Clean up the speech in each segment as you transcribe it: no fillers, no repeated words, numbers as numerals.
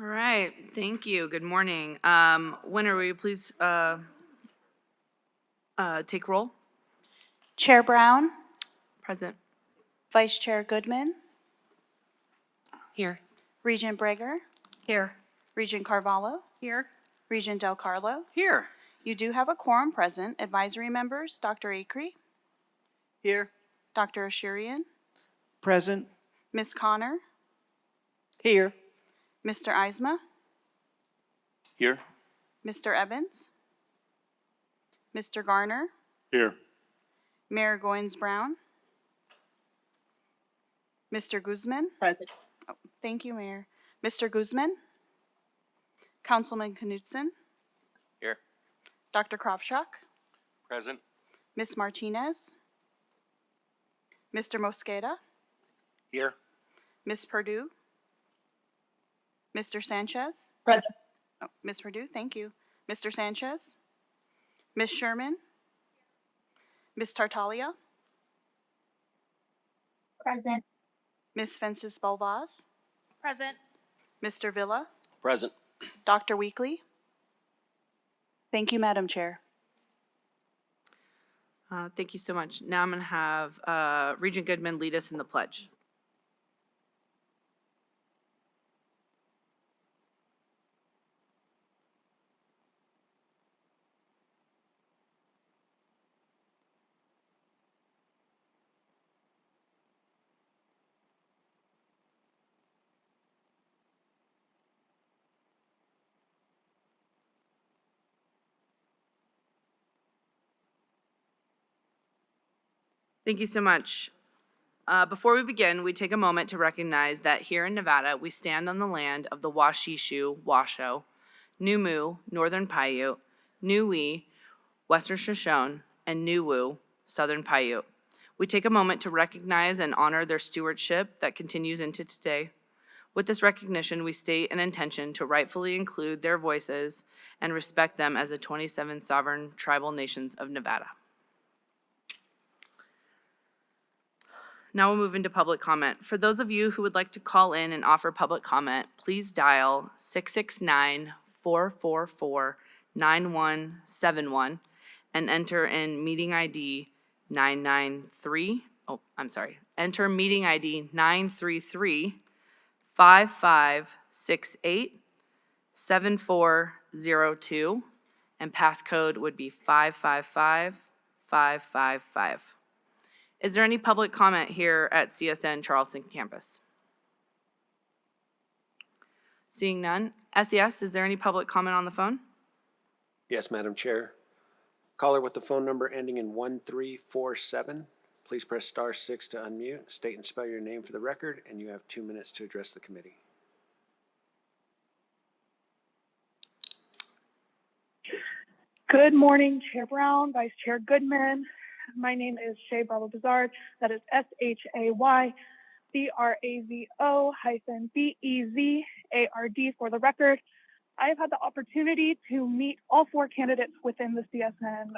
All right, thank you. Good morning. Winner, will you please take roll? Chair Brown, Present. Vice Chair Goodman, Here. Regent Breger, Here. Regent Carvalho, Here. Regent Del Carlo. Here. You do have a quorum present. Advisory members, Dr. Acree, Here. Dr. Ashurian, Present. Ms. Connor, Here. Mr. Eisma, Here. Mr. Evans, Mr. Garner, Here. Mayor Goins Brown, Mr. Guzman. Present. Oh, thank you, Mayor. Mr. Guzman, Councilman Knutson, Here. Dr. Kravchuk, Present. Ms. Martinez, Mr. Mosqueda, Here. Ms. Purdue, Mr. Sanchez. Present. Oh, Ms. Purdue, thank you. Mr. Sanchez, Ms. Sherman, Ms. Tartaglia, Present. Ms. Fences Balvaz, Present. Mr. Villa, Present. Dr. Weekly. Thank you, Madam Chair. Thank you so much. Now I'm going to have Regent Goodman lead us in the pledge. Thank you so much. Before we begin, we take a moment to recognize that here in Nevada, we stand on the land of the Washishu, Washoe, Numu, Northern Paiute, Niue, Western Shoshone, and Nuwu, Southern Paiute. We take a moment to recognize and honor their stewardship that continues into today. With this recognition, we state an intention to rightfully include their voices and respect them as the 27 sovereign tribal nations of Nevada. Now we'll move into public comment. For those of you who would like to call in and offer public comment, please dial 669-444-9171 and enter in meeting ID 993. Enter meeting ID 933-5568-7402, and passcode would be 555555. Is there any public comment here at CSN Charleston campus? Seeing none. SES, is there any public comment on the phone? Yes, Madam Chair. Caller with the phone number ending in 1347. Please press *6 to unmute. State and spell your name for the record, and you have 2 minutes to address the committee. Good morning, Chair Brown, Vice Chair Goodman. My name is Shay Bravo Bizard. That is SHAYBRAVO-BEZARD for the record. I have had the opportunity to meet all 4 candidates within the CSN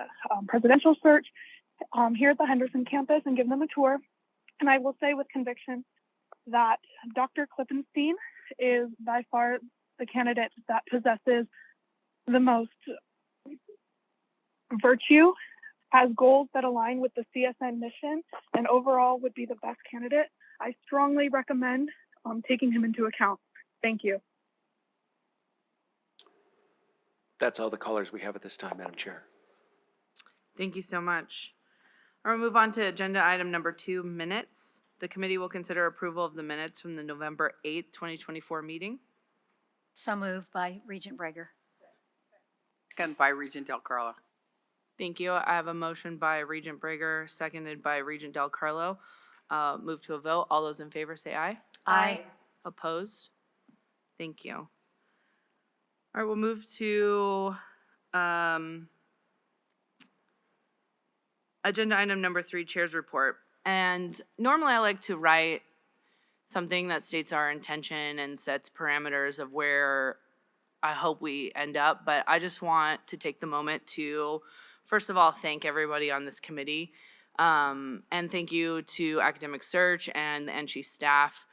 presidential search here at the Henderson campus and give them a tour. And I will say with conviction that Dr. Klippenstein is by far the candidate that possesses the most virtue, has goals that align with the CSN mission, and overall would be the best candidate. I strongly recommend taking him into account. Thank you. That's all the callers we have at this time, Madam Chair. Thank you so much. I'll move on to agenda item number 2, minutes. The committee will consider approval of the minutes from the November 8th, 2024 meeting. So moved by Regent Breger. Second by Regent Del Carlo. Thank you. I have a motion by Regent Breger, seconded by Regent Del Carlo. Move to a vote. All those in favor say aye. Aye. Opposed? Thank you. All right, we'll move to agenda item number 3, Chair's Report. And normally I like to write something that states our intention and sets parameters of where I hope we end up, but I just want to take the moment to, first of all, thank everybody on this committee, and thank you to Academic Search and the NSHE staff.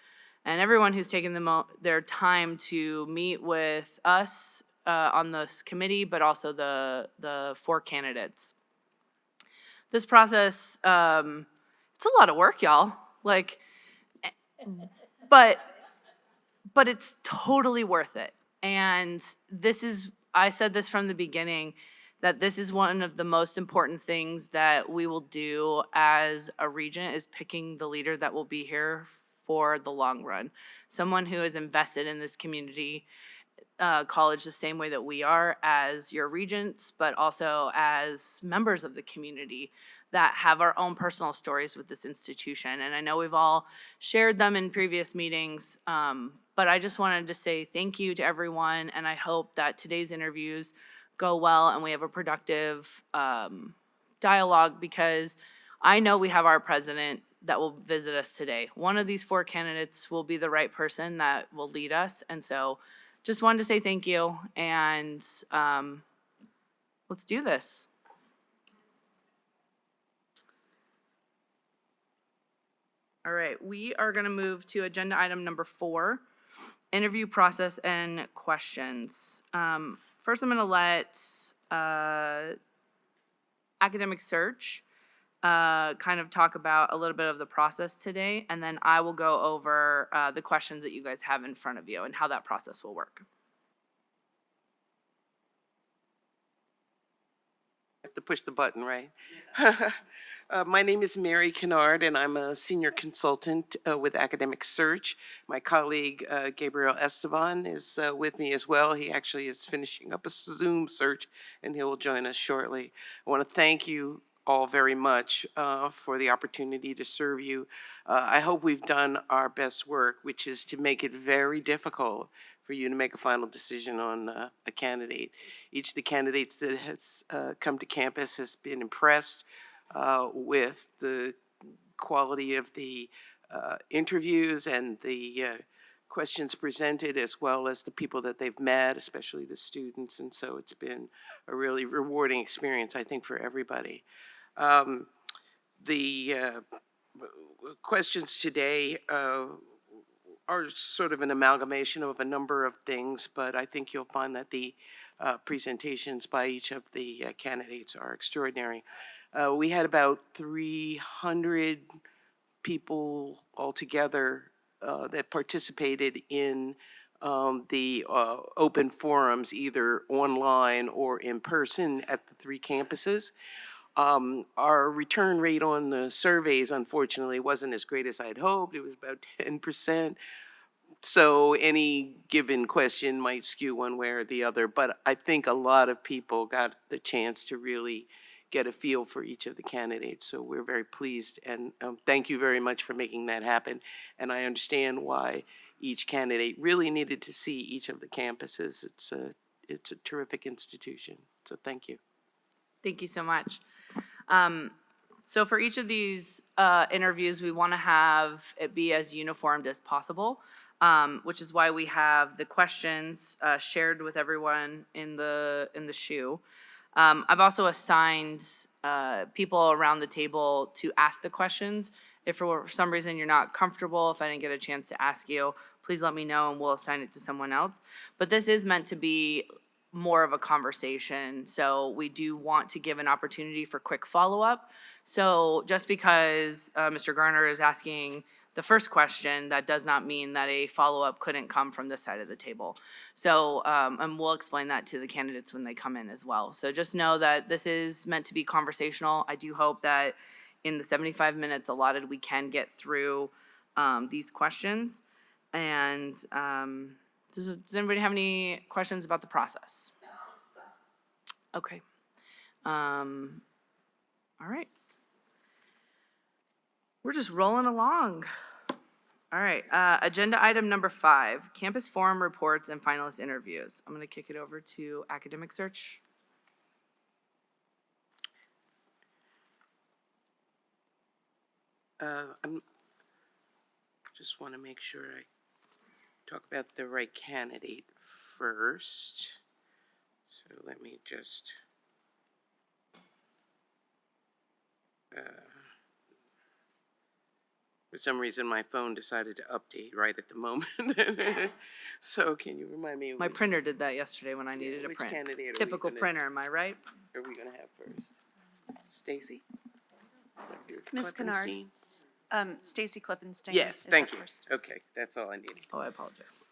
and everyone who's taken their time to meet with us on this committee, but also the 4 candidates. This process, it's a lot of work, y'all. Like, but it's totally worth it. And I said this from the beginning, that this is one of the most important things that we will do as a regent, is picking the leader that will be here for the long run. Someone who is invested in this community college the same way that we are as your regents, but also as members of the community that have our own personal stories with this institution. And I know we've all shared them in previous meetings, but I just wanted to say thank you to everyone, and I hope that today's interviews go well and we have a productive dialogue, because I know we have our president that will visit us today. One of these 4 candidates will be the right person that will lead us, and so just wanted to say thank you, and let's do this. All right, we are going to move to agenda item number 4, interview process and questions. First, I'm going to let academic search kind of talk about a little bit of the process today, and then I will go over the questions that you guys have in front of you and how that process will work. Have to push the button, right? My name is Mary Kennard, and I'm a senior consultant with Academic Search. My colleague, Gabriel Esteban, is with me as well. He actually is finishing up a Zoom search, and he will join us shortly. I want to thank you all very much for the opportunity to serve you. I hope we've done our best work, which is to make it very difficult for you to make a final decision on a candidate. Each of the candidates that has come to campus has been impressed with the quality of the interviews and the questions presented, as well as the people that they've met, especially the students. And so it's been a really rewarding experience, I think, for everybody. The questions today are sort of an amalgamation of a number of things, but I think you'll find that the presentations by each of the candidates are extraordinary. We had about 300 people altogether that participated in the open forums, either online or in person at the 3 campuses. Our return rate on the surveys, unfortunately, wasn't as great as I had hoped. It was about 10%. So any given question might skew one way or the other, but I think a lot of people got the chance to really get a feel for each of the candidates. So we're very pleased, and thank you very much for making that happen. And I understand why each candidate really needed to see each of the campuses. It's a terrific institution. So thank you. Thank you so much. So for each of these interviews, we want to have it be as uniformed as possible, which is why we have the questions shared with everyone in the SHU. I've also assigned people around the table to ask the questions. If for some reason you're not comfortable, if I didn't get a chance to ask you, please let me know and we'll assign it to someone else. But this is meant to be more of a conversation, so we do want to give an opportunity for quick follow-up. So just because Mr. Garner is asking the first question, that does not mean that a follow-up couldn't come from this side of the table. So, and we'll explain that to the candidates when they come in as well. So just know that this is meant to be conversational. I do hope that in the 75 minutes allotted, we can get through these questions. And does anybody have any questions about the process? Okay. All right. We're just rolling along. All right, agenda item number 5, campus forum reports and finalist interviews. I'm gonna kick it over to academic search. I just want to make sure I talk about the right candidate first. So let me just For some reason, my phone decided to update right at the moment. So can you remind me? My printer did that yesterday when I Yeah, needed a which print. candidate are we Typical gonna- printer, am I right? Are we gonna have first? Stacy? Dr. Ms. Kennard. Klippenstein? Stacy Klippenstein. Yes, is thank up you. first. Okay, that's all I needed. Oh, I apologize.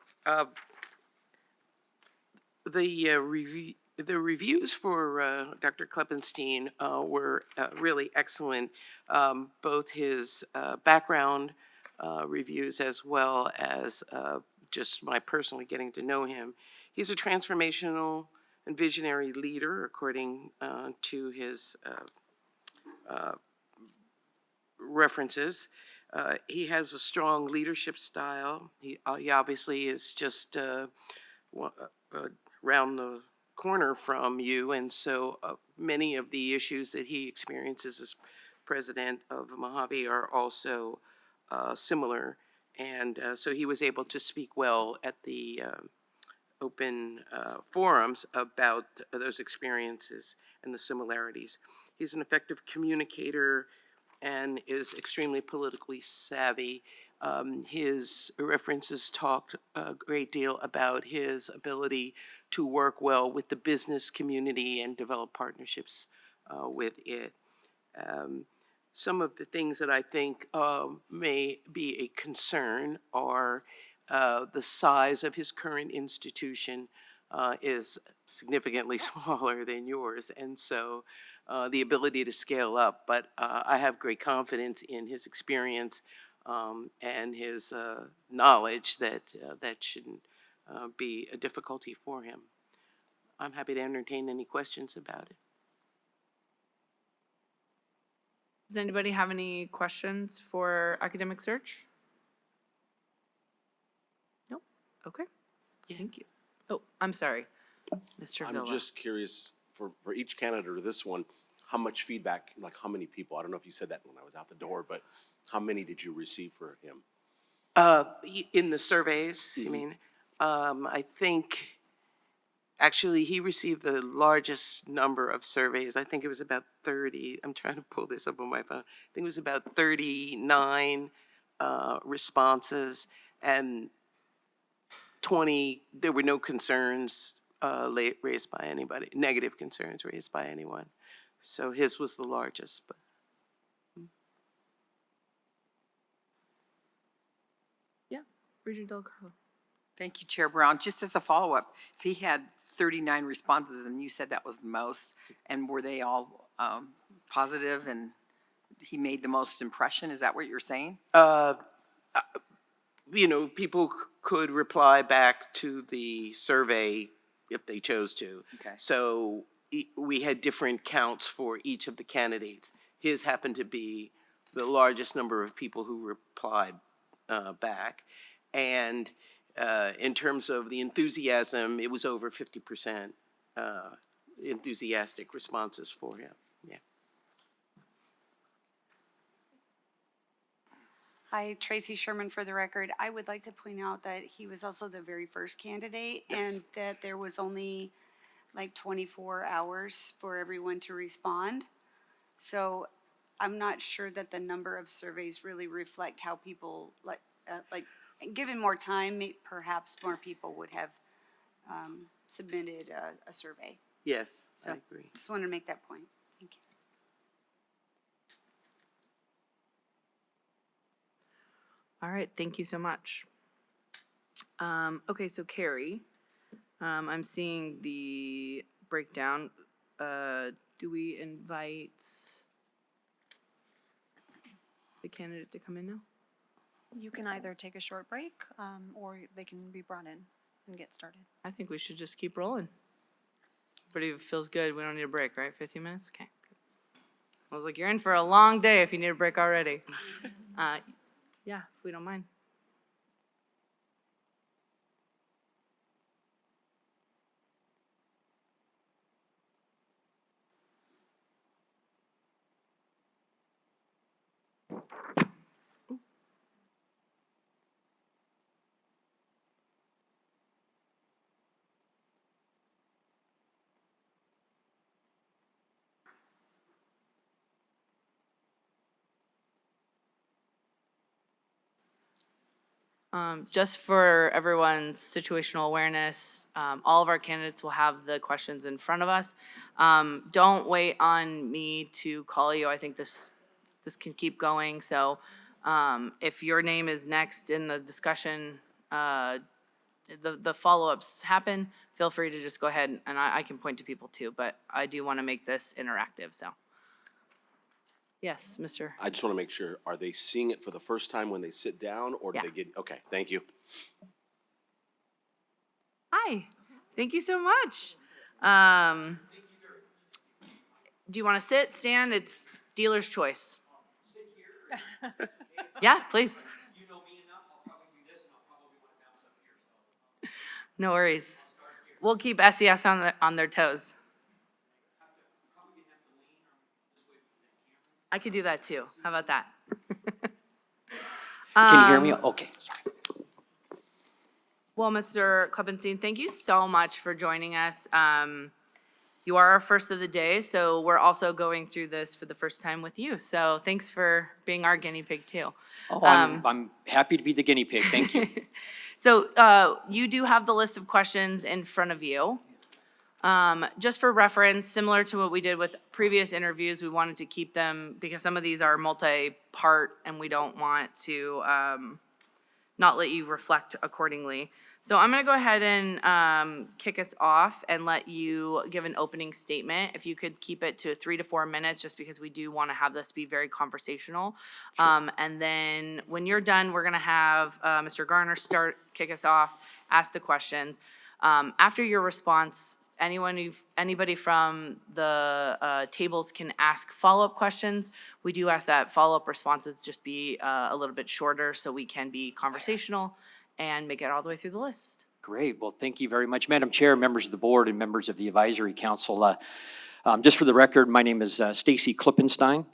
The reviews for Dr. Klippenstein were really excellent. Both his background reviews as well as just my personally getting to know him. He's a transformational and visionary leader, according to his references. He has a strong leadership style. He obviously is just around the corner from you, and so many of the issues that he experiences as president of Mojave are also similar, and so he was able to speak well at the open forums about those experiences and the similarities. He's an effective communicator and is extremely politically savvy. His references talked a great deal about his ability to work well with the business community and develop partnerships with it. Some of the things that I think may be a concern are the size of his current institution is significantly smaller than yours, and so the ability to scale up. But I have great confidence in his experience and his knowledge that that shouldn't be a difficulty for him. I'm happy to entertain any questions about it. Does anybody have any questions for Academic Search? Nope. Okay. Thank you. Oh, I'm sorry, Mr. Villa. I'm just curious, for each candidate or this one, how much feedback, like how many people, I don't know if you said that when I was out the door, but how many did you receive for him? In the surveys, you mean? I think, actually, he received the largest number of surveys. I think it was about 30. I'm trying to pull this up on my phone. I think it was about 39 responses, and 20, there were no concerns raised by anybody, negative concerns raised by anyone. So his was the largest, but. Yeah, Regent Del Carlo. Thank you, Chair Brown. Just as a follow-up, if he had 39 responses and you said that was the most, and were they all positive and he made the most impression, is that what you're saying? You know, people could reply back to the survey if they chose to. Okay. So we had different counts for each of the candidates. His happened to be the largest number of people who replied back. And in terms of the enthusiasm, it was over 50% enthusiastic responses for him. Yeah. Hi, Tracy Sherman for the record. I would like to point out that he was also the very first candidate and that there was only like 24 hours for everyone to respond. So I'm not sure that the number of surveys really reflect how people, given more time, perhaps more people would have submitted a survey. Yes, So I agree. just wanted to make that point. Thank you. All right, thank you so much. Okay, so Carrie, I'm seeing the breakdown. Do we invite the candidate to come in now? You can either take a short break, or they can be brought in and get started. I think we should just keep rolling. Everybody feels good. We don't need a break, right? 15 minutes? Okay. Good. I was like, you're in for a long day if you need a break already. Yeah, if we don't mind. Just for everyone's situational awareness, all of our candidates will have the questions in front of us. Don't wait on me to call you. I think this can keep going. So if your name is next in the discussion, the follow-ups happen, feel free to just go ahead and I can point to people too, but I do want to make this interactive, so. Yes, Mr. I just want to make sure, are they seeing it for the first time when they sit down, or do Yeah. they get, okay, thank you. Hi, thank you so much. Do you want to sit, stand? It's dealer's choice. Yeah, please. No worries. We'll keep SES on their toes. I could do that too. How about that? Can you hear me? Okay, sorry. Well, Mr. Klippenstein, thank you so much for joining us. You are our first of the day, so we're also going through this for the first time with you. So thanks for being our guinea pig too. Oh, I'm happy to be the guinea pig, thank you. So you do have the list of questions in front of you. Just for reference, similar to what we did with previous interviews, we wanted to keep them because some of these are multi-part and we don't want to not let you reflect accordingly. So I'm gonna go ahead and kick us off and let you give an opening statement. If you could keep it to 3 to 4 minutes, just because we do wanna have this be very conversational. And then when you're done, we're gonna have Mr. Garner kick us off, ask the questions. After your response, anybody from the tables can ask follow-up questions. We do ask that follow-up responses just be a little bit shorter so we can be conversational and make it all the way through the list. Great, well, thank you very much. Madam Chair, members of the board, and members of the advisory council. Just for the record, my name is Stacy Klippenstein,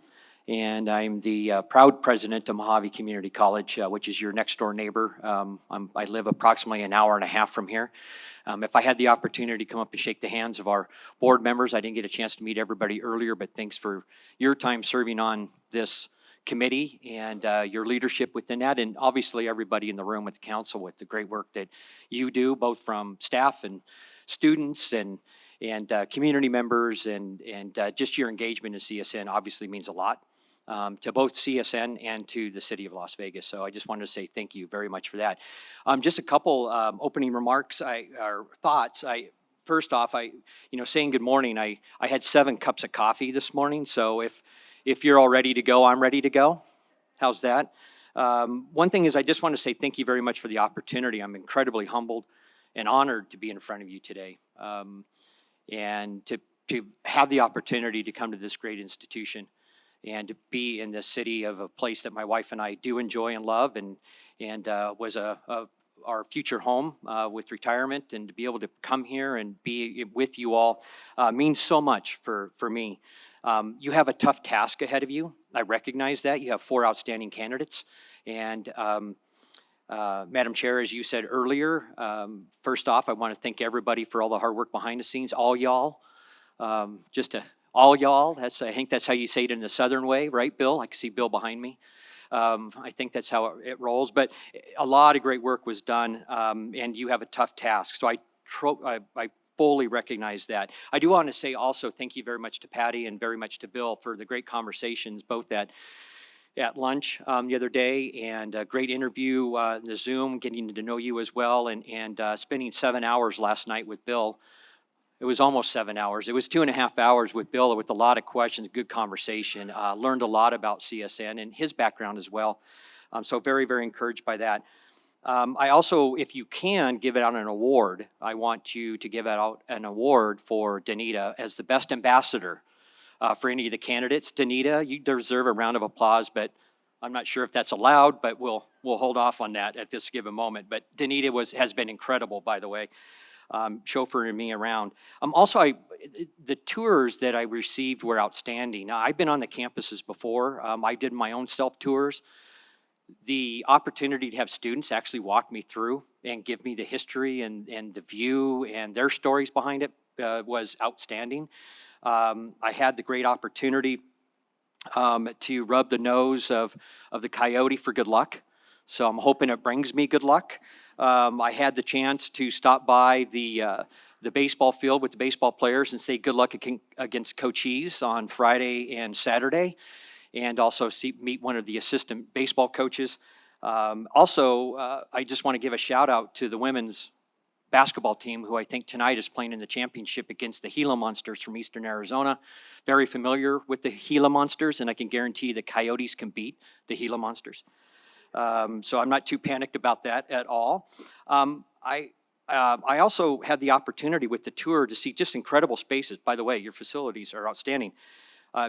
and I'm the proud president of Mojave Community College, which is your next door neighbor. I live approximately an hour and a half from here. If I had the opportunity to come up and shake the hands of our board members, I didn't get a chance to meet everybody earlier, but thanks for your time serving on this committee and your leadership within that, and obviously everybody in the room with the council with the great work that you do, both from staff and students and community members, and just your engagement in CSN obviously means a lot to both CSN and to the city of Las Vegas. So I just wanted to say thank you very much for that. Just a couple opening remarks or thoughts. First off, saying good morning, I had 7 cups of coffee this morning, so if you're all ready to go, I'm ready to go. How's that? One thing is I just want to say thank you very much for the opportunity. I'm incredibly humbled and honored to be in front of you today, and to have the opportunity to come to this great institution and to be in the city of a place that my wife and I do enjoy and love, and was our future home with retirement, and to be able to come here and be with you all means so much for me. You have a tough task ahead of you. I recognize that. You have 4 outstanding candidates. And Madam Chair, as you said earlier, first off, I want to thank everybody for all the hard work behind the scenes, all y'all. All y'all, I think that's how you say it in the Southern way, right, Bill? I can see Bill behind me. I think that's how it rolls. But a lot of great work was done, and you have a tough task. So I fully recognize that. I do want to say also thank you very much to Patty and very much to Bill for the great conversations, both at lunch the other day, and a great interview in the Zoom, getting to know you as well, and spending 7 hours last night with Bill. It was almost 7 hours. It was 2.5 hours with Bill with a lot of questions, good conversation. Learned a lot about CSN and his background as well. So very, very encouraged by that. I also, if you can, give out an award. I want you to give out an award for Danita as the best ambassador for any of the candidates. Danita, you deserve a round of applause, but I'm not sure if that's allowed, but we'll hold off on that at this given moment. But Danita has been incredible, by the way. Chauffeuring me around. Also, the tours that I received were outstanding. Now, I've been on the campuses before. I did my own self-tours. The opportunity to have students actually walk me through and give me the history and the view and their stories behind it was outstanding. I had the great opportunity to rub the nose of the coyote for good luck. So I'm hoping it brings me good luck. I had the chance to stop by the baseball field with the baseball players and say good luck against Cochise on Friday and Saturday, and also meet one of the assistant baseball coaches. I just want to give a shout out to the women's basketball team, who I think tonight is playing in the championship against the Gila Monsters from Eastern Arizona. Very familiar with the Gila Monsters, and I can guarantee the Coyotes can beat the Gila Monsters. So I'm not too panicked about that at all. I also had the opportunity with the tour to see just incredible spaces. By the way, your facilities are outstanding.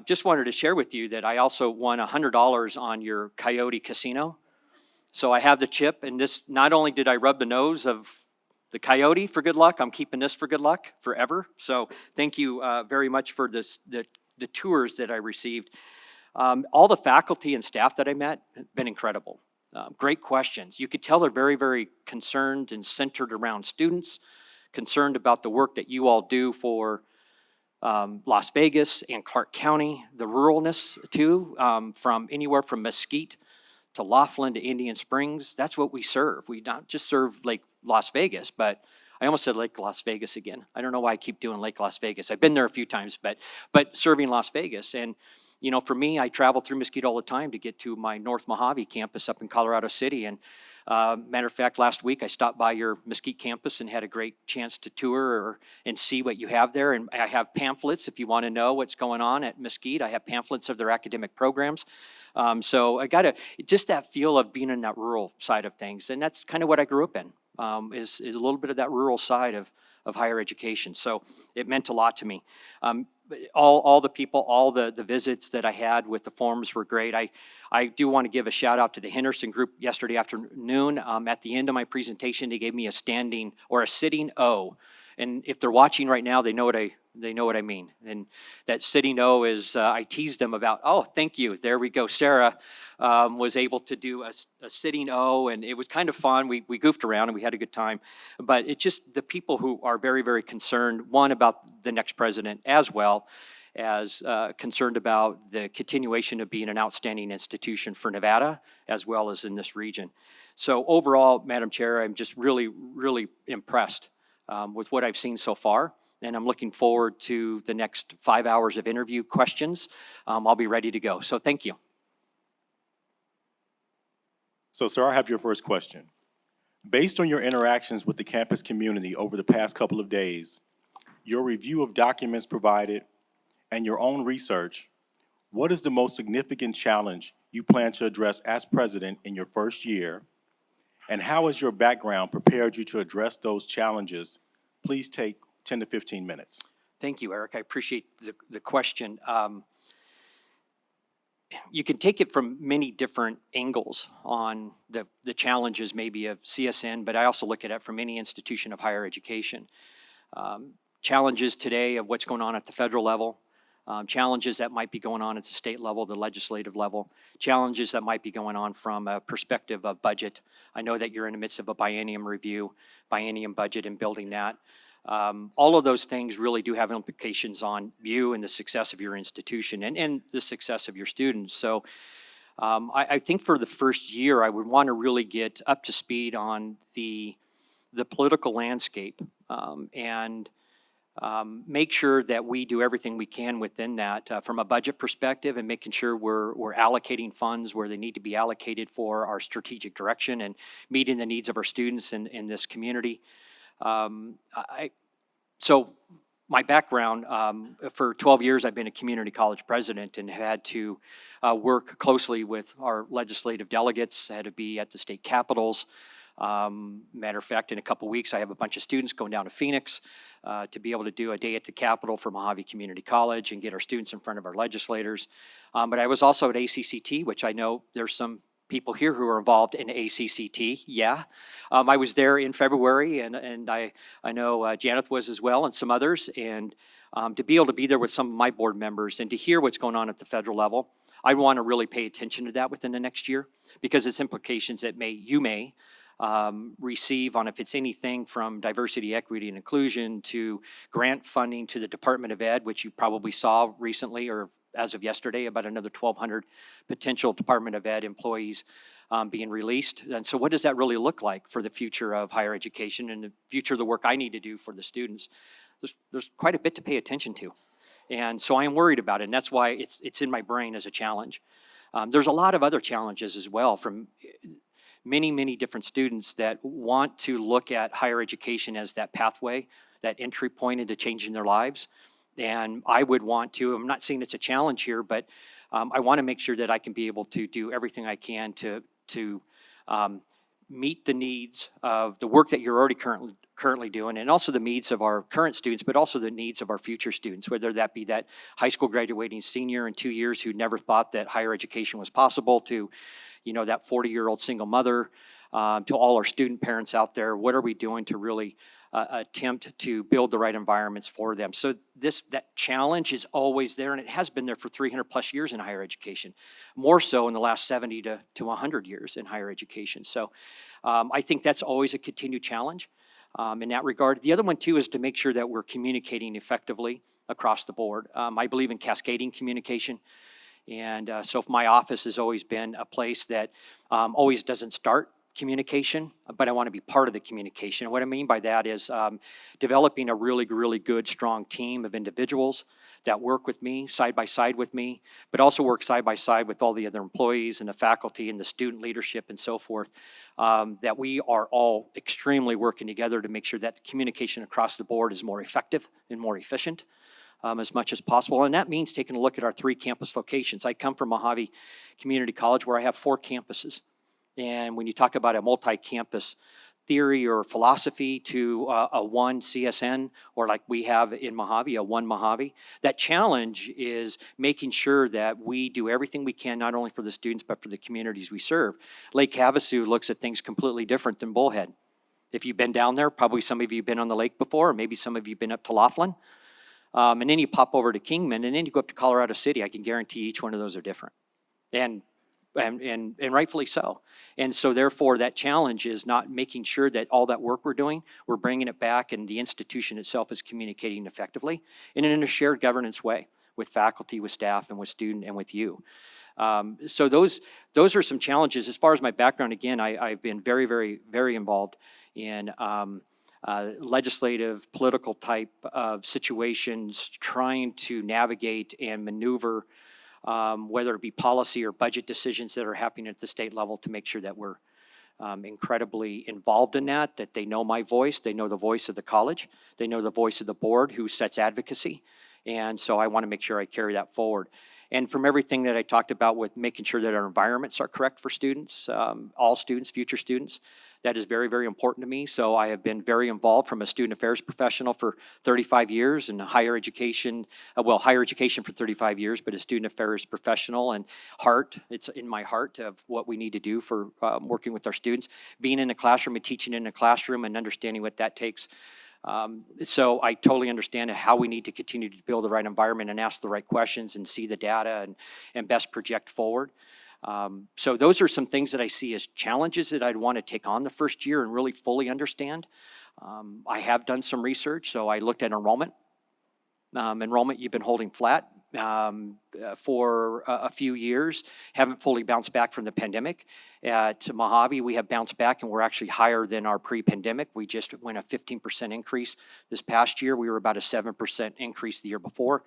Just wanted to share with you that I also won $100 on your Coyote Casino. So I have the chip, and this, not only did I rub the nose of the Coyote for good luck, I'm keeping this for good luck forever. So thank you very much for the tours that I received. All the faculty and staff that I met have been incredible. Great questions. You could tell they're very, very concerned and centered around students, concerned about the work that you all do for Las Vegas and Clark County, the ruralness too, from anywhere from Mesquite to Laughlin to Indian Springs. That's what we serve. We not just serve Lake Las Vegas, but I almost said Lake Las Vegas again. I don't know why I keep doing Lake Las Vegas. I've been there a few times, but serving Las Vegas. And you know, for me, I travel through Mesquite all the time to get to my North Mojave campus up in Colorado City. And matter of fact, last week I stopped by your Mesquite campus and had a great chance to tour and see what you have there. And I have pamphlets if you want to know what's going on at Mesquite. I have pamphlets of their academic programs. So I got just that feel of being in that rural side of things. And that's kind of what I grew up in, is a little bit of that rural side of higher education. So it meant a lot to me. All the people, all the visits that I had with the forums were great. I do want to give a shout out to the Henderson group yesterday afternoon. At the end of my presentation, they gave me a standing or a sitting O. And if they're watching right now, they know what I mean. And that sitting O is, I teased them about, oh, thank you. There we go. Sarah was able to do a sitting O, and it was kind of fun. We goofed around and we had a good time. But it's just the people who are very, very concerned, one, about the next president, as well as concerned about the continuation of being an outstanding institution for Nevada, as well as in this region. So overall, Madam Chair, I'm just really, really impressed with what I've seen so far, and I'm looking forward to the next 5 hours of interview questions. I'll be ready to go, so thank you. So, sir, I have your first question. Based on your interactions with the campus community over the past couple of days, your review of documents provided, and your own research, what is the most significant challenge you plan to address as president in your first year? And how has your background prepared you to address those challenges? Please take 10 to 15 minutes. Thank you, Eric. I appreciate the question. You can take it from many different angles on the challenges maybe of CSN, but I also look at it from any institution of higher education. Challenges today of what's going on at the federal level, challenges that might be going on at the state level, the legislative level, challenges that might be going on from a perspective of budget. I know that you're in the midst of a biennium review, biennium budget, and building that. All of those things really do have implications on you and the success of your institution and the success of your students. So I think for the first year, I would want to really get up to speed on the political landscape and make sure that we do everything we can within that from a budget perspective, and making sure we're allocating funds where they need to be allocated for our strategic direction and meeting the needs of our students in this community. So my background, for 12 years, I've been a community college president and had to work closely with our legislative delegates. I had to be at the state capitals. Matter of fact, in a couple weeks, I have a bunch of students going down to Phoenix to be able to do a day at the Capitol for Mojave Community College and get our students in front of our legislators. But I was also at ACCT, which I know there's some people here who are involved in ACCT. Yeah, I was there in February, and I know Janeth was as well, and some others. And to be able to be there with some of my board members and to hear what's going on at the federal level, I want to really pay attention to that within the next year, because it's implications that you may receive on, if it's anything from diversity, equity, and inclusion to grant funding to the Department of Ed, which you probably saw recently or as of yesterday, about another 1,200 potential Department of Ed employees being released. And so what does that really look like for the future of higher education and the future of the work I need to do for the students? There's quite a bit to pay attention to. And so I am worried about it, and that's why it's in my brain as a challenge. There's a lot of other challenges as well from many, many different students that want to look at higher education as that pathway, that entry point into changing their lives. And I would want to, I'm not saying it's a challenge here, but I want to make sure that I can be able to do everything I can to meet the needs of the work that you're already currently doing, and also the needs of our current students, but also the needs of our future students, whether that be that high school graduating senior in 2 years who never thought that higher education was possible, to that 40-year-old single mother, to all our student parents out there. What are we doing to really attempt to build the right environments for them? So that challenge is always there, and it has been there for 300 plus years in higher education, more so in the last 70 to 100 years in higher education. So I think that's always a continued challenge in that regard. The other one too is to make sure that we're communicating effectively across the board. I believe in cascading communication. And so my office has always been a place that always doesn't start communication, but I want to be part of the communication. And what I mean by that is developing a really, really good, strong team of individuals that work with me, side by side with me, but also work side by side with all the other employees and the faculty and the student leadership and so forth, that we are all extremely working together to make sure that the communication across the board is more effective and more efficient. As much as possible. And that means taking a look at our 3 campus locations. I come from Mojave Community College where I have 4 campuses. And when you talk about a multi-campus theory or philosophy to a one CSN, or like we have in Mojave, a one Mojave, that challenge is making sure that we do everything we can, not only for the students, but for the communities we serve. Lake Havasu looks at things completely different than Bullhead. If you've been down there, probably some of you have been on the lake before, or maybe some of you have been up to Laughlin. And then you pop over to Kingman, and then you go up to Colorado City. I can guarantee each one of those are different, and rightfully so. And so therefore, that challenge is not making sure that all that work we're doing, we're bringing it back, and the institution itself is communicating effectively and in a shared governance way with faculty, with staff, and with student, and with you. So those are some challenges. As far as my background, again, I've been very, very, very involved in legislative, political type of situations, trying to navigate and maneuver, whether it be policy or budget decisions that are happening at the state level, to make sure that we're incredibly involved in that they know my voice, they know the voice of the college, they know the voice of the board who sets advocacy. And so I want to make sure I carry that forward. And from everything that I talked about with making sure that our environments are correct for students, all students, future students, that is very, very important to me. So I have been very involved from a student affairs professional for 35 years and higher education for 35 years, but a student affairs professional and it's in my heart of what we need to do for working with our students, being in a classroom and teaching in a classroom and understanding what that takes. So I totally understand how we need to continue to build the right environment and ask the right questions and see the data and best project forward. So those are some things that I see as challenges that I'd want to take on the first year and really fully understand. I have done some research, so I looked at enrollment. Enrollment, you've been holding flat for a few years, haven't fully bounced back from the pandemic. At Mojave, we have bounced back, and we're actually higher than our pre-pandemic. We just went a 15% increase this past year. We were about a 7% increase the year before.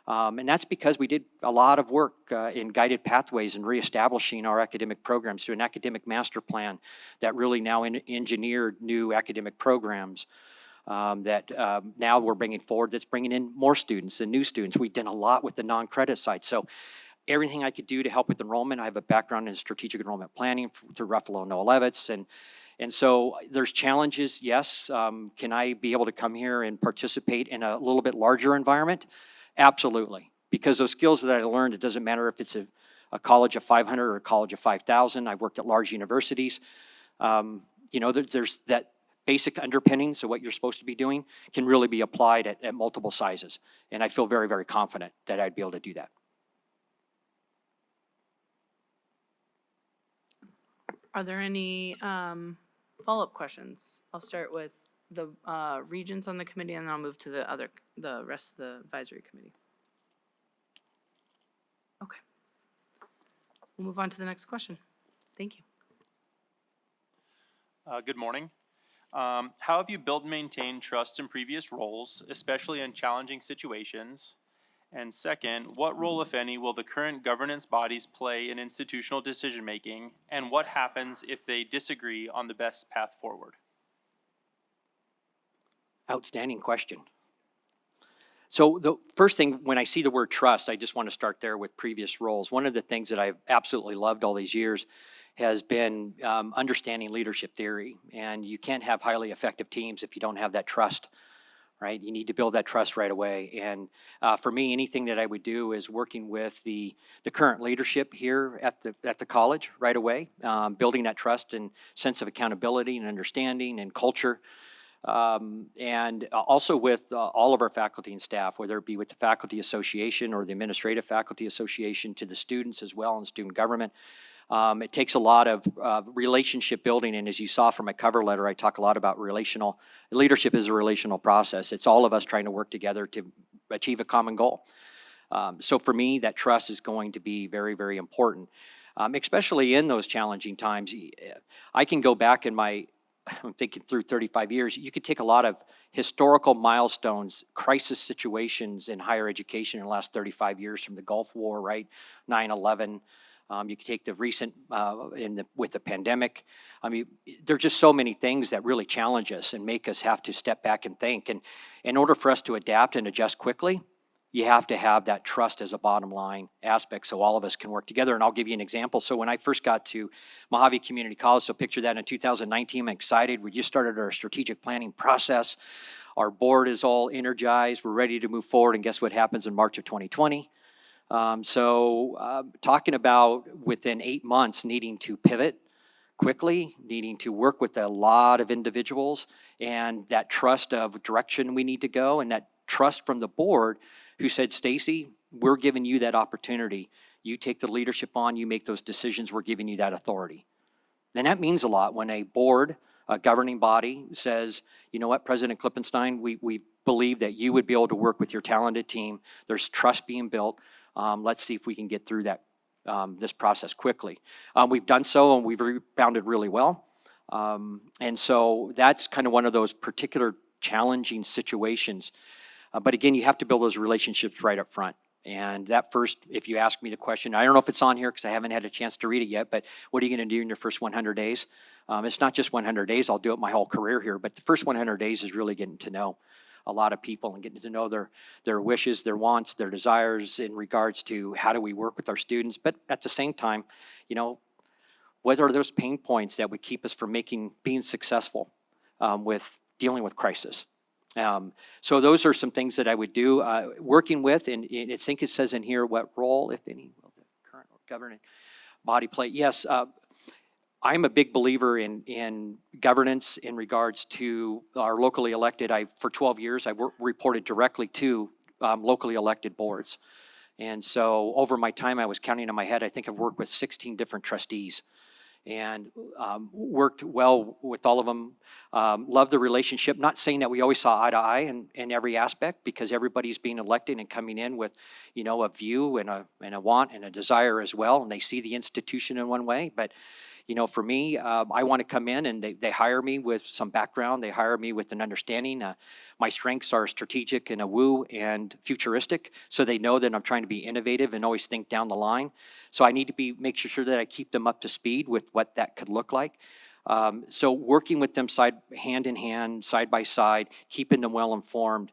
And that's because we did a lot of work in guided pathways and reestablishing our academic programs through an academic master plan that really now engineered new academic programs that now we're bringing forward, that's bringing in more students and new students. We've done a lot with the non-credit side. So everything I could do to help with enrollment. I have a background in strategic enrollment planning through Ruffalo Noah Levitz. And so there's challenges, yes. Can I be able to come here and participate in a little bit larger environment? Absolutely. Because those skills that I learned, it doesn't matter if it's a college of 500 or a college of 5,000. I've worked at large universities. There's that basic underpinnings of what you're supposed to be doing can really be applied at multiple sizes. And I feel very, very confident that I'd be able to do that. Are there any follow-up questions? I'll start with the Regents on the committee, and then I'll move to the rest of the advisory committee. Okay. We'll move on to the next question. Thank you. Good morning. How have you built and maintained trust in previous roles, especially in challenging situations? And second, what role, if any, will the current governance bodies play in institutional decision-making, and what happens if they disagree on the best path forward? Outstanding question. So the first thing, when I see the word trust, I just want to start there with previous roles. One of the things that I've absolutely loved all these years has been understanding leadership theory. And you can't have highly effective teams if you don't have that trust, right? You need to build that trust right away. And for me, anything that I would do is working with the current leadership here at the college right away, building that trust and sense of accountability and understanding and culture. And also with all of our faculty and staff, whether it be with the Faculty Association or the Administrative Faculty Association, to the students as well and student government. It takes a lot of relationship building, and as you saw from my cover letter, I talk a lot about relational. Leadership is a relational process. It's all of us trying to work together to achieve a common goal. So for me, that trust is going to be very, very important, especially in those challenging times. I can go back in I'm thinking through 35 years, you could take a lot of historical milestones, crisis situations in higher education in the last 35 years, from the Gulf War, right, 9/11. You could take the recent, with the pandemic. I mean, there are just so many things that really challenge us and make us have to step back and think. And in order for us to adapt and adjust quickly, you have to have that trust as a bottom line aspect so all of us can work together. And I'll give you an example. So when I first got to Mojave Community College, so picture that in 2019, I'm excited. We just started our strategic planning process. Our board is all energized. We're ready to move forward. And guess what happens in March of 2020? Talking about within 8 months needing to pivot quickly, needing to work with a lot of individuals, and that trust of direction we need to go, and that trust from the board who said, Stacy, we're giving you that opportunity. You take the leadership on, you make those decisions, we're giving you that authority. And that means a lot when a board, a governing body says, you know what, President Klippenstein, we believe that you would be able to work with your talented team. There's trust being built. Let's see if we can get through that this process quickly. We've done so, and we've rebounded really well. And so that's kind of one of those particular challenging situations. But again, you have to build those relationships right up front. And that first, if you ask me the question, I don't know if it's on here because I haven't had a chance to read it yet, but what are you going to do in your first 100 days? It's not just 100 days. I'll do it my whole career here. But the first 100 days is really getting to know a lot of people and getting to know their wishes, their wants, their desires in regards to how do we work with our students. But at the same time, you know, what are those pain points that would keep us from being successful with dealing with crisis? So those are some things that I would do. Working with, and I think it says in here, what role, if any, will the current governing body play? Yes, I'm a big believer in governance in regards to our locally elected. For 12 years, I reported directly to locally elected boards. And so over my time, I was counting on my head, I think I've worked with 16 different trustees and worked well with all of them. Love the relationship. Not saying that we always saw eye to eye in every aspect, because everybody's being elected and coming in with, you know, a view and a want and a desire as well, and they see the institution in one way. But you know, for me, I want to come in and they hire me with some background. They hire me with an understanding. My strengths are strategic and a woo and futuristic, so they know that I'm trying to be innovative and always think down the line. So I need to make sure that I keep them up to speed with what that could look like. So working with them hand in hand, side by side, keeping them well informed,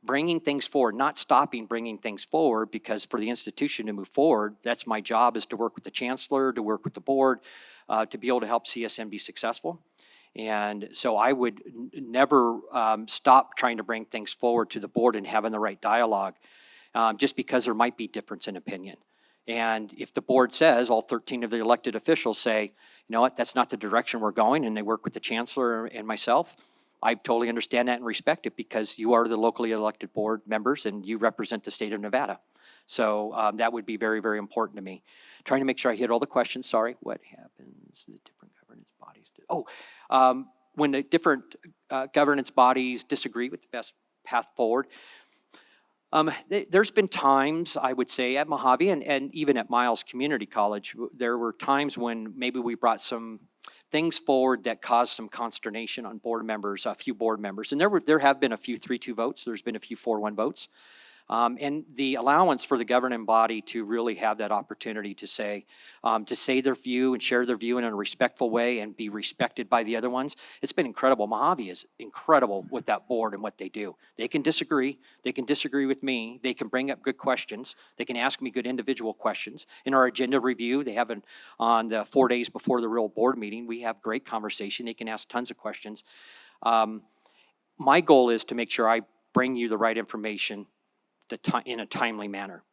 bringing things forward, not stopping bringing things forward, because for the institution to move forward, that's my job, is to work with the chancellor, to work with the board, to be able to help CSN be successful. And so I would never stop trying to bring things forward to the board and having the right dialogue, just because there might be difference in opinion. And if the board says, all 13 of the elected officials say, you know what, that's not the direction we're going, and they work with the chancellor and myself, I totally understand that and respect it, because you are the locally elected board members and you represent the state of Nevada. So that would be very, very important to me. Trying to make sure I hit all the questions. Sorry. What happens to the different governance bodies? When the different governance bodies disagree with the best path forward, There's been times, I would say, at Mojave and even at Miles Community College, there were times when maybe we brought some things forward that caused some consternation on board members, a few board members. And there have been a few 3-2 votes. There's been a few 4-1 votes. And the allowance for the governing body to really have that opportunity to say their view and share their view in a respectful way and be respected by the other ones, it's been incredible. Mojave is incredible with that board and what they do. They can disagree. They can disagree with me. They can bring up good questions. They can ask me good individual questions. In our agenda review, they have on the 4 days before the real board meeting, we have great conversation. They can ask tons of questions. My goal is to make sure I bring you the right information in a timely manner.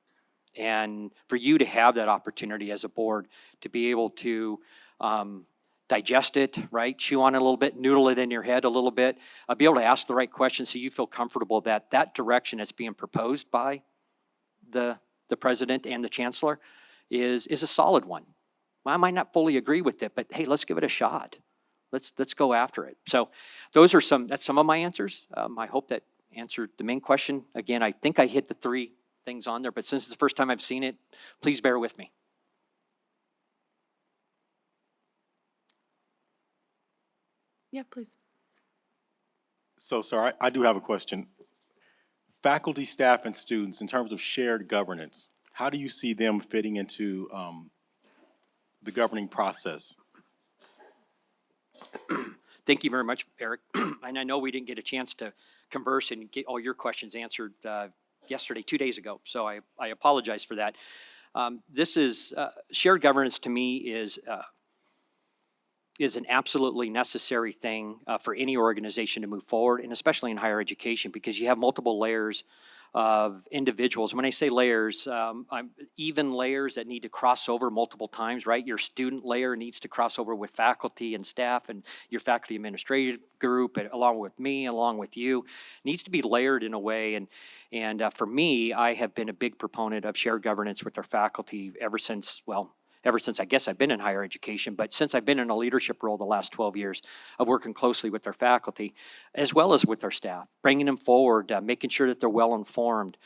And for you to have that opportunity as a board to be able to digest it, right? Chew on it a little bit, noodle it in your head a little bit, be able to ask the right questions so you feel comfortable that that direction that's being proposed by the president and the chancellor is a solid one. Well, I might not fully agree with it, but hey, let's give it a shot. Let's go after it. So that's some of my answers. I hope that answered the main question. Again, I think I hit the 3 things on there, but since it's the first time I've seen it, please bear with me. Yeah, please. So, sir, I do have a question. Faculty, staff, and students, in terms of shared governance, how do you see them fitting into the governing process? Thank you very much, Eric. And I know we didn't get a chance to converse and get all your questions answered yesterday, 2 days ago. So I apologize for that. This is shared governance to me is an absolutely necessary thing for any organization to move forward, and especially in higher education, because you have multiple layers of individuals. When I say layers, even layers that need to cross over multiple times, right? Your student layer needs to cross over with faculty and staff and your faculty administrative group, and along with me, along with you, needs to be layered in a way. And for me, I have been a big proponent of shared governance with our faculty ever since I guess I've been in higher education, but since I've been in a leadership role the last 12 years of working closely with our faculty, as well as with our staff, bringing them forward, making sure that they're well-informed,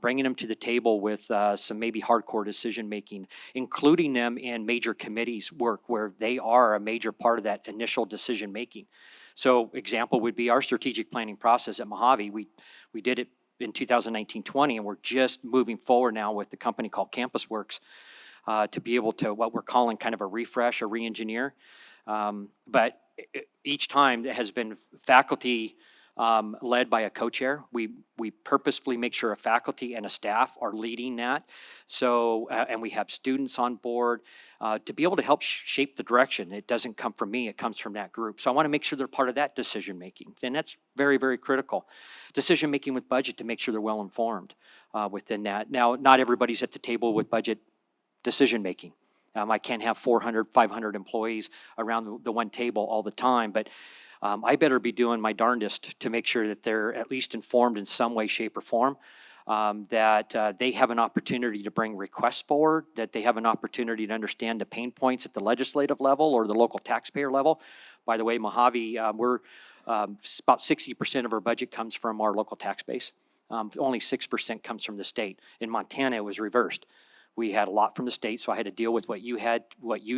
bringing them to the table with some maybe hardcore decision-making, including them in major committees work where they are a major part of that initial decision-making. So example would be our strategic planning process at Mojave. We did it in 2019-20, and we're just moving forward now with the company called Campus Works, to be able to what we're calling kind of a refresh, a re-engineer. But each time it has been faculty led by a co-chair. We purposefully make sure a faculty and a staff are leading that. So, and we have students on board to be able to help shape the direction. It doesn't come from me, it comes from that group. So I want to make sure they're part of that decision-making. And that's very, very critical. Decision-making with budget to make sure they're well-informed within that. Now, not everybody's at the table with budget decision-making. I can't have 400, 500 employees around the one table all the time, but I better be doing my darndest to make sure that they're at least informed in some way, shape, or form, that they have an opportunity to bring requests forward, that they have an opportunity to understand the pain points at the legislative level or the local taxpayer level. By the way, Mojave, we're about 60% of our budget comes from our local tax base. Only 6% comes from the state. In Montana, it was reversed. We had a lot from the state, so I had to deal with what you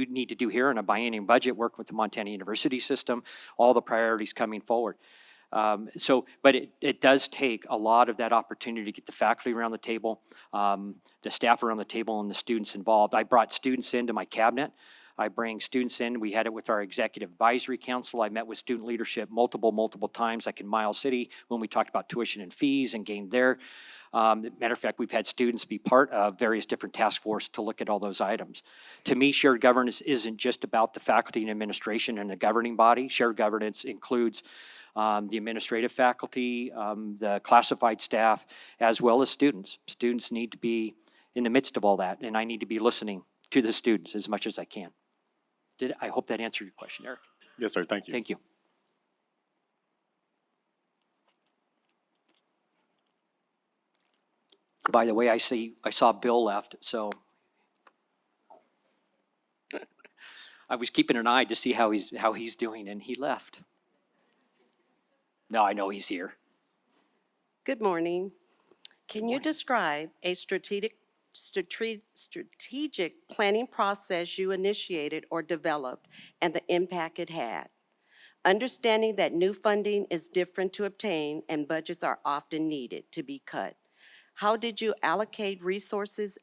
need to do here in a biennium budget, work with the Montana University system, all the priorities coming forward. But it does take a lot of that opportunity to get the faculty around the table, the staff around the table, and the students involved. I brought students into my cabinet. I bring students in. We had it with our Executive Advisory Council. I met with student leadership multiple times, like in Miles City, when we talked about tuition and fees and gained there. Matter of fact, we've had students be part of various different task forces to look at all those items. To me, shared governance isn't just about the faculty and administration and the governing body. Shared governance includes the administrative faculty, the classified staff, as well as students. Students need to be in the midst of all that, and I need to be listening to the students as much as I can. I hope that answered your question, Eric. Yes, sir. Thank you. Thank you. By the way, I saw Bill left, so I was keeping an eye to see how he's doing, and he left. No, I know he's here. Good morning. Can you describe a strategic planning process you initiated or developed and the impact it had? Understanding that new funding is different to obtain and budgets are often needed to be cut. How did you allocate resources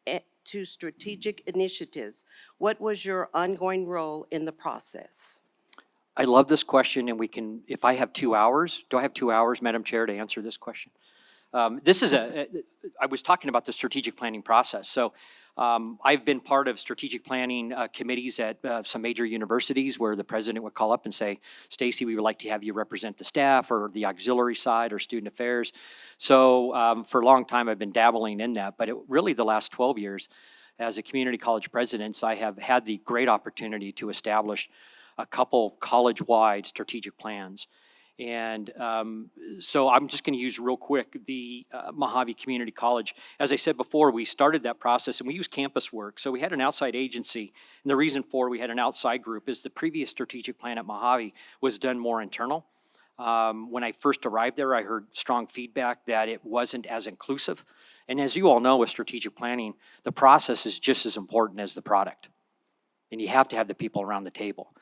to strategic initiatives? What was your ongoing role in the process? I love this question, and we can, if I have 2 hours, do I have 2 hours, Madam Chair, to answer this question? This is I was talking about the strategic planning process. So I've been part of strategic planning committees at some major universities where the president would call up and say, Stacy, we would like to have you represent the staff or the auxiliary side or student affairs. So for a long time, I've been dabbling in that, but really the last 12 years as a community college president, I have had the great opportunity to establish a couple college-wide strategic plans. And so I'm just going to use real quick the Mojave Community College. As I said before, we started that process and we used campus work. So we had an outside agency. And the reason for we had an outside group is the previous strategic plan at Mojave was done more internal. When I first arrived there, I heard strong feedback that it wasn't as inclusive. And as you all know with strategic planning, the process is just as important as the product. And you have to have the people around the table.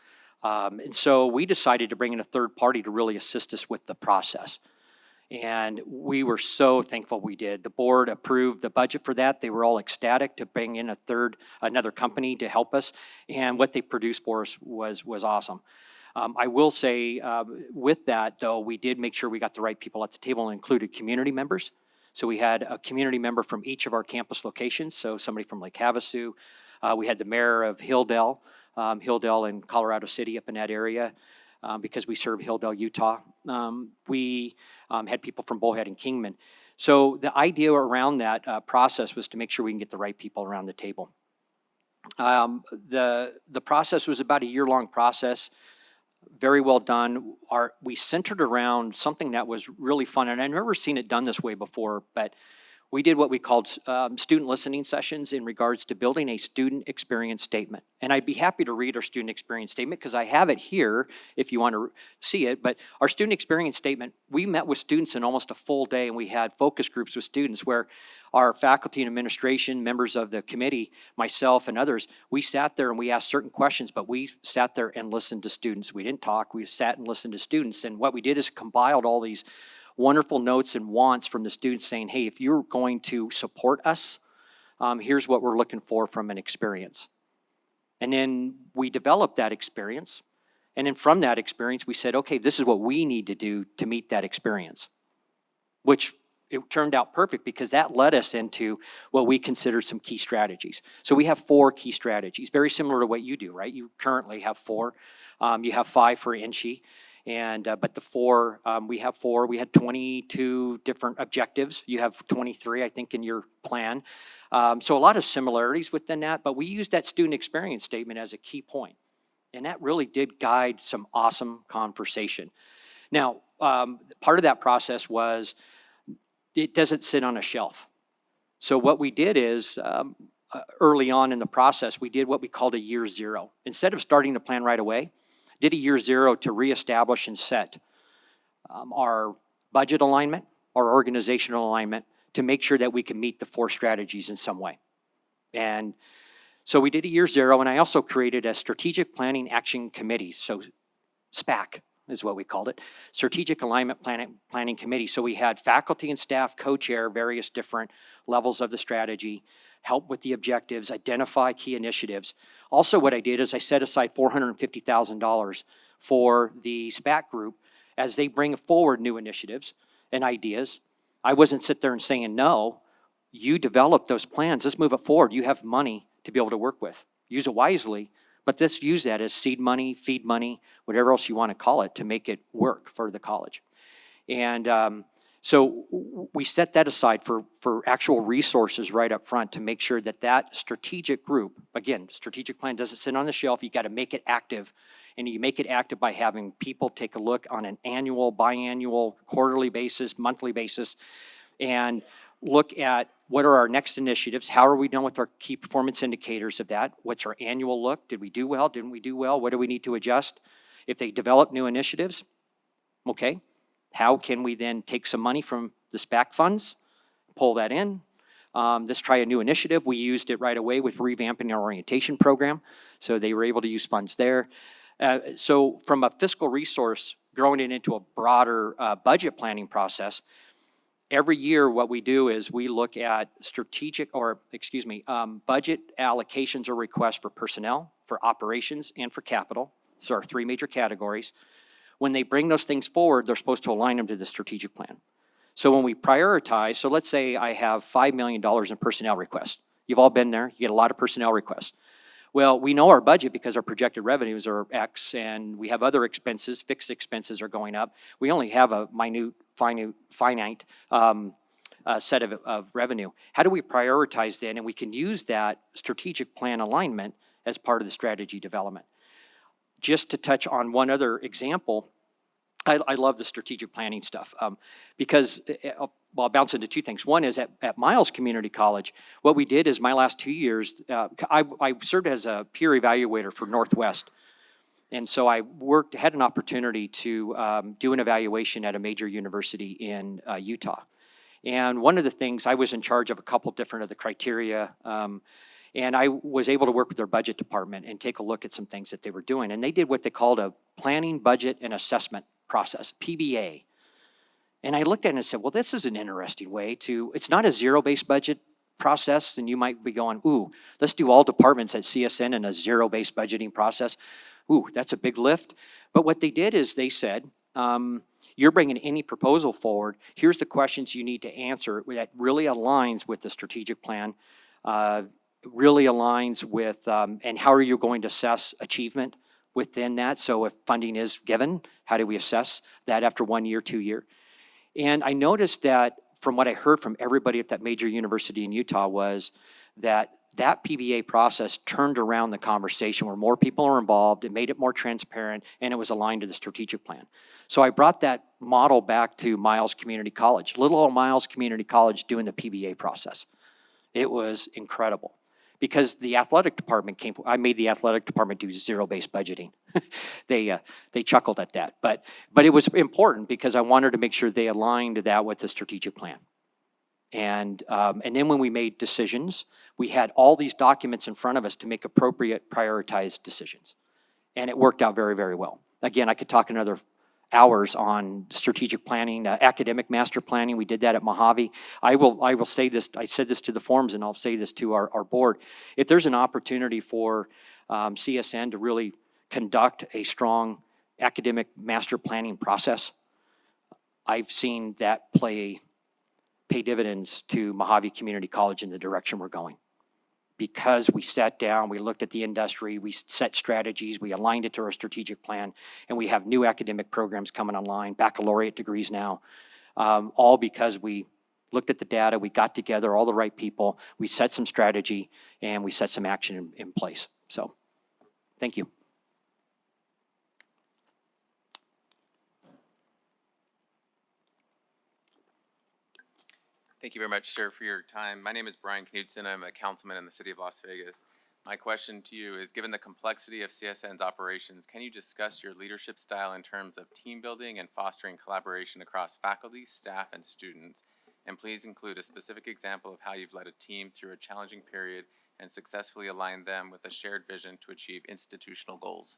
And so we decided to bring in a third party to really assist us with the process. And we were so thankful we did. The board approved the budget for that. They were all ecstatic to bring in another company to help us. And what they produced for us was awesome. I will say with that, though, we did make sure we got the right people at the table and included community members. So we had a community member from each of our campus locations. So somebody from Lake Havasu. We had the mayor of Hilldale in Colorado City up in that area because we serve Hilldale, Utah. We had people from Bullhead and Kingman. So the idea around that process was to make sure we can get the right people around the table. The process was about a year-long process, very well done. We centered around something that was really fun, and I've never seen it done this way before, but we did what we called student listening sessions in regards to building a student experience statement. And I'd be happy to read our student experience statement because I have it here if you want to see it. But our student experience statement, we met with students in almost a full day, and we had focus groups with students where our faculty and administration, members of the committee, myself and others, we sat there and we asked certain questions, but we sat there and listened to students. We didn't talk, we sat and listened to students. And what we did is compiled all these wonderful notes and wants from the students saying, hey, if you're going to support us, here's what we're looking for from an experience. And then we developed that experience. And then from that experience, we said, okay, this is what we need to do to meet that experience, which it turned out perfect because that led us into what we consider some key strategies. So we have 4 key strategies, very similar to what you do, right? You currently have 4. You have 5 for NSHE. And but the 4, we have 4. We had 22 different objectives. You have 23, I think, in your plan. So a lot of similarities within that, but we used that student experience statement as a key point. And that really did guide some awesome conversation. Now, part of that process was it doesn't sit on a shelf. So what we did is early on in the process, we did what we called a year 0. Instead of starting the plan right away, did a year 0 to reestablish and set our budget alignment, our organizational alignment, to make sure that we can meet the 4 strategies in some way. And so we did a year 0, and I also created a strategic planning action committee, so SPAC is what we called it, Strategic Alignment Planning Committee. So we had faculty and staff co-chair various different levels of the strategy, help with the objectives, identify key initiatives. Also what I did is I set aside $450,000 for the SPAC group as they bring forward new initiatives and ideas. I wasn't sit there and saying, no, you develop those plans, let's move it forward. You have money to be able to work with. Use it wisely, but let's use that as seed money, feed money, whatever else you want to call it to make it work for the college. And so we set that aside for actual resources right up front to make sure that that strategic group, again, strategic plan doesn't sit on the shelf, you got to make it active. And you make it active by having people take a look on an annual, biannual, quarterly basis, monthly basis, and look at what are our next initiatives, how are we done with our key performance indicators of that, what's our annual look, did we do well, didn't we do well, what do we need to adjust? If they develop new initiatives, okay. How can we then take some money from the SPAC funds, pull that in. Let's try a new initiative. We used it right away with revamping our orientation program, so they were able to use funds there. So from a fiscal resource, growing it into a broader budget planning process, every year what we do is we look at budget allocations or requests for personnel, for operations, and for capital. So our three major categories. When they bring those things forward, they're supposed to align them to the strategic plan. So when we prioritize, so let's say I have $5 million in personnel requests. You've all been there, you get a lot of personnel requests. Well, we know our budget because our projected revenues are X, and we have other expenses, fixed expenses are going up. We only have a finite set of revenue. How do we prioritize then? And we can use that strategic plan alignment as part of the strategy development. Just to touch on one other example, I love the strategic planning stuff because, well, I'll bounce into two things. One is at Miles Community College, what we did is my last 2 years, I served as a peer evaluator for Northwest. And so I had an opportunity to do an evaluation at a major university in Utah. And one of the things, I was in charge of a couple different of the criteria, and I was able to work with their budget department and take a look at some things that they were doing. And they did what they called a planning, budget, and assessment process, PBA. And I looked at it and said, well, this is an interesting way to, it's not a zero-based budget process, and you might be going, ooh, let's do all departments at CSN in a zero-based budgeting process. Ooh, that's a big lift. But what they did is they said, you're bringing any proposal forward, here's the questions you need to answer that really aligns with the strategic plan, really aligns with, and how are you going to assess achievement within that? So if funding is given, how do we assess that after 1 year, 2 year? And I noticed that from what I heard from everybody at that major university in Utah was that PBA process turned around the conversation where more people are involved, it made it more transparent, and it was aligned to the strategic plan. So I brought that model back to Miles Community College, little old Miles Community College doing the PBA process. It was incredible. Because the athletic department I made the athletic department do zero-based budgeting. They chuckled at that, but it was important because I wanted to make sure they aligned that with the strategic plan. And then when we made decisions, we had all these documents in front of us to make appropriate prioritized decisions. And it worked out very, very well. Again, I could talk another hours on strategic planning, academic master planning. We did that at Mojave. I will say this, I said this to the forums and I'll say this to our board. If there's an opportunity for CSN to really conduct a strong academic master planning process, I've seen that pay dividends to Mojave Community College in the direction we're going. Because we sat down, we looked at the industry, we set strategies, we aligned it to our strategic plan, and we have new academic programs coming online, baccalaureate degrees now, all because we looked at the data, we got together all the right people, we set some strategy, and we set some action in place. So, thank you. Thank you very much, sir, for your time. My name is Brian Knudsen. I'm a councilman in the city of Las Vegas. My question to you is, given the complexity of CSN's operations, can you discuss your leadership style in terms of team building and fostering collaboration across faculty, staff, and students? And please include a specific example of how you've led a team through a challenging period and successfully aligned them with a shared vision to achieve institutional goals.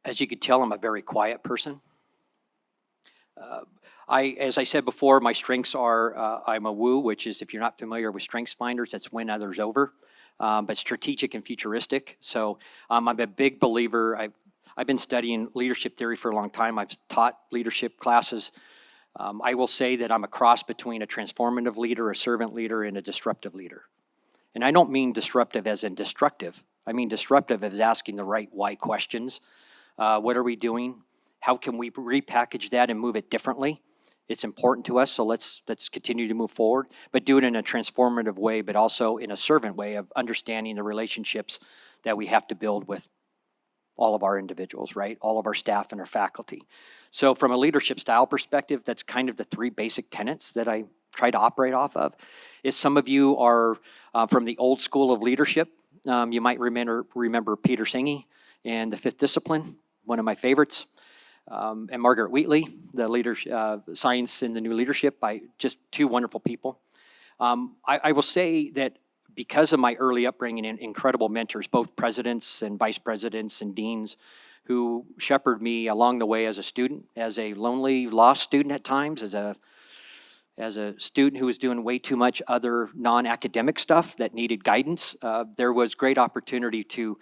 As you could tell, I'm a very quiet person. As I said before, my strengths are, I'm a woo, which is, if you're not familiar with strengths finders, that's win others over, but strategic and futuristic. So I'm a big believer. I've been studying leadership theory for a long time. I've taught leadership classes. I will say that I'm a cross between a transformative leader, a servant leader, and a disruptive leader. And I don't mean disruptive as in destructive. I mean disruptive as asking the right why questions. What are we doing? How can we repackage that and move it differently? It's important to us, so let's continue to move forward, but do it in a transformative way, but also in a servant way of understanding the relationships that we have to build with all of our individuals, right? All of our staff and our faculty. So from a leadership style perspective, that's kind of the three basic tenets that I try to operate off of. If some of you are from the old school of leadership, you might remember Peter Senge and the Fifth Discipline, one of my favorites. and Margaret Wheatley, the Science in the New Leadership, by just two wonderful people. I will say that because of my early upbringing and incredible mentors, both presidents and vice presidents and deans, who shepherded me along the way as a student, as a lonely, lost student at times, as a student who was doing way too much other non-academic stuff that needed guidance. There was great opportunity to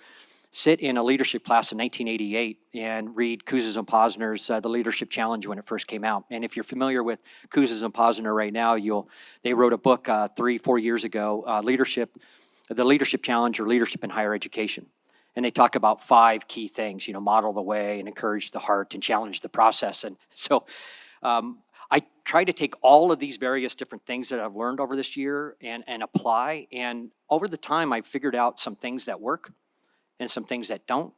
sit in a leadership class in 1988 and read Kouzes and Posner's The Leadership Challenge when it first came out. And if you're familiar with Kouzes and Posner right now, they wrote a book 3-4 years ago, The Leadership Challenge, or Leadership in Higher Education. And they talk about 5 key things, model the way and encourage the heart and challenge the process. And so I try to take all of these various different things that I've learned over this year and apply. And over the time, I've figured out some things that work and some things that don't.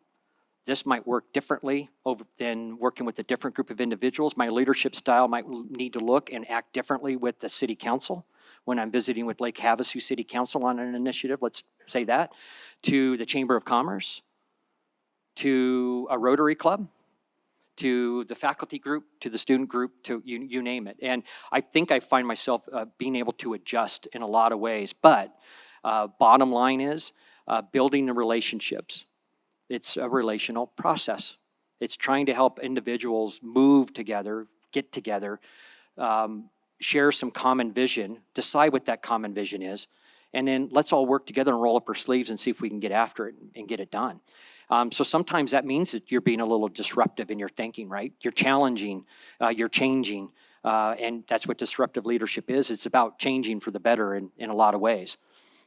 This might work differently than working with a different group of individuals. My leadership style might need to look and act differently with the city council when I'm visiting with Lake Havasu City Council on an initiative, let's say that, to the Chamber of Commerce, to a Rotary Club, to the faculty group, to the student group, to you name it. And I think I find myself being able to adjust in a lot of ways. But bottom line is building the relationships. It's a relational process. It's trying to help individuals move together, get together, share some common vision, decide what that common vision is, and then let's all work together and roll up our sleeves and see if we can get after it and get it done. So sometimes that means that you're being a little disruptive in your thinking, right? You're challenging, you're changing, and that's what disruptive leadership is. It's about changing for the better in a lot of ways.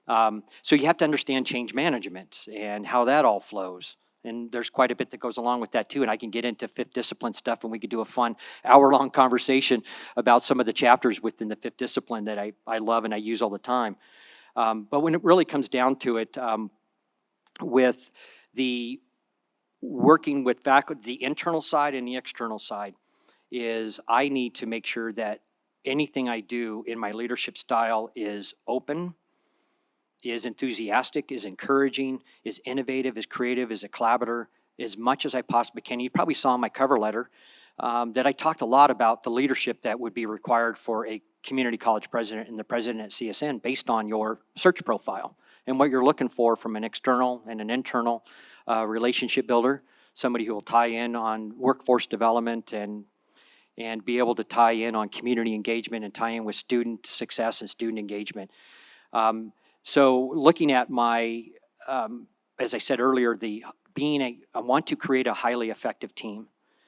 So you have to understand change management and how that all flows. And there's quite a bit that goes along with that too. And I can get into fifth discipline stuff, and we could do a fun hour-long conversation about some of the chapters within the fifth discipline that I love and I use all the time. But when it really comes down to it, with the working with faculty, the internal side and the external side, is I need to make sure that anything I do in my leadership style is open, is enthusiastic, is encouraging, is innovative, is creative, is a collaborator, as much as I possibly can. You probably saw in my cover letter that I talked a lot about the leadership that would be required for a community college president and the president at CSN based on your search profile and what you're looking for from an external and an internal relationship builder, somebody who will tie in on workforce development and be able to tie in on community engagement and tie in with student success and student engagement. So looking at my, as I said earlier, I want to create a highly effective team.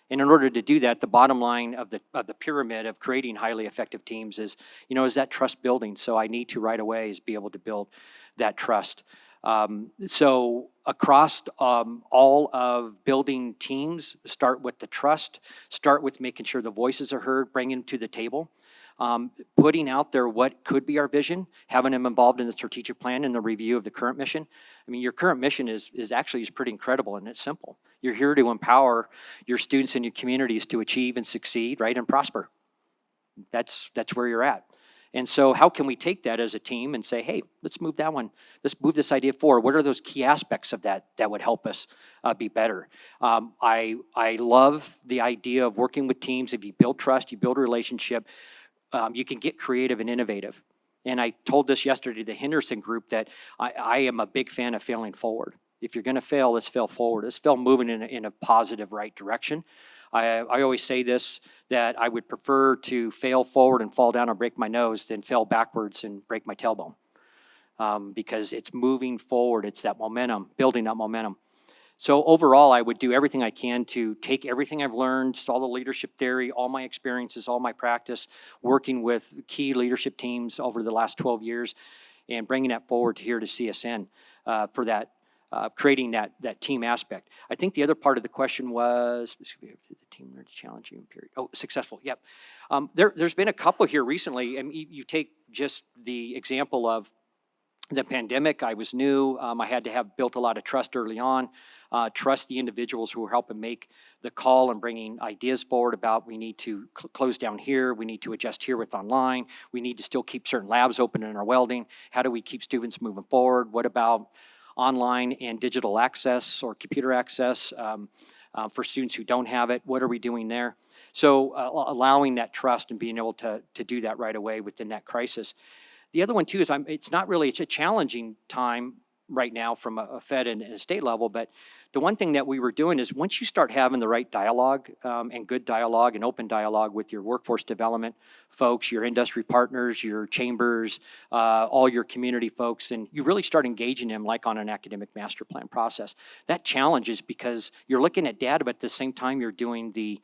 And in order to do that, the bottom line of the pyramid of creating highly effective teams is that trust building. So I need to right away is be able to build that trust. So across all of building teams, start with the trust, start with making sure the voices are heard, bringing them to the table. Putting out there what could be our vision, having them involved in the strategic plan and the review of the current mission. I mean, your current mission is pretty incredible, and it's simple. You're here to empower your students and your communities to achieve and succeed, right, and prosper. That's where you're at. And so how can we take that as a team and say, hey, let's move that one. Let's move this idea forward. What are those key aspects of that would help us be better? I love the idea of working with teams. If you build trust, you build a relationship, you can get creative and innovative. And I told this yesterday to the Henderson group that I am a big fan of failing forward. If you're going to fail, let's fail forward. Let's fail moving in a positive, right direction. I always say this, that I would prefer to fail forward and fall down and break my nose than fail backwards and break my tailbone. Because it's moving forward. It's that momentum, building that momentum. So overall, I would do everything I can to take everything I've learned, all the leadership theory, all my experiences, all my practice, working with key leadership teams over the last 12 years, and bringing that forward here to CSN for that, creating that team aspect. I think the other part of the question was, the team challenging period. Oh, successful, yep. There's been a couple here recently, and you take just the example of the pandemic. I was new. I had to have built a lot of trust early on. Trust the individuals who were helping make the call and bringing ideas forward about we need to close down here, we need to adjust here with online, we need to still keep certain labs open in our welding. How do we keep students moving forward? What about online and digital access or computer access? For students who don't have it, what are we doing there? So allowing that trust and being able to do that right away within that crisis. The other one too is it's a challenging time right now from a Fed and a state level, but the one thing that we were doing is once you start having the right dialogue and good dialogue and open dialogue with your workforce development folks, your industry partners, your chambers, all your community folks, and you really start engaging them like on an academic master plan process. That challenges because you're looking at data, but at the same time you're doing the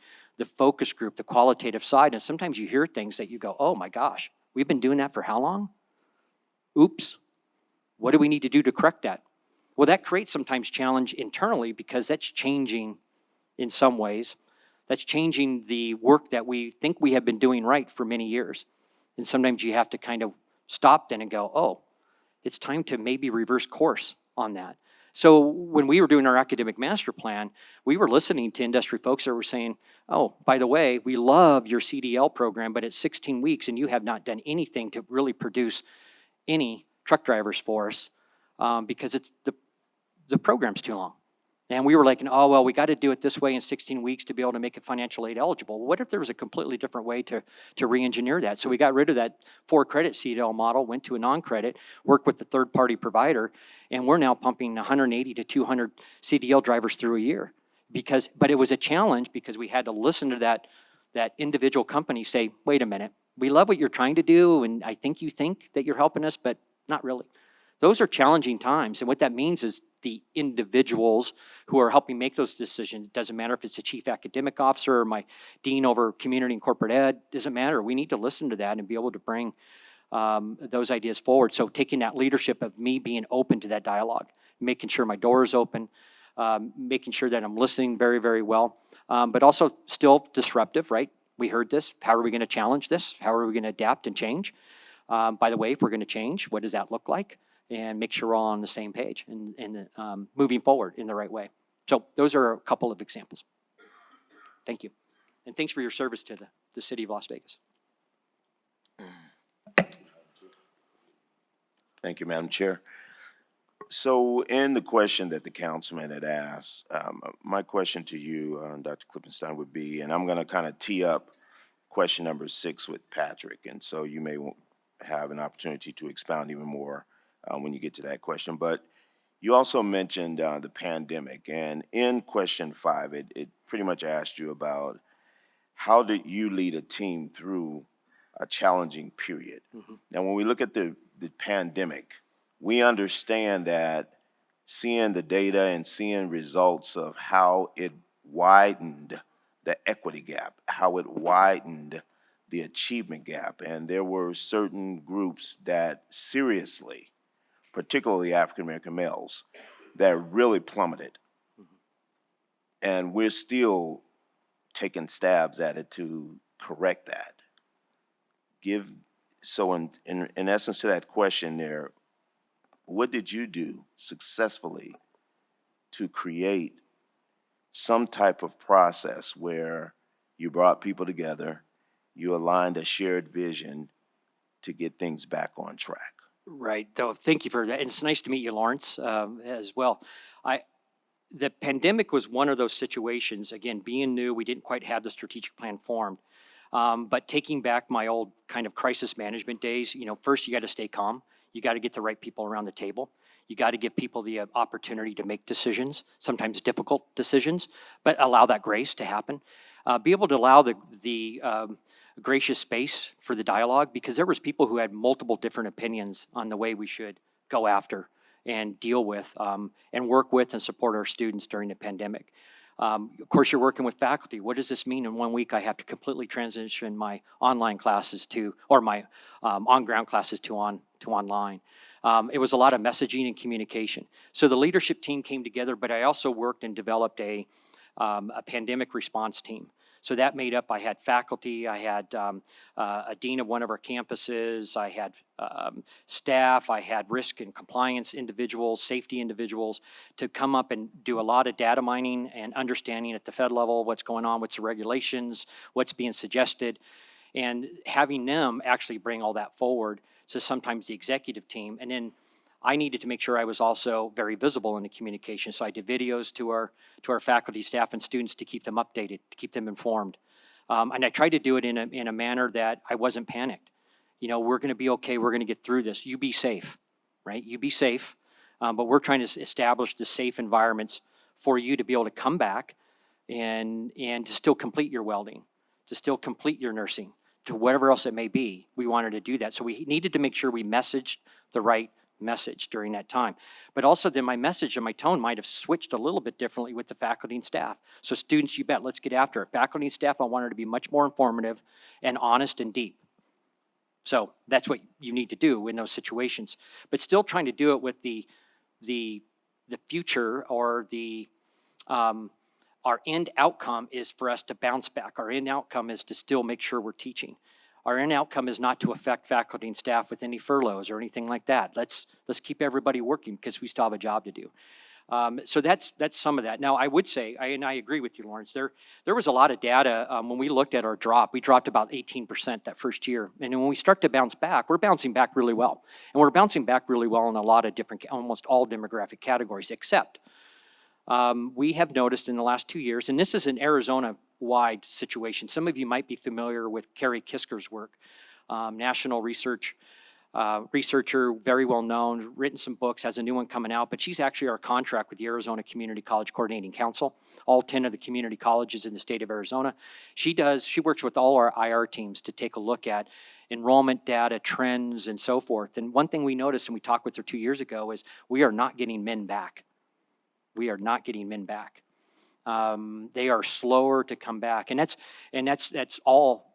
focus group, the qualitative side, and sometimes you hear things that you go, oh my gosh, we've been doing that for how long? Oops. What do we need to do to correct that? Well, that creates sometimes challenge internally because that's changing in some ways. That's changing the work that we think we have been doing right for many years. And sometimes you have to kind of stop then and go, oh, it's time to maybe reverse course on that. So when we were doing our academic master plan, we were listening to industry folks that were saying, oh, by the way, we love your CDL program, but it's 16 weeks and you have not done anything to really produce any truck drivers for us because it's the program's too long. And we were like, oh, well, we got to do it this way in 16 weeks to be able to make it financial aid eligible. What if there was a completely different way to re-engineer that? So we got rid of that 4-credit CDL model, went to a non-credit, worked with the third-party provider, and we're now pumping 180 to 200 CDL drivers through a year. But it was a challenge because we had to listen to that individual company say, wait a minute, we love what you're trying to do, and I think you think that you're helping us, but not really. Those are challenging times, and what that means is the individuals who are helping make those decisions, it doesn't matter if it's the chief academic officer or my dean over community and corporate ed, doesn't matter. We need to listen to that and be able to bring those ideas forward. So taking that leadership of me being open to that dialogue, making sure my door is open, making sure that I'm listening very, very well, but also still disruptive, right? We heard this. How are we going to challenge this? How are we going to adapt and change? By the way, if we're going to change, what does that look like? And make sure we're all on the same page and moving forward in the right way. So those are a couple of examples. Thank you. And thanks for your service to the city of Las Vegas. Thank you, Madam Chair. So in the question that the councilman had asked, my question to you, Dr. Klippenstein, would be, and I'm going to kind of tee up question number 6 with Patrick, and so you may have an opportunity to expound even more when you get to that question. But you also mentioned the pandemic, and in question 5, it pretty much asked you about how did you lead a team through a challenging period. Mm-hmm. Now, when we look at the pandemic, we understand that seeing the data and seeing results of how it widened the equity gap, how it widened the achievement gap, and there were certain groups that seriously, particularly African-American males, that really plummeted. Mm-hmm. And we're still taking stabs at it to correct that. So in essence to that question there, what did you do successfully to create some type of process where you brought people together, you aligned a shared vision to get things back on track? Right. So thank you for that. And it's nice to meet you, Lawrence, as well. The pandemic was one of those situations, again, being new, we didn't quite have the strategic plan formed. But taking back my old kind of crisis management days, first you got to stay calm. You got to get the right people around the table. You got to give people the opportunity to make decisions, sometimes difficult decisions, but allow that grace to happen. Be able to allow the gracious space for the dialogue, because there was people who had multiple different opinions on the way we should go after and deal with and work with and support our students during the pandemic. Of course, you're working with faculty. What does this mean? In 1 week, I have to completely transition my online classes or my on-ground classes to online. It was a lot of messaging and communication. So the leadership team came together, but I also worked and developed a pandemic response team. So that made up, I had faculty, I had a dean of one of our campuses, I had staff, I had risk and compliance individuals, safety individuals to come up and do a lot of data mining and understanding at the Fed level what's going on, what's the regulations, what's being suggested, and having them actually bring all that forward to sometimes the executive team. And then I needed to make sure I was also very visible in the communication. So I did videos to our faculty, staff, and students to keep them updated, to keep them informed. And I tried to do it in a manner that I wasn't panicked. You know, we're going to be okay. We're going to get through this. You be safe, right? You be safe. But we're trying to establish the safe environments for you to be able to come back and to still complete your welding, to still complete your nursing, to whatever else it may be. We wanted to do that. So we needed to make sure we messaged the right message during that time. But also then my message and my tone might have switched a little bit differently with the faculty and staff. So students, you bet, let's get after it. Faculty and staff, I wanted to be much more informative and honest and deep. So that's what you need to do in those situations. But still trying to do it with the future or our end outcome is for us to bounce back. Our end outcome is to still make sure we're teaching. Our end outcome is not to affect faculty and staff with any furloughs or anything like that. Let's keep everybody working because we still have a job to do. So that's some of that. Now, I would say, and I agree with you, Lawrence, there was a lot of data when we looked at our drop. We dropped about 18% that first year. And when we start to bounce back, we're bouncing back really well. And we're bouncing back really well in a lot of different, almost all demographic categories, except we have noticed in the last 2 years, and this is an Arizona-wide situation. Some of you might be familiar with Carrie Kisker's work, national researcher, very well known, written some books, has a new one coming out, but she's actually our contract with the Arizona Community College Coordinating Council, all 10 of the community colleges in the state of Arizona. She works with all our IR teams to take a look at enrollment data, trends, and so forth. And one thing we noticed, and we talked with her 2 years ago, is we are not getting men back. We are not getting men back. They are slower to come back, and that's all.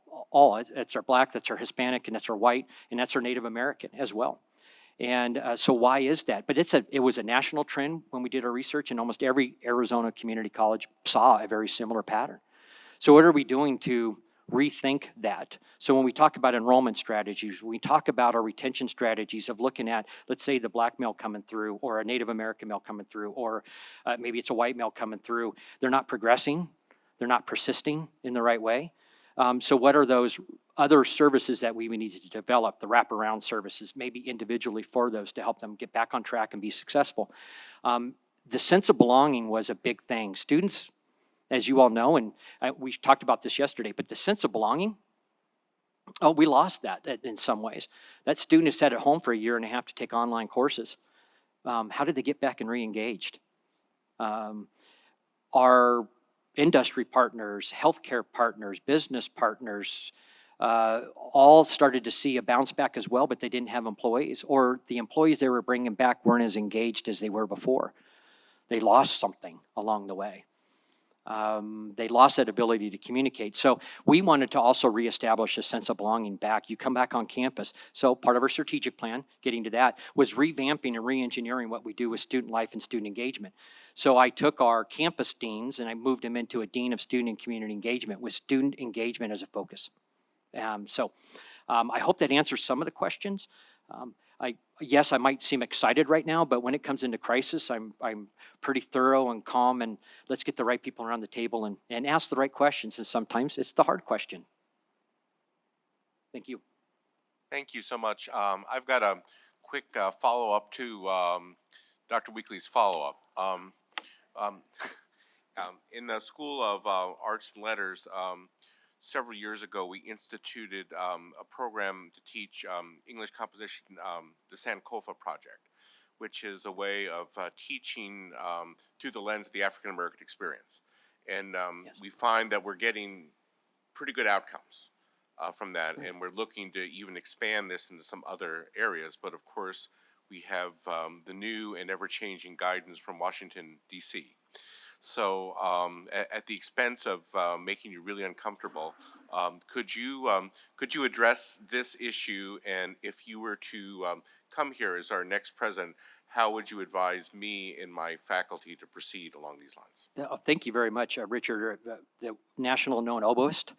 That's our Black, that's our Hispanic, and that's our white, and that's our Native American as well. And so why is that? But it was a national trend when we did our research, and almost every Arizona community college saw a very similar pattern. So what are we doing to rethink that? So when we talk about enrollment strategies, we talk about our retention strategies of looking at, let's say, the Black male coming through, or a Native American male coming through, or maybe it's a white male coming through. They're not progressing. They're not persisting in the right way. So what are those other services that we need to develop, the wraparound services, maybe individually for those to help them get back on track and be successful? The sense of belonging was a big thing. Students, as you all know, and we talked about this yesterday, but the sense of belonging, we lost that in some ways. That student has sat at home for a year and a half to take online courses. How did they get back and re-engaged? Our industry partners, healthcare partners, business partners, all started to see a bounce back as well, but they didn't have employees, or the employees they were bringing back weren't as engaged as they were before. They lost something along the way. They lost that ability to communicate. So we wanted to also reestablish a sense of belonging back. You come back on campus. So part of our strategic plan, getting to that, was revamping and re-engineering what we do with student life and student engagement. So I took our campus deans and I moved them into a dean of student and community engagement with student engagement as a focus. I hope that answers some of the questions. Yes, I might seem excited right now, but when it comes into crisis, I'm pretty thorough and calm, and let's get the right people around the table and ask the right questions, and sometimes it's the hard question. Thank you. Thank you so much. I've got a quick follow-up to Dr. Weekly's follow-up. In the School of Arts and Letters, several years ago, we instituted a program to teach English composition, the Sankofa Project, which is a way of teaching through the lens of the African American experience. And yes, we find that we're getting pretty good outcomes from that, and we're looking to even expand this into some other areas. But of course, we have the new and ever-changing guidance from Washington, D.C. So at the expense of making you really uncomfortable, could you address this issue? And if you were to come here as our next president, how would you advise me and my faculty to proceed along these lines? Thank you very much, Richard. The national known oboist,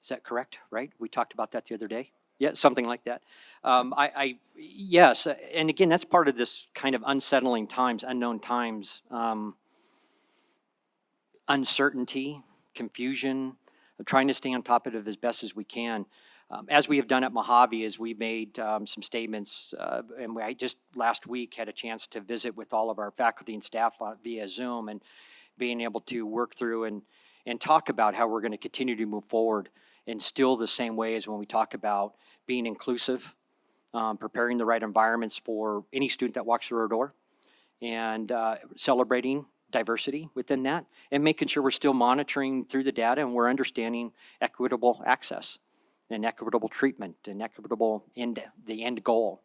is that correct, right? We talked about that the other day. Yeah, something like that. Yes, and again, that's part of this kind of unsettling times, unknown times, uncertainty, confusion. trying to stay on top of it as best as we can. As we have done at Mojave, is we made some statements, and I just last week had a chance to visit with all of our faculty and staff via Zoom, and being able to work through and talk about how we're going to continue to move forward in still the same way as when we talk about being inclusive, preparing the right environments for any student that walks through our door, and celebrating diversity within that, and making sure we're still monitoring through the data and we're understanding equitable access and equitable treatment and equitable the end goal.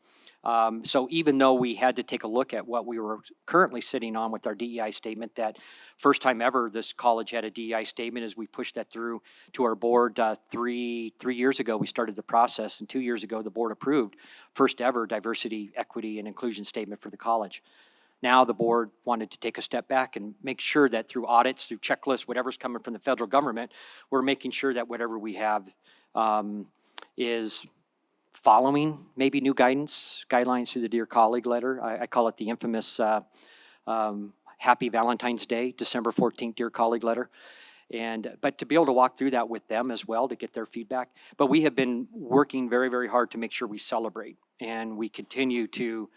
So even though we had to take a look at what we were currently sitting on with our DEI statement, that first time ever this college had a DEI statement, as we pushed that through to our board 3 years ago, we started the process, and 2 years ago the board approved first ever diversity, equity, and inclusion statement for the college. Now the board wanted to take a step back and make sure that through audits, through checklists, whatever's coming from the federal government, we're making sure that whatever we have is following maybe new guidelines through the Dear Colleague letter. I call it the infamous Happy Valentine's Day, December 14th Dear Colleague letter. But to be able to walk through that with them as well to get their feedback. But we have been working very, very hard to make sure we celebrate, and we continue to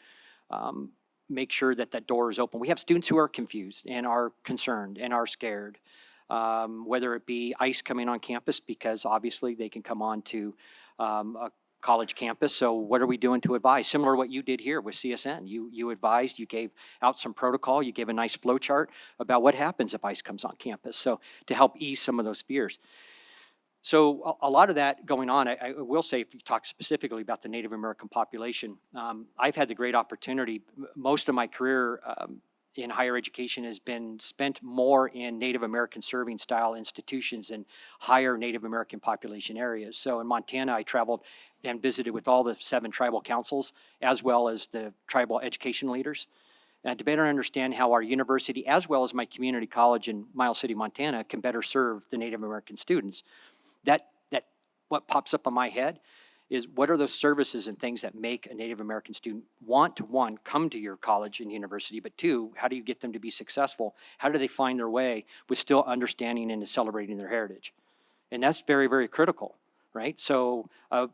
make sure that that door is open. We have students who are confused and are concerned and are scared, whether it be ICE coming on campus, because obviously they can come on to a college campus. So what are we doing to advise? Similar to what you did here with CSN. You advised, you gave out some protocol, you gave a nice flow chart about what happens if ICE comes on campus. So to help ease some of those fears. So a lot of that going on. I will say, if you talk specifically about the Native American population, I've had the great opportunity. Most of my career in higher education has been spent more in Native American serving style institutions and higher Native American population areas. So in Montana, I traveled and visited with all the 7 tribal councils, as well as the tribal education leaders, and to better understand how our university, as well as my community college in Miles City, Montana, can better serve the Native American students. That what pops up in my head is, what are those services and things that make a Native American student want to, 1, come to your college and university, but 2, how do you get them to be successful? How do they find their way with still understanding and celebrating their heritage? And that's very, very critical, right? So a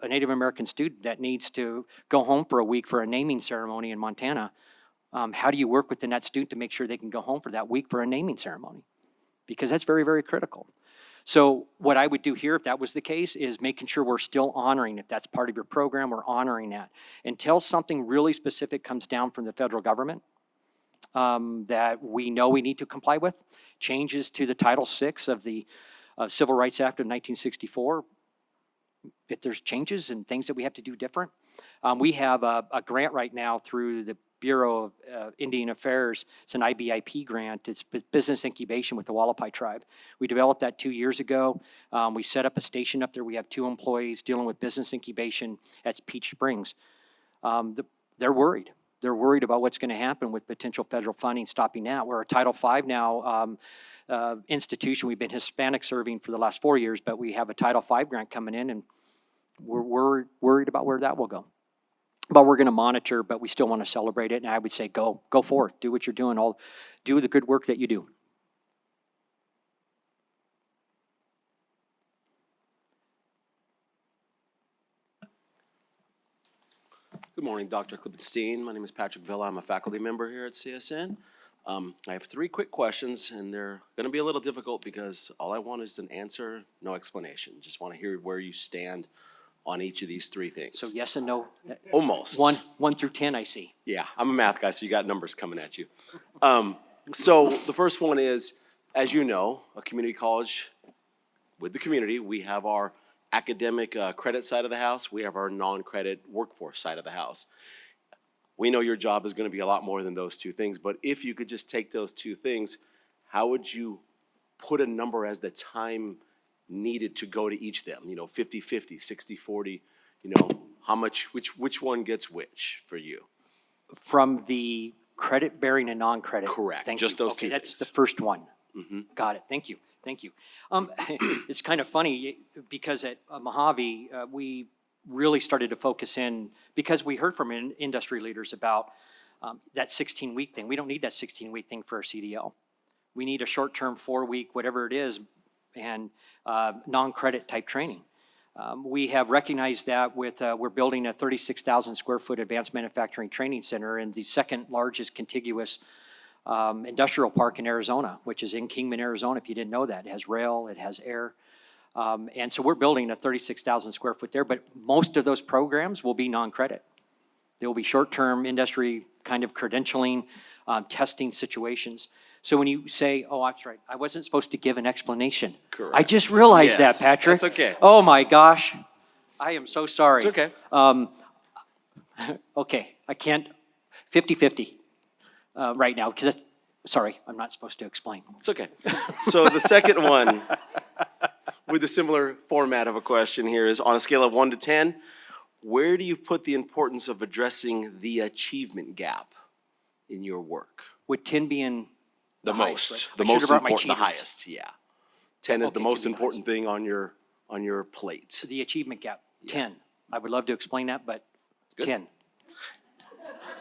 Native American student that needs to go home for a week for a naming ceremony in Montana, how do you work within that student to make sure they can go home for that week for a naming ceremony? Because that's very, very critical. So what I would do here, if that was the case, is making sure we're still honoring, if that's part of your program, we're honoring that. Until something really specific comes down from the federal government that we know we need to comply with, changes to the Title VI of the Civil Rights Act of 1964, if there's changes and things that we have to do different. We have a grant right now through the Bureau of Indian Affairs. It's an IBIP grant. It's business incubation with the Wallapai tribe. We developed that 2 years ago. We set up a station up there. We have 2 employees dealing with business incubation at Peach Springs. They're worried. They're worried about what's going to happen with potential federal funding stopping that. We're a Title V now institution. We've been Hispanic serving for the last 4 years, but we have a Title V grant coming in, and we're worried about where that will go. But we're going to monitor, but we still want to celebrate it. And I would say go forth, do what you're doing, do the good work that you do. Good morning, Dr. Klippenstein. My name is Patrick Villa. I'm a faculty member here at CSN. I have 3 quick questions, and they're going to be a little difficult because all I want is an answer, no explanation. Just want to hear where you stand on each of these 3 things. So yes and no? Almost. 1 through 10, I see. Yeah, I'm a math guy, so you got numbers coming at you. So the first one is, as you know, a community college with the community, we have our academic credit side of the house. We have our non-credit workforce side of the house. We know your job is going to be a lot more than those 2 things, but if you could just take those 2 things, how would you put a number as the time needed to go to each of them? 50-50, 60-40, how much, which one gets which for you? From the credit bearing and non-credit? Correct, Thank just you. those 2 Okay, that's things. the first one. Mm-hmm. Got it. Thank you. It's kind of funny because at Mojave, we really started to focus in, because we heard from industry leaders about that 16-week thing. We don't need that 16-week thing for our CDL. We need a short-term 4-week, whatever it is, and non-credit type training. We have recognized that with, we're building a 36,000 square foot advanced manufacturing training center in the second largest contiguous industrial park in Arizona, which is in Kingman, Arizona, if you didn't know that. It has rail, it has air. And so we're building a 36,000 square foot there, but most of those programs will be non-credit. They will be short-term industry kind of credentialing, testing situations. So when you say, oh, I'm sorry, I wasn't supposed to give an explanation. Correct. I just realized Yes, that, Patrick. that's okay. Oh, my gosh. I am so sorry. It's okay. Okay, I can't, 50-50 right now, because, sorry, I'm not supposed to explain. It's okay. So the second one, with a similar format of a question here, is on a scale of 1 to 10, where do you put the importance of addressing the achievement gap in your work? Would 10 be in The highest, most, right? the I should've most brought my important, the cheaters. highest, yeah. 10 is the Okay, most 10 be important thing on your plate. The achievement gap, 10. I would love to explain that, but Good. 10.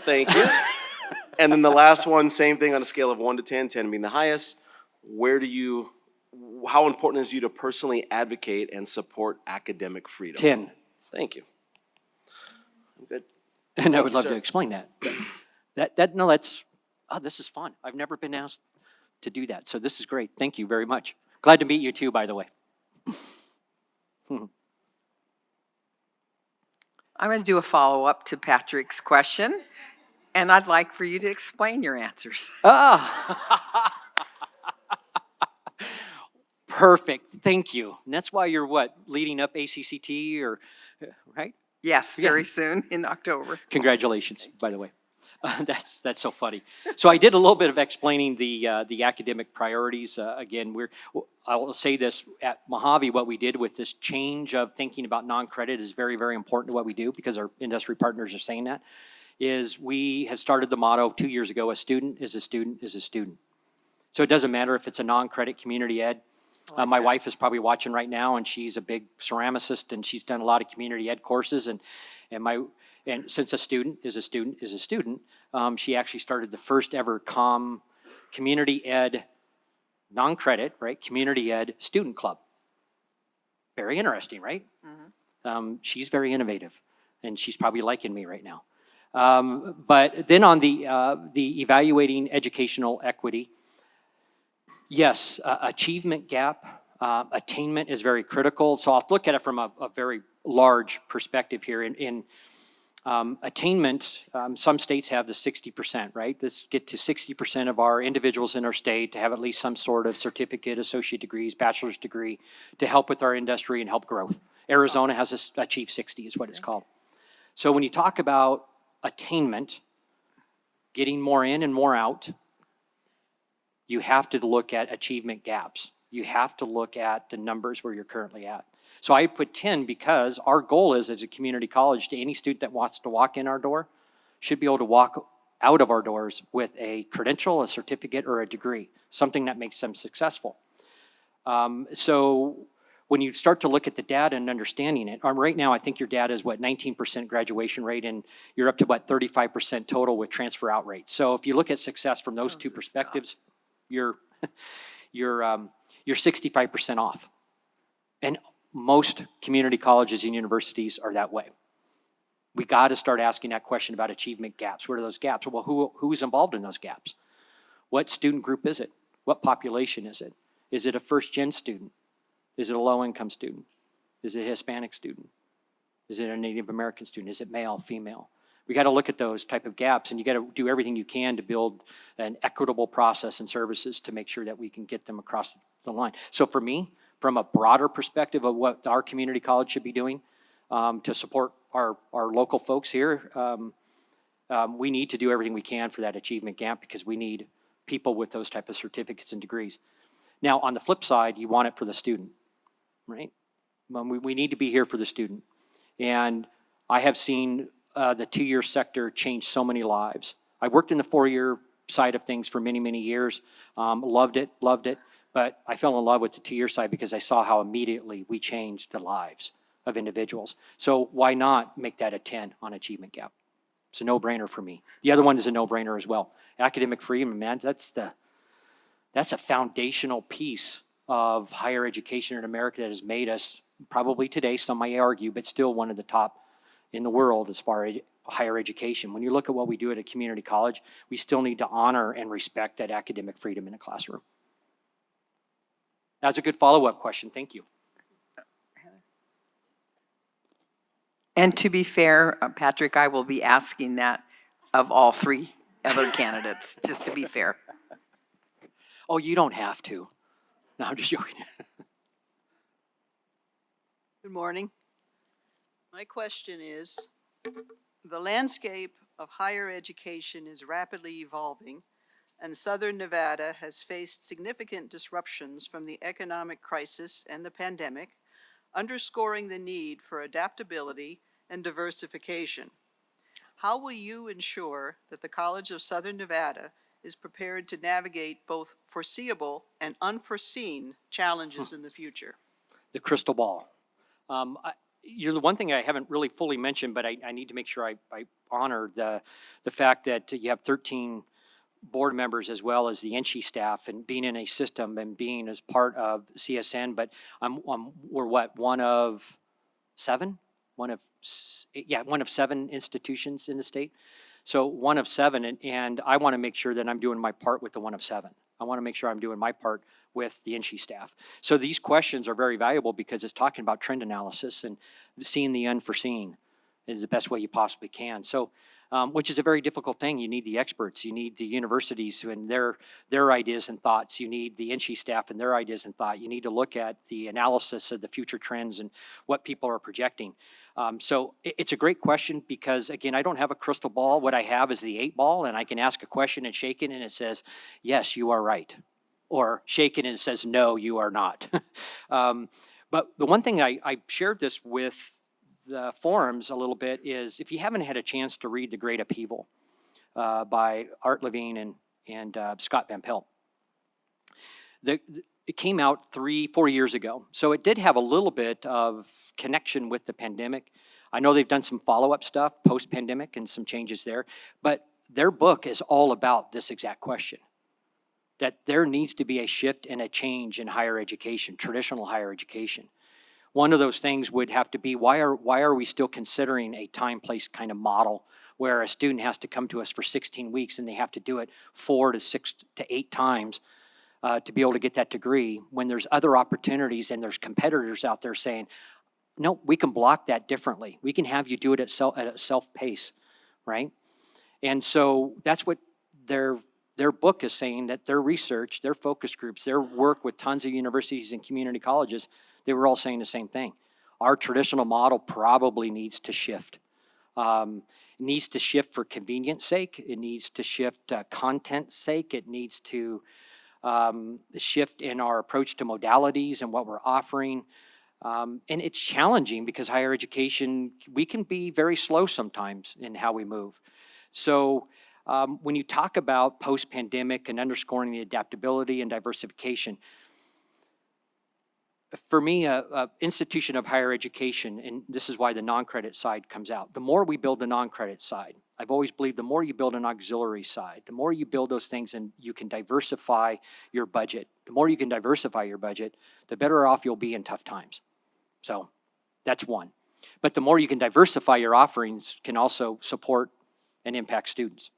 Thank you. And then the last one, same thing on a scale of 1 to 10, 10 being the highest. How important is it you to personally advocate and support academic freedom? 10. Thank you. I'm good. And I Thank would you, love sir. to explain that. That's, this is fun. I've never been asked to do that, so this is great. Thank you very much. Glad to meet you too, by the way. I'm going to do a follow-up to Patrick's question, and I'd like for you to explain your answers. Perfect, thank you. And that's why you're what, leading up ACCT or, right? Yes, Yeah. very soon in October. Congratulations, by the way. That's so funny. So I did a little bit of explaining the academic priorities. Again, I will say this, at Mojave, what we did with this change of thinking about non-credit is very, very important to what we do, because our industry partners are saying that, is we have started the motto 2 years ago, a student is a student is a student. So it doesn't matter if it's a non-credit community ed. My wife is probably watching right now, and she's a big ceramicist, and she's done a lot of community ed courses, and since a student is a student is a student, she actually started the first ever community ed, non-credit, right, community ed student club. Very interesting, right? Mm-hmm. She's very innovative, and she's probably liking me right now. But then on the evaluating educational equity, yes, achievement gap, attainment is very critical. So I'll look at it from a very large perspective here. In attainment, some states have the 60%, right? Let's get to 60% of our individuals in our state to have at least some sort of certificate, associate degrees, bachelor's degree to help with our industry and help growth. Arizona has achieved 60 is what it's called. So when you talk about attainment, getting more in and more out, you have to look at achievement gaps. You have to look at the numbers where you're currently at. So I put 10 because our goal is, as a community college, to any student that wants to walk in our door should be able to walk out of our doors with a credential, a certificate, or a degree, something that makes them successful. So when you start to look at the data and understanding it, right now I think your data is what, 19% graduation rate, and you're up to what, 35% total with transfer out rates. So if you look at success from those two perspectives, you're 65% off. And most community colleges and universities are that way. We got to start asking that question about achievement gaps. What are those gaps? Well, who's involved in those gaps? What student group is it? What population is it? Is it a first-gen student? Is it a low-income student? Is it a Hispanic student? Is it a Native American student? Is it male, female? We got to look at those type of gaps, and you got to do everything you can to build an equitable process and services to make sure that we can get them across the line. So for me, from a broader perspective of what our community college should be doing to support our local folks here, we need to do everything we can for that achievement gap, because we need people with those type of certificates and degrees. Now, on the flip side, you want it for the student, right? We need to be here for the student. And I have seen the two-year sector change so many lives. I've worked in the four-year side of things for many, many years. Loved it. But I fell in love with the two-year side because I saw how immediately we changed the lives of individuals. So why not make that a 10 on achievement gap? It's a no-brainer for me. The other one is a no-brainer as well. Academic freedom, man, that's a foundational piece of higher education in America that has made us probably today, some might argue, but still one of the top in the world as far as higher education. When you look at what we do at a community college, we still need to honor and respect that academic freedom in the classroom. That's a good follow-up question. Thank you. And to be fair, Patrick, I will be asking that of all three other candidates, just to be fair. Oh, you don't have to. No, I'm just joking. Good morning. My question is, the landscape of higher education is rapidly evolving, and Southern Nevada has faced significant disruptions from the economic crisis and the pandemic, underscoring the need for adaptability and diversification. How will you ensure that the College of Southern Nevada is prepared to navigate both foreseeable and unforeseen challenges in the future? The crystal ball. You're the one thing I haven't really fully mentioned, but I need to make sure I honor the fact that you have 13 board members as well as the NSHE staff, and being in a system and being as part of CSN, but we're what, one of seven institutions in the state. So one of seven, and I want to make sure that I'm doing my part with the one of seven. I want to make sure I'm doing my part with the NSHE staff. So these questions are very valuable because it's talking about trend analysis and seeing the unforeseen is the best way you possibly can. So, which is a very difficult thing. You need the experts, you need the universities and their ideas and thoughts. You need the NSHE staff and their ideas and thought. You need to look at the analysis of the future trends and what people are projecting. So it's a great question because, again, I don't have a crystal ball. What I have is the 8-ball, and I can ask a question and shake it, and it says, yes, you are right. Or shake it and it says, no, you are not. But the one thing I shared this with the forums a little bit is, if you haven't had a chance to read The Great Upheaval by Art Levine and Scott Van Pelt, it came out 3-4 years ago. So it did have a little bit of connection with the pandemic. I know they've done some follow-up stuff post-pandemic and some changes there, but their book is all about this exact question, that there needs to be a shift and a change in higher education, traditional higher education. One of those things would have to be, why are we still considering a time-place kind of model where a student has to come to us for 16 weeks and they have to do it 4 to 6 to 8 times to be able to get that degree, when there's other opportunities and there's competitors out there saying, no, we can block that differently. We can have you do it at a self-pace, right? And so that's what their book is saying, that their research, their focus groups, their work with tons of universities and community colleges, they were all saying the same thing. Our traditional model probably needs to shift. It needs to shift for convenience sake. It needs to shift content sake. It needs to shift in our approach to modalities and what we're offering. And it's challenging because higher education, we can be very slow sometimes in how we move. So when you talk about post-pandemic and underscoring the adaptability and diversification, for me, an institution of higher education, and this is why the non-credit side comes out, the more we build the non-credit side, I've always believed the more you build an auxiliary side, the more you build those things and you can diversify your budget. The more you can diversify your budget, the better off you'll be in tough times. So that's one. But the more you can diversify your offerings can also support and impact students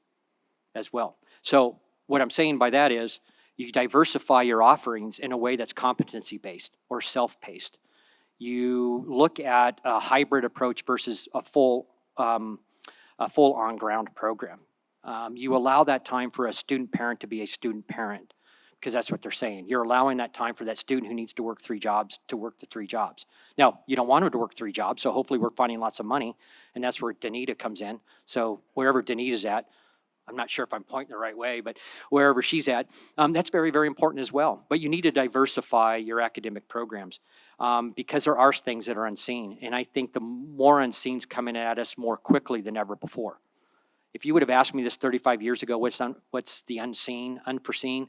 as well. So what I'm saying by that is, you diversify your offerings in a way that's competency-based or self-paced. You look at a hybrid approach versus a full on-ground program. You allow that time for a student parent to be a student parent, because that's what they're saying. You're allowing that time for that student who needs to work 3 jobs to work the 3 jobs. Now, you don't want them to work 3 jobs, so hopefully we're finding lots of money, and that's where Danita comes in. So wherever Danita's at, I'm not sure if I'm pointing the right way, but wherever she's at, that's very, very important as well. But you need to diversify your academic programs because there are things that are unseen. And I think the more unseen's coming at us more quickly than ever before. If you would have asked me this 35 years ago, what's the unseen, unforeseen?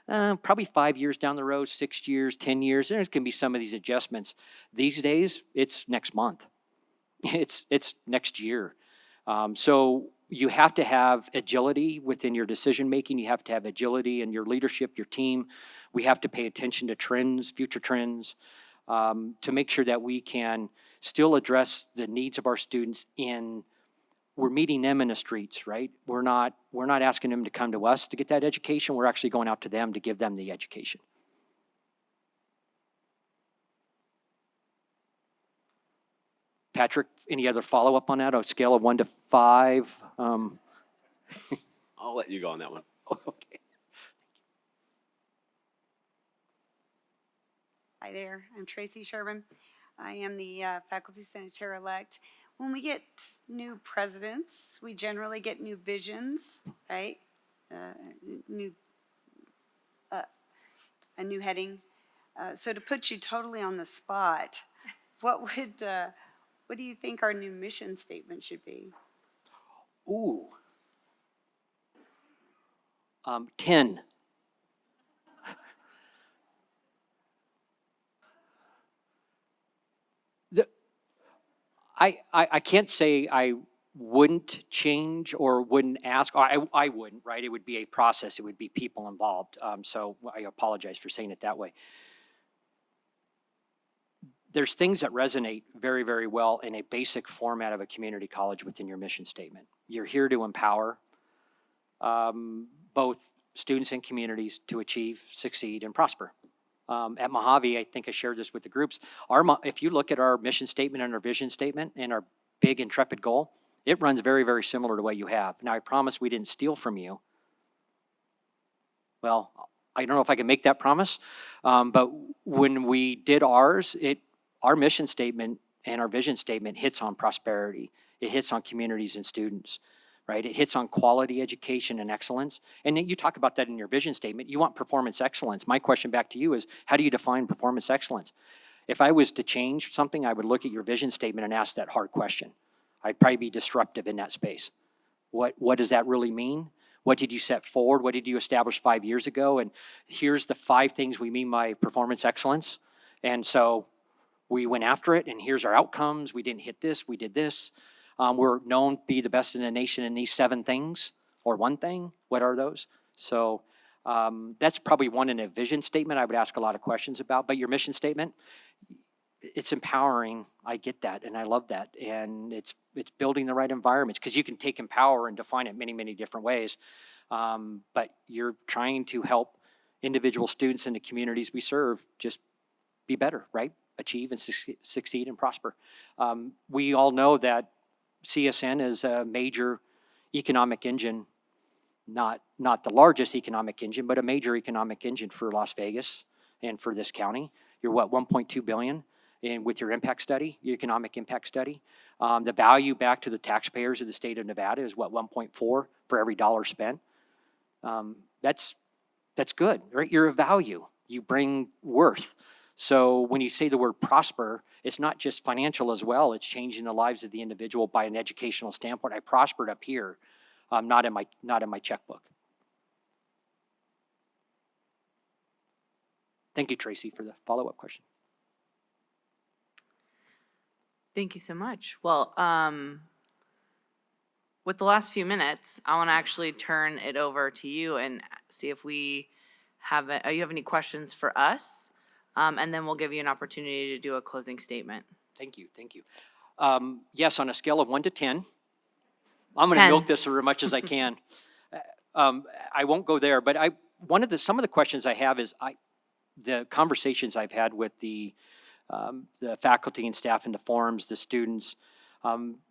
Probably 5 years down the road, 6 years, 10 years, there's going to be some of these adjustments. These days, it's next month. It's next year. So you have to have agility within your decision making. You have to have agility in your leadership, your team, We have to pay attention to trends, future trends, to make sure that we can still address the needs of our students we're meeting them in the streets, right? We're not asking them to come to us to get that education. We're actually going out to them to give them the education. Patrick, any other follow-up on that? On a scale of 1 to 5? I'll let you go on that one. Okay. Hi there, I'm Tracy Sherman. I am the faculty senate chair-elect. When we get new presidents, we generally get new visions, right? A new heading. So to put you totally on the spot, what do you think our new mission statement should be? Ooh. 10. I can't say I wouldn't change or wouldn't ask. I wouldn't, right? It would be a process. It would be people involved. So I apologize for saying it that way. There's things that resonate very, very well in a basic format of a community college within your mission statement. You're here to empower both students and communities to achieve, succeed, and prosper. At Mojave, I think I shared this with the groups. If you look at our mission statement and our vision statement and our big intrepid goal, it runs very, very similar to what you have. Now, I promise we didn't steal from you. Well, I don't know if I can make that promise, but when we did ours, our mission statement and our vision statement hits on prosperity. It hits on communities and students. Right? It hits on quality education and excellence. And you talk about that in your vision statement. You want performance excellence. My question back to you is, how do you define performance excellence? If I was to change something, I would look at your vision statement and ask that hard question. I'd probably be disruptive in that space. What does that really mean? What did you set forward? What did you establish 5 years ago? And here's the 5 things we mean by performance excellence. And so we went after it, and here's our outcomes. We didn't hit this, we did this. We're known to be the best in the nation in these 7 things, or 1 thing. What are those? So that's probably one in a vision statement I would ask a lot of questions about. But your mission statement, it's empowering. I get that, and I love that. And it's building the right environments, because you can take empower and define it many, many different ways. But you're trying to help individual students in the communities we serve just be better, right? Achieve and succeed and prosper. We all know that CSN is a major economic engine, not the largest economic engine, but a major economic engine for Las Vegas and for this county. You're what, 1.2 billion with your impact study, your economic impact study. The value back to the taxpayers of the state of Nevada is what, 1.4 for every dollar spent. That's good, right? You're a value. You bring worth. So when you say the word prosper, it's not just financial as well. It's changing the lives of the individual by an educational standpoint. I prospered up here, not in my checkbook. Thank you, Tracy, for the follow-up question. Thank you so much. Well, with the last few minutes, I want to actually turn it over to you and see if you have any questions for us. And then we'll give you an opportunity to do a closing statement. Thank you. Yes, on a scale of 1 to 10, I'm going to milk this for as much as I can. I won't go there, but some of the questions I have is the conversations I've had with the faculty and staff in the forums, the students.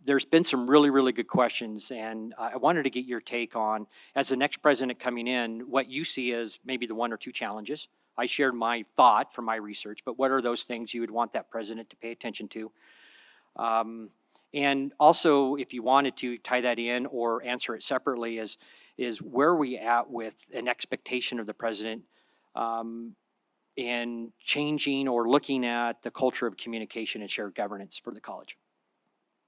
There's been some really, really good questions, and I wanted to get your take on, as the next president coming in, what you see as maybe the 1 or 2 challenges. I shared my thought from my research, but what are those things you would want that president to pay attention to? And also, if you wanted to tie that in or answer it separately, is where are we at with an expectation of the president in changing or looking at the culture of communication and shared governance for the college?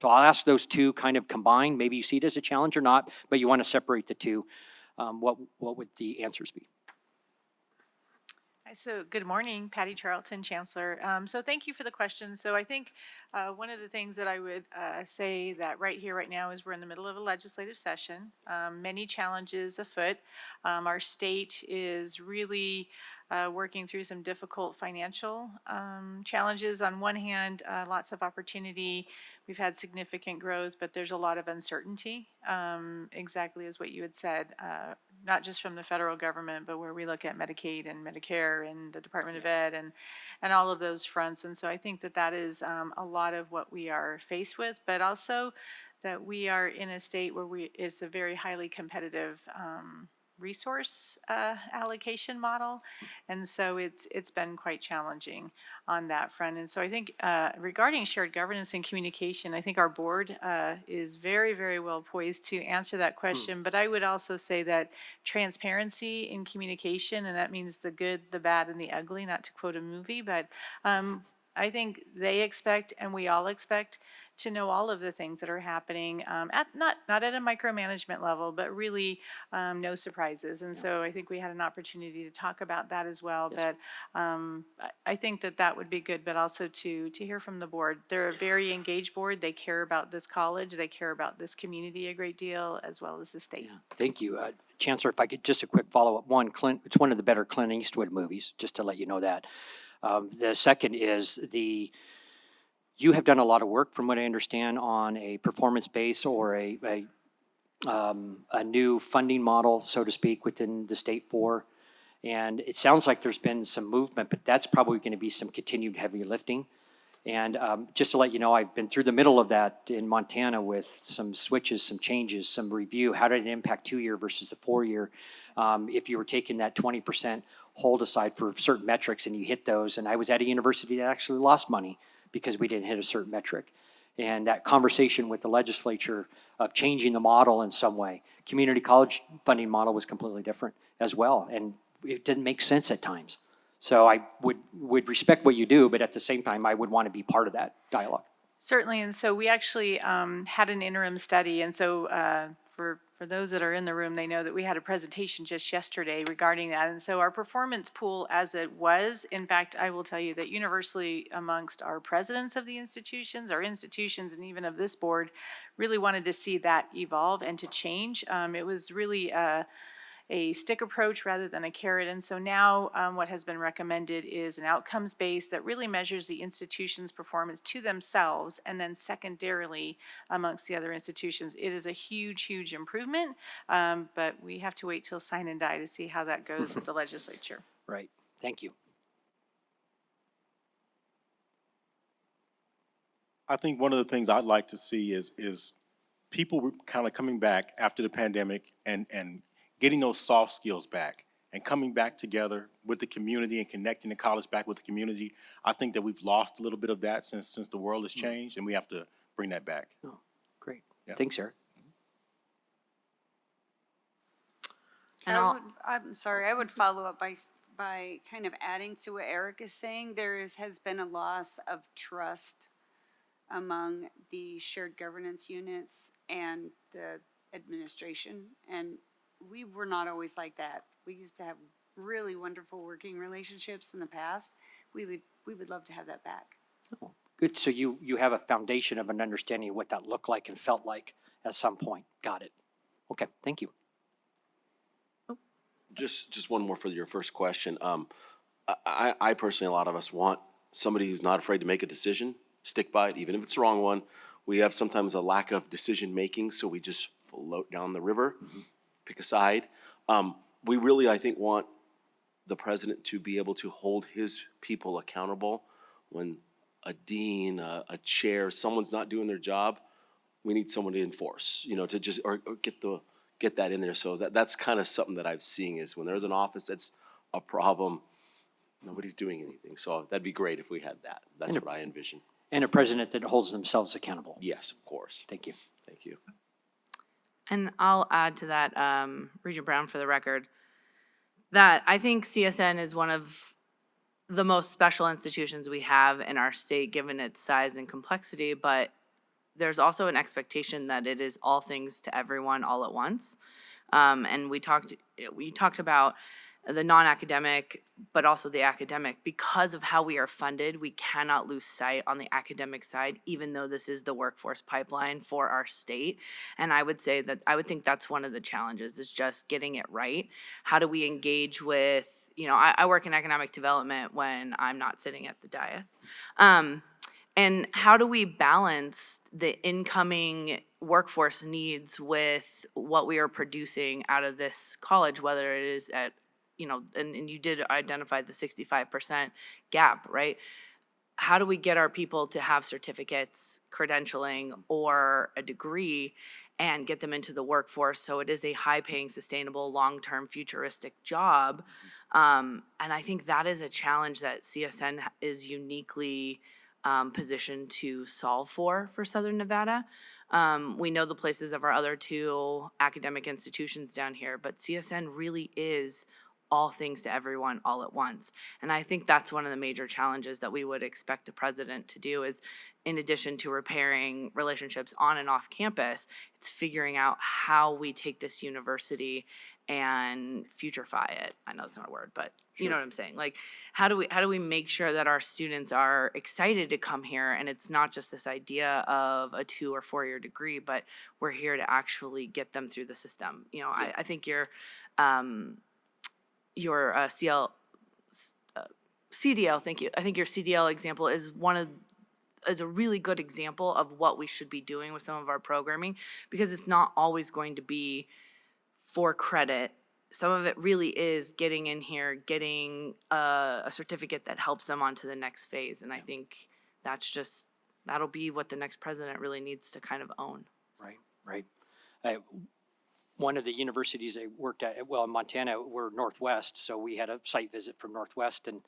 So I'll ask those 2 kind of combined. Maybe you see it as a challenge or not, but you want to separate the 2. What would the answers be? So good morning, Patty Charlton, Chancellor. So thank you for the question. So I think one of the things that I would say that right here, right now, is we're in the middle of a legislative session. Many challenges afoot. Our state is really working through some difficult financial challenges. On one hand, lots of opportunity. We've had significant growth, but there's a lot of uncertainty, exactly as what you had said, not just from the federal government, but where we look at Medicaid and Medicare and the Department of Ed and all of those fronts. And so I think that that is a lot of what we are faced with, but also that we are in a state where it's a very highly competitive resource allocation model, and so it's been quite challenging on that front. And so I think regarding shared governance and communication, I think our board is very, very well poised to answer that question. But I would also say that transparency in communication, and that means the good, the bad, and the ugly, not to quote a movie, but I think they expect, and we all expect, to know all of the things that are happening at not at a micromanagement level, but really no surprises. And so I think we had an opportunity to talk about that as well. But I think that that would be good, but also to hear from the board. They're a very engaged board. They care about this college. They care about this community a great deal, as well as the state. Yeah, thank you. Chancellor, if I could, just a quick follow-up. One, it's one of the better Clint Eastwood movies, just to let you know that. The second is you have done a lot of work, from what I understand, on a performance base or a new funding model, so to speak, within the state for. And it sounds like there's been some movement, but that's probably going to be some continued heavy lifting. And just to let you know, I've been through the middle of that in Montana with some switches, some changes, some review. How did it impact 2-year versus the 4-year? If you were taking that 20% hold aside for certain metrics and you hit those, and I was at a university that actually lost money because we didn't hit a certain metric. And that conversation with the legislature of changing the model in some way. Community college funding model was completely different as well, and it didn't make sense at times. So I would respect what you do, but at the same time, I would want to be part of that dialogue. Certainly, and so we actually had an interim study, and so for those that are in the room, they know that we had a presentation just yesterday regarding that. And so our performance pool as it was, in fact, I will tell you that universally amongst our presidents of the institutions, our institutions, and even of this board, really wanted to see that evolve and to change. It was really a stick approach rather than a carrot. And so now what has been recommended is an outcomes base that really measures the institution's performance to themselves, and then secondarily amongst the other institutions. It is a huge, huge improvement, but we have to wait till sign and die to see how that goes at the legislature. Right. Thank you. I think one of the things I'd like to see is people kind of coming back after the pandemic and getting those soft skills back and coming back together with the community and connecting the college back with the community. I think that we've lost a little bit of that since the world has changed, and we have to bring that back. Oh, great. Yeah. Thanks, Eric. And I'm sorry, I would follow up by kind of adding to what Eric is saying. Has been a loss of trust among the shared governance units and the administration, and we were not always like that. We used to have really wonderful working relationships in the past. We would love to have that back. Oh, good. So you have a foundation of an understanding of what that looked like and felt like at some point. Got it. Okay, thank you. Just one more for your first question. I personally, a lot of us want somebody who's not afraid to make a decision, stick by it, even if it's the wrong one. We have sometimes a lack of decision making, so we just float down the river. Pick a side. We really, I think, want the president to be able to hold his people accountable when a dean, a chair, someone's not doing their job. We need someone to enforce, to just or get that in there. So that's kind of something that I've seen is when there's an office that's a problem, nobody's doing anything. So that'd be great if we had that. That's what I envision. And a president that holds themselves accountable. Yes, of course. Thank you. Thank you. And I'll add to that, Regent Brown, for the record, that I think CSN is one of the most special institutions we have in our state, given its size and complexity, but there's also an expectation that it is all things to everyone all at once. And we talked about the non-academic, but also the academic. Because of how we are funded, we cannot lose sight on the academic side, even though this is the workforce pipeline for our state. And I would say that, I would think that's one of the challenges, is just getting it right. How do we engage with, I work in economic development when I'm not sitting at the dais. And how do we balance the incoming workforce needs with what we are producing out of this college, whether it is at, and you did identify the 65% gap, right? How do we get our people to have certificates, credentialing, or a degree and get them into the workforce so it is a high-paying, sustainable, long-term, futuristic job? And I think that is a challenge that CSN is uniquely positioned to solve for Southern Nevada. We know the places of our other two academic institutions down here, but CSN really is all things to everyone all at once. And I think that's one of the major challenges that we would expect a president to do, is in addition to repairing relationships on and off campus, it's figuring out how we take this university and futurify it. I know it's not a word, but you know what I'm saying? Like, how do we make sure that our students are excited to come here, and it's not just this idea of a 2 or 4 year degree, but we're here to actually get them through the system. I think your CDL, thank you. I think your CDL example is a really good example of what we should be doing with some of our programming, because it's not always going to be for credit. Some of it really is getting in here, getting a certificate that helps them on to the next phase. And I think that'll be what the next president really needs to kind of own. Right. One of the universities I worked at, in Montana, we're Northwest, so we had a site visit from Northwest, and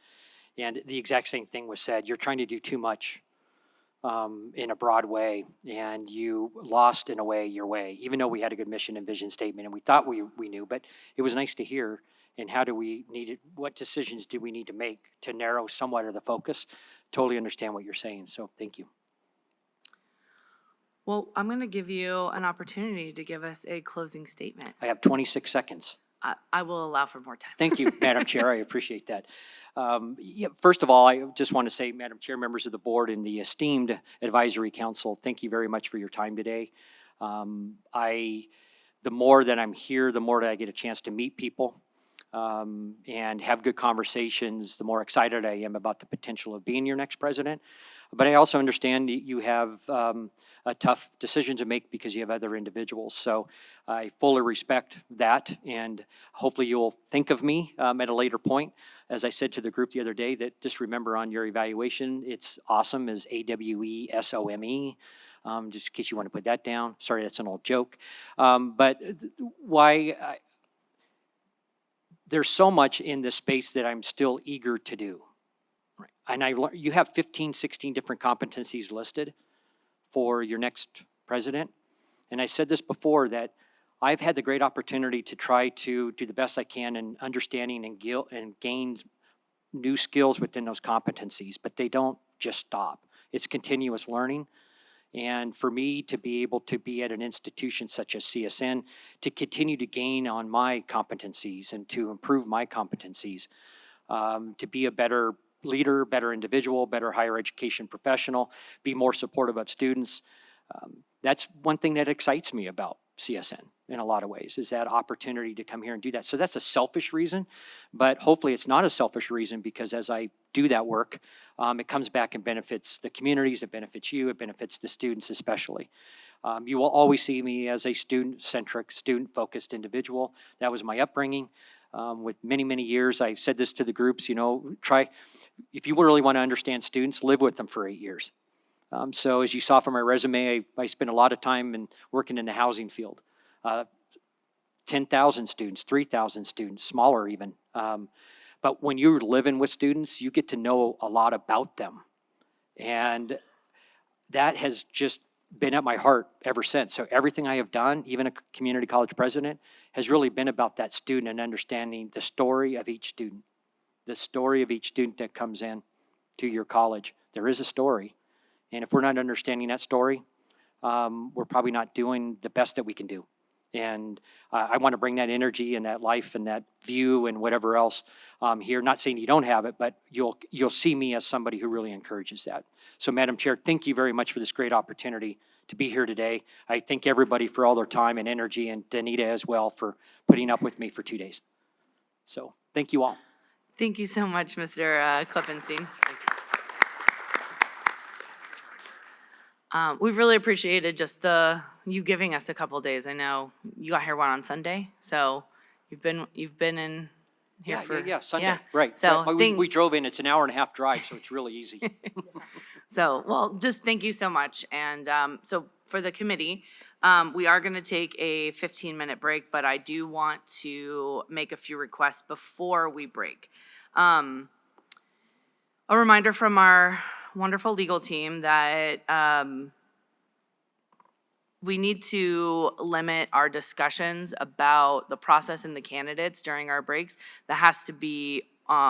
the exact same thing was said. You're trying to do too much in a broad way, and you lost, in a way, your way, even though we had a good mission and vision statement, and we thought we knew, but it was nice to hear. And what decisions do we need to make to narrow somewhat of the focus? Totally understand what you're saying, so thank you. Well, I'm going to give you an opportunity to give us a closing statement. I have 26 seconds. I will allow for more time. Thank you, Madam Chair. I appreciate that. First of all, I just want to say, Madam Chair, members of the board, and the esteemed advisory council, thank you very much for your time today. The more that I'm here, the more that I get a chance to meet people and have good conversations, the more excited I am about the potential of being your next president. But I also understand that you have a tough decision to make because you have other individuals. So I fully respect that, and hopefully you'll think of me at a later point. As I said to the group the other day, that just remember on your evaluation, it's awesome as AWESOME. Just in case you want to put that down. Sorry, that's an old joke. There's so much in this space that I'm still eager to do. And you have 15, 16 different competencies listed for your next president. And I said this before, that I've had the great opportunity to try to do the best I can in understanding and gain new skills within those competencies, but they don't just stop. It's continuous learning. And for me to be able to be at an institution such as CSN, to continue to gain on my competencies and to improve my competencies, to be a better leader, better individual, better higher education professional, be more supportive of students. That's one thing that excites me about CSN in a lot of ways, is that opportunity to come here and do that. So that's a selfish reason, but hopefully it's not a selfish reason, because as I do that work, it comes back and benefits the communities, it benefits you, it benefits the students especially. You will always see me as a student-centric, student-focused individual. That was my upbringing. With many, many years, I've said this to the groups, if you really want to understand students, live with them for 8 years. So as you saw from my resume, I spent a lot of time working in the housing field. 10,000 students, 3,000 students, smaller even. But when you're living with students, you get to know a lot about them. And that has just been at my heart ever since. So everything I have done, even a community college president, has really been about that student and understanding the story of each student. The story of each student that comes in to your college. There is a story. And if we're not understanding that story, we're probably not doing the best that we can do. And I want to bring that energy and that life and that view and whatever else here. Not saying you don't have it, but you'll see me as somebody who really encourages that. So, Madam Chair, thank you very much for this great opportunity to be here today. I thank everybody for all their time and energy, and Danita as well for putting up with me for 2 days. So, thank you all. Thank you so much, Mr. Klippenstein. We've really appreciated just you giving us a couple days. I know you got here on Sunday, so you've been in here for Sunday, right. So We drove in, it's an hour and a half drive, so it's really easy. So, well, just thank you so much. And so for the committee, we are going to take a 15-minute break, but I do want to make a few requests before we break. A reminder from our wonderful legal team that we need to limit our discussions about the process and the candidates during our breaks. That has to be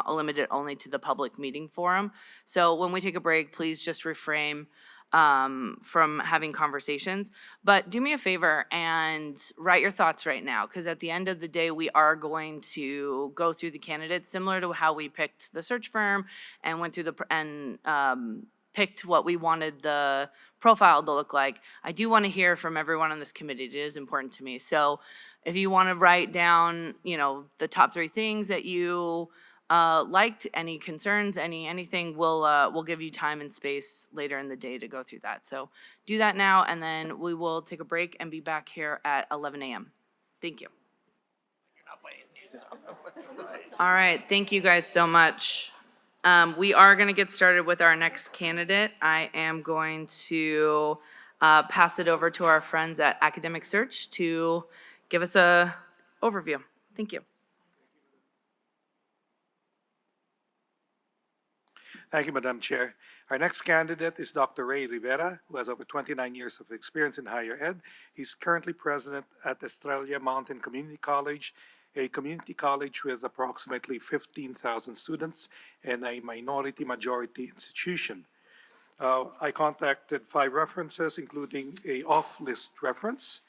limited only to the public meeting forum. So when we take a break, please just refrain from having conversations. But do me a favor and write your thoughts right now, because at the end of the day, we are going to go through the candidates similar to how we picked the search firm and went through picked what we wanted the profile to look like. I do want to hear from everyone on this committee. It is important to me. So if you want to write down, the top 3 things that you liked, any concerns, anything, we'll give you time and space later in the day to go through that. So do that now, and then we will take a break and be back here at 11 a.m. Thank you. All right, thank you guys so much. We are going to get started with our next candidate. I am going to pass it over to our friends at Academic Search to give us a overview. Thank you. Thank you, Madam Chair. Our next candidate is Dr. Ray Rivera, who has over 29 years of experience in higher ed. He's currently president at Estrella Mountain Community College, a community college with approximately 15,000 students and a minority-majority institution. I contacted 5 references, including a off-list reference,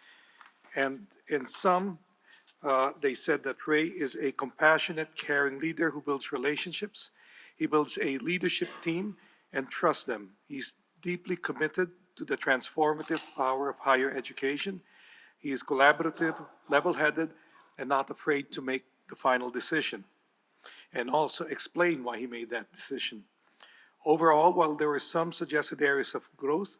and in some, they said that Ray is a compassionate, caring leader who builds relationships. He builds a leadership team and trusts them. He's deeply committed to the transformative power of higher education. He is collaborative, level-headed, and not afraid to make the final decision, and also explain why he made that decision. Overall, while there were some suggested areas of growth,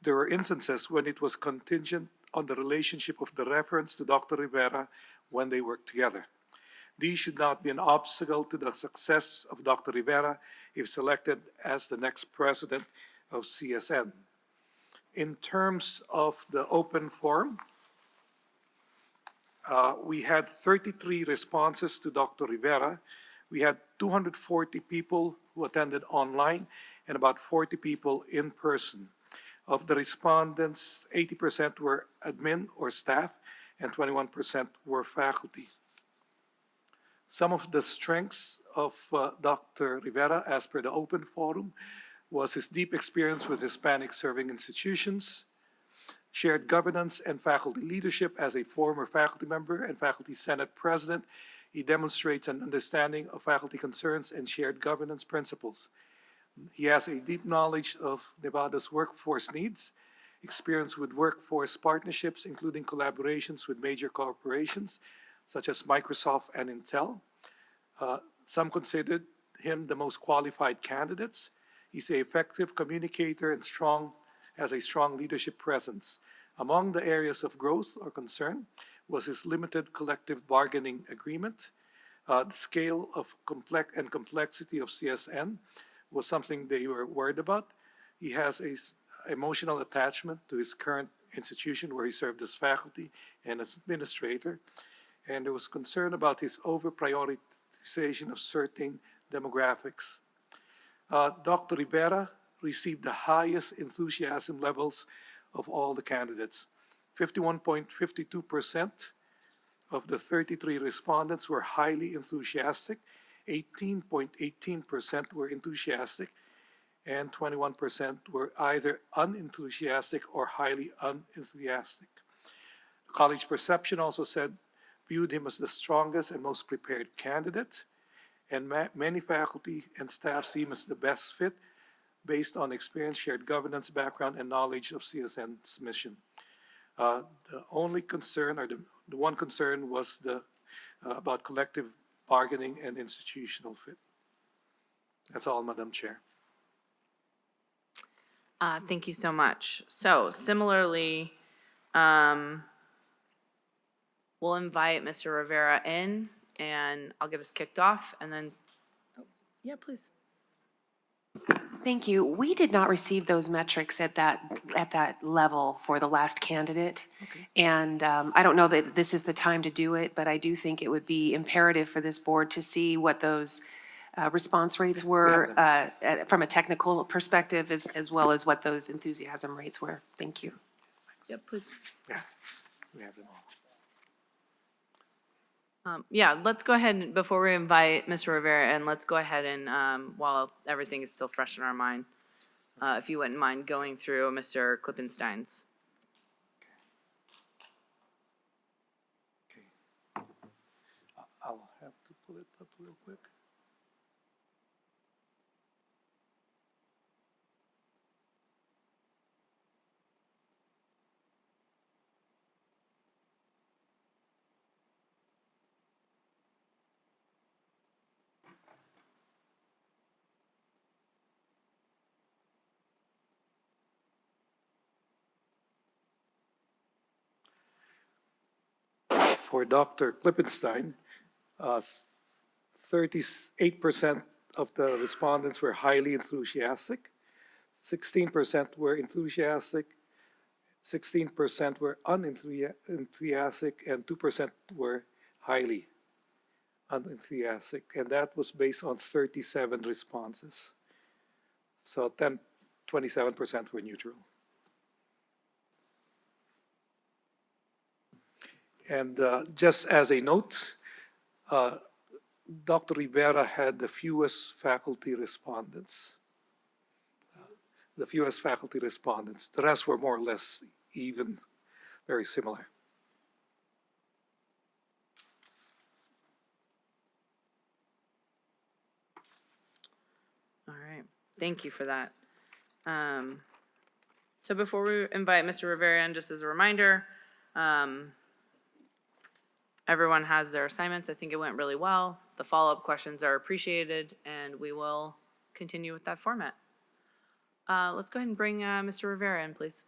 there were instances when it was contingent on the relationship of the reference to Dr. Rivera when they worked together. These should not be an obstacle to the success of Dr. Rivera if selected as the next president of CSN. In terms of the open forum, we had 33 responses to Dr. Rivera. We had 240 people who attended online and about 40 people in person. Of the respondents, 80% were admin or staff and 21% were faculty. Some of the strengths of Dr. Rivera, as per the open forum, was his deep experience with Hispanic serving institutions, shared governance and faculty leadership. As a former faculty member and faculty senate president, he demonstrates an understanding of faculty concerns and shared governance principles. He has a deep knowledge of Nevada's workforce needs, experience with workforce partnerships, including collaborations with major corporations such as Microsoft and Intel. Some considered him the most qualified candidates. He's an effective communicator and has a strong leadership presence. Among the areas of growth or concern was his limited collective bargaining agreement. The scale of complexity of CSN was something they were worried about. He has an emotional attachment to his current institution where he served as faculty and as administrator. And there was concern about his over-prioritization of certain demographics. Dr. Rivera received the highest enthusiasm levels of all the candidates. 51.52% of the 33 respondents were highly enthusiastic, 18.18% were enthusiastic, and 21% were either unenthusiastic or highly unenthusiastic. College Perception also viewed him as the strongest and most prepared candidate, and many faculty and staff see him as the best fit based on experience, shared governance background, and knowledge of CSN's mission. The only concern, or the one concern, was about collective bargaining and institutional fit. That's all, Madam Chair. Thank you so much. So similarly, we'll invite Mr. Rivera in, and I'll get us kicked off, and then, yeah, please. Thank you. We did not receive those metrics at that level for the last candidate. Okay. And I don't know that this is the time to do it, but I do think it would be imperative for this board to see what those response rates were from a technical perspective, as well as what those enthusiasm rates were. Thank you. Yep, please. Yeah, we have them all. Yeah, let's go ahead, and before we invite Mr. Rivera, and let's go ahead and, while everything is still fresh in our mind, if you wouldn't mind going through Mr. Klippenstein's. Okay. I'll have to pull it up real quick. For Dr. Klippenstein, 38% of the respondents were highly enthusiastic, 16% were enthusiastic, 16% were unenthusiastic, and 2% were highly unenthusiastic. And that was based on 37 responses. So 27% were neutral. And just as a note, Dr. Rivera had the fewest faculty respondents. The rest were more or less even, very similar. All right, thank you for that. So before we invite Mr. Rivera in, just as a reminder, everyone has their assignments. I think it went really well. The follow-up questions are appreciated, and we will continue with that format. Let's go ahead and bring Mr. Rivera in, please.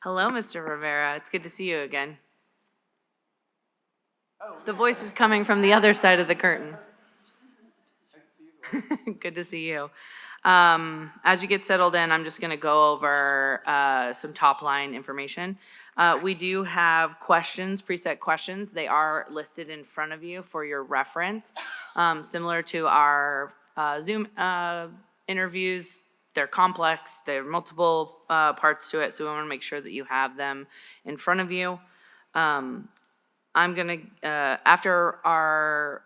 Hello, Mr. Rivera. It's good to see you again. The voice is coming from the other side of the curtain. Good to see you. As you get settled in, I'm just going to go over some top-line information. We do have questions, preset questions. They are listed in front of you for your reference. Similar to our Zoom interviews, they're complex. There are multiple parts to it, so we want to make sure that you have them in front of you. I'm going to, after our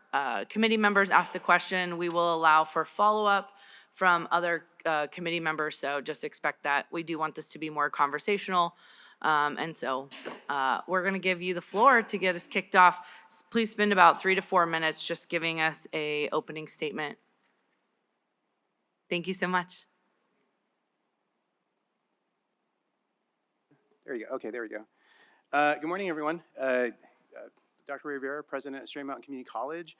committee members ask the question, we will allow for follow-up from other committee members, so just expect that. We do want this to be more conversational, and so we're going to give you the floor to get us kicked off. Please spend about 3 to 4 minutes just giving us an opening statement. Thank you so much. There you go. Okay, there we go. Good morning, everyone. Dr. Rivera, President at Stray Mountain Community College.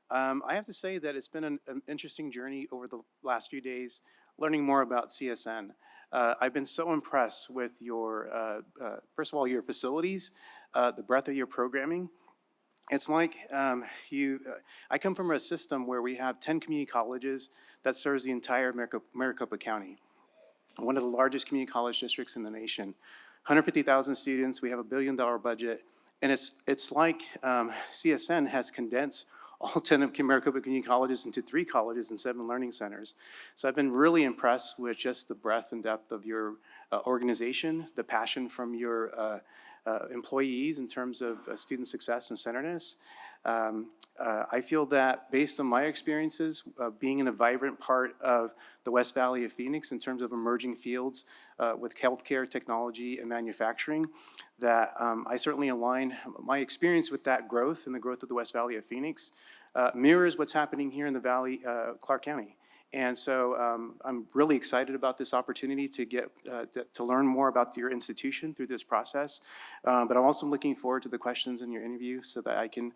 I have to say that it's been an interesting journey over the last few days, learning more about CSN. I've been so impressed with your, first of all, your facilities, the breadth of your programming. It's like I come from a system where we have 10 community colleges that serves the entire Maricopa County, one of the largest community college districts in the nation. 150,000 students, we have $1 billion budget, and it's like CSN has condensed all 10 of Maricopa Community Colleges into 3 colleges and 7 learning centers. So I've been really impressed with just the breadth and depth of your organization, the passion from your employees in terms of student success and centeredness. I feel that based on my experiences, being in a vibrant part of the West Valley of Phoenix in terms of emerging fields with healthcare, technology, and manufacturing, that I certainly align my experience with that growth and the growth of the West Valley of Phoenix mirrors what's happening here in the Valley, Clark County. And so I'm really excited about this opportunity to get to learn more about your institution through this process. But I'm also looking forward to the questions in your interview so that I can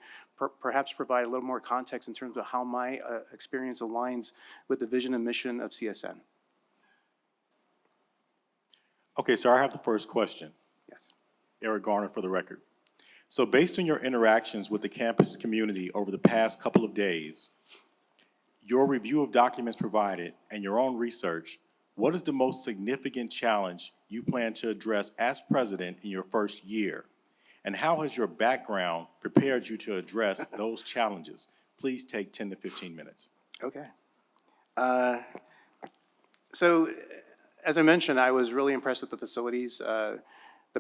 perhaps provide a little more context in terms of how my experience aligns with the vision and mission of CSN. Okay, sir, I have the first question. Yes. Eric Garner for the record. So based on your interactions with the campus community over the past couple of days, your review of documents provided, and your own research, what is the most significant challenge you plan to address as president in your first year? And how has your background prepared you to address those challenges? Please take 10 to 15 minutes. Okay. So, as I mentioned, I was really impressed with the facilities, the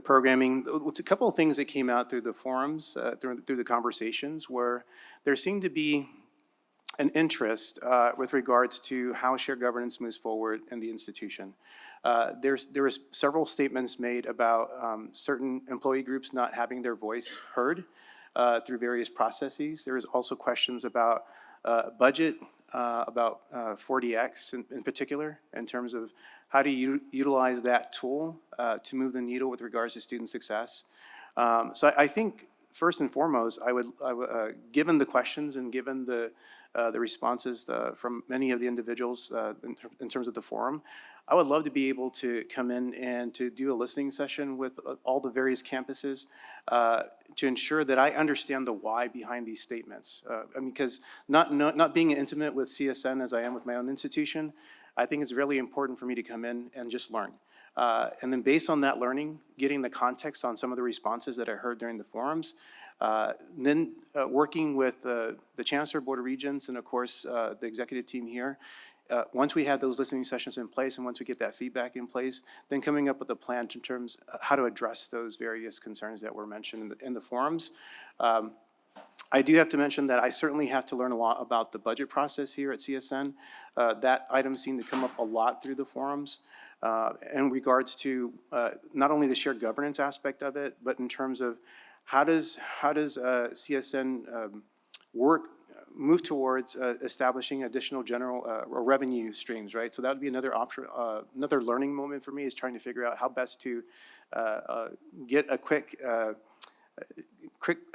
programming. A couple of things that came out through the forums, through the conversations, where there seemed to be an interest with regards to how shared governance moves forward in the institution. There was several statements made about certain employee groups not having their voice heard through various processes. There was also questions about budget, about 40X in particular, in terms of how do you utilize that tool to move the needle with regards to student success. So I think first and foremost, I would given the questions and given the responses from many of the individuals in terms of the forum, I would love to be able to come in and to do a listening session with all the various campuses to ensure that I understand the why behind these statements. I mean, because not being intimate with CSN as I am with my own institution, I think it's really important for me to come in and just learn. And then based on that learning, getting the context on some of the responses that I heard during the forums, then working with the Chancellor, Board of Regents, and of course, the executive team here. Once we have those listening sessions in place and once we get that feedback in place, then coming up with a plan in terms of how to address those various concerns that were mentioned in the forums. I do have to mention that I certainly have to learn a lot about the budget process here at CSN. That item seemed to come up a lot through the forums in regards to not only the shared governance aspect of it, but in terms of how does CSN move towards establishing additional general or revenue streams, right? So that would be another option, another learning moment for me, is trying to figure out how best to get a quick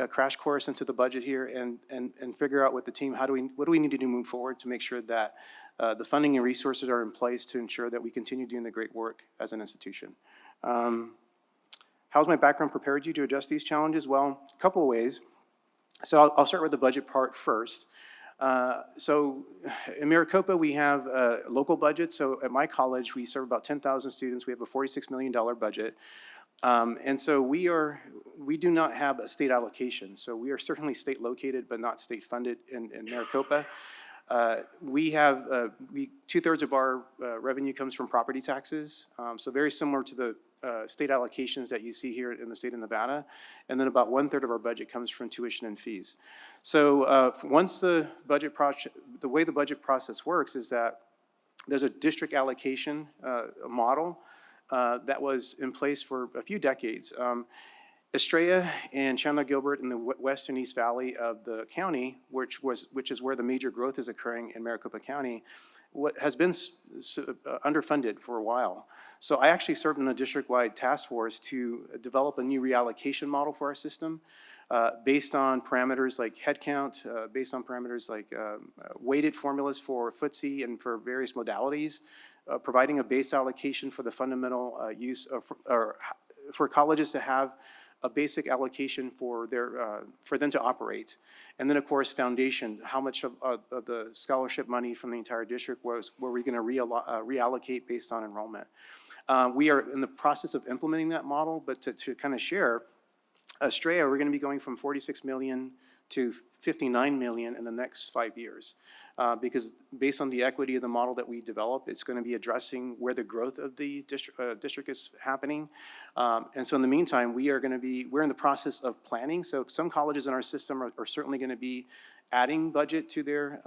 crash course into the budget here and figure out with the team what do we need to do move forward to make sure that the funding and resources are in place to ensure that we continue doing the great work as an institution. How's my background prepared you to address these challenges? Well, a couple of ways. So I'll start with the budget part first. So in Maricopa, we have a local budget. So at my college, we serve about 10,000 students. We have a $46 million budget. And so we do not have a state allocation. So we are certainly state located, but not state funded in Maricopa. We have, 2/3 of our revenue comes from property taxes. So very similar to the state allocations that you see here in the state of Nevada. And then about 1/3 of our budget comes from tuition and fees. So once the way the budget process works is that there's a district allocation model that was in place for a few decades. Estrella and Chandler Gilbert in the west and east valley of the county, which is where the major growth is occurring in Maricopa County, has been underfunded for a while. So I actually served in a district-wide task force to develop a new reallocation model for our system based on parameters like headcount, based on parameters like weighted formulas for FTSE and for various modalities, providing a base allocation for the fundamental use of, or for colleges to have a basic allocation for them to operate. And then, of course, foundation, how much of the scholarship money from the entire district were we going to reallocate based on enrollment. We are in the process of implementing that model, but to kind of share, Estrella, we're going to be going from 46 million to 59 million in the next 5 years. Because based on the equity of the model that we develop, it's going to be addressing where the growth of the district is happening. And so in the meantime, we're in the process of planning. So some colleges in our system are certainly going to be adding budget to their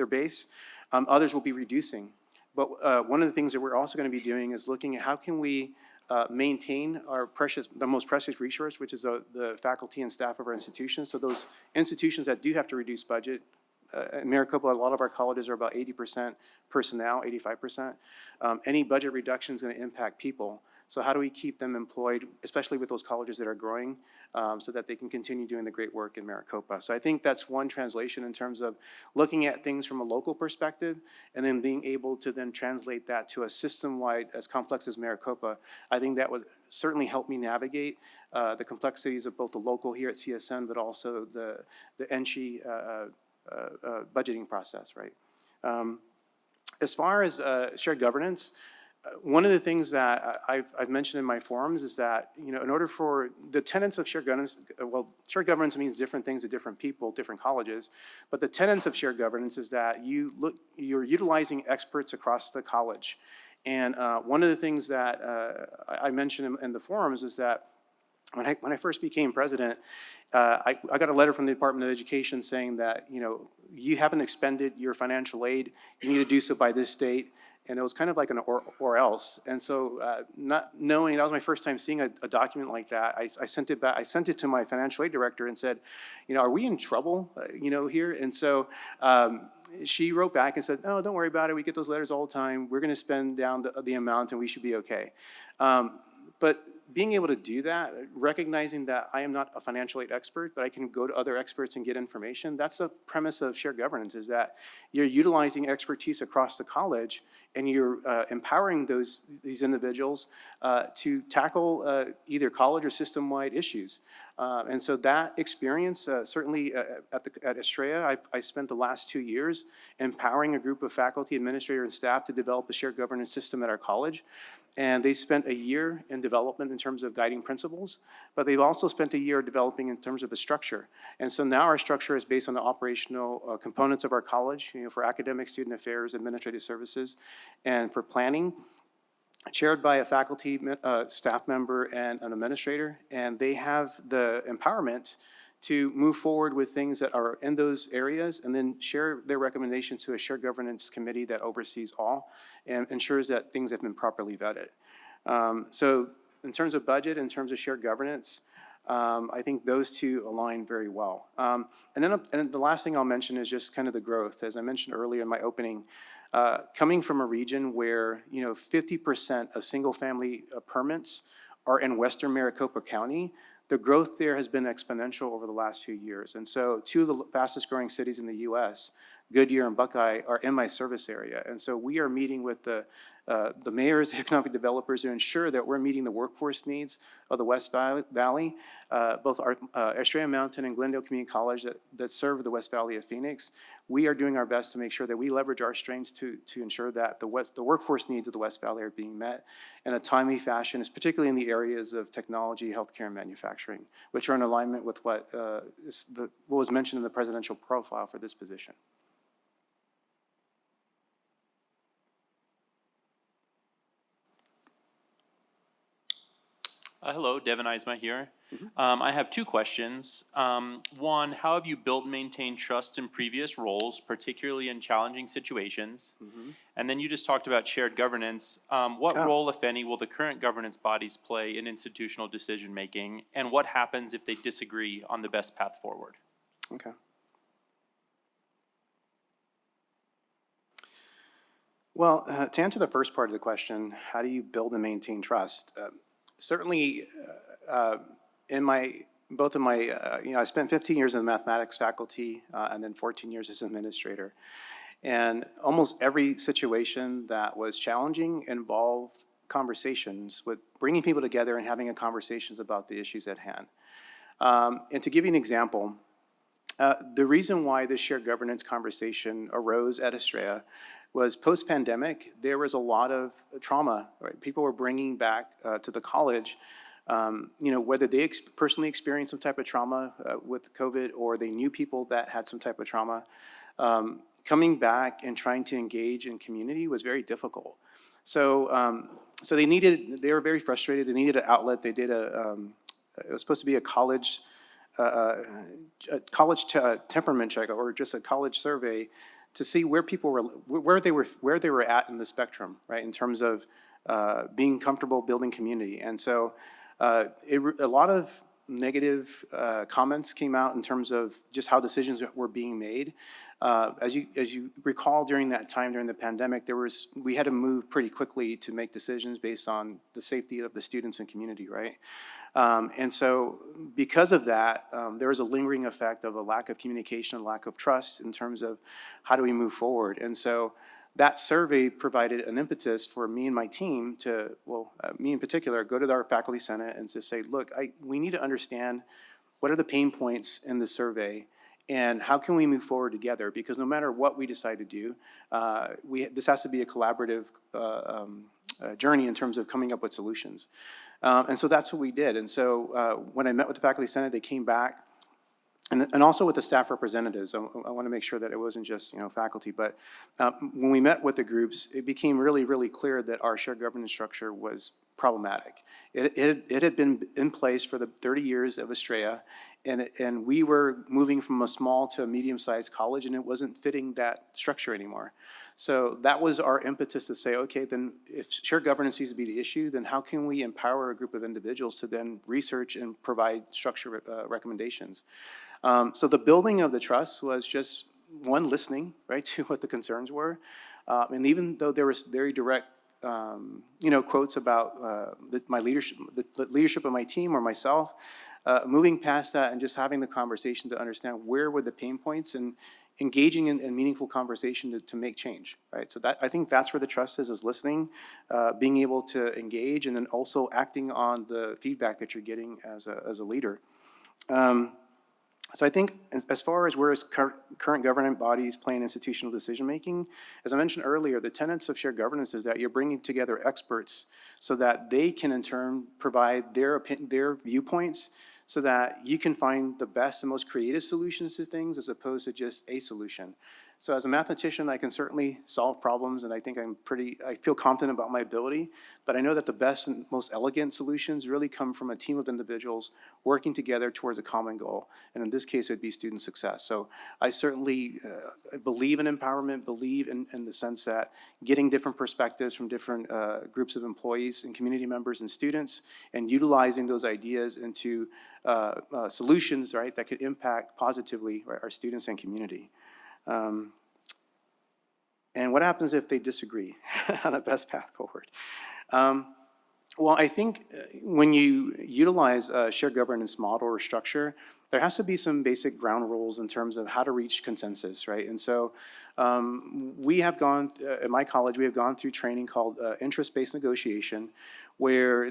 base. Others will be reducing. But one of the things that we're also going to be doing is looking at how can we maintain the most precious resource, which is the faculty and staff of our institutions. So those institutions that do have to reduce budget, in Maricopa, a lot of our colleges are about 80% personnel, 85%. Any budget reduction is going to impact people. So how do we keep them employed, especially with those colleges that are growing, so that they can continue doing the great work in Maricopa? So I think that's one translation in terms of looking at things from a local perspective and then being able to then translate that to a system-wide as complex as Maricopa. I think that would certainly help me navigate the complexities of both the local here at CSN, but also the NSHE budgeting process, right? As far as shared governance, one of the things that I've mentioned in my forums is that, in order for the tenets of shared governance, shared governance means different things to different people, different colleges, but the tenets of shared governance is that you're utilizing experts across the college. And one of the things that I mentioned in the forums is that when I first became president, I got a letter from the Department of Education saying that, you haven't expended your financial aid, you need to do so by this date. And it was kind of like an or else. And so not knowing, that was my first time seeing a document like that, I sent it back. I sent it to my financial aid director and said, are we in trouble, here? And so she wrote back and said, no, don't worry about it. We get those letters all the time. We're going to spend down the amount and we should be okay. But being able to do that, recognizing that I am not a financial aid expert, but I can go to other experts and get information, that's the premise of shared governance, is that you're utilizing expertise across the college and you're empowering these individuals to tackle either college or system-wide issues. And so that experience, certainly at Estrella, I spent the last 2 years empowering a group of faculty, administrator, and staff to develop a shared governance system at our college. And they spent a year in development in terms of guiding principles, but they've also spent a year developing in terms of a structure. And so now our structure is based on the operational components of our college, for academic, student affairs, administrative services, and for planning, chaired by a faculty, staff member, and an administrator. And they have the empowerment to move forward with things that are in those areas and then share their recommendations to a shared governance committee that oversees all and ensures that things have been properly vetted. So in terms of budget, in terms of shared governance, I think those two align very well. And then the last thing I'll mention is just kind of the growth. As I mentioned earlier in my opening, coming from a region where 50% of single-family permits are in Western Maricopa County, the growth there has been exponential over the last few years. And so two of the fastest growing cities in the US, Goodyear and Buckeye, are in my service area. And so we are meeting with the mayors, the economic developers, to ensure that we're meeting the workforce needs of the West Valley, both our Estrella Mountain and Glendale Community College that serve the West Valley of Phoenix. We are doing our best to make sure that we leverage our strengths to ensure that the workforce needs of the West Valley are being met in a timely fashion, particularly in the areas of technology, healthcare, and manufacturing, which are in alignment with what was mentioned in the presidential profile for this position. Hello, Devin Eisma here. I have two questions. One, how have you built and maintained trust in previous roles, particularly in challenging situations? And then you just talked about shared governance. What role, if any, will the current governance bodies play in institutional decision-making? And what happens if they disagree on the best path forward? Okay. Well, to answer the first part of the question, how do you build and maintain trust? Certainly, I spent 15 years in the mathematics faculty and then 14 years as an administrator. And almost every situation that was challenging involved conversations with bringing people together and having conversations about the issues at hand. And to give you an example, the reason why this shared governance conversation arose at Estrella was post-pandemic, there was a lot of trauma, right? People were bringing back to the college Whether they personally experienced some type of trauma with COVID, or they knew people that had some type of trauma, coming back and trying to engage in community was very difficult. So they were very frustrated. They needed an outlet. They did it was supposed to be a college temperament check, or just a college survey, to see where people were, where they were at in the spectrum, right, in terms of being comfortable building community. And so a lot of negative comments came out in terms of just how decisions were being made. As you recall, during that time, during the pandemic, we had to move pretty quickly to make decisions based on the safety of the students and community, right? And so because of that, there was a lingering effect of a lack of communication, a lack of trust in terms of how do we move forward. And so that survey provided an impetus for me and my team to, me in particular, go to our faculty senate and to say, look, we need to understand what are the pain points in the survey and how can we move forward together? Because no matter what we decide to do, this has to be a collaborative journey in terms of coming up with solutions. And so that's what we did. And so when I met with the faculty senate, they came back, and also with the staff representatives. I want to make sure that it wasn't just faculty, but when we met with the groups, it became really, really clear that our shared governance structure was problematic. It had been in place for the 30 years of Estrella, and we were moving from a small to a medium-sized college, and it wasn't fitting that structure anymore. So that was our impetus to say, okay, then if shared governance needs to be the issue, then how can we empower a group of individuals to then research and provide structure recommendations? So the building of the trust was just one, listening, right, to what the concerns were. And even though there was very direct, quotes about my leadership, the leadership of my team or myself, moving past that and just having the conversation to understand where were the pain points and engaging in meaningful conversation to make change, right? So I think that's where the trust is listening, being able to engage, and then also acting on the feedback that you're getting as a leader. So I think as far as where is current government bodies play in institutional decision-making, as I mentioned earlier, the tenets of shared governance is that you're bringing together experts so that they can in turn provide their viewpoints so that you can find the best and most creative solutions to things as opposed to just a solution. So as a mathematician, I can certainly solve problems, and I think I feel confident about my ability, but I know that the best and most elegant solutions really come from a team of individuals working together towards a common goal, and in this case, it would be student success. So I certainly believe in empowerment, believe in the sense that getting different perspectives from different groups of employees and community members and students, and utilizing those ideas into solutions, right, that could impact positively, right, our students and community. And what happens if they disagree on a best path forward? Well, I think when you utilize a shared governance model or structure, there has to be some basic ground rules in terms of how to reach consensus, right? And so we have gone, at my college, we have gone through training called interest-based negotiation, where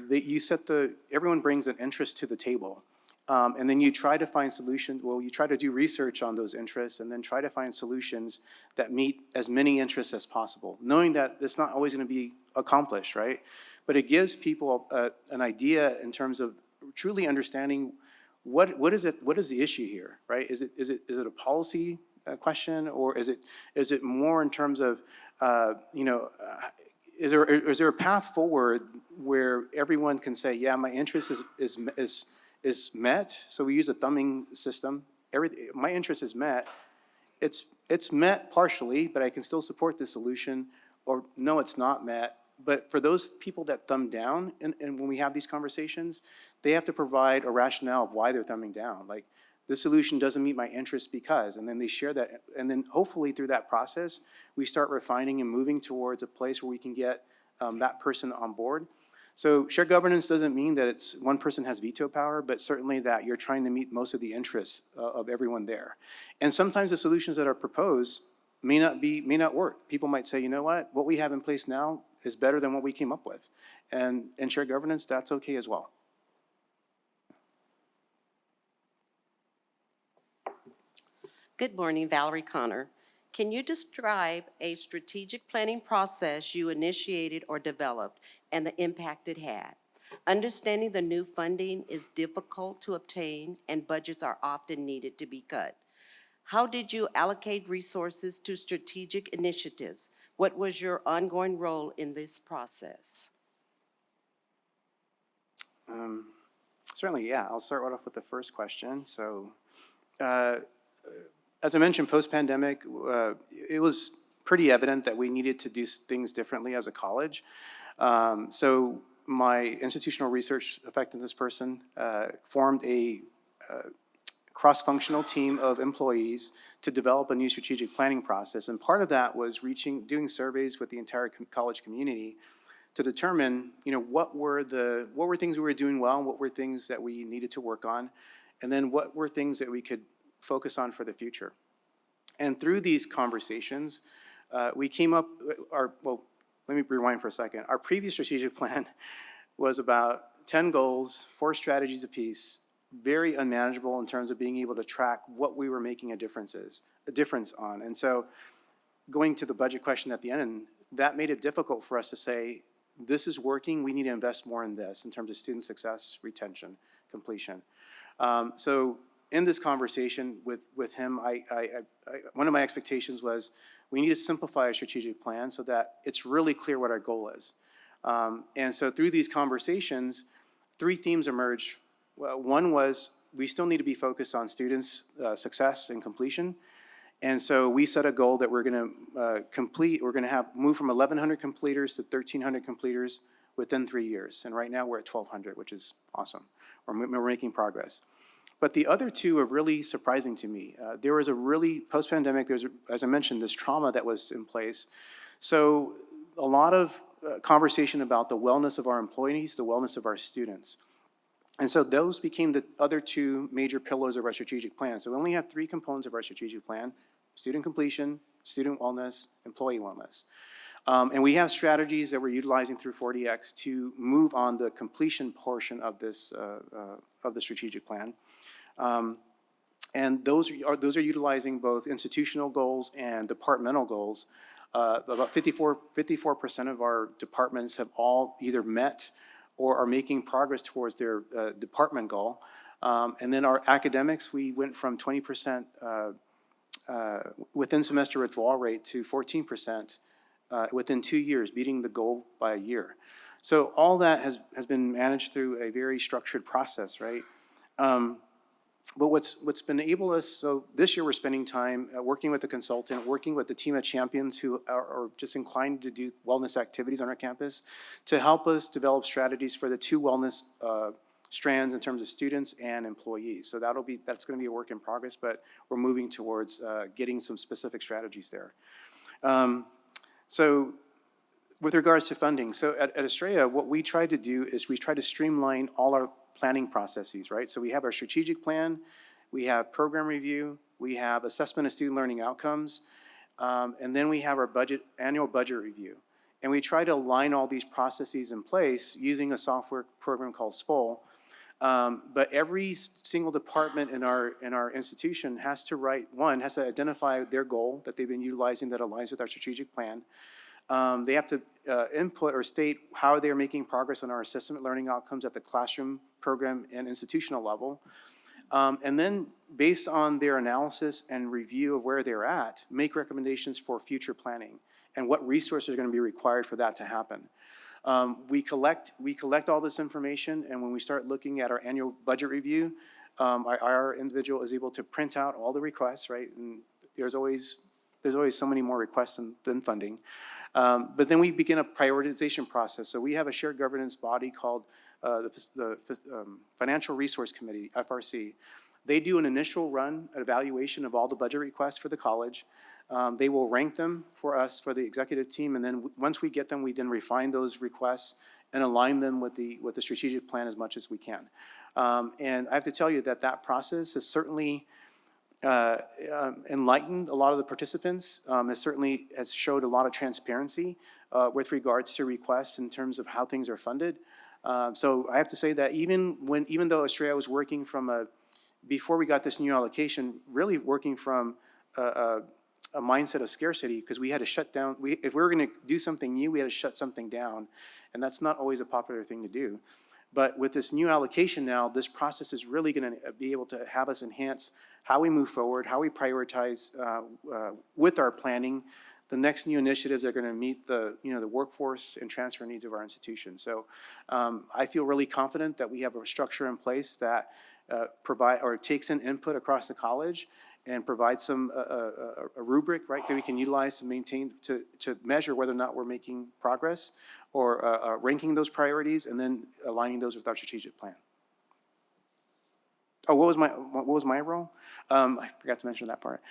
everyone brings an interest to the table. And then you try to find solutions, you try to do research on those interests and then try to find solutions that meet as many interests as possible, knowing that it's not always going to be accomplished, right? But it gives people an idea in terms of truly understanding what is the issue here, right? Is it a policy question, or is it more in terms of, is there a path forward where everyone can say, yeah, my interest is met? So we use a thumbing system. My interest is met. It's met partially, but I can still support this solution. Or no, it's not met. But for those people that thumb down, and when we have these conversations, they have to provide a rationale of why they're thumbing down. Like, this solution doesn't meet my interest because, and then they share that. And then hopefully through that process, we start refining and moving towards a place where we can get that person on board. So shared governance doesn't mean that it's one person has veto power, but certainly that you're trying to meet most of the interests of everyone there. And sometimes the solutions that are proposed may not work. People might say, you know what we have in place now is better than what we came up with. And in shared governance, that's okay as well. Good morning, Valerie Connor. Can you describe a strategic planning process you initiated or developed and the impact it had? Understanding the new funding is difficult to obtain and budgets are often needed to be cut. How did you allocate resources to strategic initiatives? What was your ongoing role in this process? Certainly, yeah. I'll start right off with the first question. So, as I mentioned, post-pandemic, it was pretty evident that we needed to do things differently as a college. So my institutional research effectiveness person formed a cross-functional team of employees to develop a new strategic planning process. And part of that was doing surveys with the entire college community to determine, what were things we were doing well, and what were things that we needed to work on, and then what were things that we could focus on for the future. And through these conversations, we came up, let me rewind for a second. Our previous strategic plan was about 10 goals, 4 strategies apiece, very unmanageable in terms of being able to track what we were making a difference on. And so going to the budget question at the end, that made it difficult for us to say, this is working, we need to invest more in this in terms of student success, retention, completion. So in this conversation with him, one of my expectations was we need to simplify our strategic plan so that it's really clear what our goal is. And so through these conversations, 3 themes emerged. One was we still need to be focused on students' success and completion. And so we set a goal that we're going to move from 1,100 completers to 1,300 completers within 3 years. And right now we're at 1,200, which is awesome. We're making progress. But the other 2 are really surprising to me. There was post-pandemic, as I mentioned, this trauma that was in place. So a lot of conversation about the wellness of our employees, the wellness of our students. And so those became the other 2 major pillars of our strategic plan. So we only have 3 components of our strategic plan: student completion, student wellness, employee wellness. And we have strategies that we're utilizing through 40X to move on the completion portion of this of the strategic plan. And those are utilizing both institutional goals and departmental goals. About 54% of our departments have all either met or are making progress towards their department goal. And then our academics, we went from 20% within semester withdrawal rate to 14% within 2 years, beating the goal by a year. So all that has been managed through a very structured process, right? But what's been able us, so this year we're spending time working with the consultant, working with the team of champions who are just inclined to do wellness activities on our campus to help us develop strategies for the 2 wellness strands in terms of students and employees. So that's going to be a work in progress, but we're moving towards getting some specific strategies there. So with regards to funding, so at Estrella, what we try to do is we try to streamline all our planning processes, right? So we have our strategic plan, we have program review, we have assessment of student learning outcomes, and then we have our annual budget review. And we try to align all these processes in place using a software program called SPOL. But every single department in our institution has to identify their goal that they've been utilizing that aligns with our strategic plan. They have to input or state how they're making progress on our assessment learning outcomes at the classroom, program, and institutional level. And then, based on their analysis and review of where they're at, make recommendations for future planning and what resources are going to be required for that to happen. We collect all this information, and when we start looking at our annual budget review, our individual is able to print out all the requests, right? And there's always so many more requests than funding. But then we begin a prioritization process. So we have a shared governance body called the Financial Resource Committee, FRC. They do an initial run, evaluation of all the budget requests for the college. They will rank them for us, for the executive team, and then once we get them, we then refine those requests and align them with the strategic plan as much as we can. And I have to tell you that process has certainly enlightened a lot of the participants. It certainly has showed a lot of transparency with regards to requests in terms of how things are funded. So I have to say that even though Estrella was working from before we got this new allocation, really working from a mindset of scarcity, because we had to shut down, if we were going to do something new, we had to shut something down, and that's not always a popular thing to do. But with this new allocation now, this process is really going to be able to have us enhance how we move forward, how we prioritize with our planning, the next new initiatives that are going to meet the, the workforce and transfer needs of our institution. So I feel really confident that we have a structure in place that takes in input across the college and provides some a rubric, right, that we can utilize to maintain, to measure whether or not we're making progress or ranking those priorities and then aligning those with our strategic plan. Oh, what was my role? I forgot to mention that part.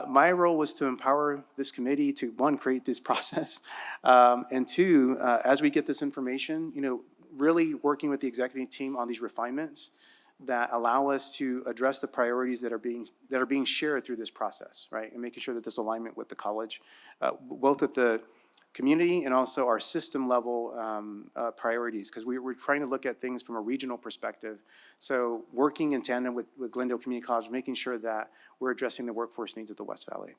My role was to empower this committee to, one, create this process, and two, as we get this information, really working with the executive team on these refinements that allow us to address the priorities that are being shared through this process, right? And making sure that there's alignment with the college, both at the community and also our system level priorities, because we're trying to look at things from a regional perspective. So working in tandem with Glendale Community College, making sure that we're addressing the workforce needs of the West Valley.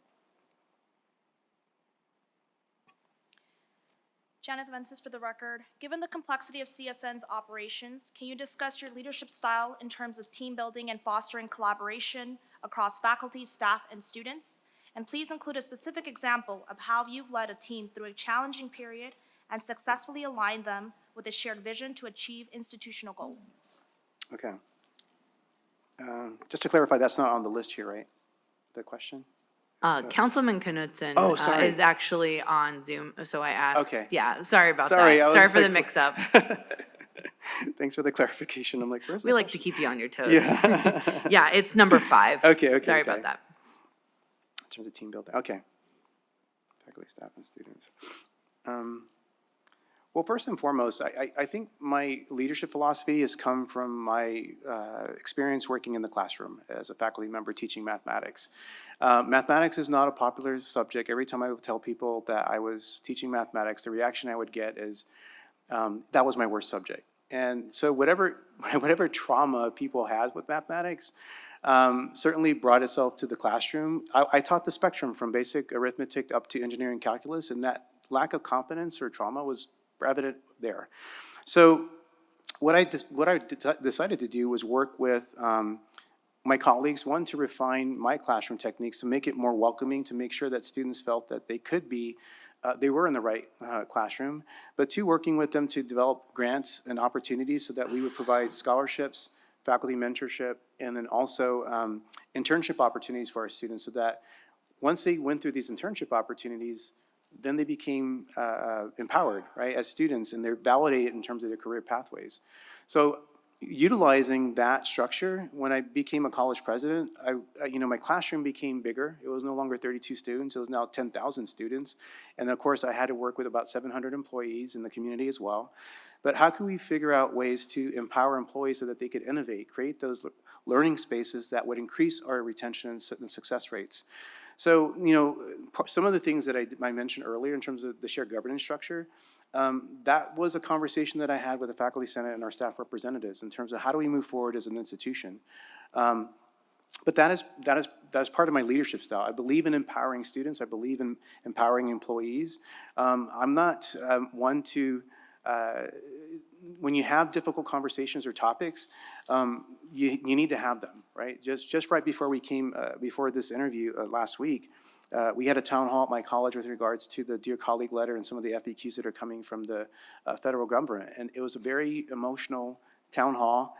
Janet Vences for the record. Given the complexity of CSN's operations, can you discuss your leadership style in terms of team building and fostering collaboration across faculty, staff, and students? And please include a specific example of how you've led a team through a challenging period and successfully aligned them with a shared vision to achieve institutional goals. Okay. Just to clarify, that's not on the list here, right? The question? Councilman Knudsen is actually on Zoom, so I asked. Okay. Yeah, sorry about Sorry, that. I was Sorry for like- the mix-up. Thanks for the clarification. I'm like, where's We the like to question? keep you on your toes. Yeah. Yeah, it's number 5. Okay. Sorry about that. In terms of team building, okay. Faculty, staff, and students. Well, first and foremost, I think my leadership philosophy has come from my experience working in the classroom as a faculty member teaching mathematics. Mathematics is not a popular subject. Every time I would tell people that I was teaching mathematics, the reaction I would get is, that was my worst subject. And so whatever trauma people have with mathematics, certainly brought itself to the classroom. I taught the spectrum from basic arithmetic up to engineering calculus, and that lack of confidence or trauma was evident there. So what I decided to do was work with my colleagues, one, to refine my classroom techniques, to make it more welcoming, to make sure that students felt that they could be, they were in the right classroom, but two, working with them to develop grants and opportunities so that we would provide scholarships, faculty mentorship, and then also internship opportunities for our students so that once they went through these internship opportunities, then they became empowered, right, as students, and they're validated in terms of their career pathways. So utilizing that structure, when I became a college president, my classroom became bigger. It was no longer 32 students, it was now 10,000 students. And of course, I had to work with about 700 employees in the community as well. But how can we figure out ways to empower employees so that they could innovate, create those learning spaces that would increase our retention and success rates? So, some of the things that I mentioned earlier in terms of the shared governance structure, that was a conversation that I had with the faculty senate and our staff representatives in terms of how do we move forward as an institution. But that is part of my leadership style. I believe in empowering students. I believe in empowering employees. I'm not one to, when you have difficult conversations or topics, you need to have them, right? Just right before we came, before this interview last week, we had a town hall at my college with regards to the Dear Colleague letter and some of the FAQs that are coming from the federal government. And it was a very emotional town hall.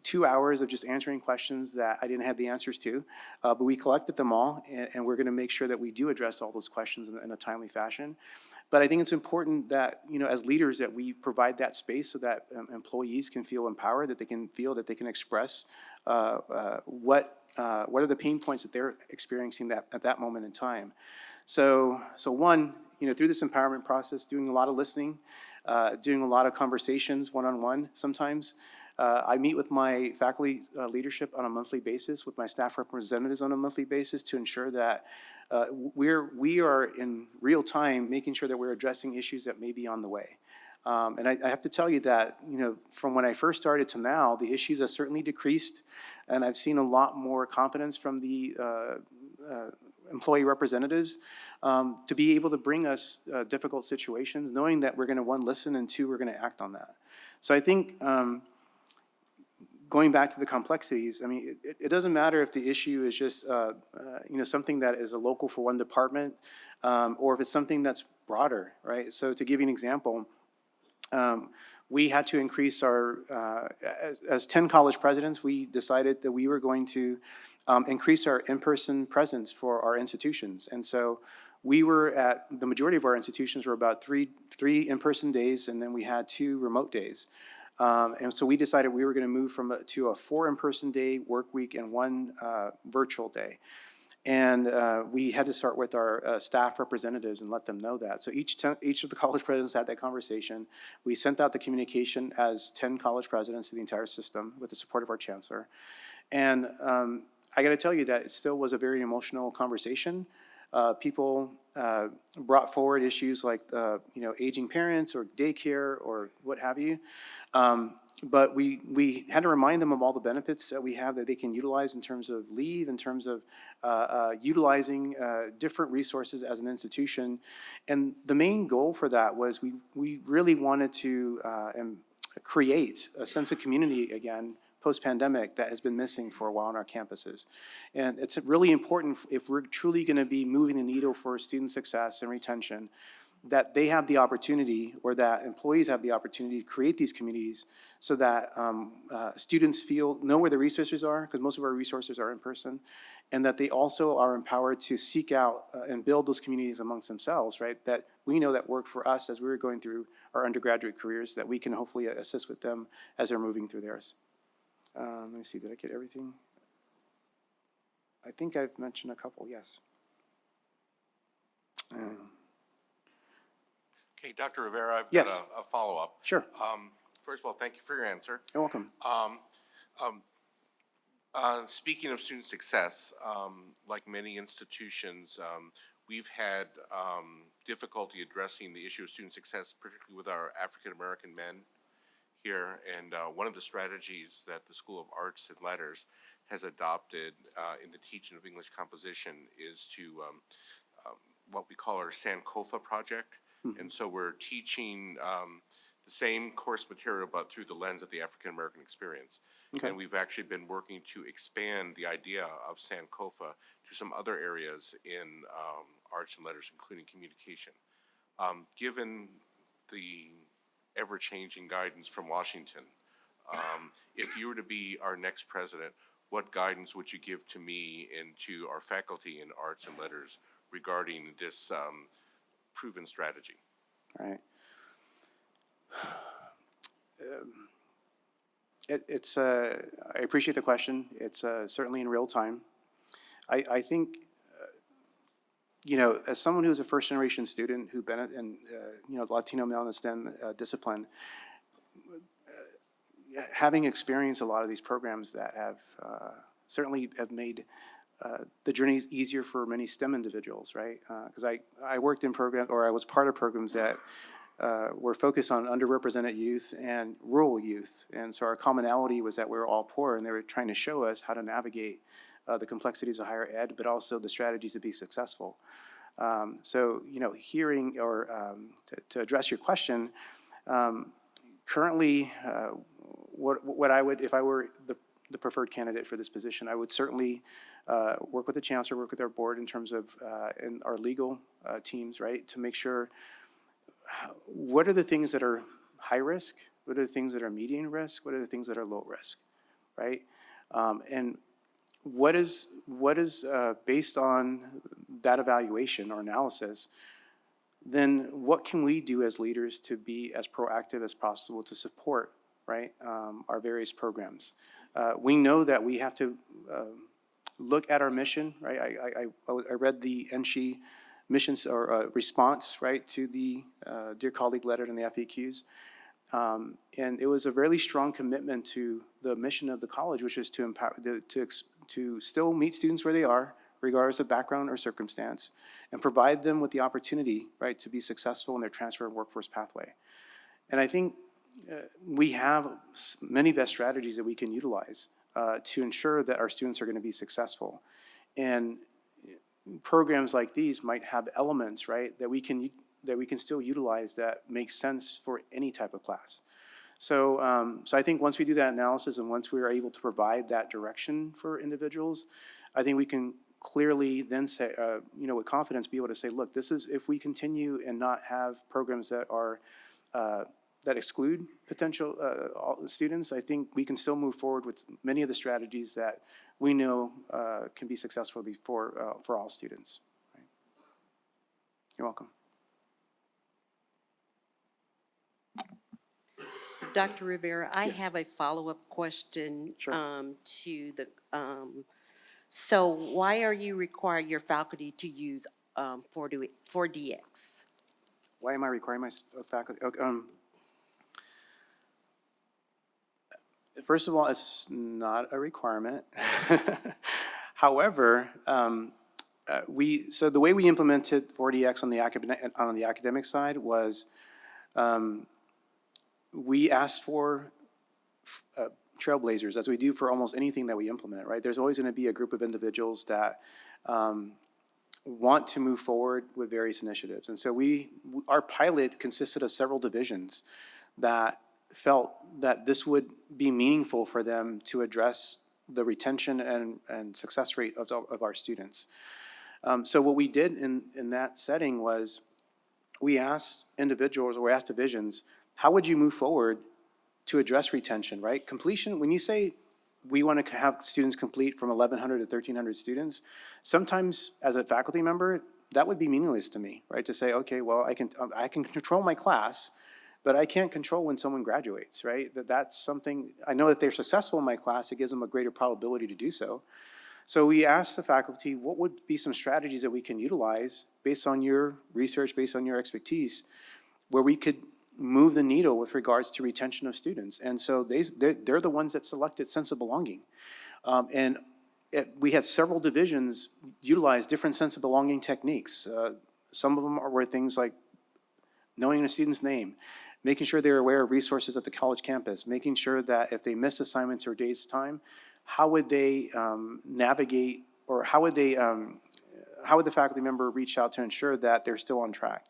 2 hours of just answering questions that I didn't have the answers to, but we collected them all, and we're gonna make sure that we do address all those questions in a timely fashion. But I think it's important that, as leaders, that we provide that space so that employees can feel empowered, that they can feel that they can express what are the pain points that they're experiencing at that moment in time. So one, through this empowerment process, doing a lot of listening, doing a lot of conversations one-on-one sometimes. I meet with my faculty leadership on a monthly basis, with my staff representatives on a monthly basis to ensure that we are in real time making sure that we're addressing issues that may be on the way. And I have to tell you that, from when I first started to now, the issues have certainly decreased, and I've seen a lot more confidence from the employee representatives to be able to bring us difficult situations, knowing that we're going to, one, listen, and two, we're going to act on that. So I think going back to the complexities, I mean, it doesn't matter if the issue is just, something that is a local for one department, or if it's something that's broader, right? So to give you an example, we had to increase our, as 10 college presidents, we decided that we were going to increase our in-person presence for our institutions. And so we were at, the majority of our institutions were about three in-person days, and then we had 2 remote days. And so we decided we were going to move to a 4 in-person day work week and 1 virtual day. And we had to start with our staff representatives and let them know that. So each of the college presidents had that conversation. We sent out the communication as 10 college presidents to the entire system with the support of our chancellor. And I got to tell you that it still was a very emotional conversation. People brought forward issues like, aging parents or daycare or what have you. But we had to remind them of all the benefits that we have that they can utilize in terms of leave, in terms of utilizing different resources as an institution. And the main goal for that was we really wanted to create a sense of community again post-pandemic that has been missing for a while on our campuses. And it's really important if we're truly going to be moving the needle for student success and retention, that they have the opportunity, or that employees have the opportunity to create these communities so that students know where the resources are, because most of our resources are in person, and that they also are empowered to seek out and build those communities amongst themselves, right? That we know that worked for us as we were going through our undergraduate careers, that we can hopefully assist with them as they're moving through theirs. Let me see, did I get everything? I think I've mentioned a couple, yes. Okay, Dr. Rivera, I've Yes. got a follow-up. Sure. First of all, thank you for your answer. You're welcome. Speaking of student success, like many institutions, we've had difficulty addressing the issue of student success, particularly with our African-American men here. And one of the strategies that the School of Arts and Letters has adopted in the teaching of English composition is to what we call our Sankofa project. And so we're teaching the same course material, but through the lens of the African-American experience. Okay. And we've actually been working to expand the idea of Sankofa to some other areas in arts and letters, including communication. Given the ever-changing guidance from Washington, if you were to be our next president, what guidance would you give to me and to our faculty in arts and letters regarding this proven strategy? All right. I appreciate the question. It's certainly in real time. I think, as someone who's a first-generation student who been in, Latino male in the STEM discipline, having experienced a lot of these programs that have certainly have made the journey easier for many STEM individuals, right? Because I worked in programs, or I was part of programs that were focused on underrepresented youth and rural youth. And so our commonality was that we were all poor, and they were trying to show us how to navigate the complexities of higher ed, but also the strategies to be successful. So, hearing, or to address your question, currently, what I would, if I were the preferred candidate for this position, I would certainly work with the chancellor, work with our board in terms of and our legal teams, right, to make sure what are the things that are high risk, what are the things that are medium risk, what are the things that are low risk, right? And what is based on that evaluation or analysis, then what can we do as leaders to be as proactive as possible to support, right, our various programs? We know that we have to look at our mission, right? I read the NSHE missions or response, right, to the Dear Colleague letter and the FAQs. And it was a really strong commitment to the mission of the college, which is to empower, to still meet students where they are, regardless of background or circumstance, and provide them with the opportunity, right, to be successful in their transfer and workforce pathway. And I think we have many best strategies that we can utilize to ensure that our students are going to be successful. And programs like these might have elements, right, that we can still utilize that makes sense for any type of class. So, so I think once we do that analysis and once we are able to provide that direction for individuals, I think we can clearly then say, you know, with confidence, be able to say, look, this is, if we continue and not have programs that are, that exclude potential students, I think we can still move forward with many of the strategies that we know can be successful for all students. Right? You're welcome. Dr. Rivera, I Yes. have a follow-up question Sure. to the, so why are you requiring your faculty to use 4DX? Why am I requiring my faculty? Okay, first of all, it's not a requirement. However, so the way we implemented 4DX on the academic side was we asked for trailblazers, as we do for almost anything that we implement, right? There's always going to be a group of individuals that want to move forward with various initiatives. And so our pilot consisted of several divisions that felt that this would be meaningful for them to address the retention and success rate of our students. So what we did in that setting was we asked individuals, or we asked divisions, how would you move forward to address retention, right? Completion, when you say we want to have students complete from 1,100 to 1,300 students, sometimes as a faculty member, that would be meaningless to me, right? To say, okay, well, I can control my class, but I can't control when someone graduates, right? That's something, I know that they're successful in my class, it gives them a greater probability to do so. So we asked the faculty, what would be some strategies that we can utilize based on your research, based on your expertise, where we could move the needle with regards to retention of students. And so they're the ones that selected sense of belonging. We had several divisions utilize different sense of belonging techniques. Some of them were things like knowing a student's name, making sure they're aware of resources at the college campus, making sure that if they miss assignments or days' time, how would they navigate, or how would the faculty member reach out to ensure that they're still on track?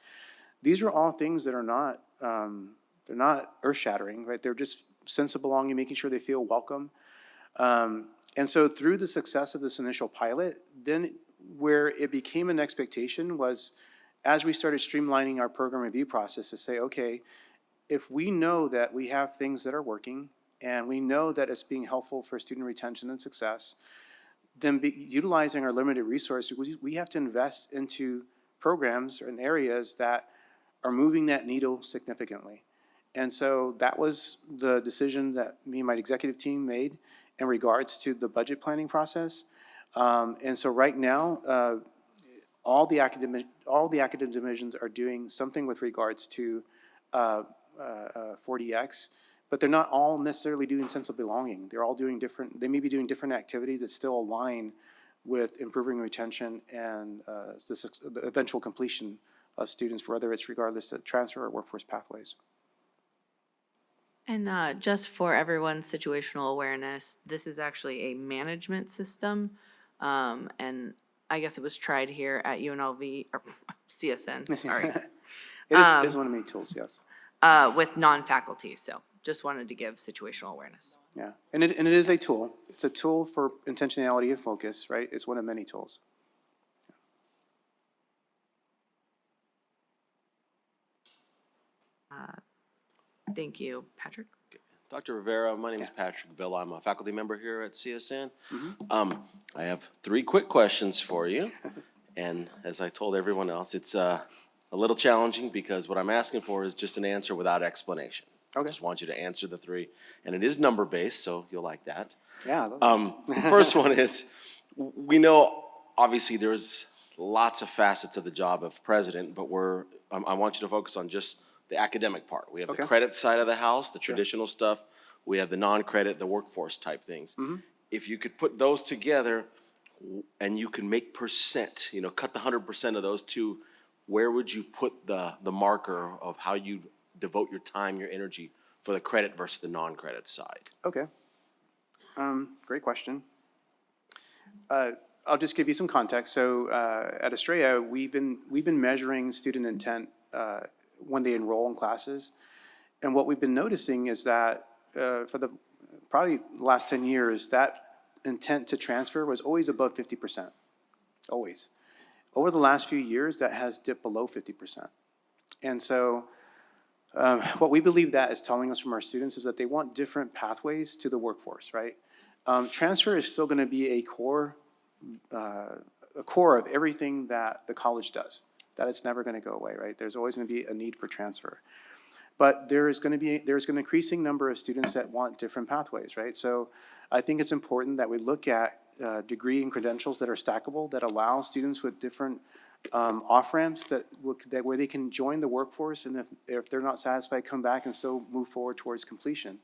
These are all things that are not, they're not earth-shattering, right? They're just sense of belonging, making sure they feel welcome. And so through the success of this initial pilot, then where it became an expectation was, as we started streamlining our program review process, to say, okay, if we know that we have things that are working, and we know that it's being helpful for student retention and success, then utilizing our limited resources, we have to invest into programs and areas that are moving that needle significantly. And so that was the decision that me and my executive team made in regards to the budget planning process. And so right now, all the academic divisions are doing something with regards to 4DX, but they're not all necessarily doing sense of belonging. They're all doing different, they may be doing different activities that still align with improving retention and the eventual completion of students, whether it's regardless of transfer or workforce pathways. And just for everyone's situational awareness, this is actually a management system. And I guess it was tried here at UNLV, or CSN, sorry. It is one of many tools, yes. With non-faculty, so just wanted to give situational awareness. Yeah, and it is a tool. It's a tool for intentionality and focus, right? It's one of many tools. Thank you, Patrick. Dr. Rivera, my name is Patrick Villa. I'm a faculty member here at CSN. Mm-hmm. I have 3 quick questions for you. And as I told everyone else, it's a little challenging because what I'm asking for is just an answer without explanation. Okay. I just want you to answer the 3. And it is number-based, so you'll like that. Yeah. The first one is, we know obviously there's lots of facets of the job of president, but I want you to focus on just the academic part. We have the credit side of the house, the traditional stuff. We have the non-credit, the workforce type things. Mm-hmm. If you could put those together and you can make percent, cut the 100% of those two, where would you put the marker of how you devote your time, your energy for the credit versus the non-credit side? Okay. Great question. I'll just give you some context. So at Estrella, we've been measuring student intent when they enroll in classes. And what we've been noticing is that for the probably last 10 years, that intent to transfer was always above 50%, always. Over the last few years, that has dipped below 50%. And so what we believe that is telling us from our students is that they want different pathways to the workforce, right? Transfer is still going to be a core of everything that the college does. That it's never going to go away, right? There's always going to be a need for transfer. But there's an increasing number of students that want different pathways, right? So I think it's important that we look at degree and credentials that are stackable, that allow students with different off-ramps where they can join the workforce, and if they're not satisfied, come back and still move forward towards completion.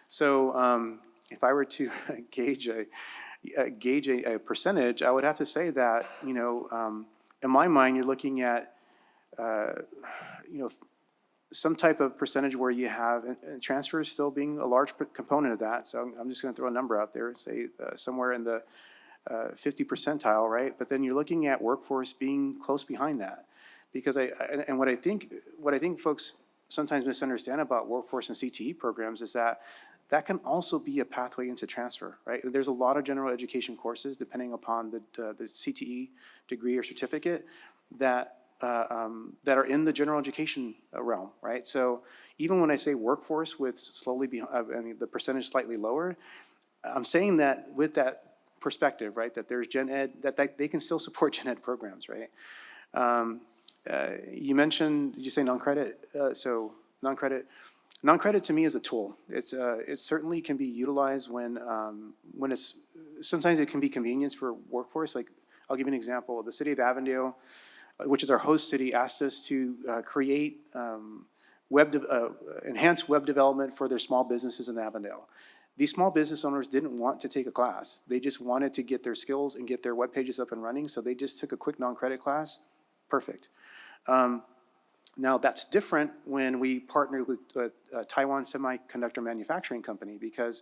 So if I were to gauge a percentage, I would have to say that, in my mind, you're looking at, some type of percentage where you have and transfer still being a large component of that. So I'm just going to throw a number out there, say somewhere in the 50 percentile, right? But then you're looking at workforce being close behind that, because what I think folks sometimes misunderstand about workforce and CTE programs is that can also be a pathway into transfer, right? There's a lot of general education courses, depending upon the CTE degree or certificate, that are in the general education realm, right? So even when I say workforce with the percentage slightly lower, I'm saying that with that perspective, right, that there's gen ed, that they can still support gen ed programs, right? You mentioned, did you say non-credit? So non-credit to me is a tool. It certainly can be utilized when sometimes it can be convenience for workforce. Like, I'll give you an example. The city of Avondale, which is our host city, asked us to create enhanced web development for their small businesses in Avondale. These small business owners didn't want to take a class. They just wanted to get their skills and get their web pages up and running, so they just took a quick non-credit class. Perfect. Now, that's different when we partnered with Taiwan Semiconductor Manufacturing Company, because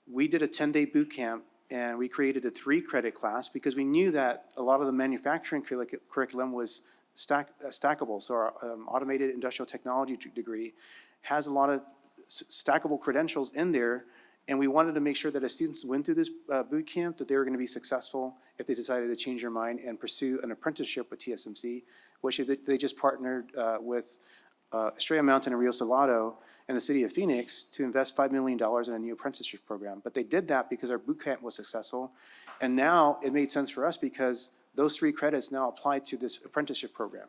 we did a 10-day boot camp and we created a 3-credit class because we knew that a lot of the manufacturing curriculum was stackable. So our automated industrial technology degree has a lot of stackable credentials in there, and we wanted to make sure that as students went through this boot camp, that they were going to be successful if they decided to change their mind and pursue an apprenticeship with TSMC, which they just partnered with Estrella Mountain and Rio Salado and the city of Phoenix to invest $5 million in a new apprenticeship program. But they did that because our boot camp was successful, and now it made sense for us because those 3 credits now apply to this apprenticeship program.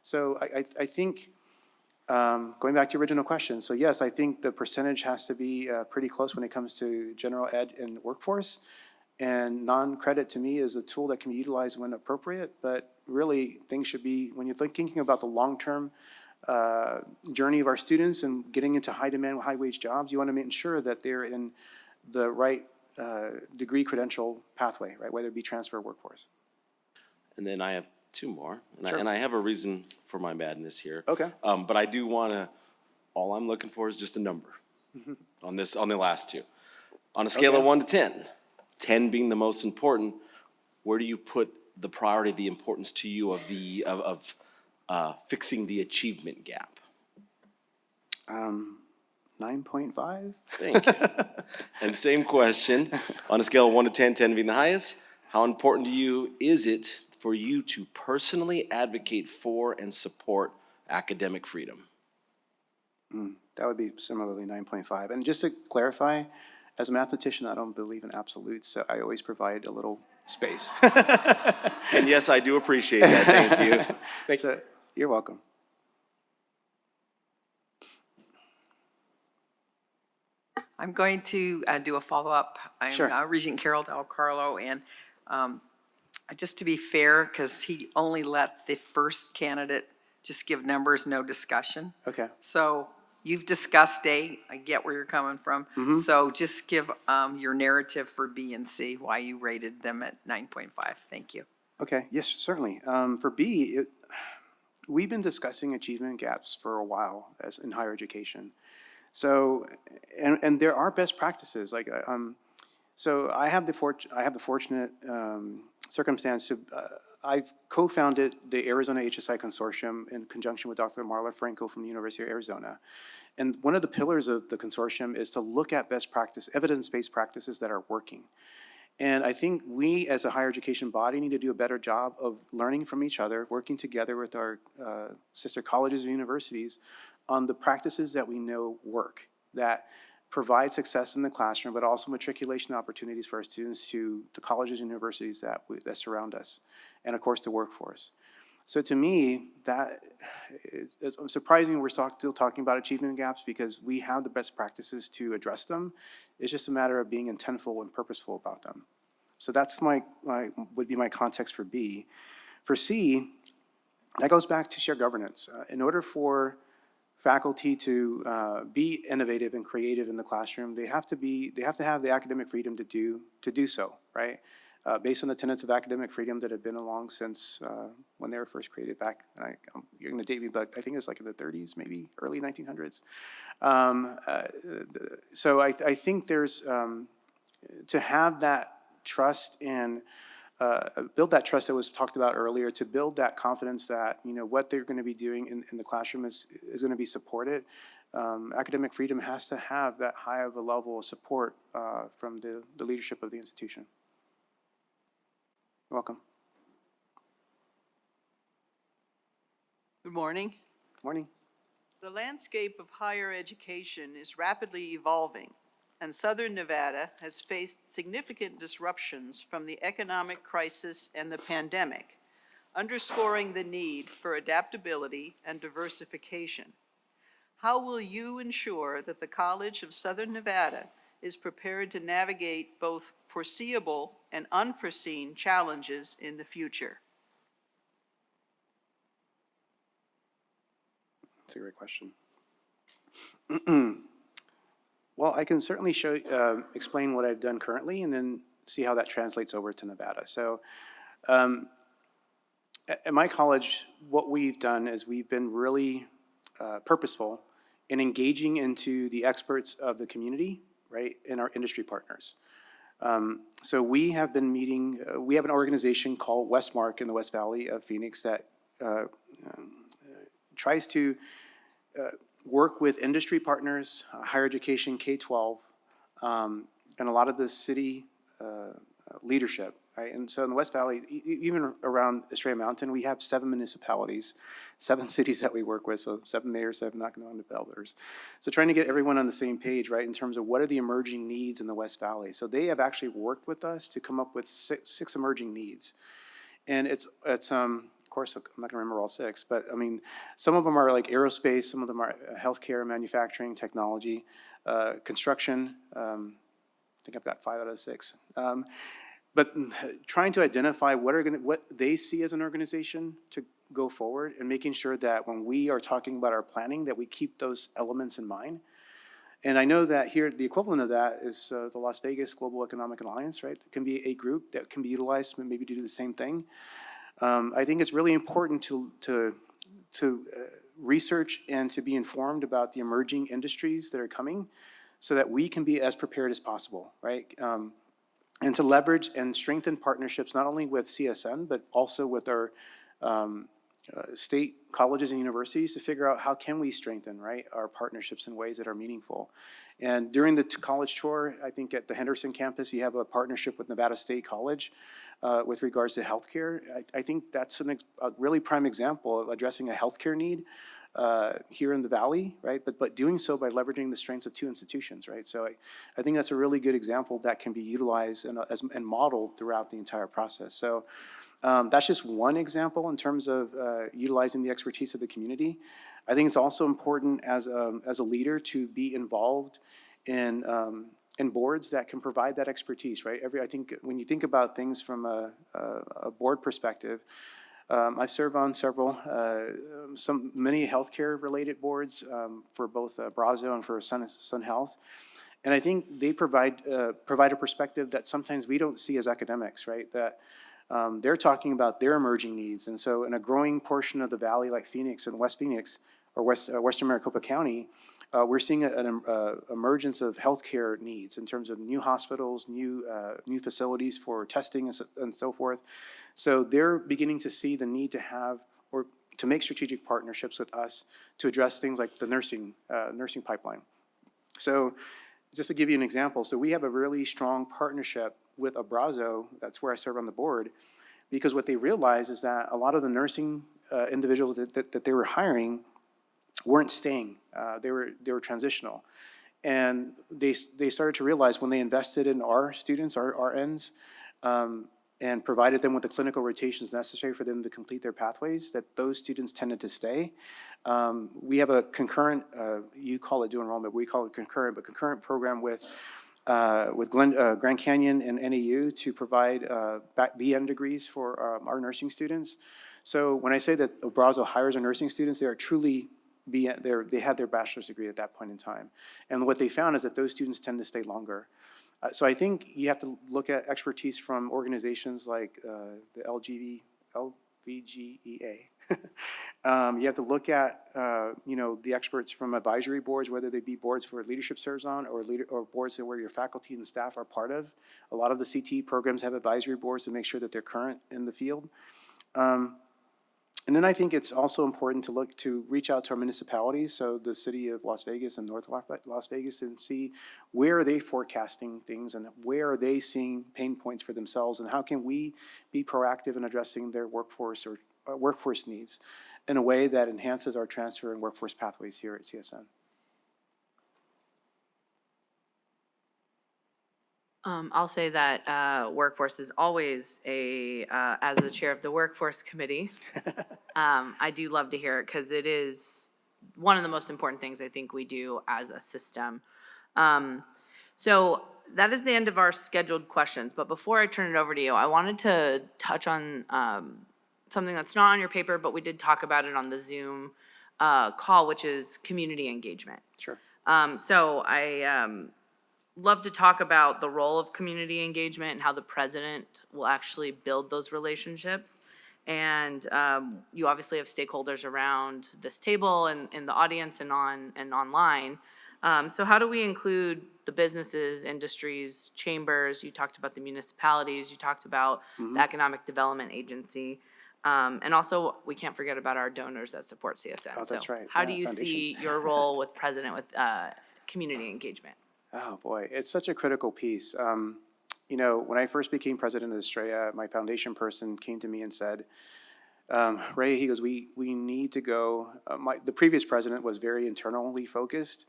So I think, going back to your original question, so yes, I think the percentage has to be pretty close when it comes to general ed and workforce. And non-credit to me is a tool that can be utilized when appropriate, but really things should be, when you're thinking about the long-term journey of our students and getting into high-demand, high-wage jobs, you want to make sure that they're in the right degree credential pathway, right, whether it be transfer or workforce. And then I have 2 more, and, Sure. I have a reason for my madness here. Okay. But I do want to, all I'm looking for is just a number on the last 2. On a scale of 1 to 10, 10 being the most important, where do you put the priority, the importance to you of fixing the achievement gap? 9.5. Thank you. And same question, on a scale of 1 to 10, 10 being the highest, how important to you is it for you to personally advocate for and support academic freedom? That would be similarly 9.5. And just to clarify, as a mathematician, I don't believe in absolutes, so I always provide a little space. And yes, I do appreciate that. Thank you. So, you're welcome. I'm going to do a follow-up. I'm Sure. Regent Carol Del Carlo, and just to be fair, because he only let the first candidate just give numbers, no discussion. Okay. So you've discussed A, I get where you're coming from. So just give your narrative for B and C, why you rated them at 9.5. Thank you. Okay, yes, certainly. For B, we've been discussing achievement gaps for a while as in higher education. So, and there are best practices. Like, so I have the fortunate circumstance. I've co-founded the Arizona HSI Consortium in conjunction with Dr. Marla Franco from the University of Arizona. And one of the pillars of the consortium is to look at best practice, evidence-based practices that are working. And I think we, as a higher education body, need to do a better job of learning from each other, working together with our sister colleges and universities on the practices that we know work, that provide success in the classroom, but also matriculation opportunities for our students to the colleges and universities that surround us, and of course the workforce. So to me, that it's surprising we're still talking about achievement gaps because we have the best practices to address them. It's just a matter of being intentful and purposeful about them. So that's would be my context for B. For C, that goes back to shared governance. In order for faculty to be innovative and creative in the classroom, they have to have the academic freedom to do so, right? Based on the tenets of academic freedom that have been along since when they were first created back, you're going to date me, but I think it's like in the 30s, maybe early 1900s. So I think there's, to have that trust and build that trust that was talked about earlier, to build that confidence that, what they're going to be doing in the classroom is going to be supported. Academic freedom has to have that high of a level of support from the leadership of the institution. You're welcome. Good morning. Morning. The landscape of higher education is rapidly evolving, and Southern Nevada has faced significant disruptions from the economic crisis and the pandemic, underscoring the need for adaptability and diversification. How will you ensure that the College of Southern Nevada is prepared to navigate both foreseeable and unforeseen challenges in the future? That's a great question. Well, I can certainly explain what I've done currently and then see how that translates over to Nevada. So at my college, what we've done is we've been really purposeful in engaging into the experts of the community, right, and our industry partners. So we have been meeting, we have an organization called Westmark in the West Valley of Phoenix that tries to work with industry partners, higher education, K-12, and a lot of the city leadership, right? And so in the West Valley, even around Estrella Mountain, we have 7 municipalities, 7 cities that we work with, so 7 mayors, 7 economic developers. So trying to get everyone on the same page, right, in terms of what are the emerging needs in the West Valley. So they have actually worked with us to come up with six emerging needs. And it's of course, I'm not gonna remember all 6, but I mean, some of them are like aerospace, some of them are healthcare, manufacturing, technology, construction. I think I've got 5 out of 6. But trying to identify what they see as an organization to go forward and making sure that when we are talking about our planning, that we keep those elements in mind. And I know that here, the equivalent of that is the Las Vegas Global Economic Alliance, right? It can be a group that can be utilized maybe to do the same thing. I think it's really important to research and to be informed about the emerging industries that are coming so that we can be as prepared as possible, right? And to leverage and strengthen partnerships not only with CSN, but also with our state colleges and universities to figure out how can we strengthen, right, our partnerships in ways that are meaningful. And during the college tour, I think at the Henderson campus, you have a partnership with Nevada State College with regards to healthcare. I think that's a really prime example of addressing a healthcare need here in the Valley, right? But doing so by leveraging the strengths of 2 institutions, right? So I think that's a really good example that can be utilized and modeled throughout the entire process. So that's just one example in terms of utilizing the expertise of the community. I think it's also important as a leader to be involved in boards that can provide that expertise, right? I think when you think about things from a board perspective, I've served on many healthcare related boards for both Brazo and for Sun Health. And I think they provide a perspective that sometimes we don't see as academics, right? That they're talking about their emerging needs. And so in a growing portion of the Valley like Phoenix and West Phoenix, or Western Maricopa County, we're seeing an emergence of healthcare needs in terms of new hospitals, new facilities for testing and so forth. So they're beginning to see the need to have or to make strategic partnerships with us to address things like the nursing pipeline. So just to give you an example, so we have a really strong partnership with Abrazo, that's where I serve on the board, because what they realized is that a lot of the nursing individuals that they were hiring weren't staying. They were transitional. And they started to realize when they invested in our students, our RNs, and provided them with the clinical rotations necessary for them to complete their pathways, that those students tended to stay. We have a concurrent, you call it dual enrollment, we call it concurrent, but concurrent program with Grand Canyon and NAU to provide BN degrees for our nursing students. So when I say that Abrazo hires our nursing students, they are truly they had their bachelor's degree at that point in time. And what they found is that those students tend to stay longer. So I think you have to look at expertise from organizations like the LVGEA. You have to look at the experts from advisory boards, whether they be boards where leadership serves on or boards where your faculty and staff are part of. A lot of the CT programs have advisory boards to make sure that they're current in the field. And then I think it's also important to reach out to our municipalities, so the city of Las Vegas and North Las Vegas, and see where are they forecasting things and where are they seeing pain points for themselves, and how can we be proactive in addressing their workforce or workforce needs in a way that enhances our transfer and workforce pathways here at CSN. I'll say that workforce is always as the chair of the workforce committee, I do love to hear it because it is one of the most important things I think we do as a system. So that is the end of our scheduled questions, but before I turn it over to you, I wanted to touch on something that's not on your paper, but we did talk about it on the Zoom call, which is community engagement. Sure. So I love to talk about the role of community engagement and how the president will actually build those relationships. And you obviously have stakeholders around this table and in the audience and online. So how do we include the businesses, industries, chambers? You talked about the municipalities. You talked about the Economic Development Agency. And also, we can't forget about our donors that support CSN. Oh, that's right. How do you Foundation. see your role with president with community engagement? Oh, boy, it's such a critical piece. When I first became president of Estrella, my foundation person came to me and said, Ray, he goes, we need to go. The previous president was very internally focused,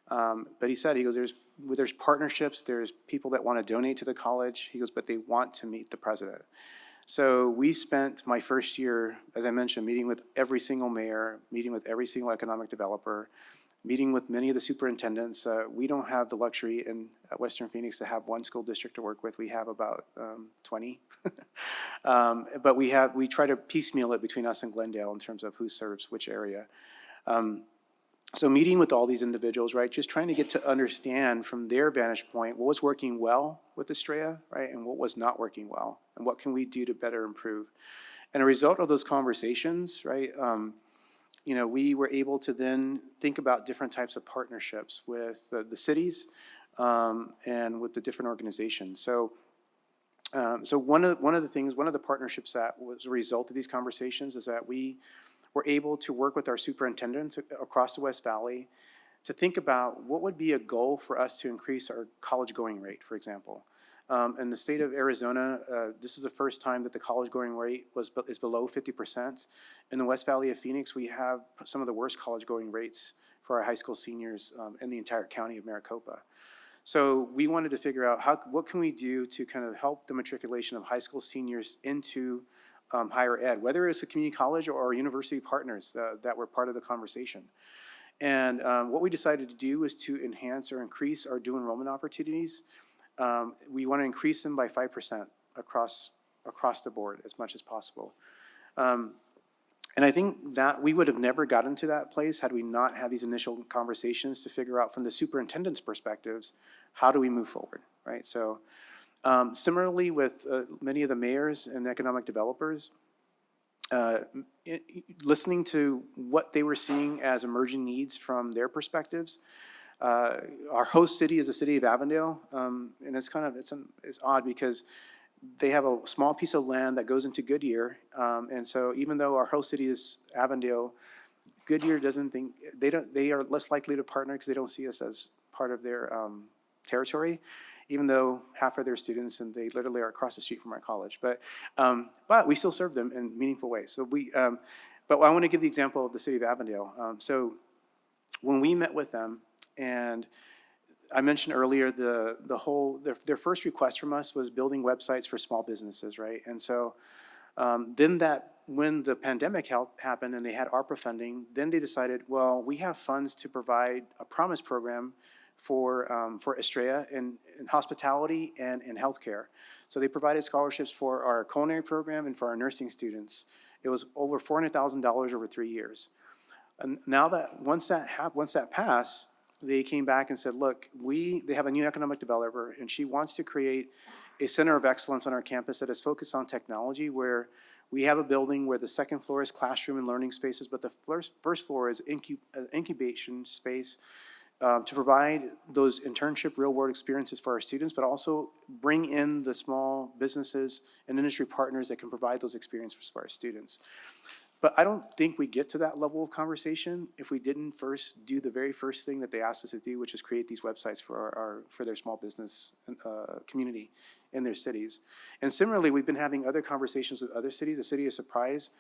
but he said, there's partnerships, there's people that want to donate to the college, he goes, but they want to meet the president. So we spent my first year, as I mentioned, meeting with every single mayor, meeting with every single economic developer, meeting with many of the superintendents. We don't have the luxury in Western Phoenix to have one school district to work with. We have about 20. But we try to piecemeal it between us and Glendale in terms of who serves which area. So meeting with all these individuals, right, just trying to get to understand from their vantage point what was working well with Estrella, right, and what was not working well, and what can we do to better improve. And a result of those conversations, right, we were able to then think about different types of partnerships with the cities and with the different organizations. So one of the partnerships that was a result of these conversations is that we were able to work with our superintendents across the West Valley to think about what would be a goal for us to increase our college going rate, for example. In the state of Arizona, this is the first time that the college going rate is below 50%. In the West Valley of Phoenix, we have some of the worst college going rates for our high school seniors in the entire county of Maricopa. So we wanted to figure out what can we do to kind of help the matriculation of high school seniors into higher ed, whether it's a community college or our university partners that were part of the conversation. And what we decided to do was to enhance or increase our dual enrollment opportunities. We want to increase them by 5% across the board as much as possible. And I think that we would have never gotten to that place had we not had these initial conversations to figure out from the superintendent's perspectives, how do we move forward, right? So similarly with many of the mayors and economic developers, listening to what they were seeing as emerging needs from their perspectives. Our host city is the city of Avondale, and it's it's odd because they have a small piece of land that goes into Goodyear, and so even though our host city is Avondale, Goodyear doesn't think, they are less likely to partner because they don't see us as part of their territory, even though half of their students, and they literally are across the street from our college. But we still serve them in meaningful ways. So but I want to give the example of the city of Avondale. So when we met with them, and I mentioned earlier their first request from us was building websites for small businesses, right? And so when the pandemic happened and they had ARPA funding, then they decided, well, we have funds to provide a promise program for Estrella in hospitality and in healthcare. So they provided scholarships for our culinary program and for our nursing students. It was over $400,000 over 3 years. And now that once that passed, they came back and said, look, they have a new economic developer, and she wants to create a center of excellence on our campus that is focused on technology, where we have a building where the second floor is classroom and learning spaces, but the first floor is incubation space to provide those internship real-world experiences for our students, but also bring in the small businesses and industry partners that can provide those experiences for our students. But I don't think we get to that level of conversation if we didn't first do the very first thing that they asked us to do, which is create these websites for their small business community in their cities. And similarly, we've been having other conversations with other cities. The city of Surprise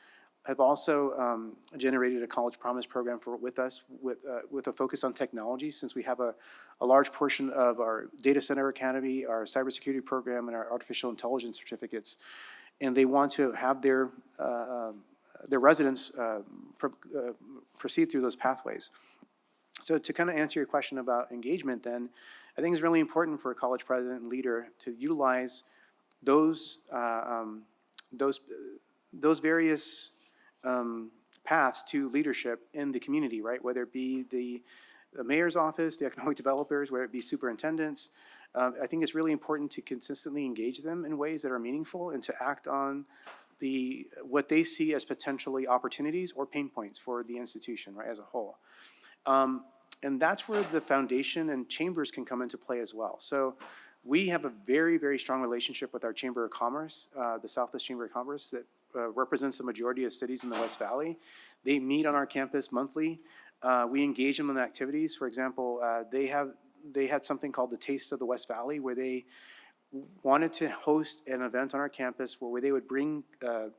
have also generated a college promise program with us with a focus on technology, since we have a large portion of our data center academy, our cybersecurity program, and our artificial intelligence certificates. And they want to have their residents proceed through those pathways. So to kind of answer your question about engagement then, I think it's really important for a college president and leader to utilize those various paths to leadership in the community, right? Whether it be the mayor's office, the economic developers, whether it be superintendents. I think it's really important to consistently engage them in ways that are meaningful and to act on what they see as potentially opportunities or pain points for the institution, right, as a whole. And that's where the foundation and chambers can come into play as well. So we have a very, very strong relationship with our Chamber of Commerce, the Southwest Chamber of Commerce, that represents the majority of cities in the West Valley. They meet on our campus monthly. We engage them in activities. For example, they had something called the Taste of the West Valley, where they wanted to host an event on our campus where they would bring the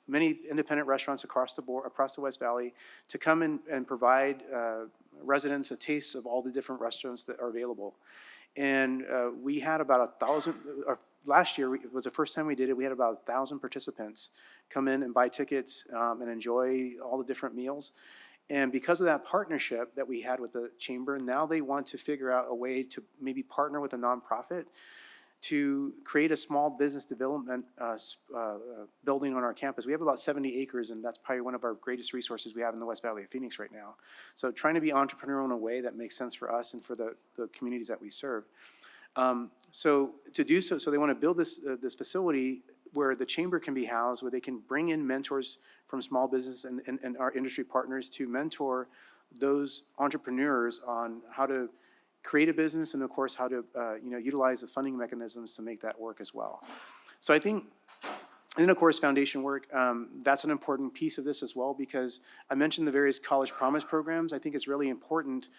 many independent restaurants across the West Valley to come and provide residents a taste of all the different restaurants that are available. And we had about 1,000, last year, it was the first time we did it, we had about 1,000 participants come in and buy tickets and enjoy all the different meals. And because of that partnership that we had with the chamber, now they want to figure out a way to maybe partner with a nonprofit to create a small business development building on our campus. We have about 70 acres, and that's probably one of our greatest resources we have in the West Valley of Phoenix right now. So trying to be entrepreneurial in a way that makes sense for us and for the communities that we serve. So to do so they want to build this facility where the chamber can be housed, where they can bring in mentors from small business and our industry partners to mentor those entrepreneurs on how to create a business, and of course how to utilize the funding mechanisms to make that work as well. So I think, and then of course foundation work, that's an important piece of this as well, because I mentioned the various college promise programs. I think it's really important.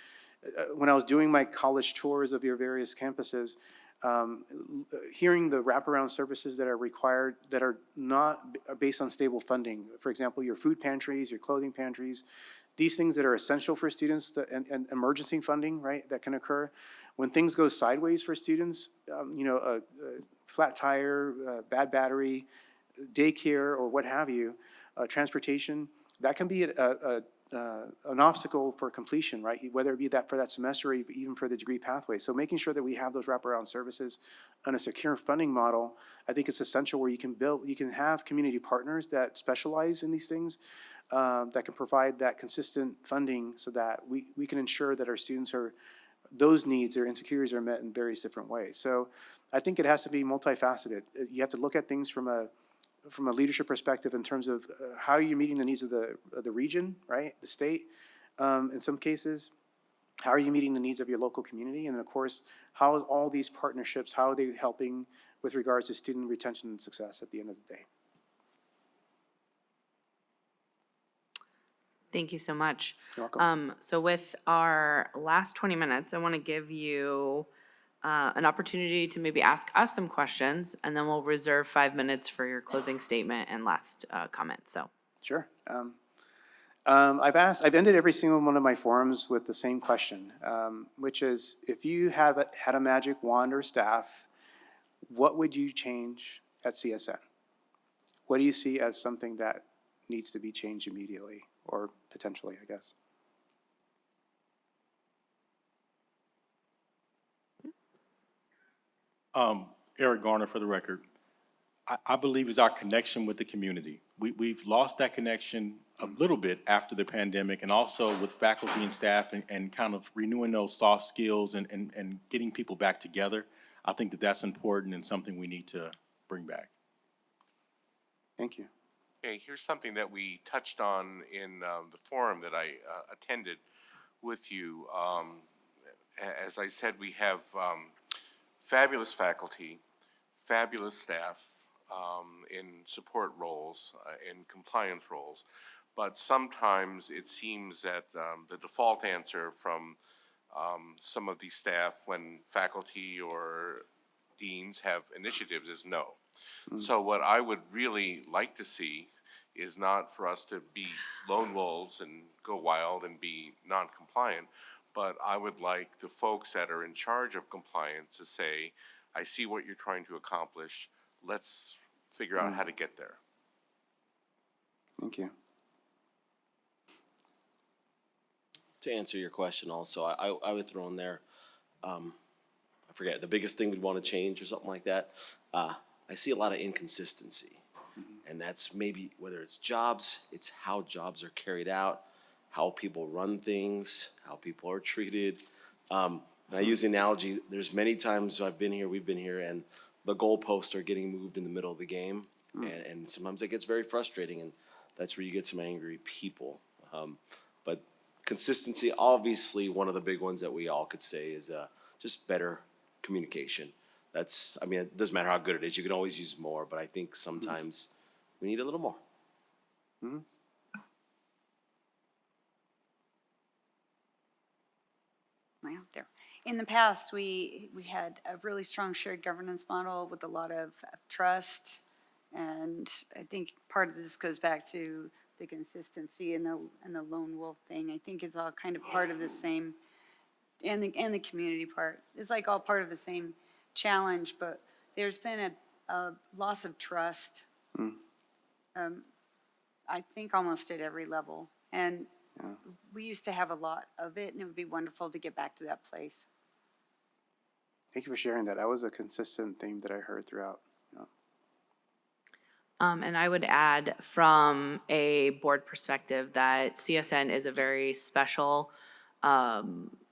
When I was doing my college tours of your various campuses, hearing the wraparound services that are required that are not based on stable funding. For example, your food pantries, your clothing pantries, these things that are essential for students and emergency funding, right, that can occur. When things go sideways for students, a flat tire, bad battery, daycare, or what have you, transportation, that can be an obstacle for completion, right? Whether it be that for that semester or even for the degree pathway. So making sure that we have those wraparound services on a secure funding model, I think it's essential, where you can have community partners that specialize in these things, that can provide that consistent funding so that we can ensure that our students those needs, their insecurities are met in various different ways. So I think it has to be multifaceted. You have to look at things from from a leadership perspective in terms of how are you meeting the needs of the region, right, the state, in some cases, how are you meeting the needs of your local community? And of course, how is all these partnerships, how are they helping with regards to student retention and success at the end of the day? Thank you so much. You're welcome. So with our last 20 minutes, I want to give you an opportunity to maybe ask us some questions, and then we'll reserve 5 minutes for your closing statement and last comment, so. Sure. I've ended every single one of my forums with the same question, which is, if you had a magic wand or staff, what would you change at CSN? What do you see as something that needs to be changed immediately, or potentially, I guess? Eric Garner, for the record. I believe is our connection with the community. We've lost that connection a little bit after the pandemic, and also with faculty and staff, and kind of renewing those soft skills and getting people back together. I think that that's important and something we need to bring back. Thank you. Okay, here's something that we touched on in the forum that I attended with you. As I said, we have fabulous faculty, fabulous staff in support roles, in compliance roles, but sometimes it seems that the default answer from some of these staff when faculty or deans have initiatives is no. So what I would really like to see is not for us to be lone wolves and go wild and be non-compliant, but I would like the folks that are in charge of compliance to say, I see what you're trying to accomplish, let's figure out how to get there. Thank you. To answer your question also, I would throw in there, I forget, the biggest thing we'd want to change or something like that. I see a lot of inconsistency. And that's maybe, whether it's jobs, it's how jobs are carried out, how people run things, how people are treated. And I use the analogy, there's many times we've been here, and the goalposts are getting moved in the middle of the game. And sometimes it gets very frustrating, and that's where you get some angry people. But consistency, obviously, one of the big ones that we all could say is just better communication. That's, I mean, it doesn't matter how good it is, you can always use more, but I think sometimes we need a little more. Mm-hmm. Way out there. In the past, we had a really strong shared governance model with a lot of trust, and I think part of this goes back to the consistency and the lone wolf thing. I think it's all kind of part of the same, and the community part. It's like all part of the same challenge, but there's been a loss of trust. I think almost at every level, and we used to have a lot of it, and it would be wonderful to get back to that place. Thank you for sharing that. That was a consistent theme that I heard throughout. And I would add from a board perspective that CSN is a very special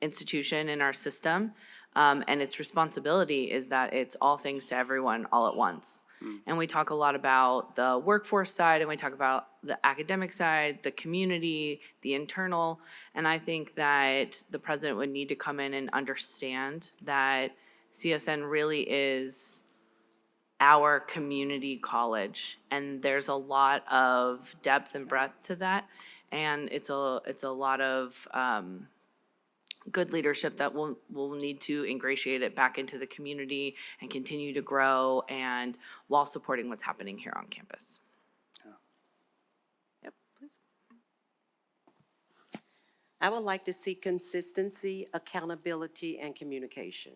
institution in our system. And its responsibility is that it's all things to everyone all at once. And we talk a lot about the workforce side, and we talk about the academic side, the community, the internal. And I think that the president would need to come in and understand that CSN really is our community college, and there's a lot of depth and breadth to that, and it's a lot of good leadership that will need to ingratiate it back into the community and continue to grow, and while supporting what's happening here on campus. Yep, please. I would like to see consistency, accountability, and communication.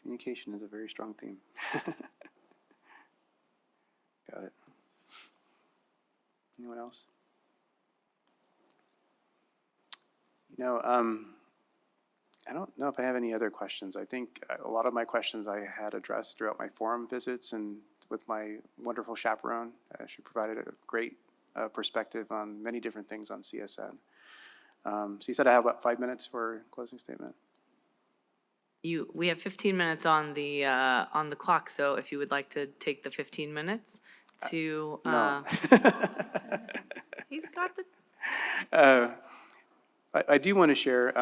Communication is a very strong theme. Got it. Anyone else? You know, I don't know if I have any other questions. I think a lot of my questions I had addressed throughout my forum visits and with my wonderful chaperone. She provided a great perspective on many different things on CSN. So you said I have about 5 minutes for closing statement? We have 15 minutes on the clock, so if you would like to take the 15 minutes to, No. he's got the, I do want to share,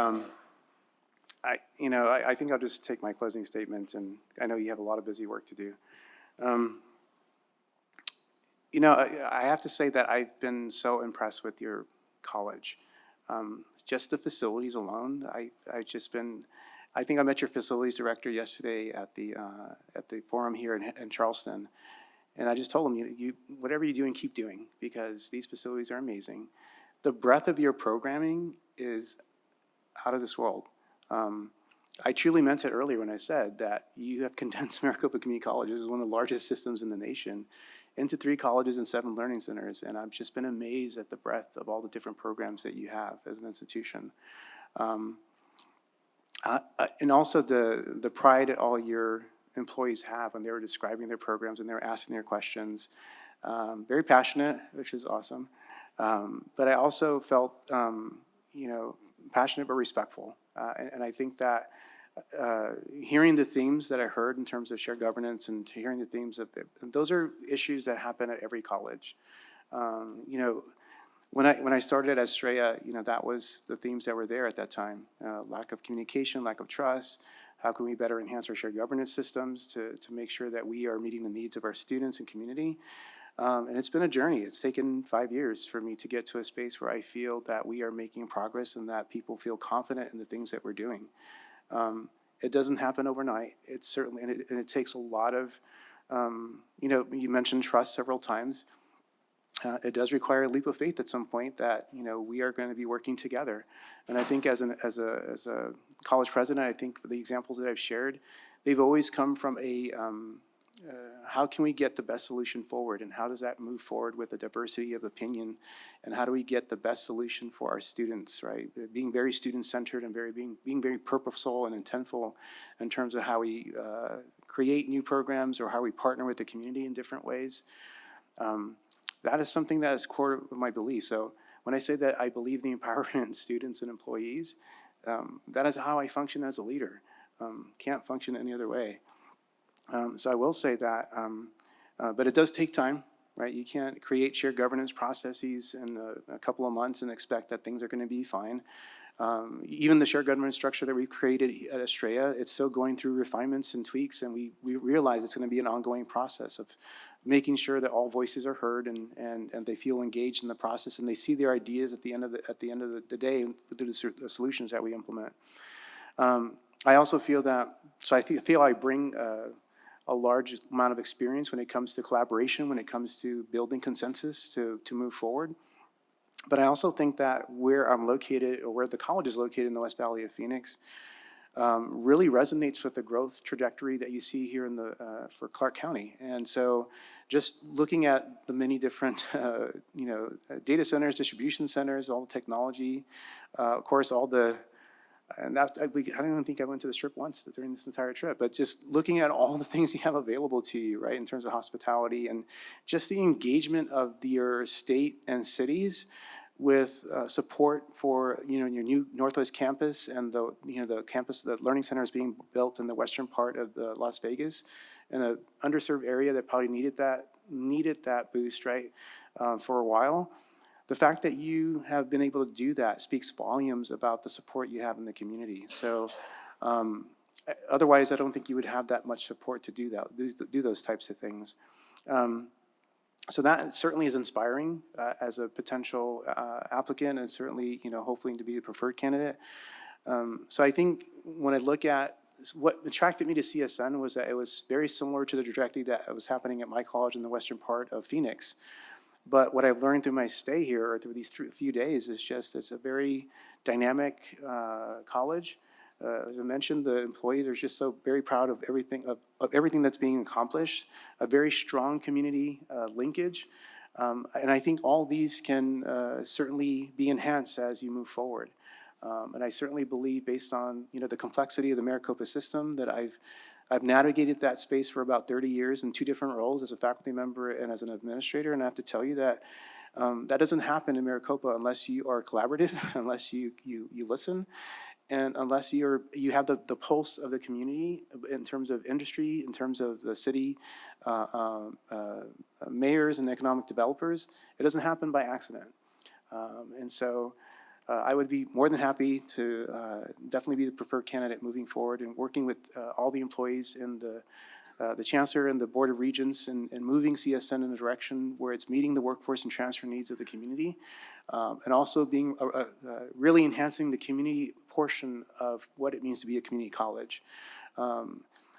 I think I'll just take my closing statement, and I know you have a lot of busy work to do. I have to say that I've been so impressed with your college. Just the facilities alone, I think I met your facilities director yesterday at the forum here in Charleston. And I just told him, whatever you're doing, keep doing, because these facilities are amazing. The breadth of your programming is out of this world. I truly meant it earlier when I said that you have condensed Maricopa Community College, which is one of the largest systems in the nation, into 3 colleges and 7 learning centers. And I've just been amazed at the breadth of all the different programs that you have as an institution. And also the pride that all your employees have when they were describing their programs and they were asking their questions. Very passionate, which is awesome. But I also felt, passionate but respectful. And I think that hearing the themes that I heard in terms of shared governance and hearing the themes of those are issues that happen at every college. When I started at NSHE, that was the themes that were there at that time. Lack of communication, lack of trust. How can we better enhance our shared governance systems to make sure that we are meeting the needs of our students and community? And it's been a journey. It's taken 5 years for me to get to a space where I feel that we are making progress and that people feel confident in the things that we're doing. It doesn't happen overnight. It's certainly, and it takes a lot of, you mentioned trust several times. It does require a leap of faith at some point that, we are going to be working together. And I think as a college president, I think the examples that I've shared, they've always come from how can we get the best solution forward, and how does that move forward with a diversity of opinion, and how do we get the best solution for our students, right? Being very student-centered and being very purposeful and intentful in terms of how we create new programs or how we partner with the community in different ways. That is something that is core of my belief. So when I say that I believe the empowerment in students and employees, that is how I function as a leader. Can't function any other way. So I will say that, but it does take time, right? You can't create shared governance processes in a couple of months and expect that things are going to be fine. Even the shared governance structure that we created at NSHE, it's still going through refinements and tweaks, and we realize it's going to be an ongoing process of making sure that all voices are heard and they feel engaged in the process and they see their ideas at the end of the day through the solutions that we implement. I also feel that, so I feel I bring a large amount of experience when it comes to collaboration, when it comes to building consensus to move forward. But I also think that where I'm located, or where the college is located in the West Valley of Phoenix, really resonates with the growth trajectory that you see here for Clark County. And so just looking at the many different, data centers, distribution centers, all the technology, of course, and I don't even think I went to the Strip once during this entire trip, but just looking at all the things you have available to you, right, in terms of hospitality and just the engagement of your state and cities with support for, your new Northwest campus and the campus, the learning center is being built in the western part of the Las Vegas in an underserved area that probably needed that boost, right, for a while. The fact that you have been able to do that speaks volumes about the support you have in the community. So otherwise, I don't think you would have that much support to do those types of things. So that certainly is inspiring as a potential applicant, and certainly, hopefully to be the preferred candidate. So I think when I look at what attracted me to CSN was that it was very similar to the trajectory that was happening at my college in the western part of Phoenix. But what I've learned through my stay here, or through these few days, is just it's a very dynamic college. As I mentioned, the employees are just so very proud of everything that's being accomplished. A very strong community linkage, and I think all these can certainly be enhanced as you move forward. And I certainly believe, based on the complexity of the Maricopa system, that I've navigated that space for about 30 years in 2 different roles, as a faculty member and as an administrator. And I have to tell you that that doesn't happen in Maricopa unless you are collaborative, unless you listen. And unless you have the pulse of the community in terms of industry, in terms of the city, mayors and economic developers, it doesn't happen by accident. And so I would be more than happy to definitely be the preferred candidate moving forward and working with all the employees and the Chancellor and the Board of Regents and moving CSN in a direction where it's meeting the workforce and transfer needs of the community, and also being really enhancing the community portion of what it means to be a community college.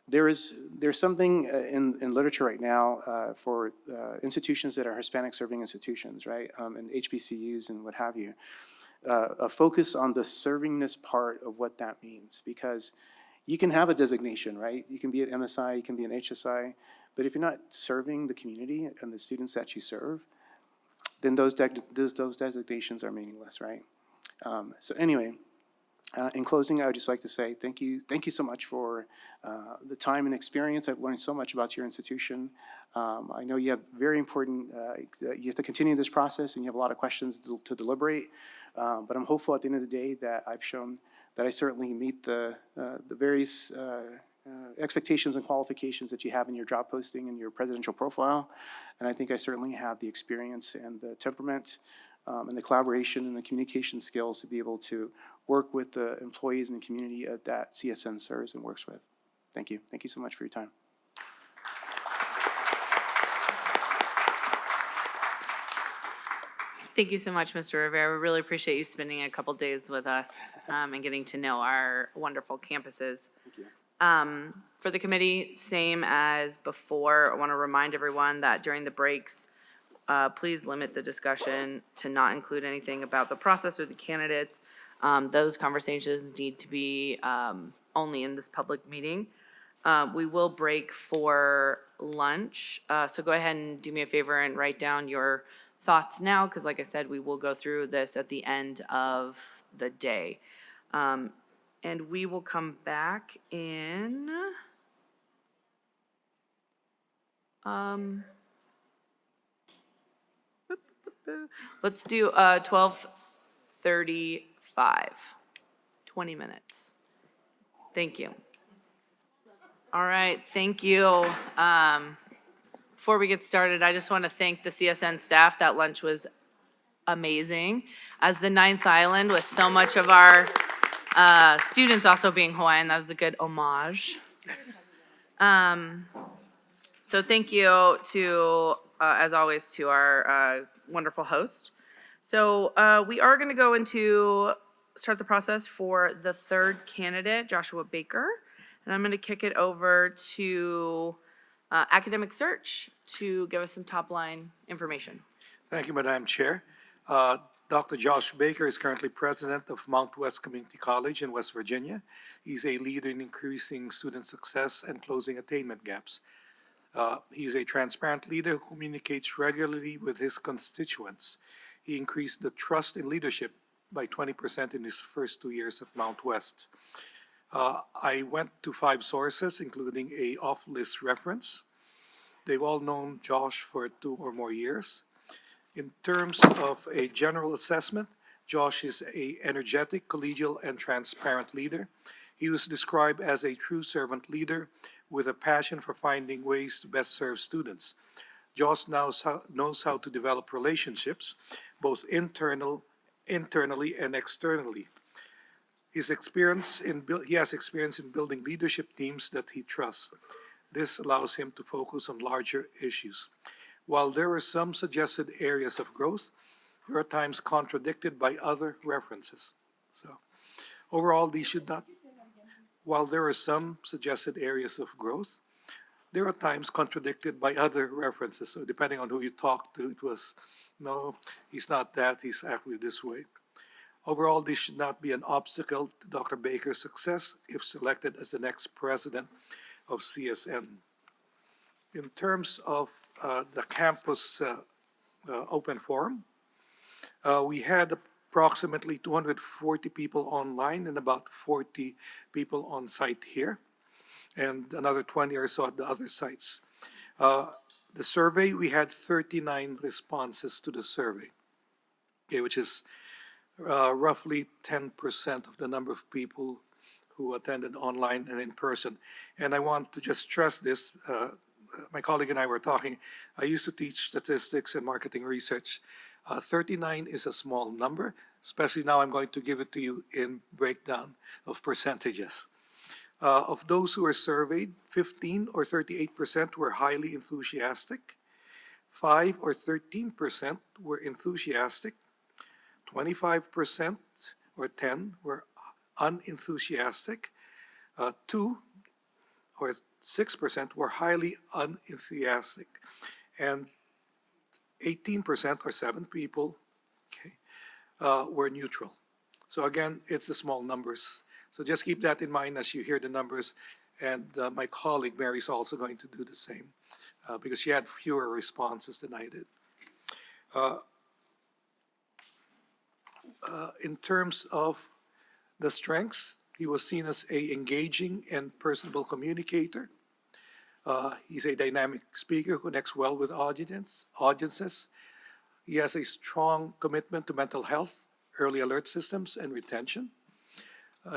There's something in literature right now for institutions that are Hispanic serving institutions, right, and HBCUs and what have you. A focus on the servingness part of what that means, because you can have a designation, right? You can be an MSI, you can be an HSI, but if you're not serving the community and the students that you serve, then those designations are meaningless, right? So anyway, in closing, I would just like to say thank you so much for the time and experience. I've learned so much about your institution. I know you have very important, you have to continue this process and you have a lot of questions to deliberate, but I'm hopeful at the end of the day that I've shown that I certainly meet the various expectations and qualifications that you have in your job posting and your presidential profile. And I think I certainly have the experience and the temperament and the collaboration and the communication skills to be able to work with the employees and the community that CSN serves and works with. Thank you. Thank you so much for your time. Thank you so much, Mr. Rivera. We really appreciate you spending a couple days with us and getting to know our wonderful campuses. Thank you. For the committee, same as before, I want to remind everyone that during the breaks, please limit the discussion to not include anything about the process or the candidates. Those conversations need to be only in this public meeting. We will break for lunch, so go ahead and do me a favor and write down your thoughts now, because like I said, we will go through this at the end of the day. And we will come back in let's do 12:35, 20 minutes. Thank you. All right, thank you. Before we get started, I just want to thank the CSN staff. That lunch was amazing. As the 9th Island, with so much of our students also being Hawaiian, that was a good homage. So thank you to, as always, to our wonderful host. So we are going to go into, start the process for the third candidate, Joshua Baker. And I'm going to kick it over to Academic Search to give us some top-line information. Thank you, Madam Chair. Dr. Josh Baker is currently president of Mount West Community College in West Virginia. He's a leader in increasing student success and closing attainment gaps. He's a transparent leader who communicates regularly with his constituents. He increased the trust in leadership by 20% in his first 2 years at Mount West. I went to 5 sources, including a off-list reference. They've all known Josh for 2 or more years. In terms of a general assessment, Josh is an energetic, collegial, and transparent leader. He was described as a true servant leader with a passion for finding ways to best serve students. Josh knows how to develop relationships, both internally and externally. He has experience in building leadership teams that he trusts. This allows him to focus on larger issues. While there are some suggested areas of growth, there are times contradicted by other references. So, overall, while there are some suggested areas of growth, there are times contradicted by other references. So depending on who you talk to, it was, no, he's not that, he's actually this way. Overall, this should not be an obstacle to Dr. Baker's success if selected as the next president of CSN. In terms of the campus open forum, we had approximately 240 people online and about 40 people on site here, and another 20 or so at the other sites. The survey, we had 39 responses to the survey, okay, which is roughly 10% of the number of people who attended online and in person. And I want to just stress this. My colleague and I were talking. I used to teach statistics and marketing research. 39 is a small number, especially now I'm going to give it to you in breakdown of percentages. Of those who were surveyed, 15 or 38% were highly enthusiastic, 5 or 13% were enthusiastic, 25% or 10 were unenthusiastic, 2 or 6% were highly unenthusiastic, and 18% or 7 people, okay, were neutral. So again, it's the small numbers. So just keep that in mind as you hear the numbers. And my colleague Mary's also going to do the same because she had fewer responses than I did. In terms of the strengths, he was seen as a engaging and personable communicator. He's a dynamic speaker who connects well with audiences. He has a strong commitment to mental health, early alert systems, and retention.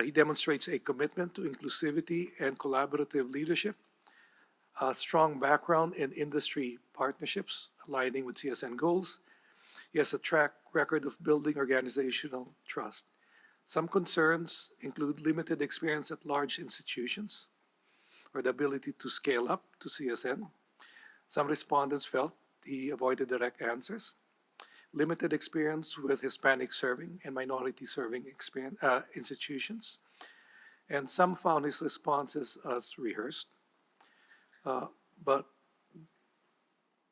He demonstrates a commitment to inclusivity and collaborative leadership, a strong background in industry partnerships aligning with CSN goals. He has a track record of building organizational trust. Some concerns include limited experience at large institutions or the ability to scale up to CSN. Some respondents felt he avoided direct answers, limited experience with Hispanic serving and minority serving institutions, and some found his responses as rehearsed. But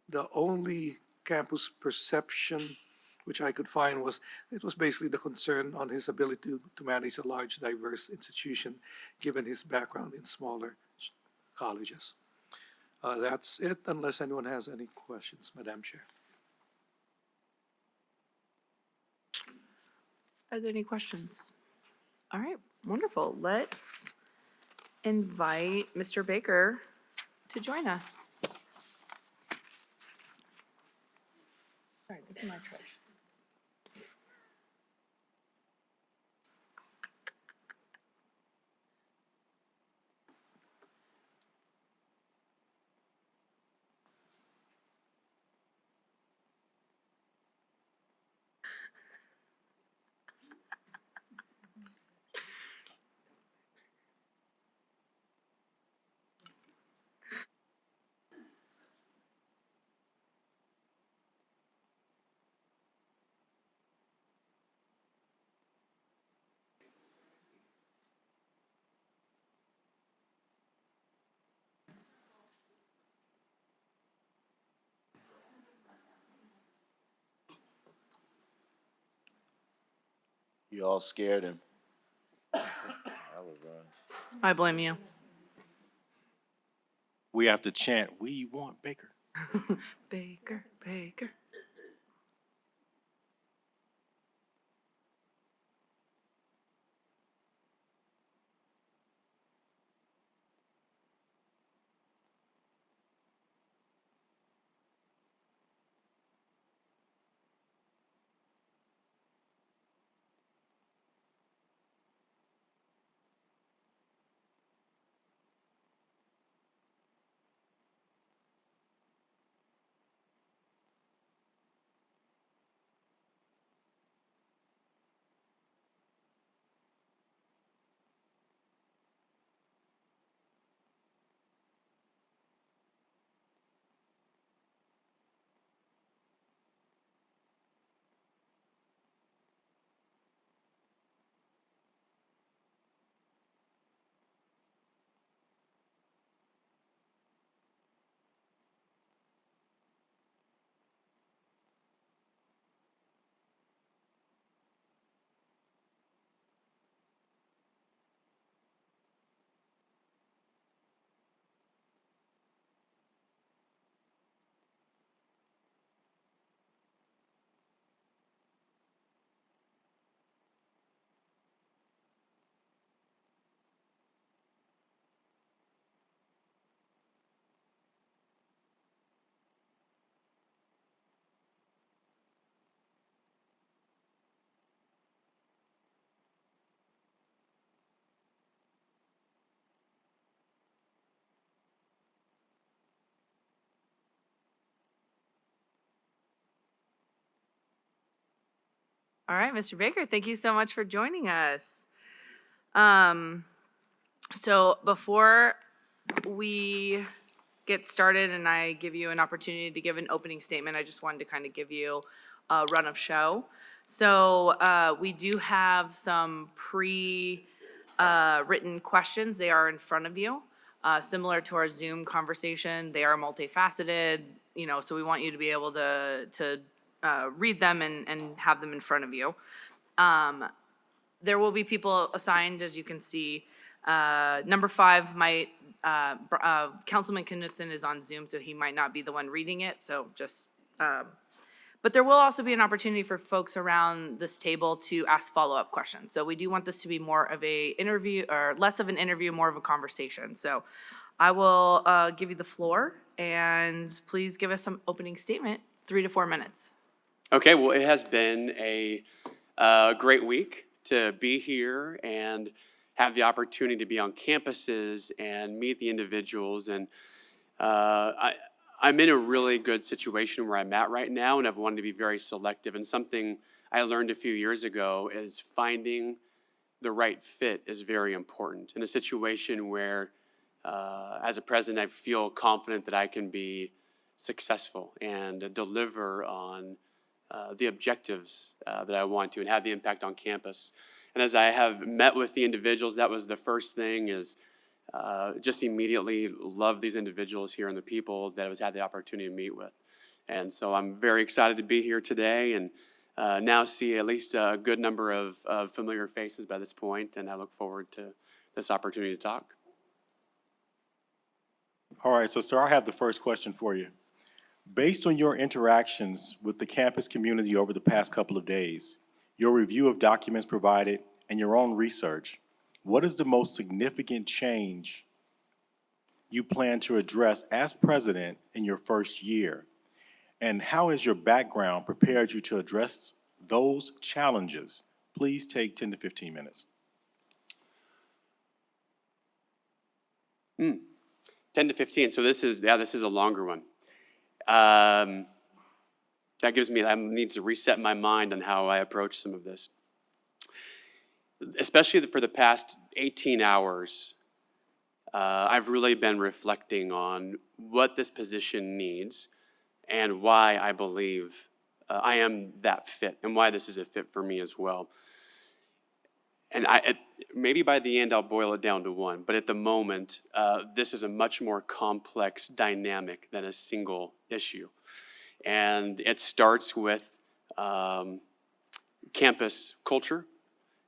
the only campus perception which I could find was it was basically the concern on his ability to manage a large, diverse institution, given his background in smaller colleges. That's it, unless anyone has any questions, Madam Chair. Are there any questions? All right, wonderful. Let's invite Mr. Baker to join us. All right, this is my trash. You all scared him. I blame you. We have to chant, "We want Baker." Baker, Baker. All right, Mr. Baker, thank you so much for joining us. So before we get started and I give you an opportunity to give an opening statement, I just wanted to kind of give you a run of show. So we do have some written questions. They are in front of you. Similar to our Zoom conversation, they are multifaceted, so we want you to be able to read them and have them in front of you. There will be people assigned, as you can see. Number 5 might, Councilman Knutson is on Zoom, so he might not be the one reading it, so just, but there will also be an opportunity for folks around this table to ask follow-up questions. So we do want this to be more of a interview, or less of an interview, more of a conversation. So I will give you the floor, and please give us some opening statement, 3 to 4 minutes. Okay, well, it has been a great week to be here and have the opportunity to be on campuses and meet the individuals. And I'm in a really good situation where I'm at right now, and I've wanted to be very selective. And something I learned a few years ago is finding the right fit is very important. In a situation where, as a president, I feel confident that I can be successful and deliver on the objectives that I want to and have the impact on campus. And as I have met with the individuals, that was the first thing, is just immediately love these individuals here and the people that I've had the opportunity to meet with. And so I'm very excited to be here today and now see at least a good number of familiar faces by this point, and I look forward to this opportunity to talk. All right, so sir, I have the first question for you. Based on your interactions with the campus community over the past couple of days, your review of documents provided, and your own research, what is the most significant change you plan to address as president in your first year? And how has your background prepared you to address those challenges? Please take 10 to 15 minutes. 10 to 15, so this is a longer one. That gives me, I need to reset my mind on how I approach some of this. Especially for the past 18 hours, I've really been reflecting on what this position needs and why I believe I am that fit and why this is a fit for me as well. And maybe by the end I'll boil it down to one, but at the moment, this is a much more complex dynamic than a single issue. And it starts with campus culture.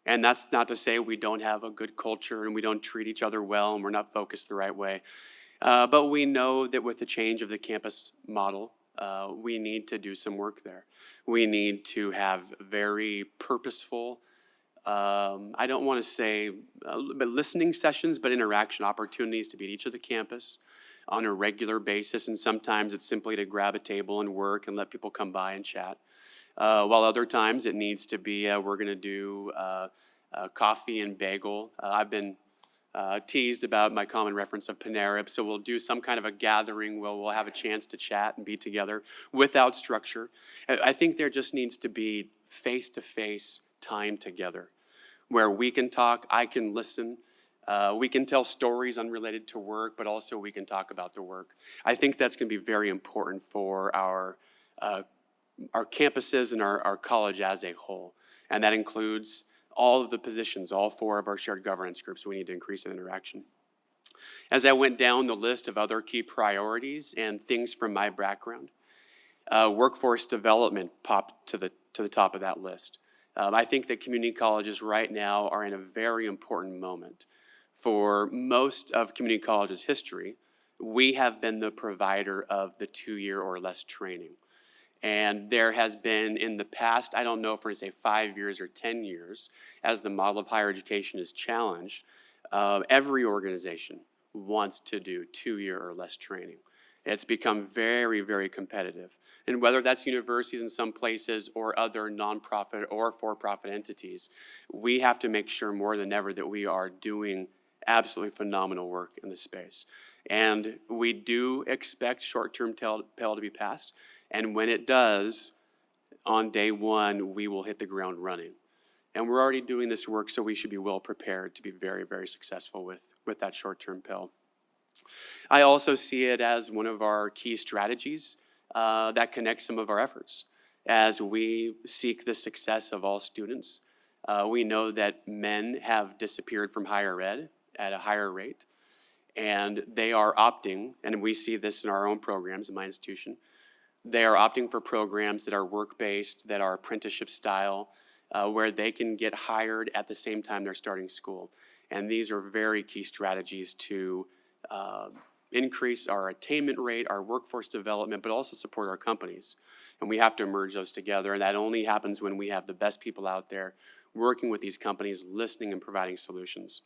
And that's not to say we don't have a good culture and we don't treat each other well and we're not focused the right way. But we know that with the change of the campus model, we need to do some work there. We need to have very purposeful, I don't want to say listening sessions, but interaction opportunities to be at each of the campus on a regular basis. And sometimes it's simply to grab a table and work and let people come by and chat. While other times it needs to be, we're going to do coffee and bagel. I've been teased about my common reference of Panera, so we'll do some kind of a gathering where we'll have a chance to chat and be together without structure. I think there just needs to be face-to-face time together where we can talk, I can listen, we can tell stories unrelated to work, but also we can talk about the work. I think that's going to be very important for our campuses and our college as a whole. And that includes all of the positions, all 4 of our shared governance groups. We need to increase in interaction. As I went down the list of other key priorities and things from my background, workforce development popped to the top of that list. I think that community colleges right now are in a very important moment. For most of community college's history, we have been the provider of the 2-year or less training. And there has been in the past, I don't know if we're going to say 5 years or 10 years, as the model of higher education is challenged, every organization wants to do 2-year or less training. It's become very, very competitive. And whether that's universities in some places or other nonprofit or for-profit entities, we have to make sure more than ever that we are doing absolutely phenomenal work in this space. And we do expect short-term Pell to be passed. And when it does, on day one, we will hit the ground running. And we're already doing this work, so we should be well prepared to be very, very successful with that short-term pill. I also see it as one of our key strategies that connects some of our efforts. As we seek the success of all students, we know that men have disappeared from higher ed at a higher rate, and they are opting, and we see this in our own programs in my institution, they are opting for programs that are work-based, that are apprenticeship style, where they can get hired at the same time they're starting school. And these are very key strategies to increase our attainment rate, our workforce development, but also support our companies. And we have to merge those together, and that only happens when we have the best people out there working with these companies, listening and providing solutions.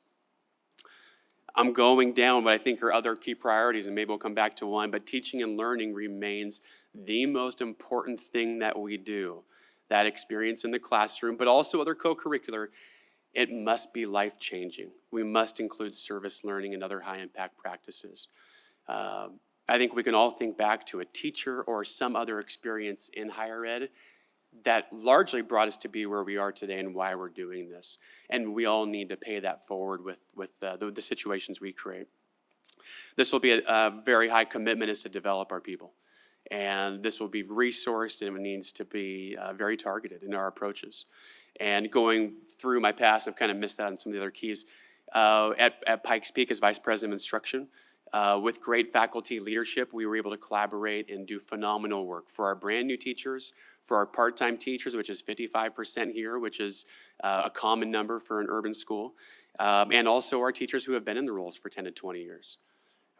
I'm going down what I think are other key priorities, and maybe we'll come back to one, but teaching and learning remains the most important thing that we do. That experience in the classroom, but also other co-curricular, it must be life-changing. We must include service learning and other high-impact practices. I think we can all think back to a teacher or some other experience in higher ed that largely brought us to be where we are today and why we're doing this. And we all need to pay that forward with the situations we create. This will be a very high commitment is to develop our people. And this will be resourced and it needs to be very targeted in our approaches. And going through my past, I've kind of missed that on some of the other keys. At Pikes Peak as Vice President of Instruction, with great faculty leadership, we were able to collaborate and do phenomenal work for our brand new teachers, for our part-time teachers, which is 55% here, which is a common number for an urban school, and also our teachers who have been in the roles for 10 to 20 years.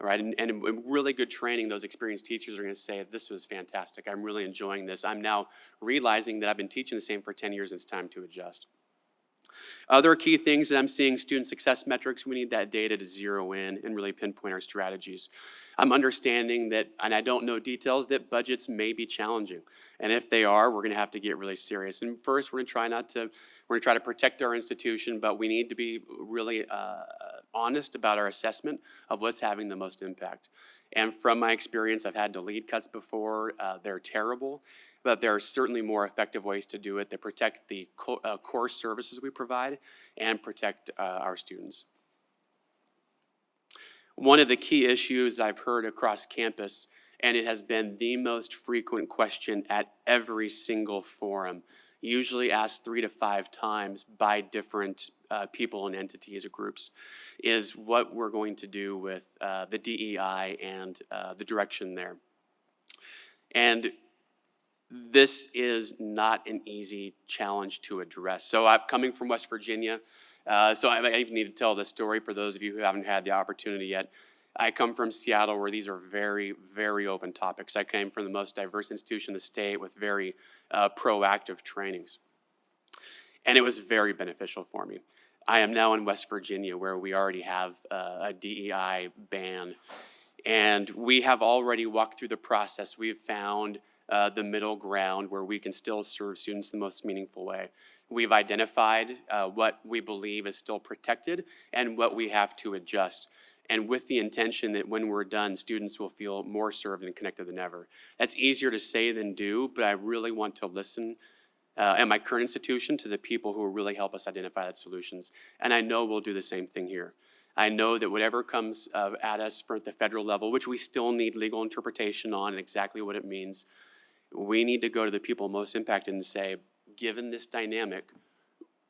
All right, and really good training, those experienced teachers are going to say, this was fantastic, I'm really enjoying this. I'm now realizing that I've been teaching the same for 10 years and it's time to adjust. Other key things that I'm seeing, student success metrics, we need that data to zero in and really pinpoint our strategies. I'm understanding that, and I don't know details, that budgets may be challenging. And if they are, we're gonna have to get really serious. And first, we're gonna try to protect our institution, but we need to be really honest about our assessment of what's having the most impact. And from my experience, I've had to lead cuts before, they're terrible. But there are certainly more effective ways to do it that protect the core services we provide and protect our students. One of the key issues I've heard across campus, and it has been the most frequent question at every single forum, usually asked 3 to 5 times by different people and entities or groups, is what we're going to do with the DEI and the direction there. And this is not an easy challenge to address. So I'm coming from West Virginia, so I even need to tell this story for those of you who haven't had the opportunity yet. I come from Seattle where these are very, very open topics. I came from the most diverse institution in the state with very proactive trainings. And it was very beneficial for me. I am now in West Virginia where we already have a DEI ban. And we have already walked through the process. We've found the middle ground where we can still serve students in the most meaningful way. We've identified what we believe is still protected and what we have to adjust. And with the intention that when we're done, students will feel more served and connected than ever. That's easier to say than do, but I really want to listen at my current institution to the people who will really help us identify that solutions. And I know we'll do the same thing here. I know that whatever comes at us from the federal level, which we still need legal interpretation on and exactly what it means, we need to go to the people most impacted and say, given this dynamic,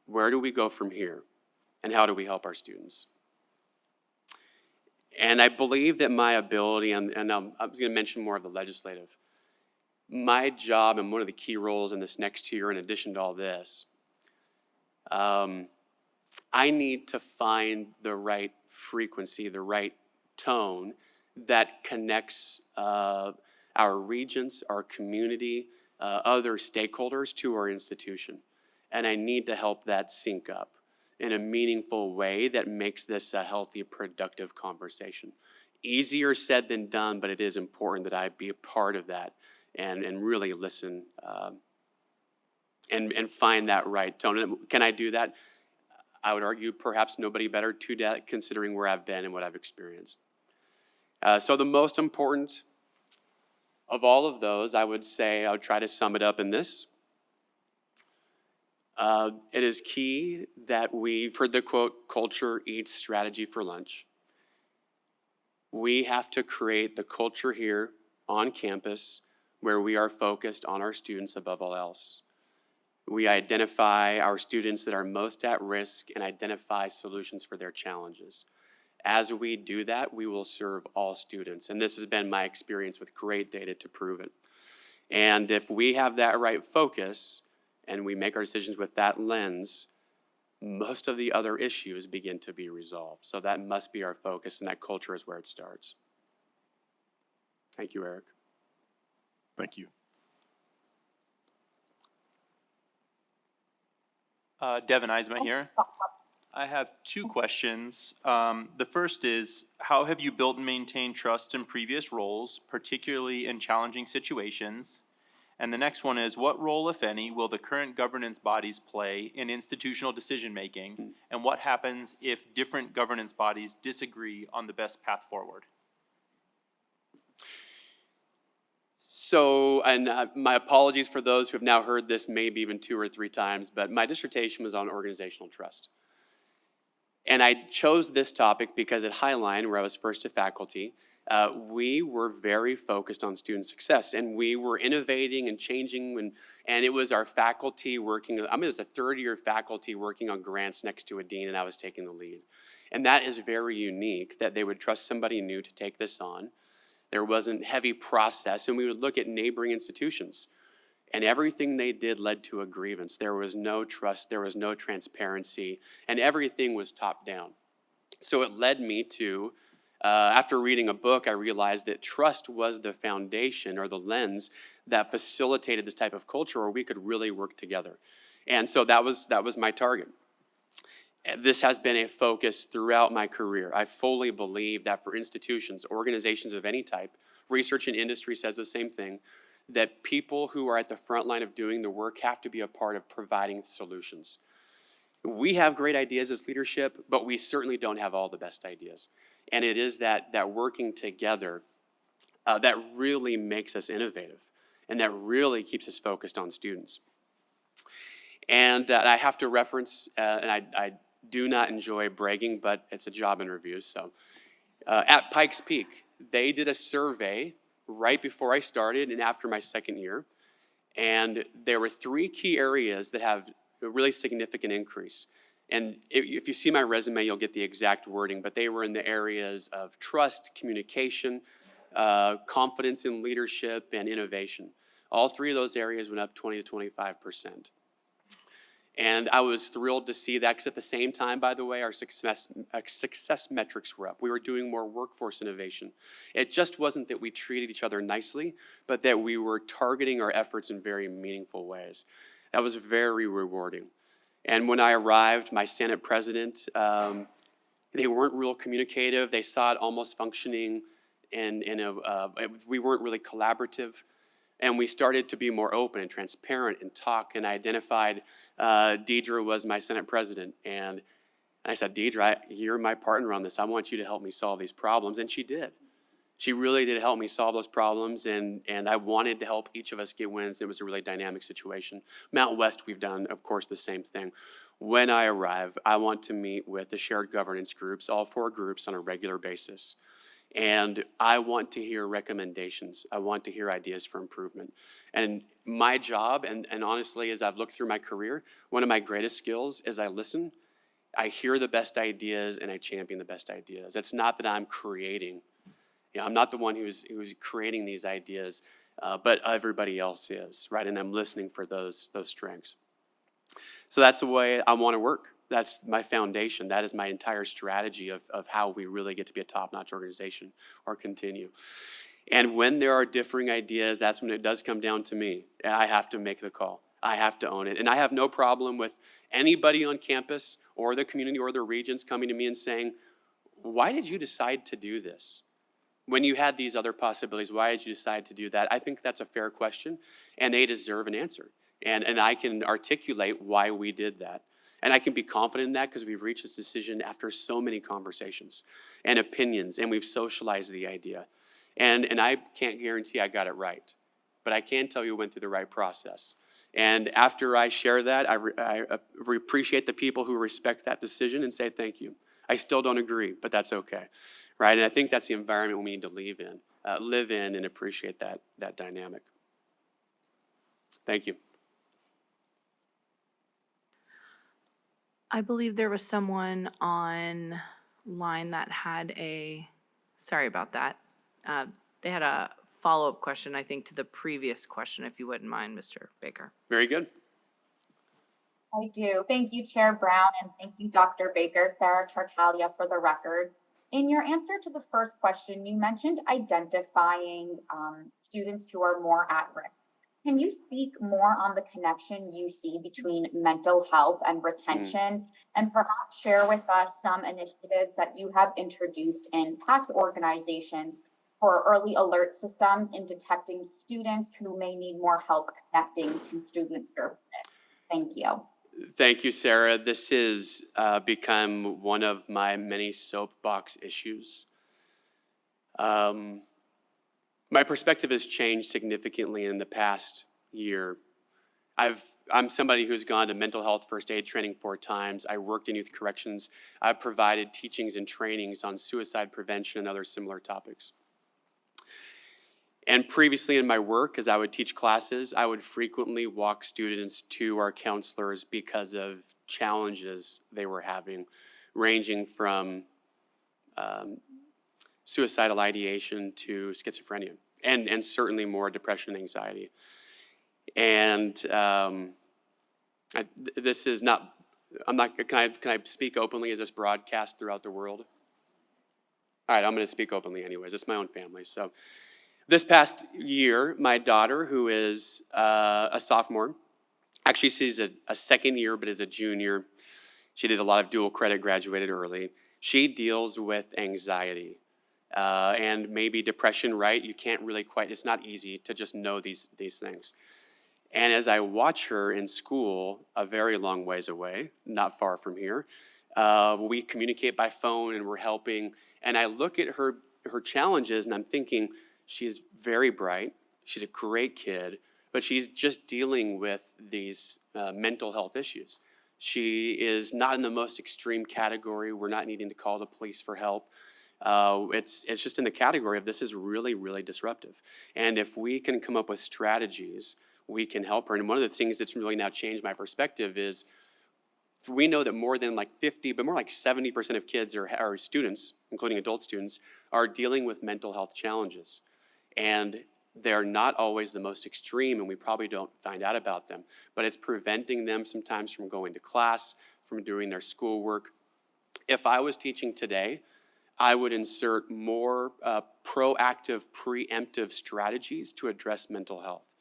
where do we go from here? And how do we help our students? And I believe that my ability, and I was going to mention more of the legislative, my job and one of the key roles in this next year, in addition to all this, I need to find the right frequency, the right tone that connects our regents, our community, other stakeholders to our institution. And I need to help that sync up in a meaningful way that makes this a healthy, productive conversation. Easier said than done, but it is important that I be a part of that and really listen and find that right tone. And can I do that? I would argue perhaps nobody better to that, considering where I've been and what I've experienced. So the most important of all of those, I would say, I would try to sum it up in this. It is key that we've heard the quote, culture eats strategy for lunch. We have to create the culture here on campus where we are focused on our students above all else. We identify our students that are most at risk and identify solutions for their challenges. As we do that, we will serve all students. And this has been my experience with great data to prove it. And if we have that right focus and we make our decisions with that lens, most of the other issues begin to be resolved. So that must be our focus, and that culture is where it starts. Thank you, Eric. Thank you. Devin Eisma here. I have two questions. The first is, how have you built and maintained trust in previous roles, particularly in challenging situations? And the next one is, what role, if any, will the current governance bodies play in institutional decision-making? And what happens if different governance bodies disagree on the best path forward? So, and my apologies for those who have now heard this maybe even 2 or 3 times, but my dissertation was on organizational trust. And I chose this topic because at Highline, where I was first to faculty, we were very focused on student success, and we were innovating and changing, and it was our faculty working. I mean, it was a third-year faculty working on grants next to a dean, and I was taking the lead. And that is very unique, that they would trust somebody new to take this on. There wasn't heavy process, and we would look at neighboring institutions, and everything they did led to a grievance. There was no trust, there was no transparency, and everything was top down. So it led me to, after reading a book, I realized that trust was the foundation or the lens that facilitated this type of culture where we could really work together. And so that was my target. This has been a focus throughout my career. I fully believe that for institutions, organizations of any type, research and industry says the same thing, that people who are at the front line of doing the work have to be a part of providing solutions. We have great ideas as leadership, but we certainly don't have all the best ideas. And it is that working together that really makes us innovative and that really keeps us focused on students. And I have to reference, and I do not enjoy bragging, but it's a job interview. So at Pikes Peak, they did a survey right before I started and after my second year. And there were 3 key areas that have a really significant increase. And if you see my resume, you'll get the exact wording, but they were in the areas of trust, communication, confidence in leadership, and innovation. All 3 of those areas went up 20 to 25%. And I was thrilled to see that because at the same time, by the way, our success metrics were up. We were doing more workforce innovation. It just wasn't that we treated each other nicely, but that we were targeting our efforts in very meaningful ways. That was very rewarding. And when I arrived, my Senate president, they weren't real communicative. They saw it almost functioning we weren't really collaborative. And we started to be more open and transparent and talk, and I identified Deidre was my Senate president. And I said, Deidre, you're my partner on this. I want you to help me solve these problems. And she did. She really did help me solve those problems, and I wanted to help each of us get wins. It was a really dynamic situation. Mount West, we've done, of course, the same thing. When I arrive, I want to meet with the shared governance groups, all 4 groups, on a regular basis. And I want to hear recommendations. I want to hear ideas for improvement. And my job, and honestly, as I've looked through my career, one of my greatest skills is I listen, I hear the best ideas, and I champion the best ideas. It's not that I'm creating. I'm not the one who's creating these ideas, but everybody else is, right? And I'm listening for those strengths. So that's the way I want to work. That's my foundation. That is my entire strategy of how we really get to be a top-notch organization or continue. And when there are differing ideas, that's when it does come down to me. And I have to make the call. I have to own it. And I have no problem with anybody on campus or the community or the Regents coming to me and saying, why did you decide to do this? When you had these other possibilities, why did you decide to do that? I think that's a fair question, and they deserve an answer. And I can articulate why we did that. And I can be confident in that because we've reached this decision after so many conversations and opinions, and we've socialized the idea. And I can't guarantee I got it right, but I can tell you we went through the right process. And after I share that, I appreciate the people who respect that decision and say thank you. I still don't agree, but that's okay, right? And I think that's the environment we need to live in and appreciate that dynamic. Thank you. I believe there was someone online that had sorry about that. They had a follow-up question, I think, to the previous question, if you wouldn't mind, Mr. Baker. Very good. I do. Thank you, Chair Brown, and thank you, Dr. Baker. Sarah Tartaglia for the record. In your answer to the first question, you mentioned identifying students who are more at risk. Can you speak more on the connection you see between mental health and retention, and perhaps share with us some initiatives that you have introduced in past organizations for early alert systems in detecting students who may need more help connecting to student services? Thank you. Thank you, Sarah. This has become one of my many soapbox issues. My perspective has changed significantly in the past year. I'm somebody who's gone to mental health first aid training 4 times. I worked in youth corrections. I've provided teachings and trainings on suicide prevention and other similar topics. And previously in my work, as I would teach classes, I would frequently walk students to our counselors because of challenges they were having, ranging from suicidal ideation to schizophrenia, and certainly more depression and anxiety. And this is not, can I speak openly? Is this broadcast throughout the world? All right, I'm going to speak openly anyways. It's my own family. So this past year, my daughter, who is a sophomore, actually she's a second year, but is a junior. She did a lot of dual credit, graduated early. She deals with anxiety and maybe depression, right? You can't really quite, it's not easy to just know these things. And as I watch her in school, a very long ways away, not far from here, we communicate by phone and we're helping. And I look at her challenges and I'm thinking, she's very bright, she's a great kid, but she's just dealing with these mental health issues. She is not in the most extreme category. We're not needing to call the police for help. It's just in the category of this is really, really disruptive. And if we can come up with strategies, we can help her. And one of the things that's really now changed my perspective is we know that more than like 50, but more like 70% of kids or students, including adult students, are dealing with mental health challenges. And they're not always the most extreme, and we probably don't find out about them. But it's preventing them sometimes from going to class, from doing their schoolwork. If I was teaching today, I would insert more proactive, preemptive strategies to address mental health.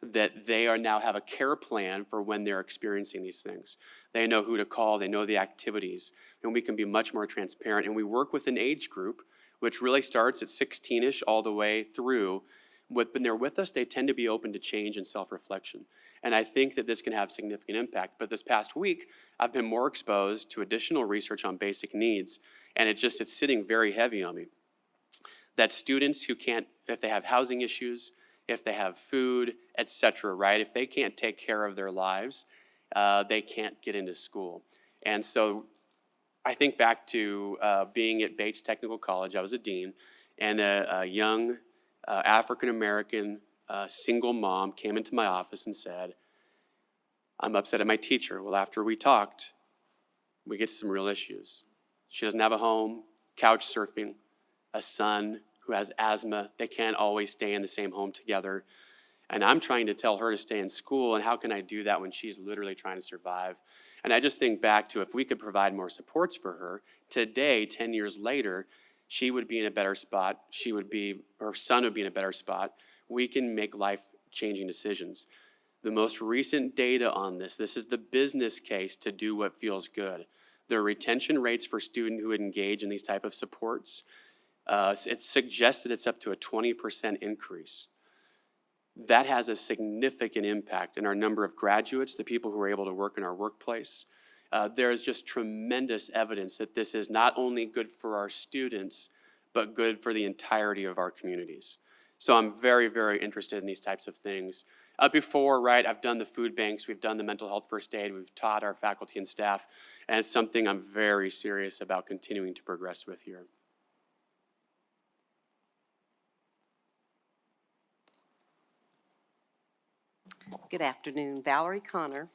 That they now have a care plan for when they're experiencing these things. They know who to call, they know the activities, and we can be much more transparent. And we work with an age group, which really starts at 16-ish all the way through. When they're with us, they tend to be open to change and self-reflection. And I think that this can have significant impact. But this past week, I've been more exposed to additional research on basic needs, and it's sitting very heavy on me. That students who can't, if they have housing issues, if they have food, et cetera, right? If they can't take care of their lives, they can't get into school. And so I think back to being at Bates Technical College. I was a dean, and a young African-American single mom came into my office and said, I'm upset at my teacher. Well, after we talked, we get some real issues. She doesn't have a home, couch surfing, a son who has asthma. They can't always stay in the same home together. And I'm trying to tell her to stay in school, and how can I do that when she's literally trying to survive? And I just think back to if we could provide more supports for her, today, 10 years later, she would be in a better spot. Her son would be in a better spot. We can make life-changing decisions. The most recent data on this is the business case to do what feels good. The retention rates for students who would engage in these type of supports, it's suggested it's up to a 20% increase. That has a significant impact in our number of graduates, the people who are able to work in our workplace. There is just tremendous evidence that this is not only good for our students, but good for the entirety of our communities. So I'm very, very interested in these types of things. Before, right, I've done the food banks, we've done the mental health first aid, we've taught our faculty and staff, and it's something I'm very serious about continuing to progress with here. Good afternoon, Valerie Connor.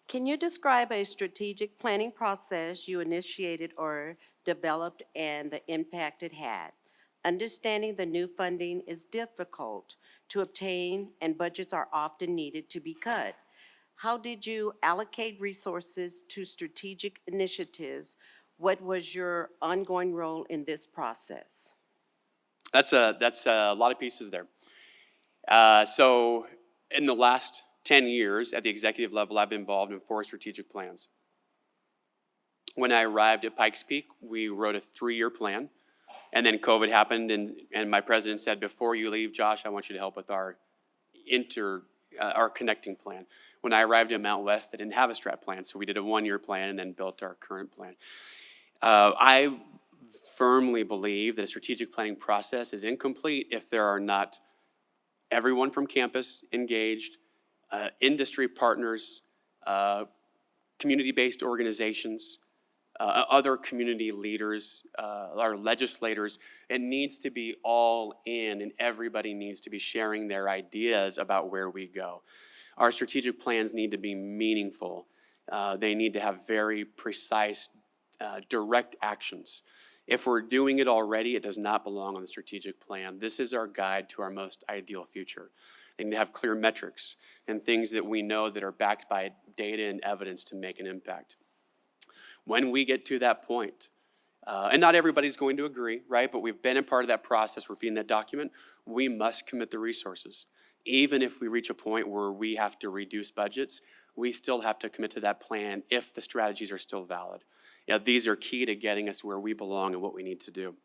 Can you describe a strategic planning process you initiated or developed and the impact it had? Understanding the new funding is difficult to obtain and budgets are often needed to be cut. How did you allocate resources to strategic initiatives? What was your ongoing role in this process? That's a lot of pieces there. So in the last 10 years at the executive level, I've been involved in 4 strategic plans. When I arrived at Pikes Peak, we wrote a 3-year plan, and then COVID happened, and my president said, before you leave, Josh, I want you to help with our connecting plan. When I arrived at Mount West, they didn't have a strat plan, so we did a 1-year plan and then built our current plan. I firmly believe that a strategic planning process is incomplete if there are not everyone from campus engaged, industry partners, community-based organizations, other community leaders, our legislators. It needs to be all in, and everybody needs to be sharing their ideas about where we go. Our strategic plans need to be meaningful. They need to have very precise, direct actions. If we're doing it already, it does not belong on the strategic plan. This is our guide to our most ideal future. They need to have clear metrics and things that we know that are backed by data and evidence to make an impact. When we get to that point, and not everybody's going to agree, right? But we've been a part of that process, we're feeding that document, we must commit the resources. Even if we reach a point where we have to reduce budgets, we still have to commit to that plan if the strategies are still valid. These are key to getting us where we belong and what we need to do.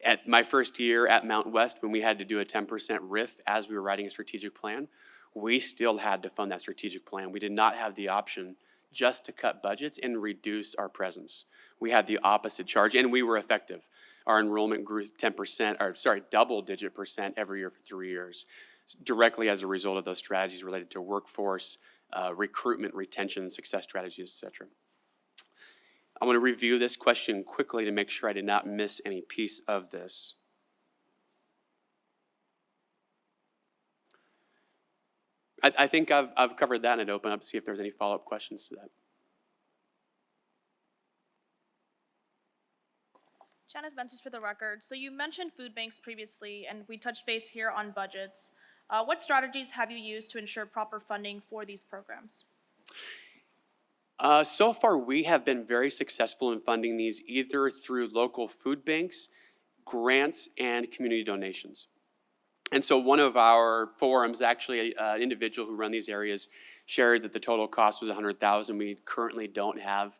At my first year at Mount West, when we had to do a 10% RIF as we were writing a strategic plan, we still had to fund that strategic plan. We did not have the option just to cut budgets and reduce our presence. We had the opposite charge, and we were effective. Our enrollment grew 10%, double-digit percent every year for 3 years, directly as a result of those strategies related to workforce, recruitment, retention, success strategies, et cetera. I want to review this question quickly to make sure I did not miss any piece of this. I think I've covered that, and I'd open up to see if there's any follow-up questions to that. Janet Ventus for the record. So you mentioned food banks previously, and we touched base here on budgets. What strategies have you used to ensure proper funding for these programs? So far, we have been very successful in funding these either through local food banks, grants, and community donations. And so one of our forums, actually an individual who run these areas, shared that the total cost was $100,000. We currently don't have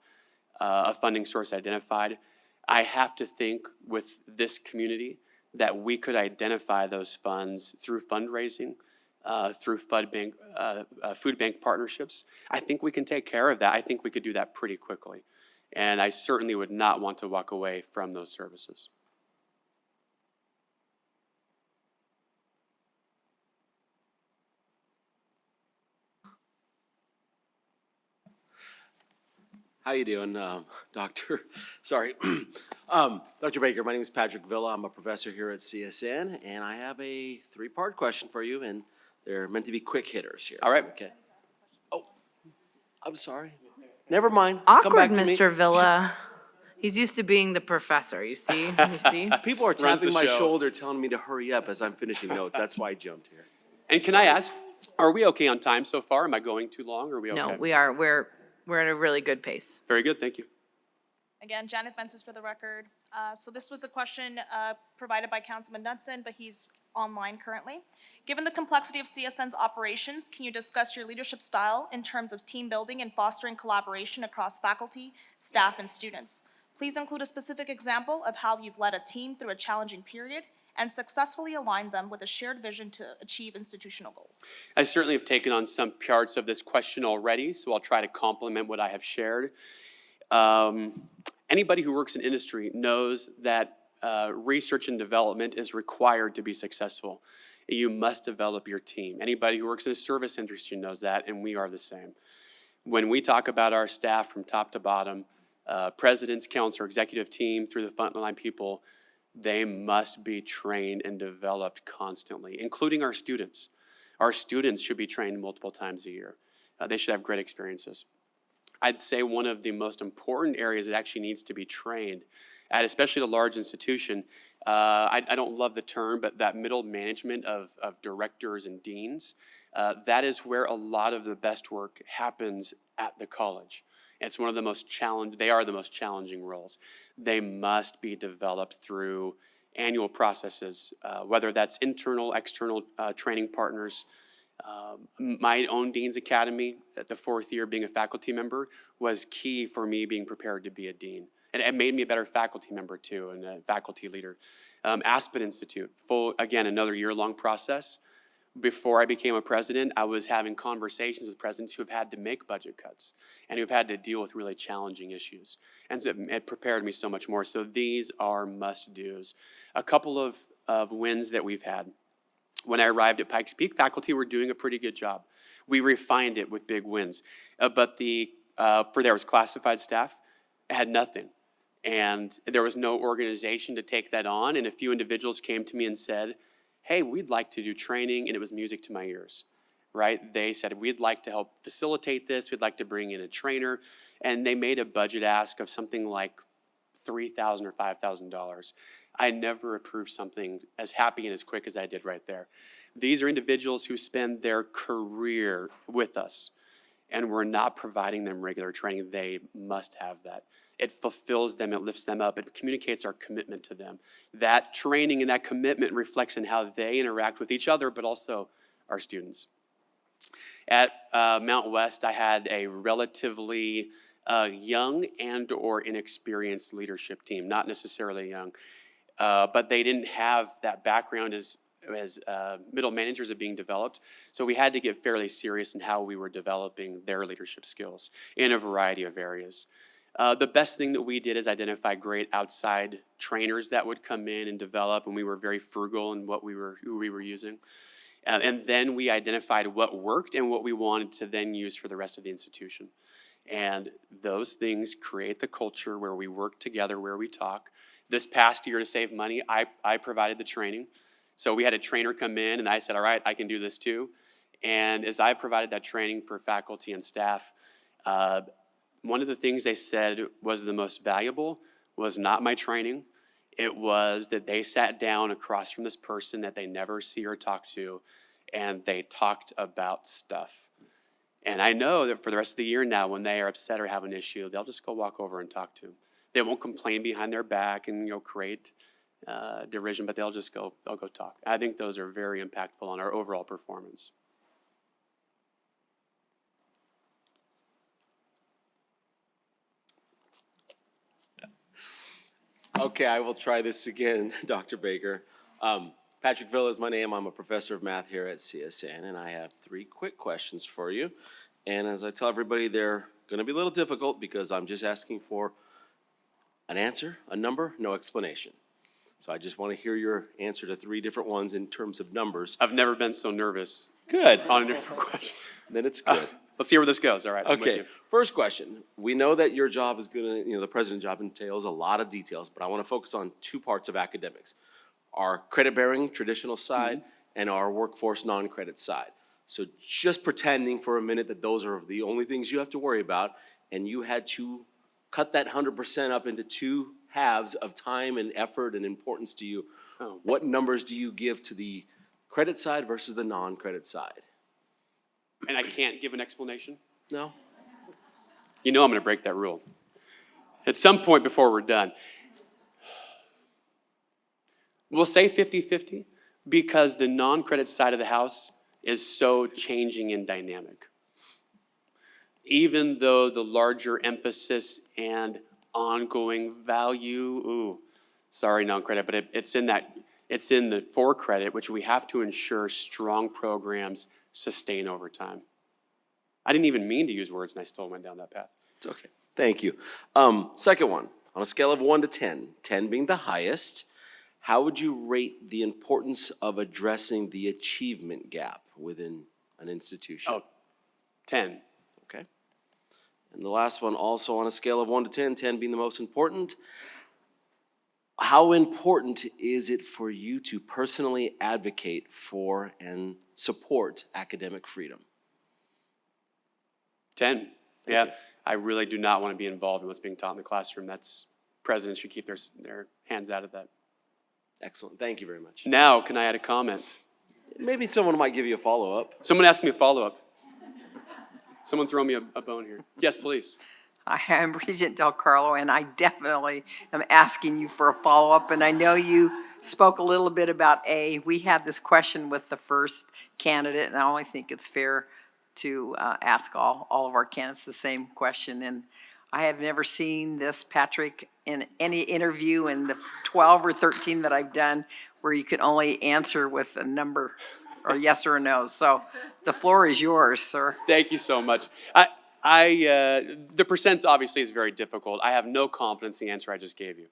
a funding source identified. I have to think with this community that we could identify those funds through fundraising, through food bank partnerships. I think we can take care of that. I think we could do that pretty quickly. And I certainly would not want to walk away from those services. How you doing, Doctor? Sorry. Dr. Baker, my name is Patrick Villa. I'm a professor here at CSN, and I have a 3-part question for you, and they're meant to be quick hitters here. All right. Okay. Oh, I'm sorry. Never mind. Come Awkward, back to me. Mr. Villa. He's used to being the professor, you see? You see? People are Runs tapping the my show. shoulder telling me to hurry up as I'm finishing notes. That's why I jumped here. And can I ask, are we okay on time so far? Am I going too long, or are we okay? No, we are. We're at a really good pace. Very good, thank you. Again, Janet Ventus for the record. So this was a question provided by Councilman Knudsen, but he's online currently. Given the complexity of CSN's operations, can you discuss your leadership style in terms of team building and fostering collaboration across faculty, staff, and students? Please include a specific example of how you've led a team through a challenging period and successfully aligned them with a shared vision to achieve institutional goals. I certainly have taken on some parts of this question already, so I'll try to complement what I have shared. Anybody who works in industry knows that research and development is required to be successful. You must develop your team. Anybody who works in a service industry knows that, and we are the same. When we talk about our staff from top to bottom, presidents, council, executive team, through the frontline people, they must be trained and developed constantly, including our students. Our students should be trained multiple times a year. They should have great experiences. I'd say one of the most important areas that actually needs to be trained at, especially a large institution, I don't love the term, but that middle management of directors and deans, that is where a lot of the best work happens at the college. It's one of the most they are the most challenging roles. They must be developed through annual processes, whether that's internal, external training partners. My own Dean's Academy at the 4th year being a faculty member was key for me being prepared to be a dean. And it made me a better faculty member too, and a faculty leader. Aspen Institute, again, another year-long process. Before I became a president, I was having conversations with presidents who have had to make budget cuts and who've had to deal with really challenging issues. And so it prepared me so much more. So these are must-dos. A couple of wins that we've had. When I arrived at Pikes Peak, faculty were doing a pretty good job. We refined it with big wins. But there was classified staff, it had nothing. And there was no organization to take that on. And a few individuals came to me and said, hey, we'd like to do training, and it was music to my ears, right? They said, we'd like to help facilitate this. We'd like to bring in a trainer. And they made a budget ask of something like $3,000 or $5,000. I never approved something as happy and as quick as I did right there. These are individuals who spend their career with us, and we're not providing them regular training. They must have that. It fulfills them, it lifts them up, it communicates our commitment to them. That training and that commitment reflects in how they interact with each other, but also our students. At Mount West, I had a relatively young and or inexperienced leadership team, not necessarily young, but they didn't have that background as middle managers are being developed. So we had to get fairly serious in how we were developing their leadership skills in a variety of areas. The best thing that we did is identify great outside trainers that would come in and develop, and we were very frugal in who we were using. And then we identified what worked and what we wanted to then use for the rest of the institution. And those things create the culture where we work together, where we talk. This past year, to save money, I provided the training. So we had a trainer come in, and I said, all right, I can do this too. And as I provided that training for faculty and staff, one of the things they said was the most valuable was not my training. It was that they sat down across from this person that they never see or talk to, and they talked about stuff. And I know that for the rest of the year now, when they are upset or have an issue, they'll just go walk over and talk to them. They won't complain behind their back and create derision, but they'll go talk. I think those are very impactful on our overall performance. Okay, I will try this again, Dr. Baker. Patrick Villa is my name. I'm a professor of math here at CSN, and I have 3 quick questions for you. And as I tell everybody, they're going to be a little difficult because I'm just asking for an answer, a number, no explanation. So I just want to hear your answer to 3 different ones in terms of numbers. I've never been so nervous. Good. On a different question. Then it's good. Let's see where this goes. All right. I'm with Okay, you. first question. We know that your job is going to, the president's job entails a lot of details, but I want to focus on 2 parts of academics. Our credit-bearing traditional side and our workforce non-credit side. So just pretending for a minute that those are the only things you have to worry about, and you had to cut that 100% up into 2 halves of time and effort and importance to you. What numbers do you give to the credit side versus the non-credit side? And I can't give an explanation? No. You know I'm going to break that rule. At some point before we're done. We'll say 50-50 because the non-credit side of the house is so changing and dynamic. Even though the larger emphasis and ongoing value, sorry non-credit, but it's in the for credit, which we have to ensure strong programs sustain over time. I didn't even mean to use words, and I still went down that path. It's okay. Thank you. Second one, on a scale of 1 to 10, 10 being the highest, how would you rate the importance of addressing the achievement gap within an institution? Oh, 10. Okay. And the last one, also on a scale of 1 to 10, 10 being the most important, how important is it for you to personally advocate for and support academic freedom? 10. Yeah, I really do not want to be involved in what's being taught in the classroom. Presidents should keep their hands out of that. Excellent, thank you very much. Now, can I add a comment? Maybe someone might give you a follow-up. Someone asked me a follow-up. Someone throw me a bone here. Yes, please. I am Regent Del Carlo, and I definitely am asking you for a follow-up, and I know you spoke a little bit about A. We had this question with the first candidate, and I only think it's fair to ask all of our candidates the same question. And I have never seen this, Patrick, in any interview in the 12 or 13 that I've done where you can only answer with a number or yes or no. So the floor is yours, sir. Thank you so much. The percents obviously is very difficult. I have no confidence in the answer I just gave you.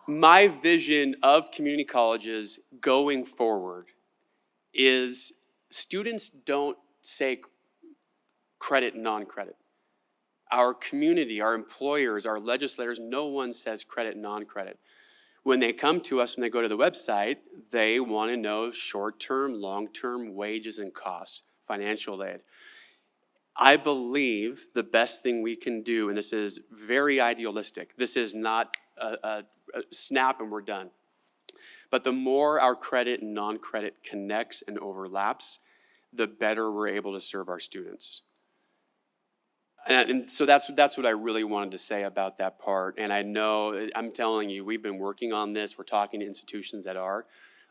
My vision of community colleges going forward is students don't say credit, non-credit. Our community, our employers, our legislators, no one says credit, non-credit. When they come to us, when they go to the website, they want to know short-term, long-term wages and costs, financial aid. I believe the best thing we can do, and this is very idealistic, this is not a snap and we're done. But the more our credit and non-credit connects and overlaps, the better we're able to serve our students. And so that's what I really wanted to say about that part. And I know, I'm telling you, we've been working on this. We're talking to institutions that are.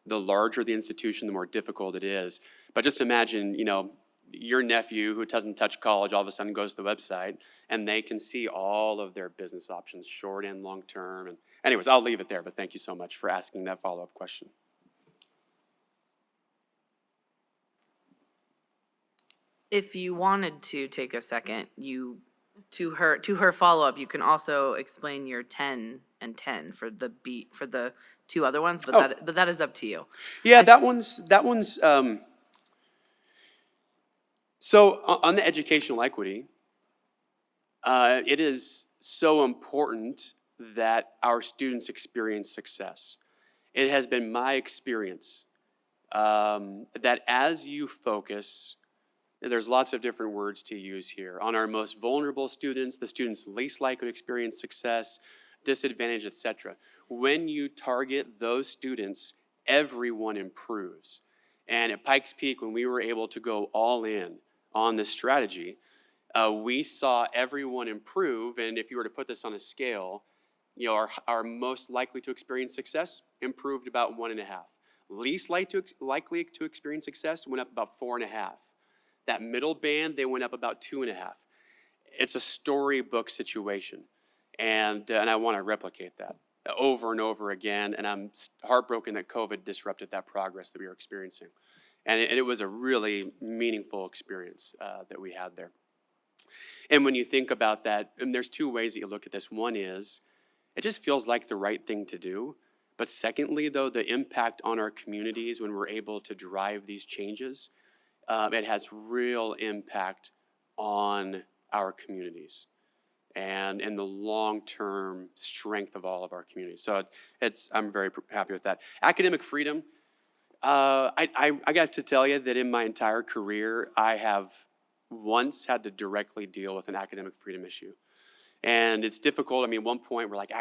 The larger the institution, the more difficult it is. But just imagine, your nephew who doesn't touch college all of a sudden goes to the website and they can see all of their business options, short and long term. And anyways, I'll leave it there, but thank you so much for asking that follow-up question. If you wanted to take a second, to her follow-up, you can also explain your 10 and 10 for the two other ones, but that is up to you. Yeah, that one's so on the educational equity, it is so important that our students experience success. It has been my experience that as you focus, there's lots of different words to use here, on our most vulnerable students, the students least likely to experience success, disadvantage, etc. When you target those students, everyone improves. And at Pikes Peak, when we were able to go all in on this strategy, we saw everyone improve. And if you were to put this on a scale, our most likely to experience success improved about 1.5. Least likely to experience success went up about 4.5. That middle band, they went up about 2.5. It's a storybook situation. And I want to replicate that over and over again. And I'm heartbroken that COVID disrupted that progress that we were experiencing. And it was a really meaningful experience that we had there. And when you think about that, and there's two ways that you look at this. One is, it just feels like the right thing to do. But secondly, though, the impact on our communities when we're able to drive these changes, it has real impact on our communities and in the long-term strength of all of our communities. So I'm very happy with that. Academic freedom, I got to tell you that in my entire career, I have once had to directly deal with an academic freedom issue. And it's difficult. I mean, at one point we're like,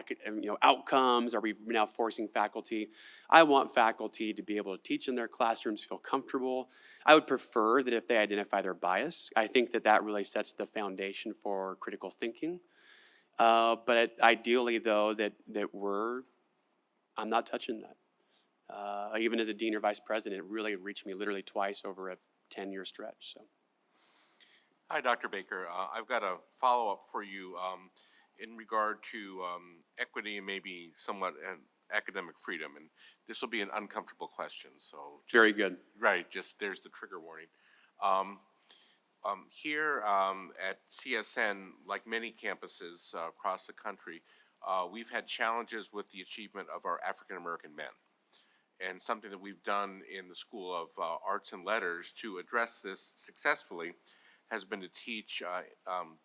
outcomes, are we now forcing faculty? I want faculty to be able to teach in their classrooms, feel comfortable. I would prefer that if they identify their bias, I think that really sets the foundation for critical thinking. But ideally, though, I'm not touching that. Even as a dean or vice president, it really reached me literally twice over a 10-year stretch. So. Hi, Dr. Baker. I've got a follow-up for you in regard to equity and maybe somewhat academic freedom. And this will be an uncomfortable question. So very good. Right, just there's the trigger warning. Here at CSN, like many campuses across the country, we've had challenges with the achievement of our African-American men. And something that we've done in the School of Arts and Letters to address this successfully has been to teach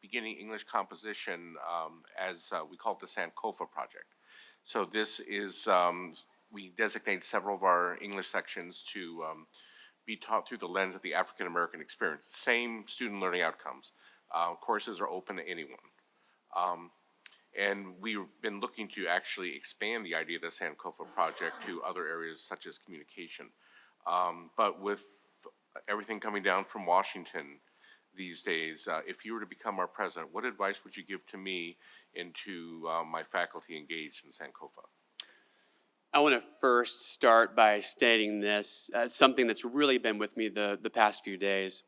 beginning English composition as we call it the Sankofa Project. So this is, we designate several of our English sections to be taught through the lens of the African-American experience. Same student learning outcomes. Courses are open to anyone. And we've been looking to actually expand the idea of the Sankofa Project to other areas such as communication. But with everything coming down from Washington these days, if you were to become our president, what advice would you give to me and to my faculty engaged in Sankofa? I want to first start by stating this, something that's really been with me the past few days.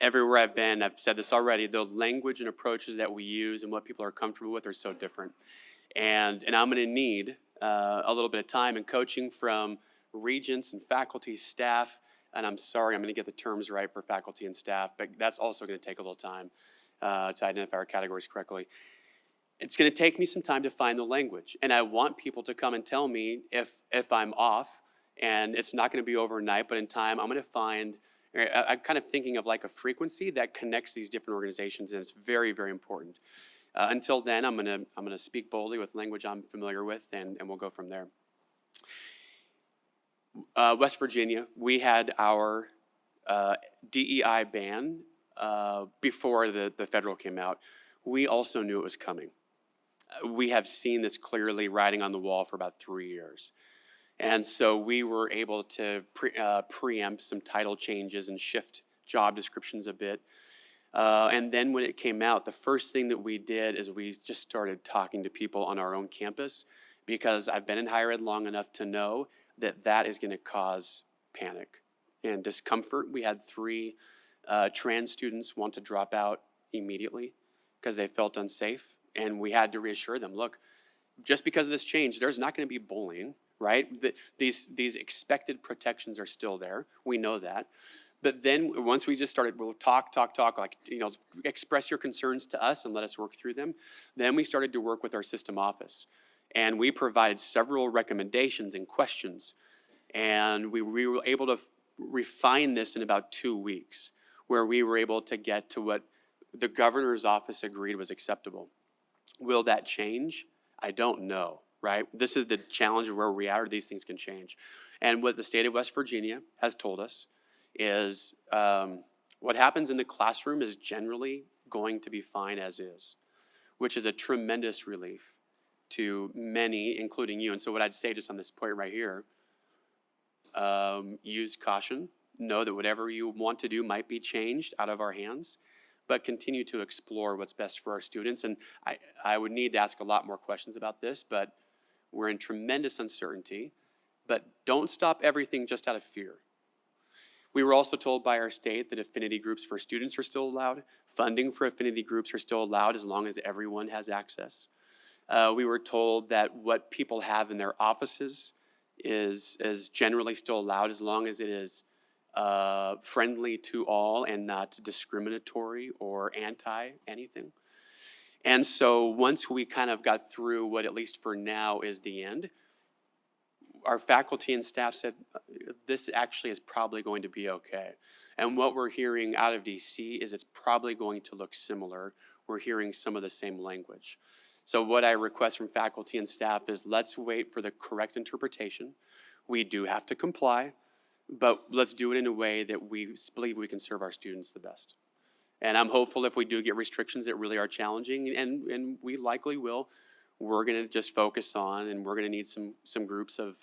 Everywhere I've been, I've said this already, the language and approaches that we use and what people are comfortable with are so different. And I'm going to need a little bit of time and coaching from regents and faculty, staff, and I'm sorry, I'm going to get the terms right for faculty and staff, but that's also going to take a little time to identify our categories correctly. It's going to take me some time to find the language, and I want people to come and tell me if I'm off, and it's not going to be overnight, but in time, I'm going to find, I'm kind of thinking of like a frequency that connects these different organizations, and it's very, very important. Until then, I'm going to speak boldly with language I'm familiar with, and we'll go from there. West Virginia, we had our DEI ban before the federal came out. We also knew it was coming. We have seen this clearly writing on the wall for about 3 years. And so we were able to preempt some title changes and shift job descriptions a bit. And then when it came out, the first thing that we did is we just started talking to people on our own campus, because I've been in higher ed long enough to know that that is going to cause panic and discomfort. We had 3 trans students want to drop out immediately because they felt unsafe. And we had to reassure them, look, just because of this change, there's not going to be bullying, right? These expected protections are still there. We know that. But then once we just started, we'll talk, like, express your concerns to us and let us work through them. Then we started to work with our system office. And we provided several recommendations and questions. And we were able to refine this in about 2 weeks, where we were able to get to what the governor's office agreed was acceptable. Will that change? I don't know, right? This is the challenge of where we are. These things can change. And what the state of West Virginia has told us is what happens in the classroom is generally going to be fine as is, which is a tremendous relief to many, including you. And so what I'd say just on this point right here, use caution. Know that whatever you want to do might be changed out of our hands, but continue to explore what's best for our students. And I would need to ask a lot more questions about this, but we're in tremendous uncertainty. But don't stop everything just out of fear. We were also told by our state that affinity groups for students are still allowed. Funding for affinity groups are still allowed as long as everyone has access. We were told that what people have in their offices is generally still allowed as long as it is friendly to all and not discriminatory or anti-anything. And so once we kind of got through what, at least for now, is the end, our faculty and staff said, this actually is probably going to be okay. And what we're hearing out of DC is it's probably going to look similar. We're hearing some of the same language. So what I request from faculty and staff is let's wait for the correct interpretation. We do have to comply, but let's do it in a way that we believe we can serve our students the best. And I'm hopeful if we do get restrictions that really are challenging, and we likely will, we're gonna just focus on, and we're gonna need some groups of,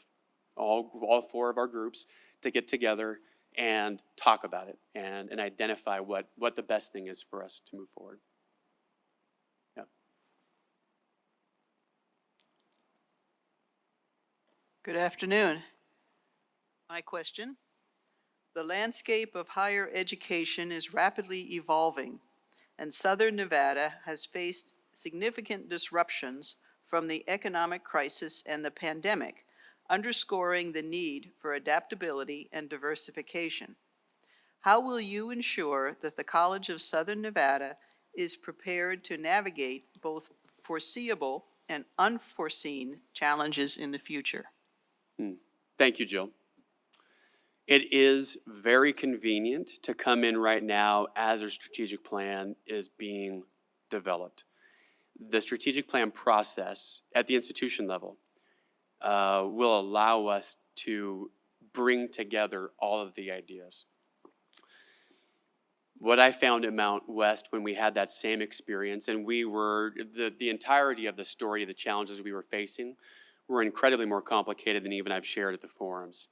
all 4 of our groups to get together and talk about it and identify what the best thing is for us to move forward. Yeah. Good afternoon. My question: the landscape of higher education is rapidly evolving, and Southern Nevada has faced significant disruptions from the economic crisis and the pandemic, underscoring the need for adaptability and diversification. How will you ensure that the College of Southern Nevada is prepared to navigate both foreseeable and unforeseen challenges in the future? Thank you, Jill. It is very convenient to come in right now as a strategic plan is being developed. The strategic plan process at the institution level will allow us to bring together all of the ideas. What I found at Mount West when we had that same experience, and we were, the entirety of the story, the challenges we were facing, were incredibly more complicated than even I've shared at the forums.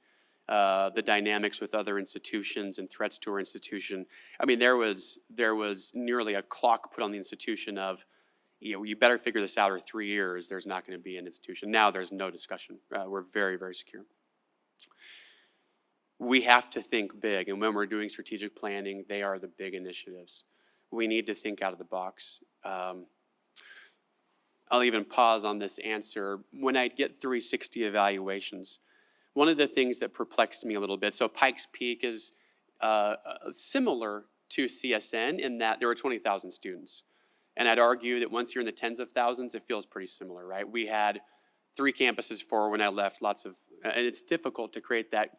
The dynamics with other institutions and threats to our institution. I mean, there was nearly a clock put on the institution of, you better figure this out, or 3 years, there's not going to be an institution. Now there's no discussion. We're very, very secure. We have to think big, and when we're doing strategic planning, they are the big initiatives. We need to think out of the box. I'll even pause on this answer. When I get 360 evaluations, one of the things that perplexed me a little bit, so Pikes Peak is similar to CSN in that there were 20,000 students. And I'd argue that once you're in the tens of thousands, it feels pretty similar, right? We had 3 campuses, 4 when I left, and it's difficult to create that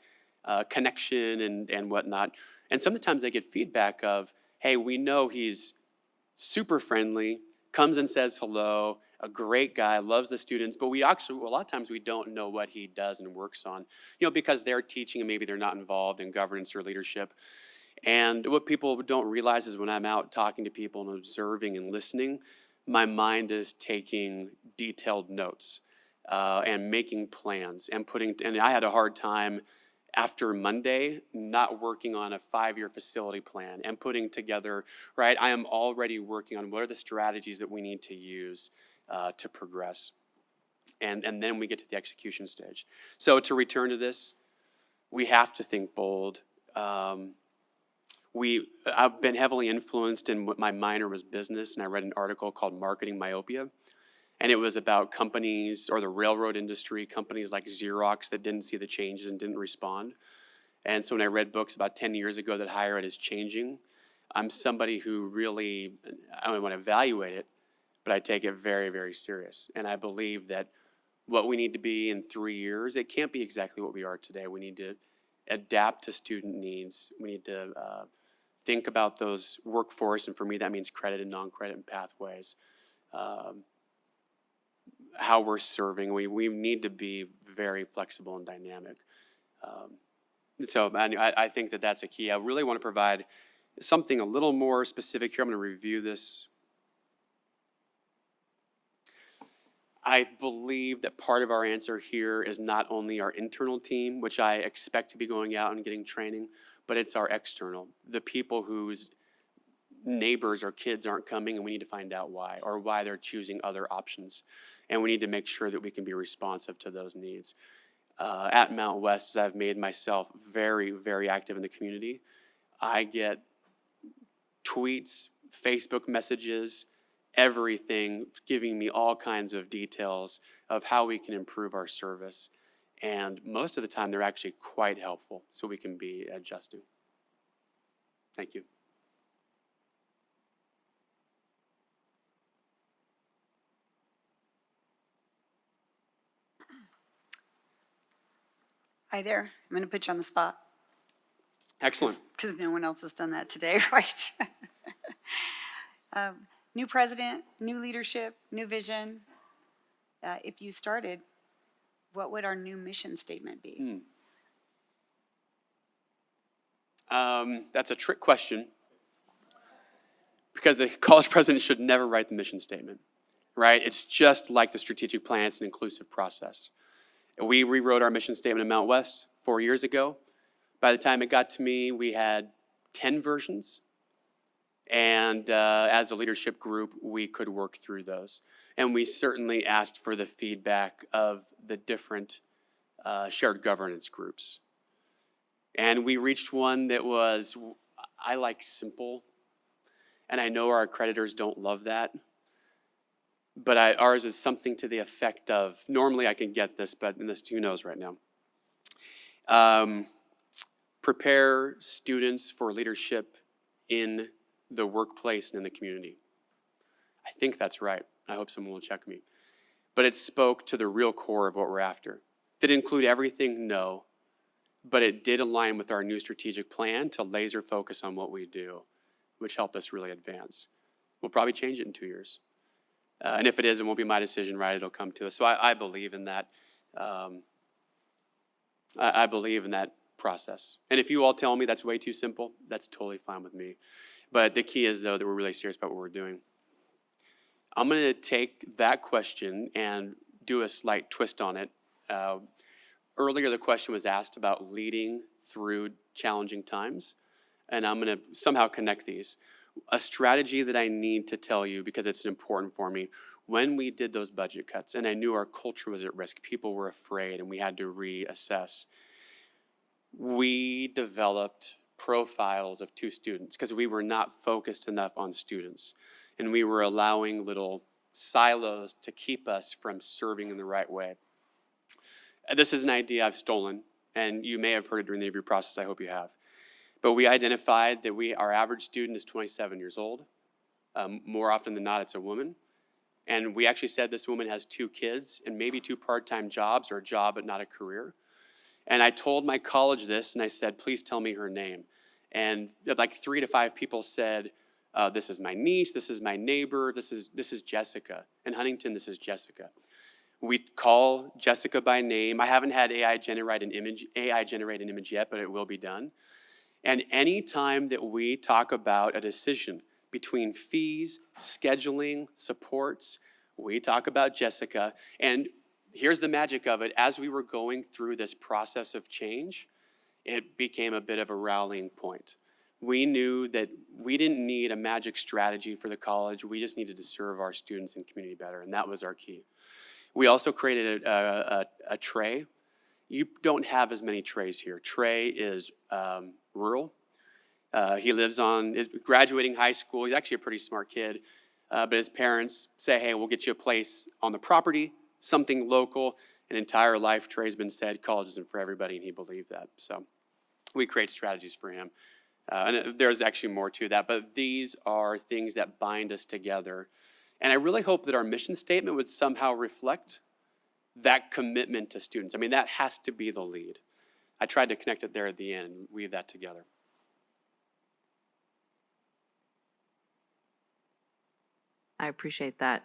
connection and whatnot. And sometimes I get feedback of, hey, we know he's super friendly, comes and says hello, a great guy, loves the students, but we actually, a lot of times we don't know what he does and works on, because they're teaching and maybe they're not involved in governance or leadership. And what people don't realize is when I'm out talking to people and observing and listening, my mind is taking detailed notes and making plans and I had a hard time after Monday, not working on a 5-year facility plan and putting together, right, I am already working on what are the strategies that we need to use to progress. And then we get to the execution stage. So to return to this, we have to think bold. I've been heavily influenced in what my minor was business, and I read an article called Marketing Myopia. And it was about companies or the railroad industry, companies like Xerox that didn't see the changes and didn't respond. And so when I read books about 10 years ago that higher ed is changing, I'm somebody who really, I don't want to evaluate it, but I take it very, very serious. And I believe that what we need to be in 3 years, it can't be exactly what we are today. We need to adapt to student needs. We need to think about those workforce, and for me that means credit and non-credit and pathways. How we're serving, we need to be very flexible and dynamic. So I think that that's a key. I really want to provide something a little more specific here. I'm going to review this. I believe that part of our answer here is not only our internal team, which I expect to be going out and getting training, but it's our external, the people whose neighbors or kids aren't coming, and we need to find out why, or why they're choosing other options. And we need to make sure that we can be responsive to those needs. At Mount West, as I've made myself very, very active in the community, I get tweets, Facebook messages, everything giving me all kinds of details of how we can improve our service. And most of the time, they're actually quite helpful, so we can be adjusting. Thank you. Hi there. I'm going to put you on the spot. Excellent. Because no one else has done that today, right? New president, new leadership, new vision. If you started, what would our new mission statement be? That's a trick question, because the college president should never write the mission statement, right? It's just like the strategic plan. It's an inclusive process. We rewrote our mission statement in Mount West 4 years ago. By the time it got to me, we had 10 versions. And as a leadership group, we could work through those. And we certainly asked for the feedback of the different shared governance groups. And we reached one that was, I like simple. And I know our accreditors don't love that. But ours is something to the effect of, normally I can get this, but who knows right now. Prepare students for leadership in the workplace and in the community. I think that's right. I hope someone will check me. but it spoke to the real core of what we're after. Did it include everything? No. But it did align with our new strategic plan to laser focus on what we do, which helped us really advance. We'll probably change it in 2 years. And if it is, it won't be my decision, right? It'll come to us. So I believe in that. I believe in that process. And if you all tell me that's way too simple, that's totally fine with me. But the key is, though, that we're really serious about what we're doing. I'm going to take that question and do a slight twist on it. Earlier, the question was asked about leading through challenging times, and I'm going to somehow connect these. A strategy that I need to tell you, because it's important for me, when we did those budget cuts, and I knew our culture was at risk, people were afraid, and we had to reassess, we developed profiles of 2 students because we were not focused enough on students, and we were allowing little silos to keep us from serving in the right way. This is an idea I've stolen, and you may have heard it during the interview process. I hope you have. But we identified that our average student is 27 years old. More often than not, it's a woman. And we actually said this woman has 2 kids and maybe 2 part-time jobs, or a job but not a career. And I told my college this, and I said, please tell me her name. And like 3 to 5 people said, this is my niece, this is my neighbor, this is Jessica. In Huntington, this is Jessica. We call Jessica by name. I haven't had AI generate an image yet, but it will be done. And any time that we talk about a decision between fees, scheduling, supports, we talk about Jessica. And here's the magic of it. As we were going through this process of change, it became a bit of a rallying point. We knew that we didn't need a magic strategy for the college. We just needed to serve our students and community better, and that was our key. We also created a tray. You don't have as many trays here. Trey is rural. He is graduating high school. He's actually a pretty smart kid. But his parents say, hey, we'll get you a place on the property, something local. An entire life, Trey's been said, college isn't for everybody, and he believed that. So we create strategies for him. And there's actually more to that, but these are things that bind us together. And I really hope that our mission statement would somehow reflect that commitment to students. I mean, that has to be the lead. I tried to connect it there at the end and weave that together. I appreciate that.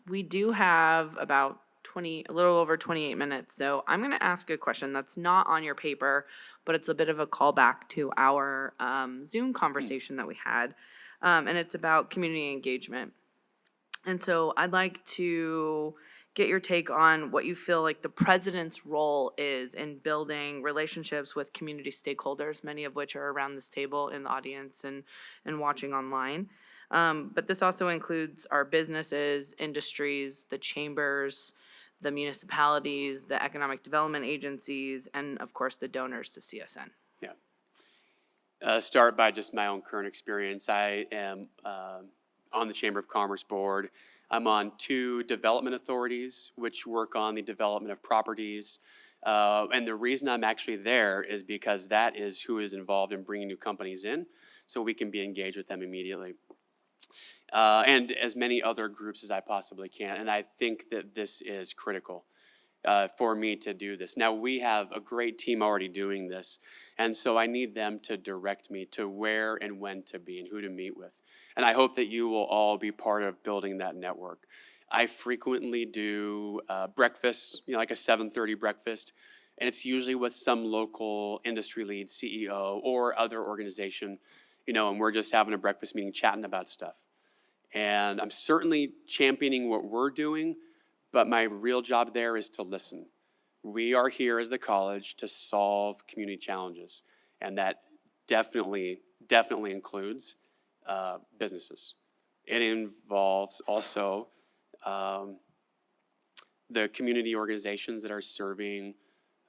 We do have about a little over 28 minutes, so I'm going to ask a question that's not on your paper, but it's a bit of a callback to our Zoom conversation that we had, and it's about community engagement. And so I'd like to get your take on what you feel like the president's role is in building relationships with community stakeholders, many of which are around this table in the audience and watching online. But this also includes our businesses, industries, the chambers, the municipalities, the economic development agencies, and of course the donors to CSN. Yeah. Start by just my own current experience. I am on the Chamber of Commerce Board. I'm on 2 development authorities, which work on the development of properties. And the reason I'm actually there is because that is who is involved in bringing new companies in, so we can be engaged with them immediately. And as many other groups as I possibly can. And I think that this is critical for me to do this. Now, we have a great team already doing this, and so I need them to direct me to where and when to be and who to meet with. And I hope that you will all be part of building that network. I frequently do breakfast, like a 7:30 breakfast, and it's usually with some local industry lead, CEO, or other organization, and we're just having a breakfast meeting, chatting about stuff. And I'm certainly championing what we're doing, but my real job there is to listen. We are here as the college to solve community challenges, and that definitely includes businesses. It involves also the community organizations that are serving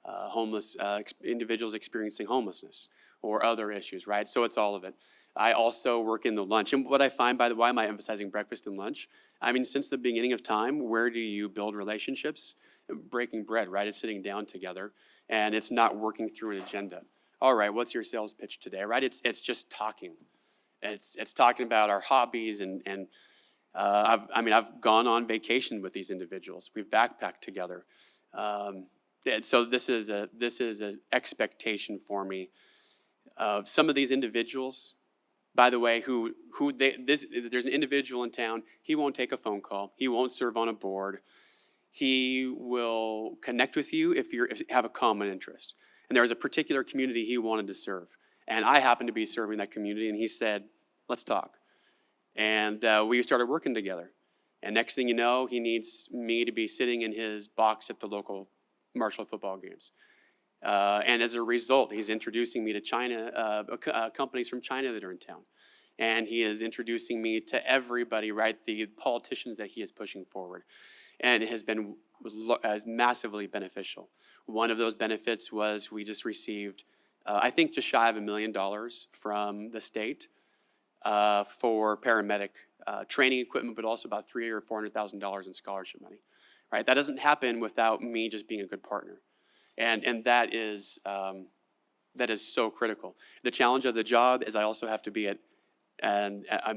homeless individuals experiencing homelessness or other issues, right? So it's all of it. I also work in the lunch. And what I find, by the way, why am I emphasizing breakfast and lunch? I mean, since the beginning of time, where do you build relationships? Breaking bread, right? It's sitting down together, and it's not working through an agenda. All right, what's your sales pitch today, right? It's just talking. It's talking about our hobbies and I've gone on vacation with these individuals. We've backpacked together. And so this is an expectation for me of some of ththese individuals, by the way, there's an individual in town, he won't take a phone call, he won't serve on a board, he will connect with you if you have a common interest. And there was a particular community he wanted to serve. And I happened to be serving that community, and he said, let's talk. And we started working together. And next thing you know, he needs me to be sitting in his box at the local Marshall football games. And as a result, he's introducing me to China, companies from China that are in town. And he is introducing me to everybody, right, the politicians that he is pushing forward. And it has been massively beneficial. One of those benefits was we just received, I think, just shy of $1 million from the state for paramedic training equipment, but also about $300,000 or $400,000 in scholarship money. Right, that doesn't happen without me just being a good partner, and that is so critical. The challenge of the job is I also have to be at, and I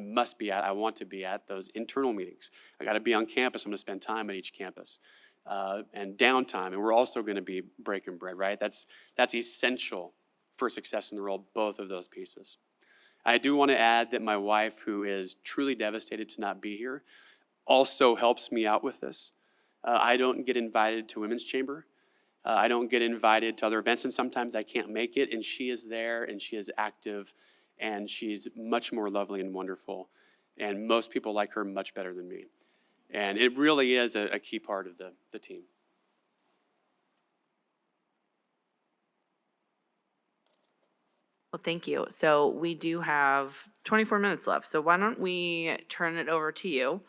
want to be at those internal meetings. I got to be on campus. I'm going to spend time at each campus, and downtime, and we're also going to be breaking bread. Right, that's essential for success in the role. Both of those pieces. I do want to add that my wife, who is truly devastated to not be here, also helps me out with this. I don't get invited to Women's Chamber. I don't get invited to other events, and sometimes I can't make it, and she is there, and she is active, and she's much more lovely and wonderful, and most people like her much better than me. And it really is a key part of the team. Well, thank you. So we do have 24 minutes left. So why don't we turn it over to you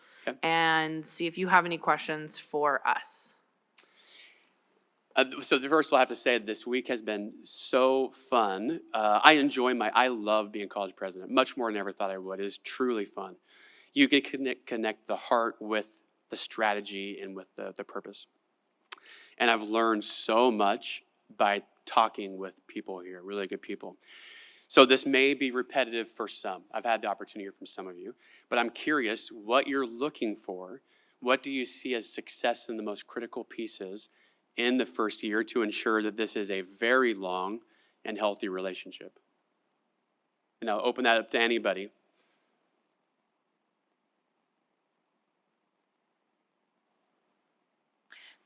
and see if you have any questions for us. So first of all, I have to say this week has been so fun. I love being college president, much more than I ever thought I would. It is truly fun. You get to connect the heart with the strategy and with the purpose. And I've learned so much by talking with people here, really good people. So this may be repetitive for some. I've had the opportunity to hear from some of you, but I'm curious what you're looking for. What do you see as success in the most critical pieces in the first year to ensure that this is a very long and healthy relationship? And I'll open that up to anybody.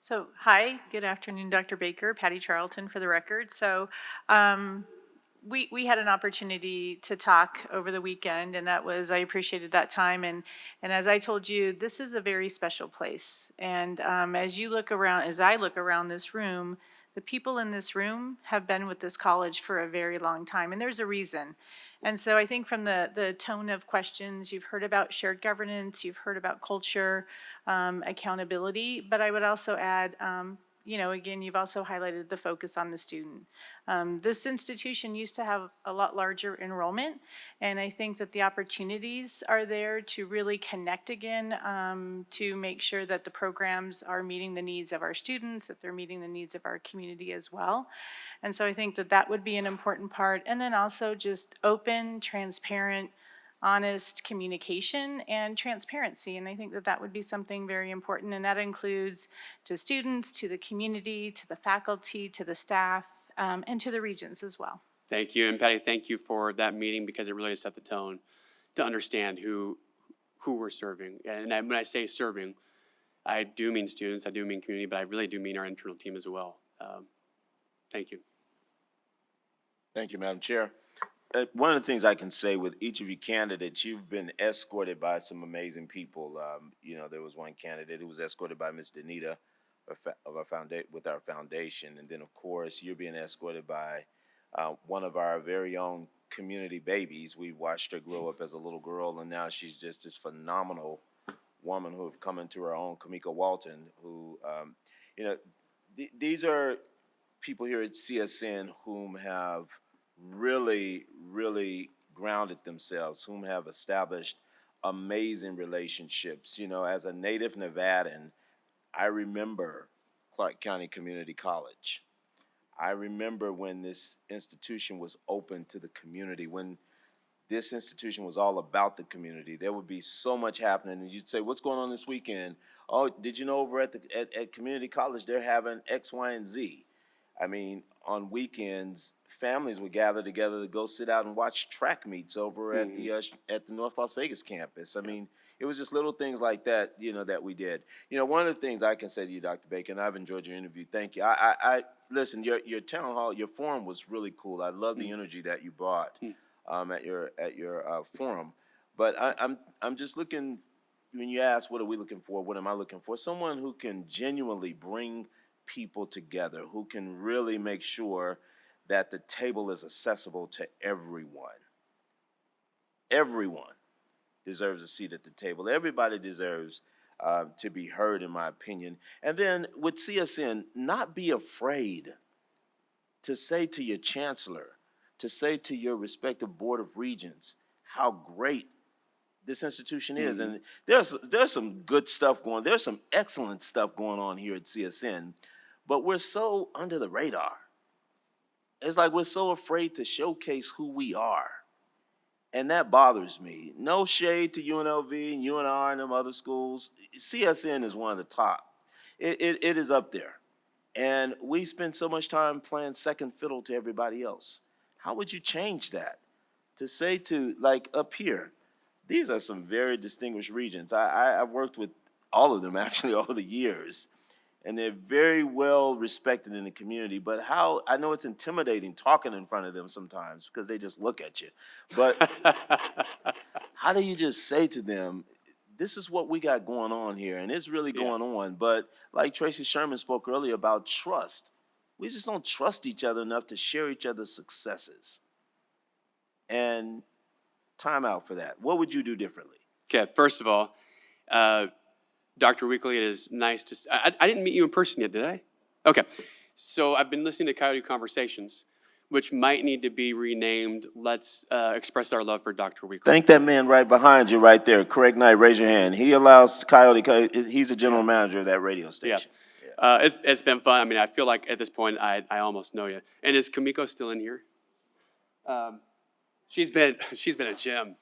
So, hi, good afternoon, Dr. Baker, Patty Charlton for the record. So, we had an opportunity to talk over the weekend, and I appreciated that time. And as I told you, this is a very special place. And as I look around this room, the people in this room have been with this college for a very long time, and there's a reason. And so I think from the tone of questions, you've heard about shared governance, you've heard about culture, accountability, but I would also add, again, you've also highlighted the focus on the student. This institution used to have a lot larger enrollment, and I think that the opportunities are there to really connect again, to make sure that the programs are meeting the needs of our students, that they're meeting the needs of our community as well. And so I think that would be an important part. And then also just open, transparent, honest communication and transparency. And I think that would be something very important. And that includes to students, to the community, to the faculty, to the staff, and to the Regents as well. Thank you. And Patty, thank you for that meeting because it really set the tone to understand who we're serving. And when I say serving, I do mean students, I do mean community, but I really do mean our internal team as well. Thank you. Thank you, Madam Chair. One of the things I can say with each of you candidates, you've been escorted by some amazing people. There was one candidate who was escorted by Ms. Danita with our foundation. And then, of course, you're being escorted by one of our very own community babies. We watched her grow up as a little girl, and now she's just this phenomenal woman who have come into her own, Kamika Walton, who, these are people here at CSN whom have really, really grounded themselves, whom have established amazing relationships. As a native Nevadan, I remember Clark County Community College. I remember when this institution was open to the community, when this institution was all about the community, there would be so much happening. And you'd say, what's going on this weekend? Oh, did you know over at community college, they're having X, Y, and Z? I mean, on weekends, families would gather together to go sit out and watch track meets over at the North Las Vegas campus. I mean, it was just little things like that, that we did. One of the things I can say to you, Dr. Bacon, I've enjoyed your interview. Thank you. I listen. Your town hall, your forum was really cool. I love the energy that you brought at your forum. But I'm just looking. When you ask, what are we looking for? What am I looking for? Someone who can genuinely bring people together, who can really make sure that the table is accessible to everyone. Everyone deserves a seat at the table. Everybody deserves to be heard, in my opinion. And then with CSN, not be afraid to say to your chancellor, to say to your respective board of regents how great this institution is. And there's some good stuff going, there's some excellent stuff going on here at CSN, but we're so under the radar. It's like we're so afraid to showcase who we are. And that bothers me. No shade to UNLV and UNR and them other schools. CSN is one of the top. It is up there. And we spend so much time playing second fiddle to everybody else. How would you change that? To say to, like up here, these are some very distinguished regents. I've worked with all of them actually over the years. And they're very well respected in the community. But how, I know it's intimidating talking in front of them sometimes because they just look at you. But how do you just say to them, this is what we got going on here, and it's really going on. But like Tracy Sherman spoke earlier about trust, we just don't trust each other enough to share each other's successes. And time out for that. What would you do differently? Okay, first of all, Dr. Weekly, it is nice to, I didn't meet you in person yet, did I? Okay, so I've been listening to Coyote Conversations, which might need to be renamed Let's Express Our Love for Dr. Weekly. Thank that man right behind you right there. Craig Knight, raise your hand. He allows Coyote, he's the general manager of that radio station. Yeah. It's been fun. I mean, I feel like at this point I almost know you. And is Kamiko still in here? She's been a gem.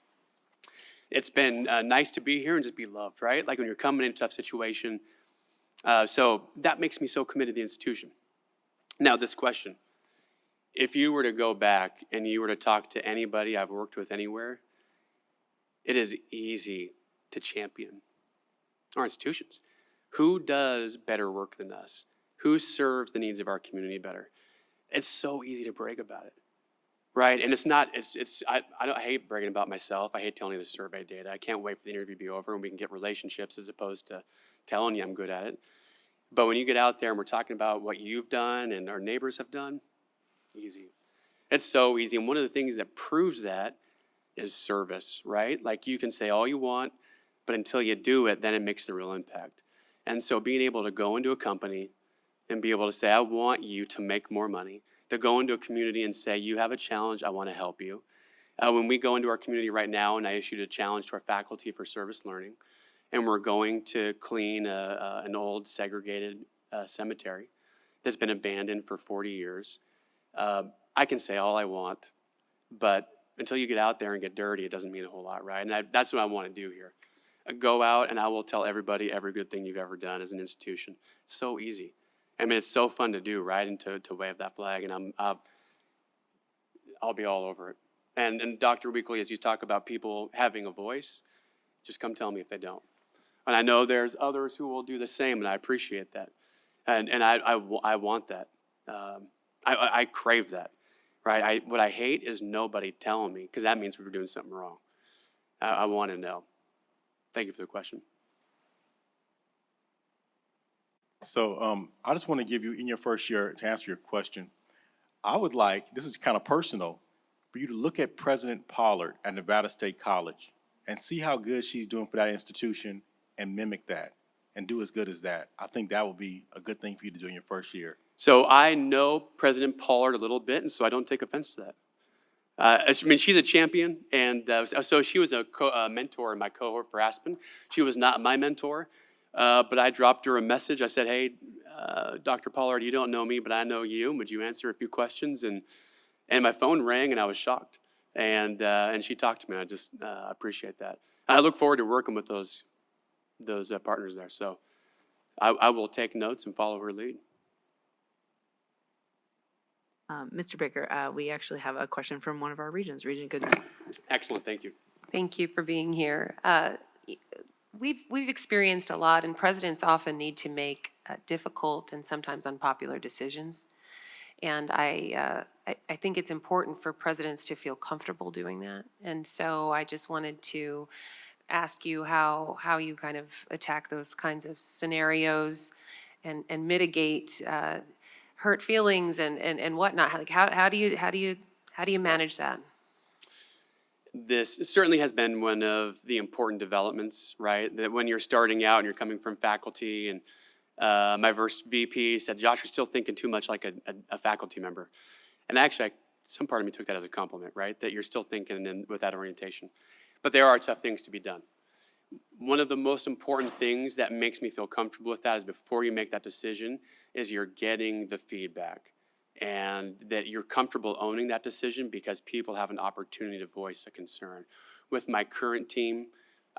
It's been nice to be here and just be loved, right? Like when you're coming in a tough situation. So that makes me so committed to the institution. Now, this question. If you were to go back and you were to talk to anybody I've worked with anywhere, it is easy to champion our institutions. Who does better work than us? Who serves the needs of our community better? It's so easy to brag about it, right? And I hate bragging about myself. I hate telling you the survey data. I can't wait for the interview to be over and we can get relationships as opposed to telling you I'm good at it. But when you get out there and we're talking about what you've done and our neighbors have done, easy. It's so easy. And one of the things that proves that is service, right? Like you can say all you want, but until you do it, then it makes the real impact. And so being able to go into a company and be able to say, I want you to make more money, to go into a community and say, you have a challenge, I want to help you. When we go into our community right now, and I issued a challenge to our faculty for service learning, and we're going to clean an old segregated cemetery that's been abandoned for 40 years. I can say all I want, but until you get out there and get dirty, it doesn't mean a whole lot, right? And that's what I want to do here. Go out and I will tell everybody every good thing you've ever done as an institution. It's so easy. I mean, it's so fun to do, right? And to wave that flag, and I'll be all over it. And Dr. Weekly, as you talk about people having a voice, just come tell me if they don't. And I know there's others who will do the same, and I appreciate that. And I want that. I crave that, right? What I hate is nobody telling me, because that means we were doing something wrong. I want to know. Thank you for the question. So I just want to give you, in your first year, to answer your question, I would like, this is kind of personal, for you to look at President Pollard at Nevada State College and see how good she's doing for that institution and mimic that and do as good as that. I think that would be a good thing for you to do in your first year. So I know President Pollard a little bit, and so I don't take offense to that. I mean, she's a champion, and so she was a mentor in my cohort for Aspen. She was not my mentor, but I dropped her a message. I said, hey, Dr. Pollard, you don't know me, but I know you. Would you answer a few questions? And my phone rang, and I was shocked. And she talked to me. I just appreciate that. I look forward to working with those partners there. So I will take notes and follow her lead. Mr. Baker, we actually have a question from one of our regions, Regent Goodman. Excellent, thank you. Thank you for being here. We've experienced a lot, and presidents often need to make difficult and sometimes unpopular decisions. And I think it's important for presidents to feel comfortable doing that. And so I just wanted to ask you how you kind of attack those kinds of scenarios and mitigate hurt feelings and whatnot. Like how do you manage that? This certainly has been one of the important developments, right? That when you're starting out and you're coming from faculty, and my first VP said, "Josh, you're still thinking too much like a faculty member." And actually, some part of me took that as a compliment, right? That you're still thinking with that orientation. But there are tough things to be done. One of the most important things that makes me feel comfortable with that is before you make that decision is you're getting the feedback, and that you're comfortable owning that decision because people have an opportunity to voice a concern. With my current team,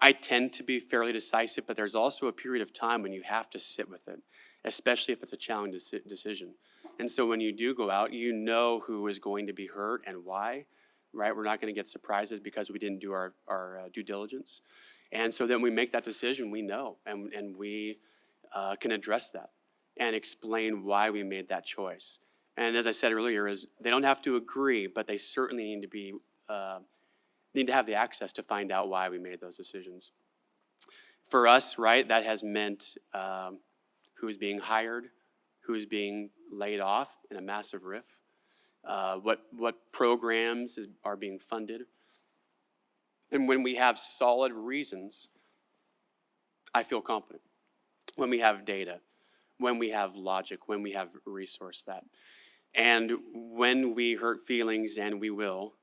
I tend to be fairly decisive, but there's also a period of time when you have to sit with it, especially if it's a challenging decision. And so when you do go out, you know who is going to be hurt and why, right? We're not going to get surprises because we didn't do our due diligence. And so then we make that decision, we know, and we can address that and explain why we made that choice. And as I said earlier, is they don't have to agree, but they certainly need to be need to have the access to find out why we made those decisions. For us, right, that has meant who's being hired, who's being laid off in a massive RIF, what programs are being funded. And when we have solid reasons, I feel confident. When we have data, when we have logic, when we have resource that. And when we hurt feelings, and we will,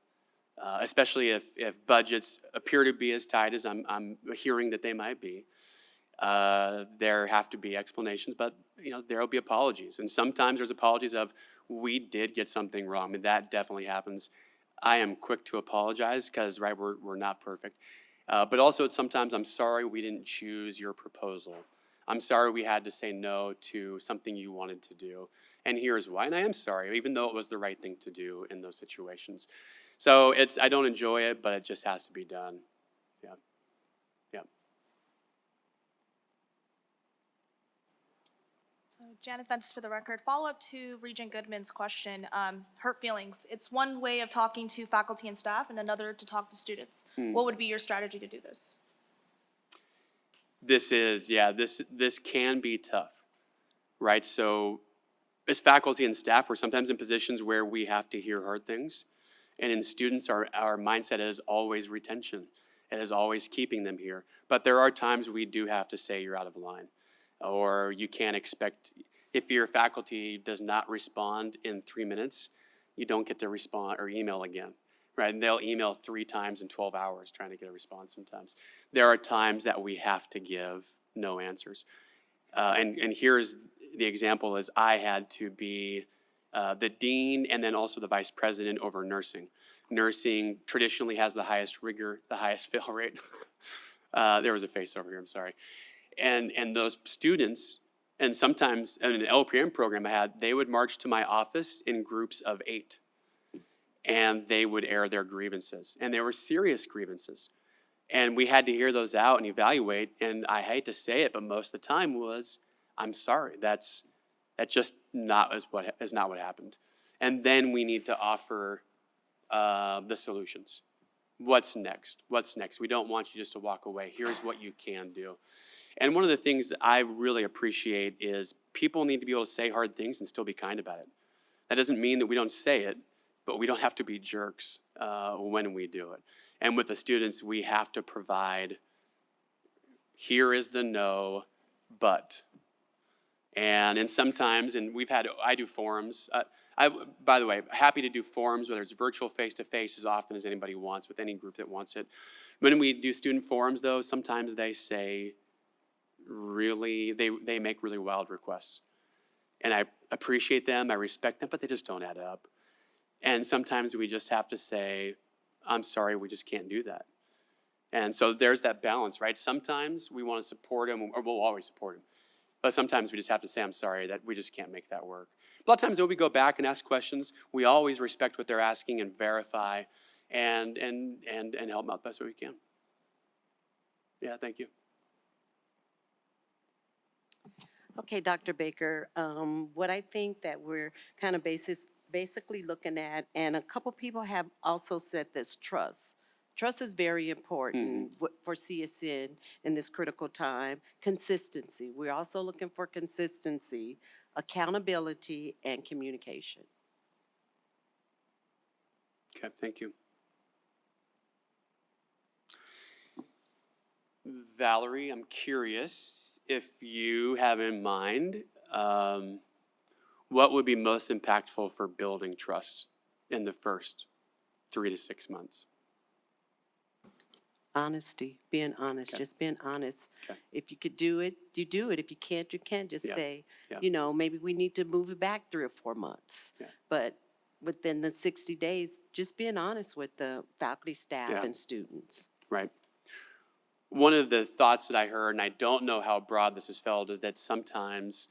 especially if budgets appear to be as tight as I'm hearing that they might be, there have to be explanations, but there will be apologies. And sometimes there's apologies of, we did get something wrong. I mean, that definitely happens. I am quick to apologize because, right, we're not perfect. But also it's sometimes, I'm sorry we didn't choose your proposal. I'm sorry we had to say no to something you wanted to do. And here's why. And I am sorry, even though it was the right thing to do in those situations. So I don't enjoy it, but it just has to be done. Yeah. Yeah. So Janet Ventus for the record. Follow up to Regent Goodman's question, hurt feelings. It's one way of talking to faculty and staff and another to talk to students. What would be your strategy to do this? This can be tough, right? So as faculty and staff, we're sometimes in positions where we have to hear hard things. And in students, our mindset is always retention. It is always keeping them here. But there are times we do have to say you're out of line. Or you can't expect, if your faculty does not respond in 3 minutes, you don't get to respond or email again, right? And they'll email 3 times in 12 hours trying to get a response sometimes. There are times that we have to give no answers. And here's the example is I had to be the dean and then also the vice president over nursing. Nursing traditionally has the highest rigor, the highest fail rate. There was a face over here, I'm sorry. And those students, and sometimes in an LPN program I had, they would march to my office in groups of 8. And they would air their grievances. And they were serious grievances. And we had to hear those out and evaluate. And I hate to say it, but most of the time was, I'm sorry, that's just not what happened. And then we need to offer the solutions. What's next? What's next? We don't want you just to walk away. Here's what you can do. And one of the things that I really appreciate is people need to be able to say hard things and still be kind about it. That doesn't mean that we don't say it, but we don't have to be jerks when we do it. And with the students, we have to provide, here is the no, but. And sometimes, and I do forums. By the way, happy to do forums, whether it's virtual, face-to-face, as often as anybody wants, with any group that wants it. When we do student forums, though, sometimes they say they make really wild requests. And I appreciate them, I respect them, but they just don't add up. And sometimes we just have to say, I'm sorry, we just can't do that. And so there's that balance, right? Sometimes we want to support them, or we'll always support them. But sometimes we just have to say, I'm sorry, that we just can't make that work. A lot of times when we go back and ask questions, we always respect what they're asking and verify and help them out the best way we can. Yeah, thank you. Okay, Dr. Baker, what I think that we're kind of basically looking at, and a couple people have also said this, trust. Trust is very important for CSN in this critical time. Consistency. We're also looking for consistency, accountability, and communication. Okay, thank you. Valerie, I'm curious if you have in mind what would be most impactful for building trust in the first 3 to 6 months? Honesty, being honest, just being honest. Okay. If you could do it, you do it. If you can't, you can't. Just say, Yeah. you know, maybe we need to move it back 3 or 4 months. Yeah. But within the 60 days, just being honest with the faculty, staff, Yeah. and students. Right. One of the thoughts that I heard, and I don't know how broad this is felt, is that sometimes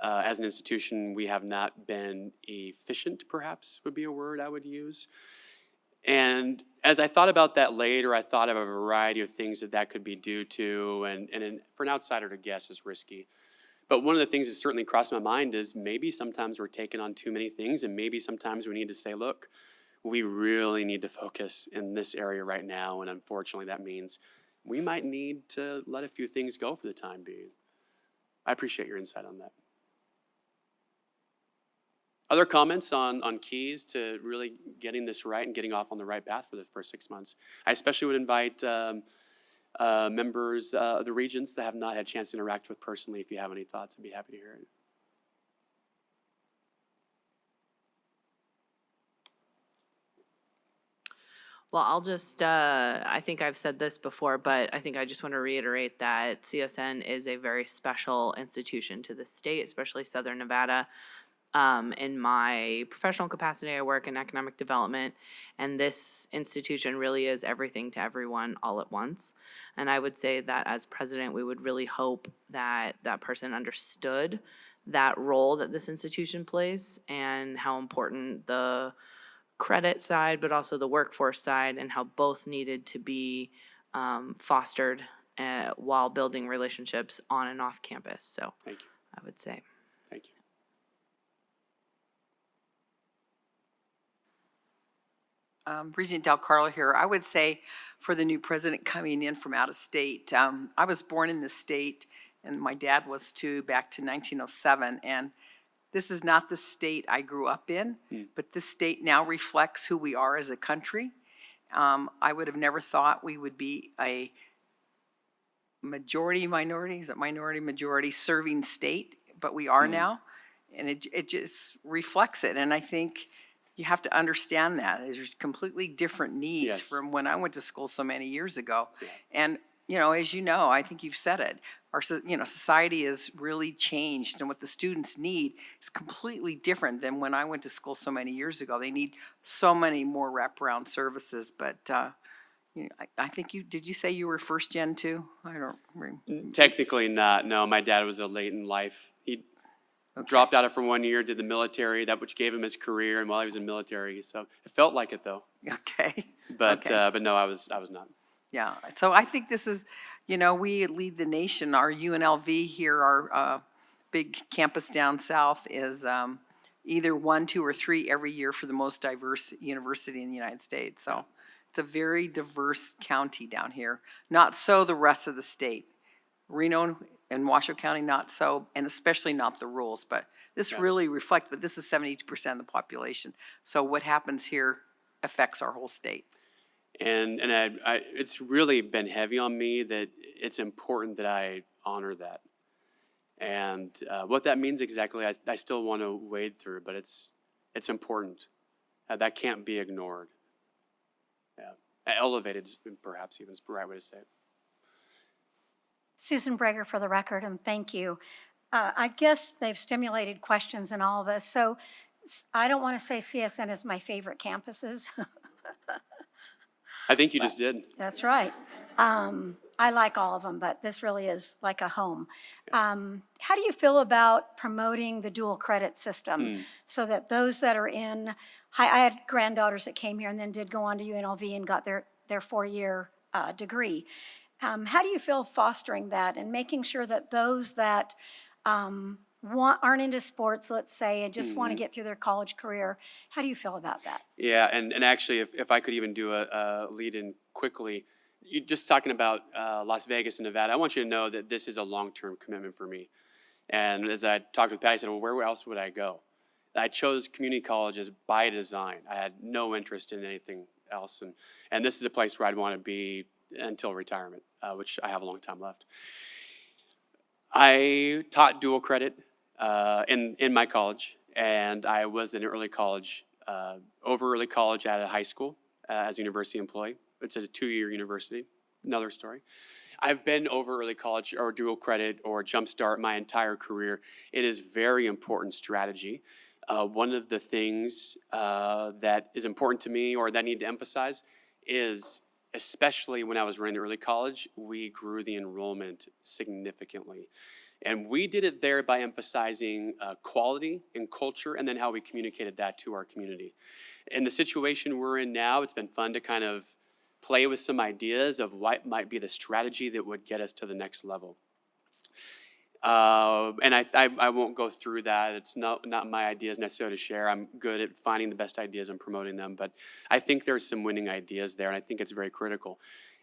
as an institution we have not been efficient, perhaps would be a word I would use. And as I thought about that later, I thought of a variety of things that could be due to, and for an outsider to guess is risky. But one of the things that certainly crossed my mind is maybe sometimes we're taking on too many things, and maybe sometimes we need to say, look, we really need to focus in this area right now, and unfortunately that means we might need to let a few things go for the time being. I appreciate your insight on that. Other comments on keys to really getting this right and getting off on the right path for the first 6 months? I especially would invite members of the Regents that have not had a chance to interact with personally. If you have any thoughts, I'd be happy to hear it. Well, I'll just, I think I've said this before, but I think I just want to reiterate that CSN is a very special institution to the state, especially Southern Nevada. In my professional capacity, I work in economic development, and this institution really is everything to everyone all at once. And I would say that as president, we would really hope that that person understood that role that this institution plays and how important the credit side, but also the workforce side, and how both needed to be fostered while building relationships on and off campus. So Thank you. I would say. Thank you. Regent Del Carlo here. I would say for the new president coming in from out of state, I was born in this state, and my dad was too, back to 1907. And this is not the state I grew up in, but this state now reflects who we are as a country. I would have never thought we would be a minority serving state, but we are now, and it just reflects it. And I think you have to understand that there's completely different needs from when I went to school so many years ago. And you know, as you know, I think you've said it, our society has really changed, and what the students need is completely different than when I went to school so many years ago. They need so many more wraparound services, but you know, I think did you say you were first gen too? I don't remember. Technically not, no. My dad was a late in life. He dropped out of for 1 year, did the military, that which gave him his career, and while he was in military, so it felt like it though. Okay. But no, I was not. Yeah, so I think this is, you know, we lead the nation. Our UNLV here, our big campus down south, is either 1, 2, or 3 every year for the most diverse university in the United States. So it's a very diverse county down here. Not so the rest of the state. Reno and Washoe County, not so, and especially not the rules. But this really reflects, but this is 72% of the population. So what happens here affects our whole state. And it's really been heavy on me that it's important that I honor that. And what that means exactly, I still want to wade through, but it's important. That can't be ignored. Yeah, elevated perhaps even is the right way to say it. Susan Breger for the record, and thank you. I guess they've stimulated questions in all of us. So I don't want to say CSN is my favorite campuses. I think you just did. That's right. I like all of them, but this really is like a home. How do you feel about promoting the dual credit system so that those that are in, I had granddaughters that came here and then did go on to UNLV and got their 4-year degree. How do you feel fostering that and making sure that those that aren't into sports, let's say, and just want to get through their college career, how do you feel about that? Yeah, and actually, if I could even do a lead in quickly, you just talking about Las Vegas and Nevada, I want you to know that this is a long-term commitment for me. And as I talked with Patty, I said, well, where else would I go? I chose community colleges by design. I had no interest in anything else. And this is a place where I'd want to be until retirement, which I have a long time left. I taught dual credit in my college, and I was in early college, over early college at a high school as a university employee. It's a 2-year university, another story. I've been over early college or dual credit or jumpstart my entire career. It is very important strategy. One of the things that is important to me or that I need to emphasize is, especially when I was running early college, we grew the enrollment significantly. And we did it there by emphasizing quality and culture and then how we communicated that to our community. In the situation we're in now, it's been fun to kind of play with some ideas of what might be the strategy that would get us to the next level. And I won't go through that. It's not my ideas necessarily to share. I'm good at finding the best ideas and promoting them, but I think there's some winning ideas there, and I think it's very critical.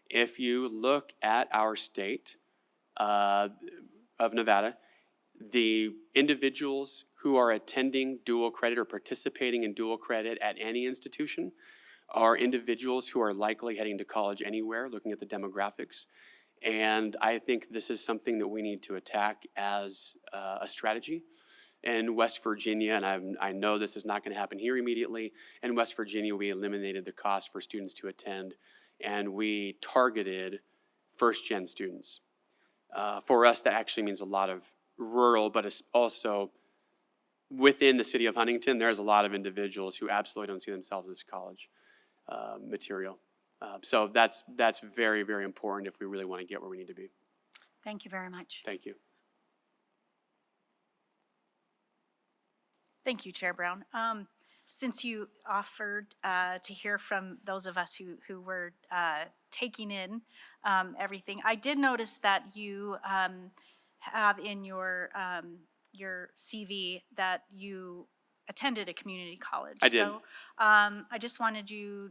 If you look at our state of Nevada, the individuals who are attending dual credit or participating in dual credit at any institution are individuals who are likely heading to college anywhere, looking at the demographics. And I think this is something that we need to attack as a strategy. In West Virginia, and I know this is not going to happen here immediately, in West Virginia, we eliminated the cost for students to attend, and we targeted first-gen students. For us, that actually means a lot of rural, but it's also within the city of Huntington, there's a lot of individuals who absolutely don't see themselves as college material. So that's very, very important if we really want to get where we need to be. Thank you very much. Thank you. Thank you, Chair Brown. Since you offered to hear from those of us who were taking in everything, I did notice that you have in your CV that you attended a community college. I did. So I just wanted to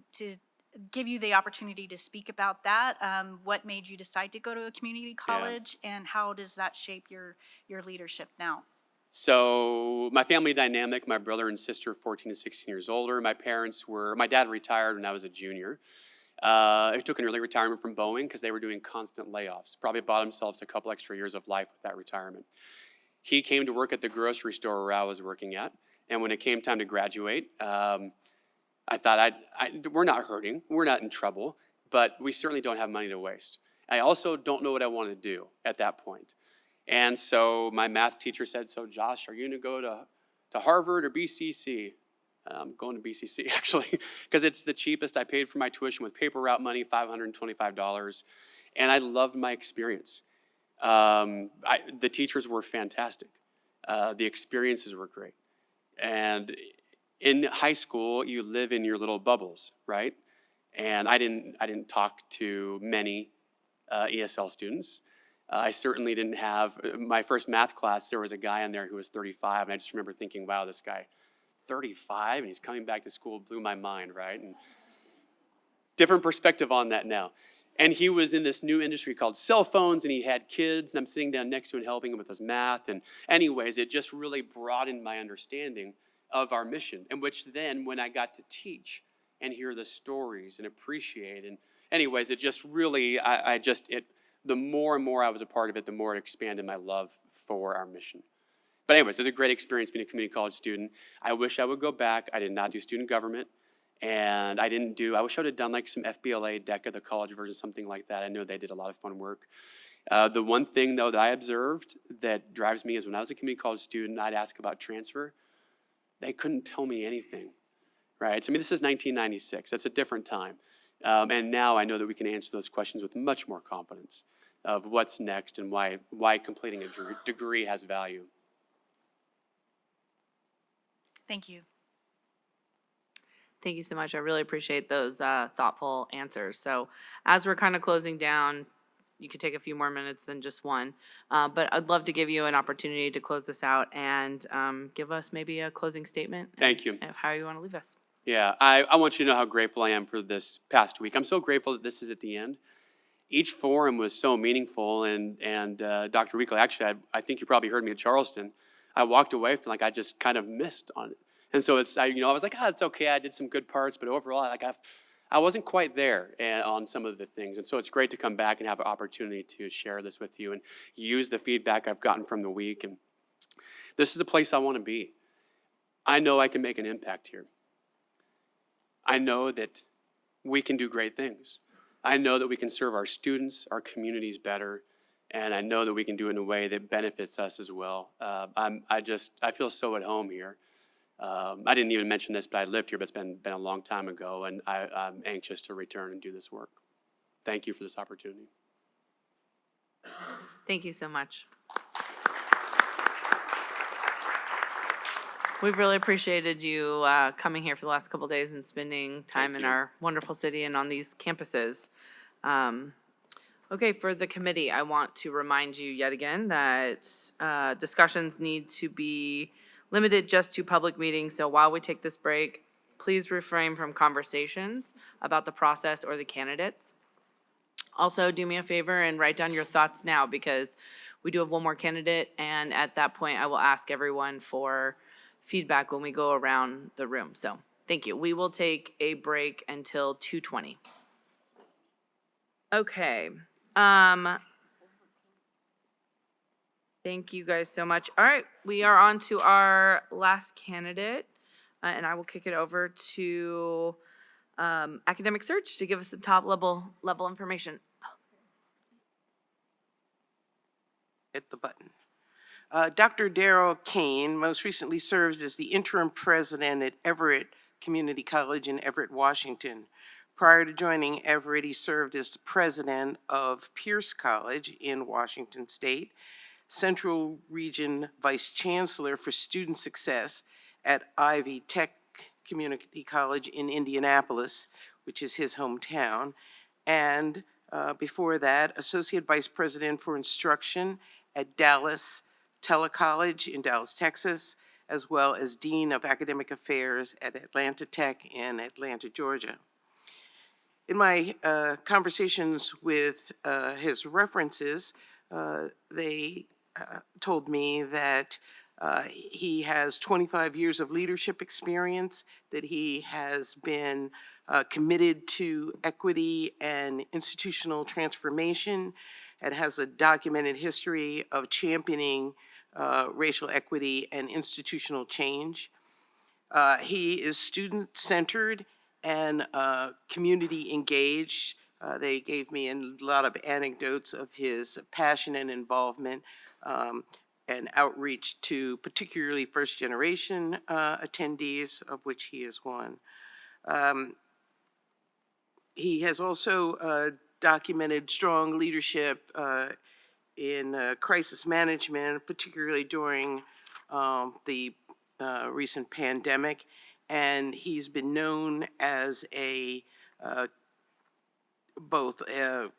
give you the opportunity to speak about that. What made you decide to go to a community college, and how does that shape your leadership now? So my family dynamic, my brother and sister, 14 to 16 years older. My dad retired when I was a junior. He took an early retirement from Boeing because they were doing constant layoffs. Probably bought themselves a couple extra years of life with that retirement. He came to work at the grocery store where I was working at. And when it came time to graduate, I thought, we're not hurting, we're not in trouble, but we certainly don't have money to waste. I also don't know what I want to do at that point. And so my math teacher said, so Josh, are you going to go to Harvard or BCC? I'm going to BCC, actually, because it's the cheapest. I paid for my tuition with paper route money, $525, and I loved my experience. The teachers were fantastic. The experiences were great. And in high school, you live in your little bubbles, right? And I didn't talk to many ESL students. I certainly didn't have, my first math class, there was a guy in there who was 35, and I just remember thinking, wow, this guy, 35, and he's coming back to school, blew my mind, right? And different perspective on that now. And he was in this new industry called cell phones, and he had kids, and I'm sitting down next to him helping him with his math. And anyways, it just really broadened my understanding of our mission, in which then when I got to teach and hear the stories and appreciate, and anyways, it just really, the more and more I was a part of it, the more it expanded my love for our mission. But anyways, it was a great experience being a community college student. I wish I would go back. I did not do student government, and I wish I would have done like some FBLA, DECA, the college version, something like that. I know they did a lot of fun work. The one thing, though, that I observed that drives me is when I was a community college student, I'd ask about transfer. They couldn't tell me anything, right? So, I mean, this is 1996. That's a different time. And now I know that we can answer those questions with much more confidence of what's next and why completing a degree has value. Thank you. Thank you so much. I really appreciate those thoughtful answers. So as we're kind of closing down, you could take a few more minutes than just one. But I'd love to give you an opportunity to close this out and give us maybe a closing statement. Thank you. Of how you want to leave us. Yeah, I want you to know how grateful I am for this past week. I'm so grateful that this is at the end. Each forum was so meaningful, and Dr. Weekly, actually, I think you probably heard me at Charleston. I walked away from like I just kind of missed on it. And so I was like, it's okay. I did some good parts, but overall, like I wasn't quite there on some of the things. And so it's great to come back and have an opportunity to share this with you and use the feedback I've gotten from the week. And this is a place I want to be. I know I can make an impact here. I know that we can do great things. I know that we can serve our students, our communities better, and I know that we can do it in a way that benefits us as well. I feel so at home here. I didn't even mention this, but I lived here, but it's been a long time ago, and I'm anxious to return and do this work. Thank you for this opportunity. Thank you so much. We've really appreciated you coming here for the last couple of days and spending time in our wonderful city and on these campuses. Okay, for the committee, I want to remind you yet again that discussions need to be limited just to public meetings. So while we take this break, please refrain from conversations about the process or the candidates. Also, do me a favor and write down your thoughts now, because we do have one more candidate, and at that point, I will ask everyone for feedback when we go around the room. So thank you. We will take a break until 2:20. Okay. Thank you guys so much. All right, we are on to our last candidate, and I will kick it over to Academic Search to give us some top level information. Hit the button. Dr. Darrell Kane most recently served as the interim president at Everett Community College in Everett, Washington. Prior to joining Everett, he served as the president of Pierce College in Washington State, Central Region Vice Chancellor for Student Success at Ivy Tech Community College in Indianapolis, which is his hometown, and before that, Associate Vice President for Instruction at Dallas Telecollege in Dallas, Texas, as well as Dean of Academic Affairs at Atlanta Tech in Atlanta, Georgia. In my conversations with his references, they told me that he has 25 years of leadership experience, that he has been committed to equity and institutional transformation, and has a documented history of championing racial equity and institutional change. He is student-centered and community engaged. They gave me a lot of anecdotes of his passion and involvement and outreach to particularly first-generation attendees, of which he is one. He has also documented strong leadership in crisis management, particularly during the recent pandemic, and he's been known as both a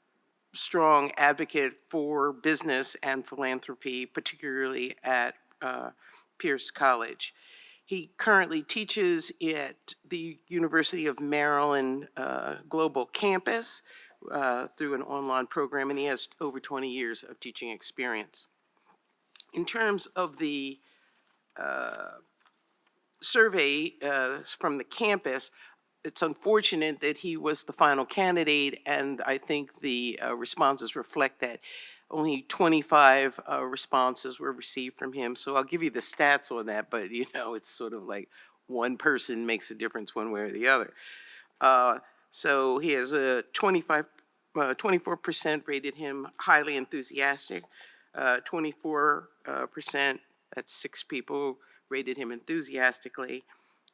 strong advocate for business and philanthropy, particularly at Pierce College. He currently teaches at the University of Maryland Global Campus through an online program, and he has over 20 years of teaching experience. In terms of the survey from the campus, it's unfortunate that he was the final candidate, and I think the responses reflect that. Only 25 responses were received from him, so I'll give you the stats on that, but it's sort of like one person makes a difference one way or the other. So he has a 24% rated him highly enthusiastic, 24%, that's 6 people, rated him enthusiastically,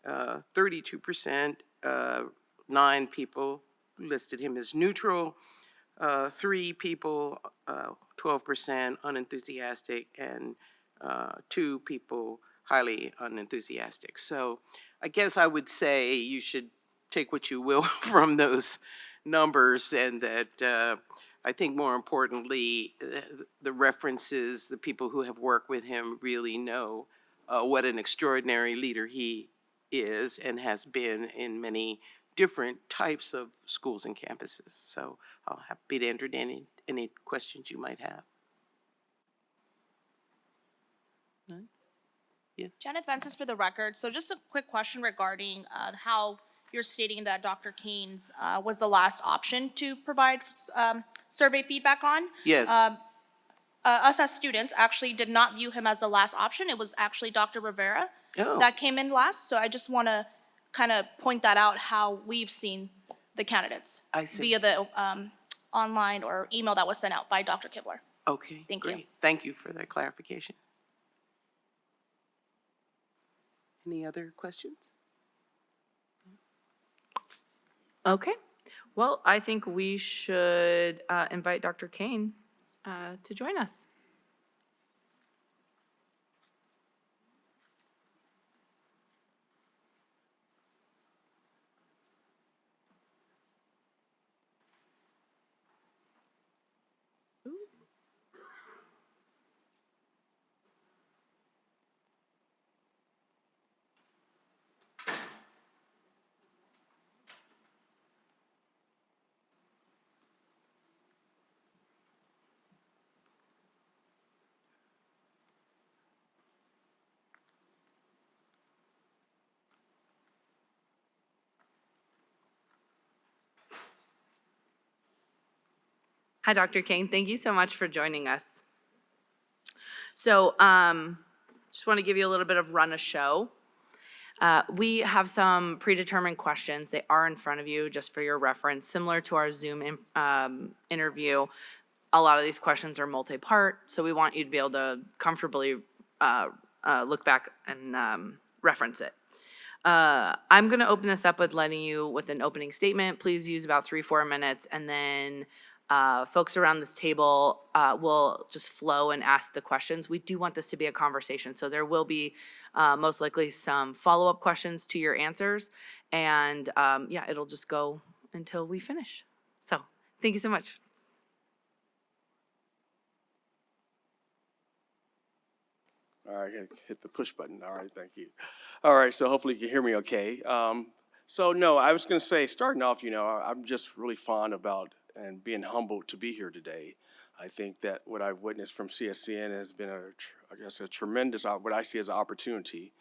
32%, 9 people listed him as neutral. 3 people, 12% unenthusiastic, and 2 people highly unenthusiastic. So I guess I would say you should take what you will from those numbers, and that I think more importantly, the references, the people who have worked with him really know what an extraordinary leader he is and has been in many different types of schools and campuses. So I'll happy to entertain any questions you might have. None? Yeah. Janet Vences for the record. So just a quick question regarding how you're stating that Dr. Keynes was the last option to provide survey feedback on. Yes. Us as students actually did not view him as the last option. It was actually Dr. Rivera Oh. that came in last. So I just want to kind of point that out, how we've seen the candidates I see. via the online or email that was sent out by Dr. Kibler. Okay. Thank you. Great. Thank you for that clarification. Any other questions? Okay. Well, I think we should invite Dr. Kane to join us. Hi, Dr. Kane. Thank you so much for joining us. So just want to give you a little bit of run a show. We have some predetermined questions. They are in front of you just for your reference, similar to our Zoom interview. A lot of these questions are multi-part, so we want you to be able to comfortably look back and reference it. I'm going to open this up with letting you with an opening statement. Please use about 3-4 minutes, and then folks around this table will just flow and ask the questions. We do want this to be a conversation, so there will be most likely some follow-up questions to your answers, and yeah, it'll just go until we finish. So thank you so much. All right, hit the push button. All right, thank you. All right, so hopefully you can hear me okay. So no, I was going to say, starting off, I'm just really fond about and being humbled to be here today. I think that what I've witnessed from CSN has been a tremendous, what I see as an opportunity.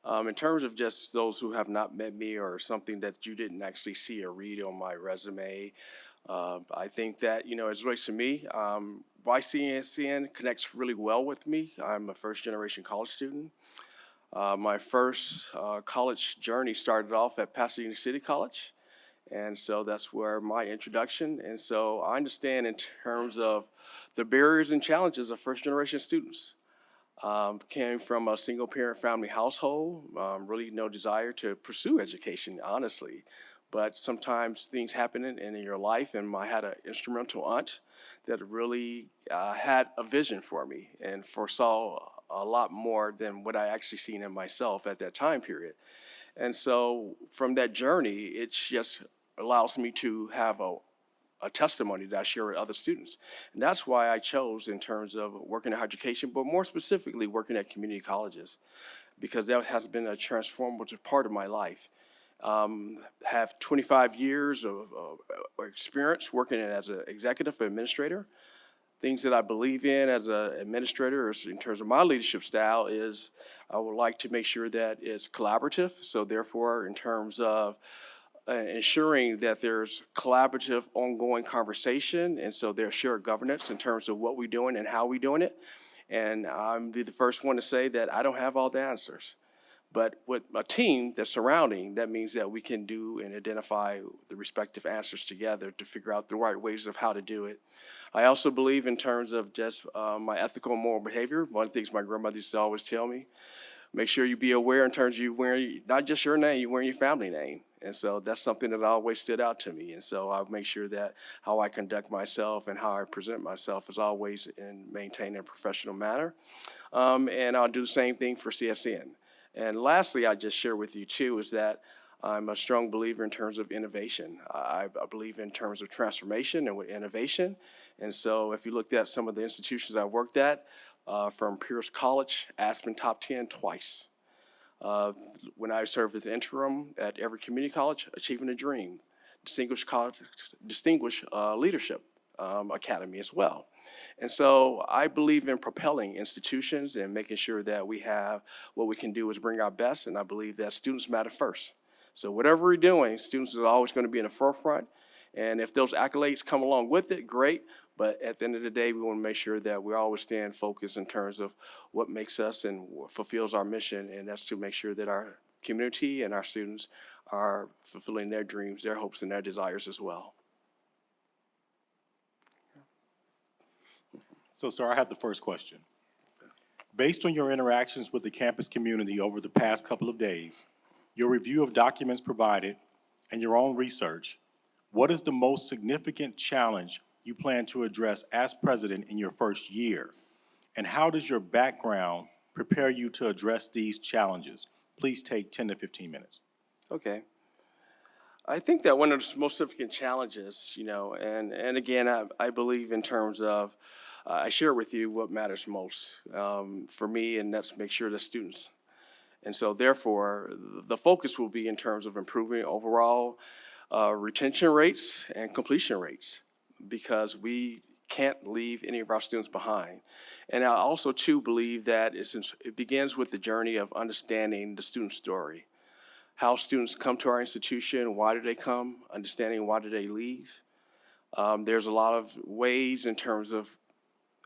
In terms of just those who have not met me or something that you didn't actually see or read on my resume, I think that, as it relates to me, why CSN connects really well with me. I'm a first-generation college student. My first college journey started off at Pasadena City College, and so that's where my introduction. And so I understand in terms of the barriers and challenges of first-generation students. Came from a single-parent family household, really no desire to pursue education, honestly. But sometimes things happen in your life, and I had an instrumental aunt that really had a vision for me and foresaw a lot more than what I actually seen in myself at that time period. And so from that journey, it just allows me to have a testimony that I share with other students. And that's why I chose in terms of working in higher education, but more specifically working at community colleges, because that has been a transformative part of my life. Have 25 years of experience working as an executive administrator. Things that I believe in as an administrator is, in terms of my leadership style, is I would like to make sure that it's collaborative. So therefore, in terms of ensuring that there's collaborative, ongoing conversation, and so there's shared governance in terms of what we're doing and how we're doing it. And I'm the first one to say that I don't have all the answers. But with a team that's surrounding, that means that we can do and identify the respective answers together to figure out the right ways of how to do it. I also believe in terms of just my ethical and moral behavior. One of the things my grandmother used to always tell me, make sure you be aware in terms of you wearing not just your name, you wearing your family name. And so that's something that always stood out to me. And so I'll make sure that how I conduct myself and how I present myself is always in maintaining a professional manner. And I'll do the same thing for CSN. And lastly, I just share with you too is that I'm a strong believer in terms of innovation. I believe in terms of transformation and with innovation. And so if you looked at some of the institutions I worked at, from Pierce College, Aspen Top 10 twice. When I served as interim at Everett Community College, Achieving a Dream, Distinguished Leadership Academy as well. And so I believe in propelling institutions and making sure that we have what we can do is bring our best, and I believe that students matter first. So whatever we're doing, students are always going to be in the forefront, and if those accolades come along with it, great. But at the end of the day, we want to make sure that we always stay focused in terms of what makes us and fulfills our mission, and that's to make sure that our community and our students are fulfilling their dreams, their hopes, and their desires as well. So, sir, I have the first question. Based on your interactions with the campus community over the past couple of days, your review of documents provided, and your own research, what is the most significant challenge you plan to address as president in your first year? And how does your background prepare you to address these challenges? Please take 10 to 15 minutes. Okay. I think that one of the most significant challenges, and again, I believe in terms of, I share with you what matters most for me, and that's make sure the students. And so therefore, the focus will be in terms of improving overall retention rates and completion rates, because we can't leave any of our students behind. And I also too believe that it begins with the journey of understanding the student story. How students come to our institution, why do they come, understanding why do they leave. There's a lot of ways in terms of,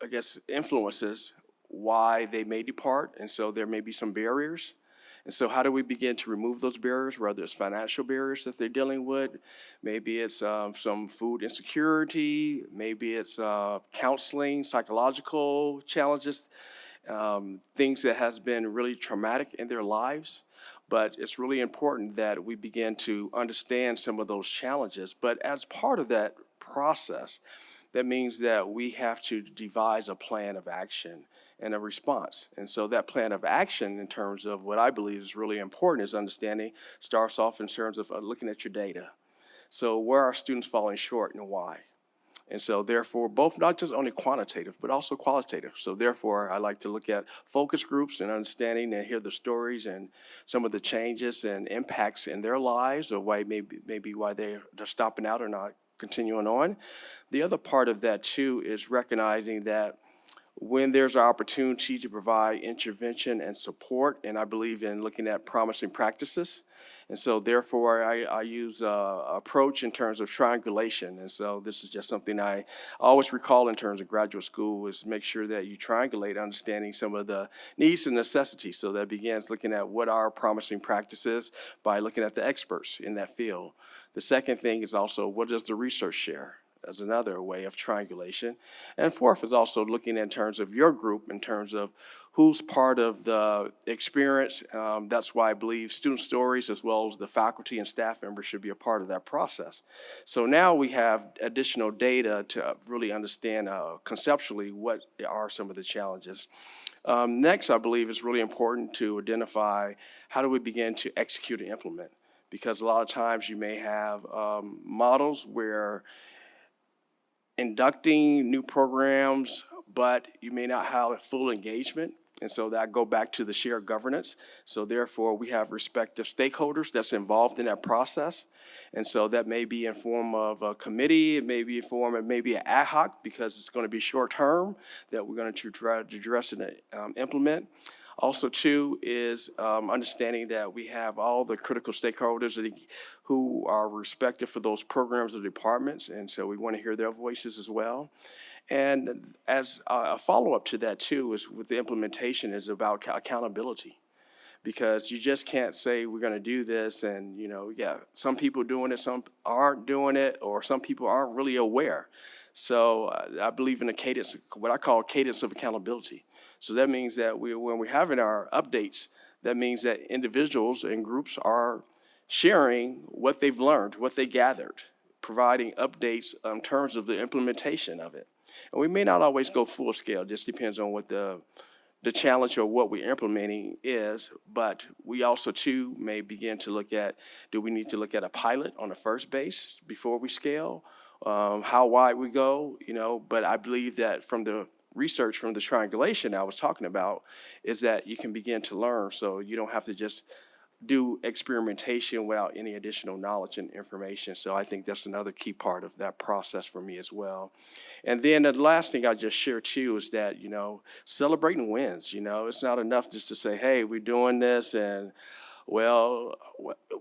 I guess, influences why they may depart, and so there may be some barriers. And so how do we begin to remove those barriers, whether it's financial barriers that they're dealing with, maybe it's some food insecurity, maybe it's counseling, psychological challenges, things that has been really traumatic in their lives. But it's really important that we begin to understand some of those challenges. But as part of that process, that means that we have to devise a plan of action and a response. And so that plan of action in terms of what I believe is really important is understanding, starts off in terms of looking at your data. So where are students falling short and why? And so therefore, both not just only quantitative, but also qualitative. So therefore, I like to look at focus groups and understanding and hear the stories and some of the changes and impacts in their lives, or why maybe why they're stopping out or not continuing on. The other part of that too is recognizing that when there's an opportunity to provide intervention and support, and I believe in looking at promising practices. And so therefore, I use an approach in terms of triangulation. And so this is just something I always recall in terms of graduate school, is make sure that you triangulate understanding some of the needs and necessities. So that begins looking at what are promising practices by looking at the experts in that field. The second thing is also, what does the research share? As another way of triangulation. And fourth is also looking in terms of your group, in terms of who's part of the experience. That's why I believe student stories as well as the faculty and staff members should be a part of that process. So now we have additional data to really understand conceptually what are some of the challenges. Next, I believe it's really important to identify how do we begin to execute and implement, because a lot of times you may have models where inducting new programs, but you may not have a full engagement. And so that go back to the shared governance. So therefore, we have respective stakeholders that's involved in that process. And so that may be in form of a committee, it may be in form of maybe an ad hoc, because it's going to be short term that we're going to try to address and implement. Also, too, is understanding that we have all the critical stakeholders who are respected for those programs or departments, and so we want to hear their voices as well. And as a follow-up to that, too, is with the implementation is about accountability. Because you just can't say we're going to do this and, some people doing it, some aren't doing it, or some people aren't really aware. So I believe in a cadence, what I call cadence of accountability. So that means that when we're having our updates, that means that individuals and groups are sharing what they've learned, what they gathered, providing updates in terms of the implementation of it. And we may not always go full scale, just depends on what the challenge or what we're implementing is, but we also too may begin to look at, do we need to look at a pilot on the first base before we scale? How wide we go, but I believe that from the research, from the triangulation I was talking about, is that you can begin to learn, so you don't have to just do experimentation without any additional knowledge and information. So I think that's another key part of that process for me as well. And then the last thing I just share too is that, celebrating wins, it's not enough just to say, hey, we're doing this, and well,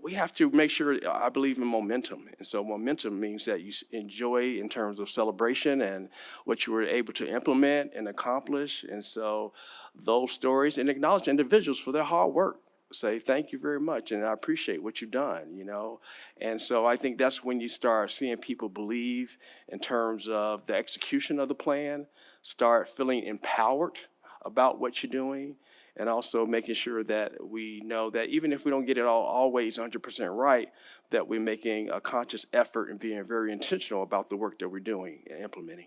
we have to make sure, I believe in momentum. And so momentum means that you enjoy in terms of celebration and what you were able to implement and accomplish. And so those stories, and acknowledge individuals for their hard work. Say thank you very much, and I appreciate what you've done, And so I think that's when you start seeing people believe in terms of the execution of the plan, start feeling empowered about what you're doing, and also making sure that we know that even if we don't get it always 100% right, that we're making a conscious effort and being very intentional about the work that we're doing and implementing.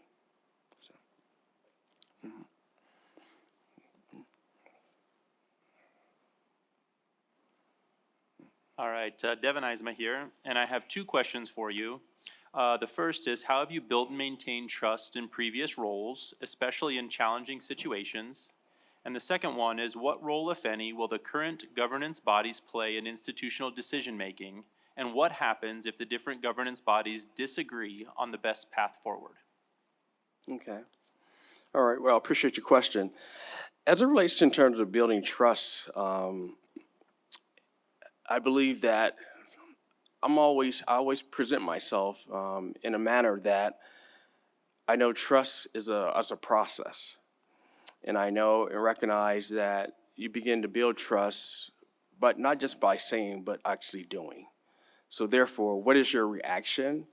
All right, Devin Eisma here, and I have two questions for you. The first is, how have you built and maintained trust in previous roles, especially in challenging situations? And the second one is, what role, if any, will the current governance bodies play in institutional decision-making? And what happens if the different governance bodies disagree on the best path forward? Okay. All right, well, I appreciate your question. As it relates to in terms of building trust, I believe that I always present myself in a manner that I know trust is a process. And I know and recognize that you begin to build trust, but not just by saying, but actually doing. So therefore, what is your reaction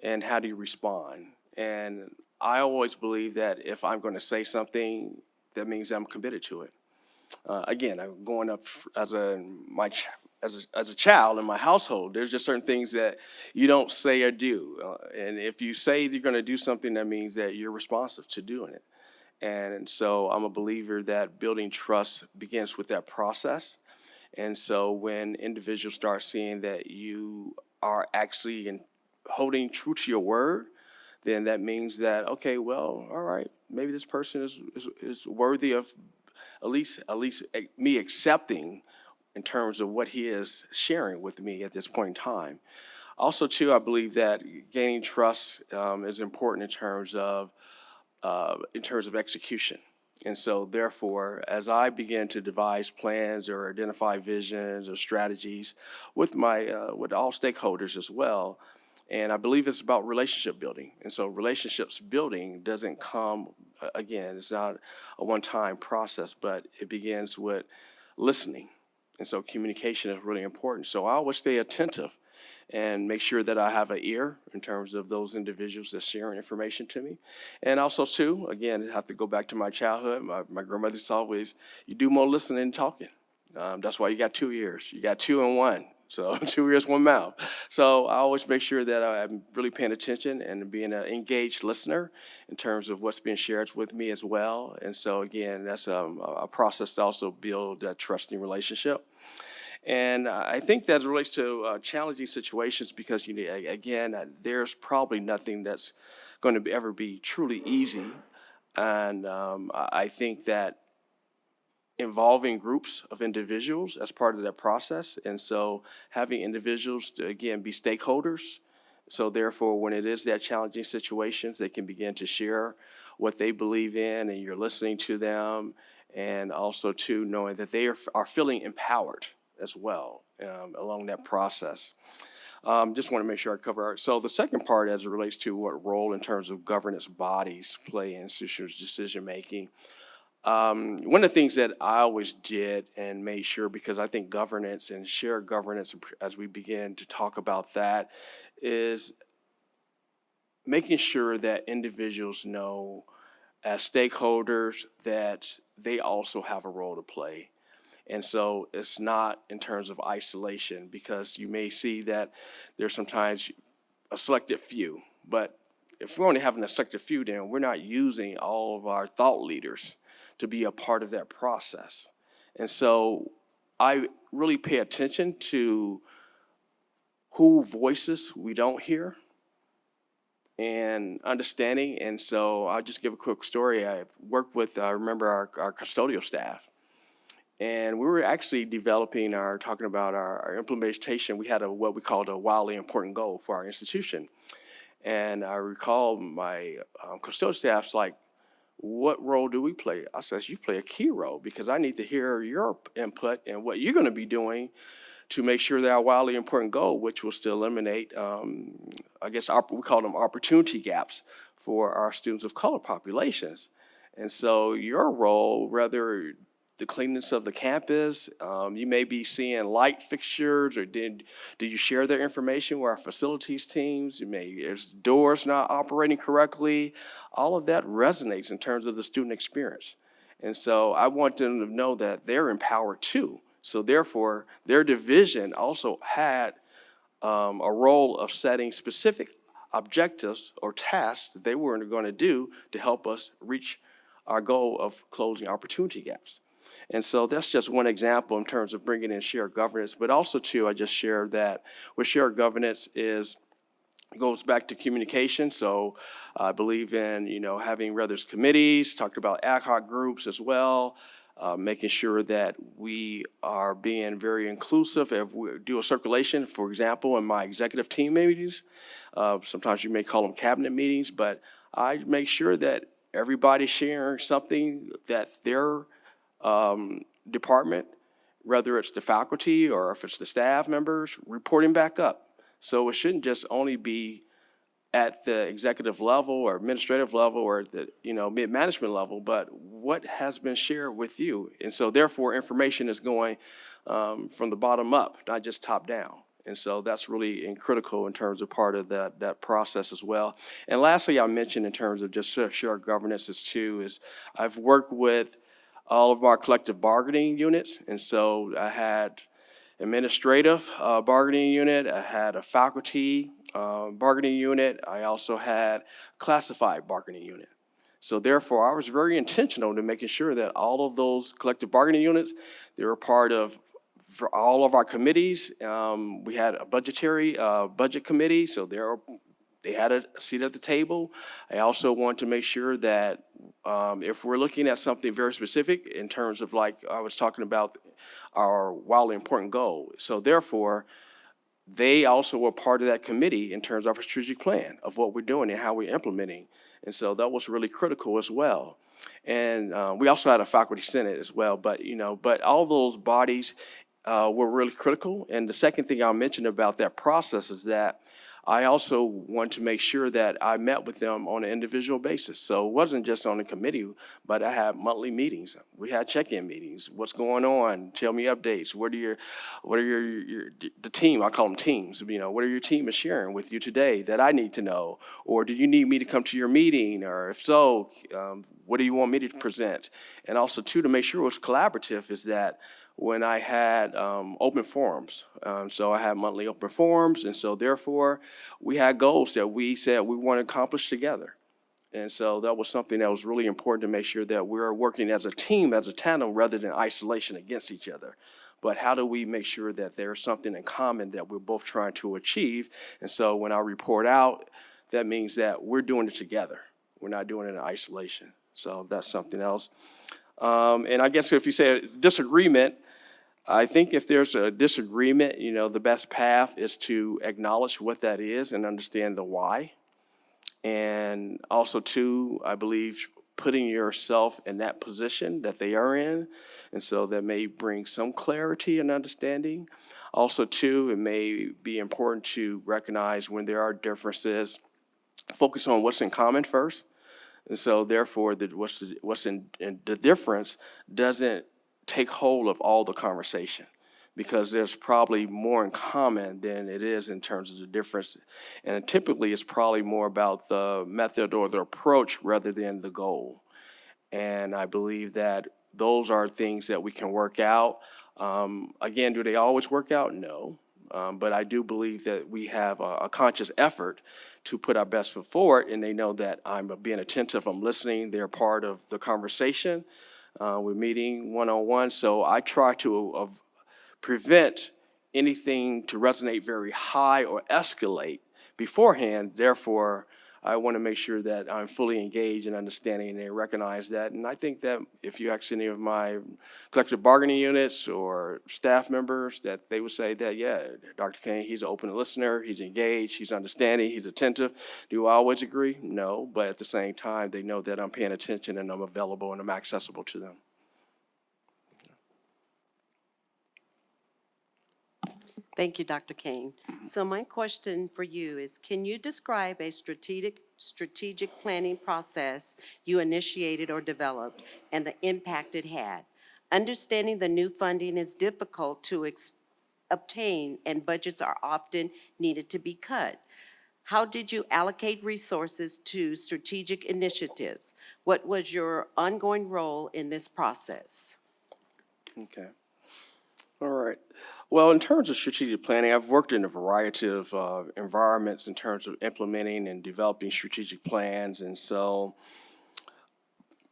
and how do you respond? And I always believe that if I'm going to say something, that means I'm committed to it. Again, I'm growing up as a child in my household. There's just certain things that you don't say or do. And if you say you're going to do something, that means that you're responsive to doing it. And so I'm a believer that building trust begins with that process. And so when individuals start seeing that you are actually holding true to your word, then that means that, okay, well, all right, maybe this person is worthy of at least me accepting in terms of what he is sharing with me at this point in time. Also, too, I believe that gaining trust is important in terms of execution. And so, therefore, as I begin to devise plans or identify visions or strategies with with all stakeholders as well, and I believe it's about relationship building. And so relationships building doesn't come, again, it's not a one-time process, but it begins with listening. And so communication is really important. So I always stay attentive and make sure that I have an ear in terms of those individuals that sharing information to me. And also, too, again, I have to go back to my childhood. My grandmother used to always, you do more listening than talking. That's why you got 2 ears. You got two in one. So 2 ears, 1 mouth. So I always make sure that I'm really paying attention and being an engaged listener in terms of what's being shared with me as well. And so again, that's a process to also build that trusting relationship. And I think that relates to challenging situations because, again, there's probably nothing that's going to ever be truly easy. And I think that involving groups of individuals as part of that process. And so having individuals to, again, be stakeholders. So therefore, when it is that challenging situations, they can begin to share what they believe in and you're listening to them. And also too, knowing that they are feeling empowered as well along that process. Just want to make sure I cover. So the second part as it relates to what role in terms of governance bodies play in institutional decision-making. One of the things that I always did and made sure, because I think governance and shared governance, as we begin to talk about that, is making sure that individuals know as stakeholders that they also have a role to play. And so it's not in terms of isolation, because you may see that there's sometimes a selected few, but if we're only having a selected few, then we're not using all of our thought leaders to be a part of that process. And so I really pay attention to who voices we don't hear and understanding. And so I'll just give a quick story. I worked with, I remember our custodial staff, and we were actually talking about our implementation. We had what we called a wildly important goal for our institution. And I recall my custodial staff's like, what role do we play? I says, you play a key role, because I need to hear your input and what you're going to be doing to make sure that our wildly important goal, which was to eliminate, I guess we call them opportunity gaps for our students of color populations. And so your role, whether the cleanliness of the campus, you may be seeing light fixtures, or did you share their information with our facilities teams? There's doors not operating correctly. All of that resonates in terms of the student experience. And so I want them to know that they're empowered too. So therefore, their division also had a role of setting specific objectives or tasks that they were going to do to help us reach our goal of closing opportunity gaps. And so that's just one example in terms of bringing in shared governance. But also too, I just shared that with shared governance goes back to communication. So I believe in, having whether it's committees, talked about ad hoc groups as well, making sure that we are being very inclusive. If we do a circulation, for example, in my executive team meetings, sometimes you may call them cabinet meetings, but I make sure that everybody's sharing something that their department, whether it's the faculty or if it's the staff members, reporting back up. So it shouldn't just only be at the executive level or administrative level or the mid-management level, but what has been shared with you. And so therefore information is going from the bottom up, not just top down. And so that's really critical in terms of part of that process as well. And lastly, I mentioned in terms of just shared governance is I've worked with all of our collective bargaining units. And so I had administrative bargaining unit, I had a faculty bargaining unit, I also had classified bargaining unit. So therefore, I was very intentional to making sure that all of those collective bargaining units, they were part of for all of our committees. We had a budget committee, so they had a seat at the table. I also want to make sure that if we're looking at something very specific in terms of, like I was talking about, our wildly important goal. So therefore, they also were part of that committee in terms of our strategic plan of what we're doing and how we're implementing. And so that was really critical as well. And we also had a faculty senate as well. But all those bodies were really critical. And the second thing I'll mention about that process is that I also want to make sure that I met with them on an individual basis. So it wasn't just on the committee, but I had monthly meetings. We had check-in meetings. What's going on? Tell me updates. What are the team? I call them teams. What are your team is sharing with you today that I need to know? Or do you need me to come to your meeting? Or if so, what do you want me to present? And also too, to make sure it was collaborative, is that when I had open forums. So I had monthly open forums, and so therefore we had goals that we said we want to accomplish together. And so that was something that was really important to make sure that we're working as a team, as a tandem, rather than isolation against each other. But how do we make sure that there's something in common that we're both trying to achieve? And so when I report out, that means that we're doing it together. We're not doing it in isolation. So that's something else. And I guess if you say disagreement, I think if there's a disagreement, the best path is to acknowledge what that is and understand the why. And also too, I believe putting yourself in that position that they are in. And so that may bring some clarity and understanding. Also too, it may be important to recognize when there are differences, focus on what's in common first. And so therefore, what's in the difference doesn't take hold of all the conversation, because there's probably more in common than it is in terms of the difference. And typically, it's probably more about the method or the approach rather than the goal. And I believe that those are things that we can work out. Again, do they always work out? No. But I do believe that we have a conscious effort to put our best foot forward, and they know that I'm being attentive, I'm listening, they're part of the conversation. We're meeting one-on-one, so I try to prevent anything to resonate very high or escalate beforehand. Therefore, I want to make sure that I'm fully engaged in understanding and they recognize that. And I think that if you ask any of my collective bargaining units or staff members, that they would say that, yeah, Dr. Kane, he's an open listener, he's engaged, he's understanding, he's attentive. Do I always agree? No, but at the same time, they know that I'm paying attention and I'm available and I'm accessible to them. Thank you, Dr. Kane. So my question for you is, can you describe a strategic planning process you initiated or developed and the impact it had? Understanding the new funding is difficult to obtain and budgets are often needed to be cut. How did you allocate resources to strategic initiatives? What was your ongoing role in this process? Okay. All right. Well, in terms of strategic planning, I've worked in a variety of environments in terms of implementing and developing strategic plans. And so,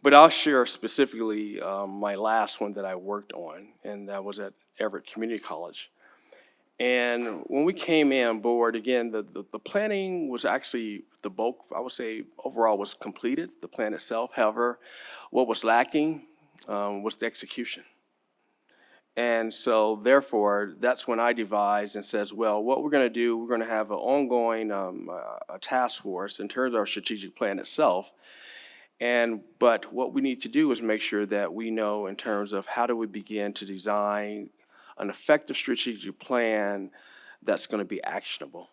but I'll share specifically my last one that I worked on, and that was at Everett Community College. And when we came in on board, again, the planning was actually, the bulk, I would say, overall was completed, the plan itself. However, what was lacking was the execution. And so therefore, that's when I devised and says, well, what we're going to do, we're going to have an ongoing a task force in terms of our strategic plan itself. But what we need to do is make sure that we know in terms of how do we begin to design an effective strategic plan that's going to be actionable.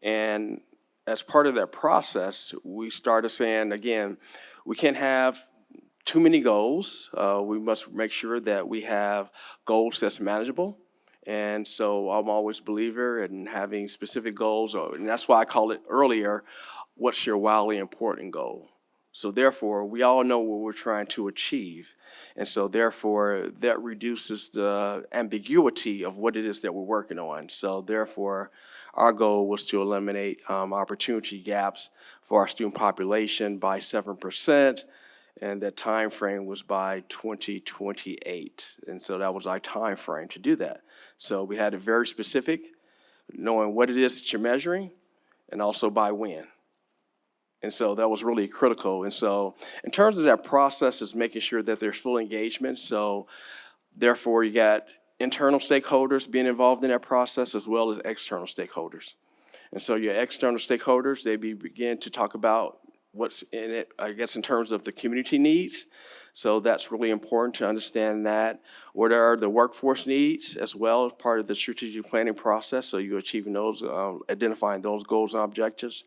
And as part of that process, we started saying, again, we can't have too many goals. We must make sure that we have goals that's manageable. And so I'm always a believer in having specific goals, and that's why I called it earlier, what's your wildly important goal? So therefore, we all know what we're trying to achieve. And so therefore, that reduces the ambiguity of what it is that we're working on. So therefore, our goal was to eliminate opportunity gaps for our student population by 7%. And that time frame was by 2028. And so that was our time frame to do that. So we had it very specific, knowing what it is that you're measuring, and also by when. And so that was really critical. And so in terms of that process is making sure that there's full engagement. So therefore, you got internal stakeholders being involved in that process as well as external stakeholders. And so your external stakeholders, they begin to talk about what's in it, I guess, in terms of the community needs. So that's really important to understand that. What are the workforce needs as well as part of the strategic planning process? So you're achieving those, identifying those goals and objectives.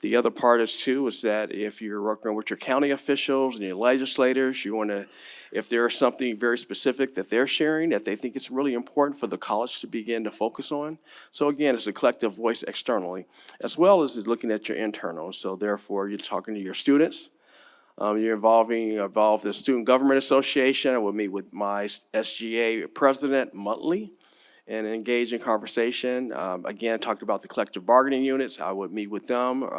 The other part is too, is that if you're working with your county officials and your legislators, you want to, if there is something very specific that they're sharing that they think it's really important for the college to begin to focus on. So again, it's a collective voice externally, as well as looking at your internal. So therefore, you're talking to your students. You're involved the Student Government Association. I will meet with my SGA president monthly and engage in conversation. Again, talked about the collective bargaining units. I would meet with them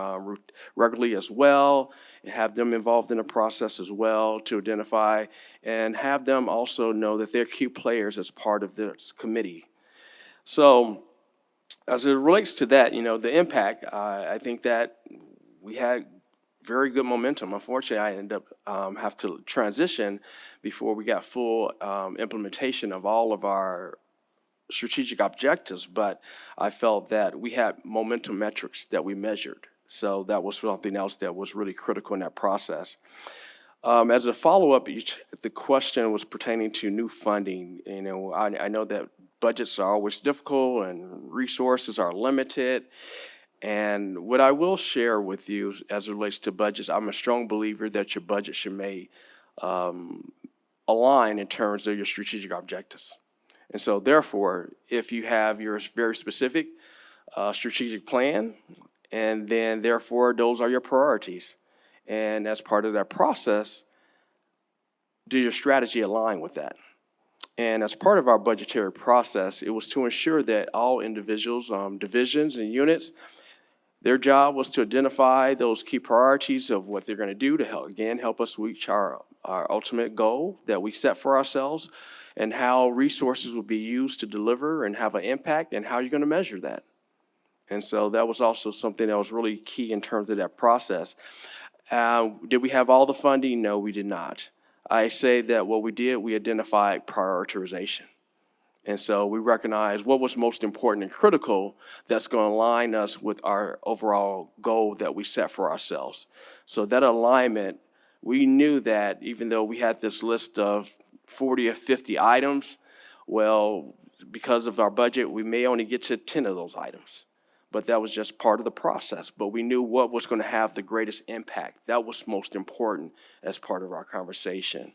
regularly as well and have them involved in the process as well to identify and have them also know that they're key players as part of this committee. So as it relates to that, the impact, I think that we had very good momentum. Unfortunately, I ended up have to transition before we got full implementation of all of our strategic objectives, but I felt that we had momentum metrics that we measured. So that was something else that was really critical in that process. As a follow-up, the question was pertaining to new funding. I know that budgets are always difficult and resources are limited. And what I will share with you as it relates to budgets, I'm a strong believer that your budget should align in terms of your strategic objectives. And so therefore, if you have your very specific strategic plan, and then therefore those are your priorities. And as part of that process, did your strategy align with that? And as part of our budgetary process, it was to ensure that all individuals, divisions and units, their job was to identify those key priorities of what they're going to do to help us reach our ultimate goal that we set for ourselves, and how resources will be used to deliver and have an impact, and how you're going to measure that. And so that was also something that was really key in terms of that process. Did we have all the funding? No, we did not. I say that what we did, we identified prioritization. And so we recognized what was most important and critical that's going to align us with our overall goal that we set for ourselves. So that alignment, we knew that even though we had this list of 40 or 50 items, well, because of our budget, we may only get to 10 of those items. But that was just part of the process. But we knew what was going to have the greatest impact. That was most important as part of our conversation.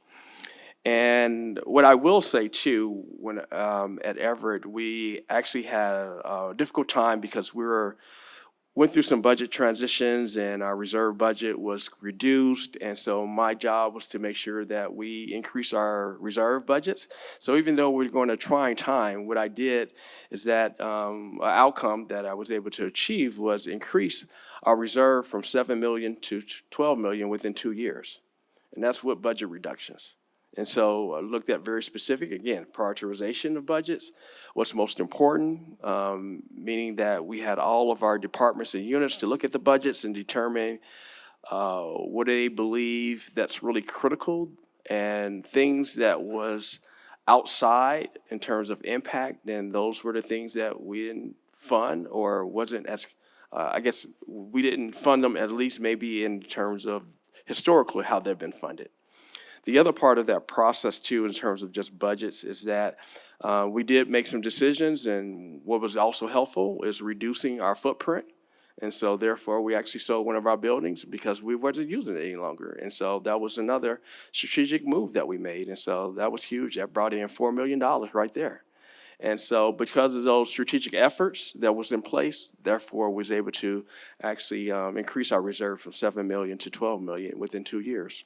And what I will say too, when at Everett, we actually had a difficult time because went through some budget transitions, and our reserve budget was reduced. And so my job was to make sure that we increase our reserve budgets. So even though we're going a trying time, what I did is that an outcome that I was able to achieve was increase our reserve from 7 million to 12 million within 2 years. And that's with budget reductions. And so I looked at very specific, again, prioritization of budgets, what's most important, meaning that we had all of our departments and units to look at the budgets and determine what they believe that's really critical, and things that was outside in terms of impact, and those were the things that we didn't fund, or wasn't as, I guess we didn't fund them, at least maybe in terms of historically how they've been funded. The other part of that process too, in terms of just budgets, is that we did make some decisions, and what was also helpful is reducing our footprint. And so therefore, we actually sold one of our buildings because we wasn't using it any longer. And so that was another strategic move that we made. And so that was huge. That brought in $4 million right there. And so because of those strategic efforts that was in place, therefore was able to actually increase our reserve from 7 million to 12 million within 2 years.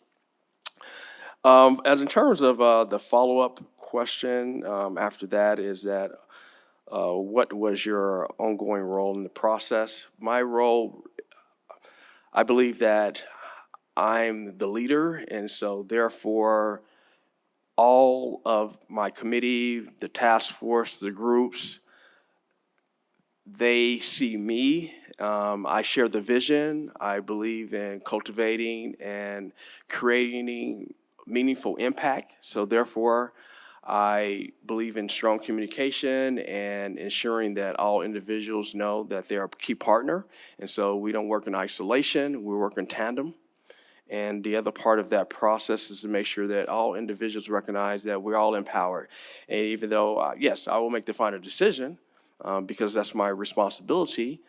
As in terms of the follow-up question after that is that what was your ongoing role in the process? My role, I believe that I'm the leader, and so therefore all of my committee, the task force, the groups, they see me. I share the vision. I believe in cultivating and creating meaningful impact. So therefore, I believe in strong communication and ensuring that all individuals know that they're a key partner. And so we don't work in isolation, we work in tandem. And the other part of that process is to make sure that all individuals recognize that we're all empowered. And even though, yes, I will make the final decision because that's my responsibility,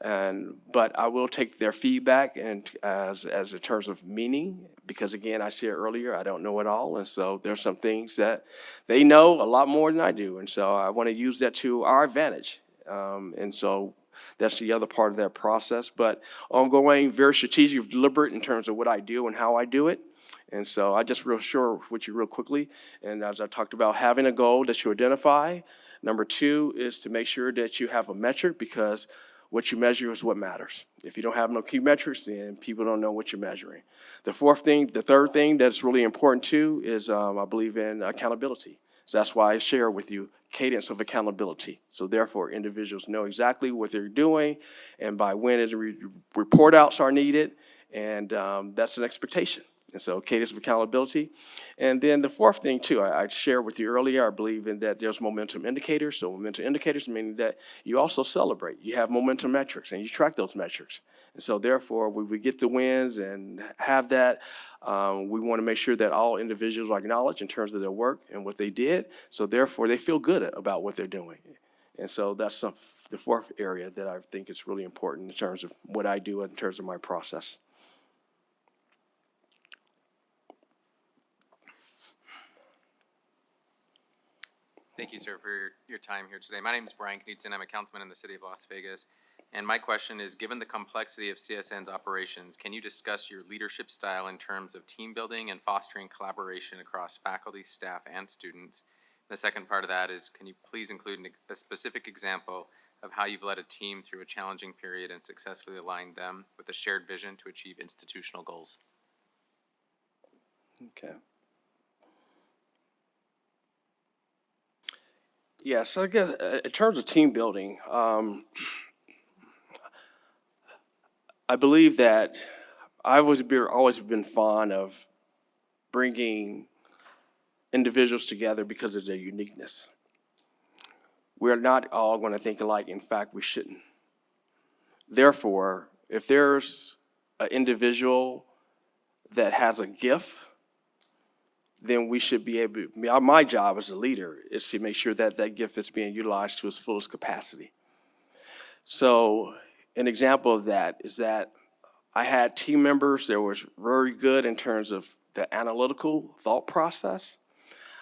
but I will take their feedback and as in terms of meaning, because again, I said earlier, I don't know it all. And so there's some things that they know a lot more than I do. And so I want to use that to our advantage. And so that's the other part of that process. But ongoing, very strategic, deliberate in terms of what I do and how I do it. And so I just real share with you real quickly. And as I talked about, having a goal that you identify. Number 2 is to make sure that you have a metric, because what you measure is what matters. If you don't have no key metrics, then people don't know what you're measuring. The third thing that's really important too is I believe in accountability. So that's why I share with you cadence of accountability. So therefore, individuals know exactly what they're doing and by when report outs are needed, and that's an expectation. And so cadence of accountability. And then the fourth thing too, I shared with you earlier, I believe in that there's momentum indicators. So momentum indicators meaning that you also celebrate. You have momentum metrics and you track those metrics. And so therefore, when we get the wins and have that, we want to make sure that all individuals are acknowledged in terms of their work and what they did. So therefore, they feel good about what they're doing. And so that's the fourth area that I think is really important in terms of what I do in terms of my process. Thank you, sir, for your time here today. My name is Brian Knudsen. I'm a councilman in the city of Las Vegas. And my question is, given the complexity of CSN's operations, can you discuss your leadership style in terms of team building and fostering collaboration across faculty, staff, and students? The second part of that is, can you please include a specific example of how you've led a team through a challenging period and successfully aligned them with a shared vision to achieve institutional goals? Okay. Yeah, so I guess in terms of team building, I believe that I've always been fond of bringing individuals together because of their uniqueness. We're not all going to think alike. In fact, we shouldn't. Therefore, if there's an individual that has a gift, then we should be able to, my job as a leader is to make sure that that gift is being utilized to its fullest capacity. So an example of that is that I had team members that was very good in terms of the analytical thought process.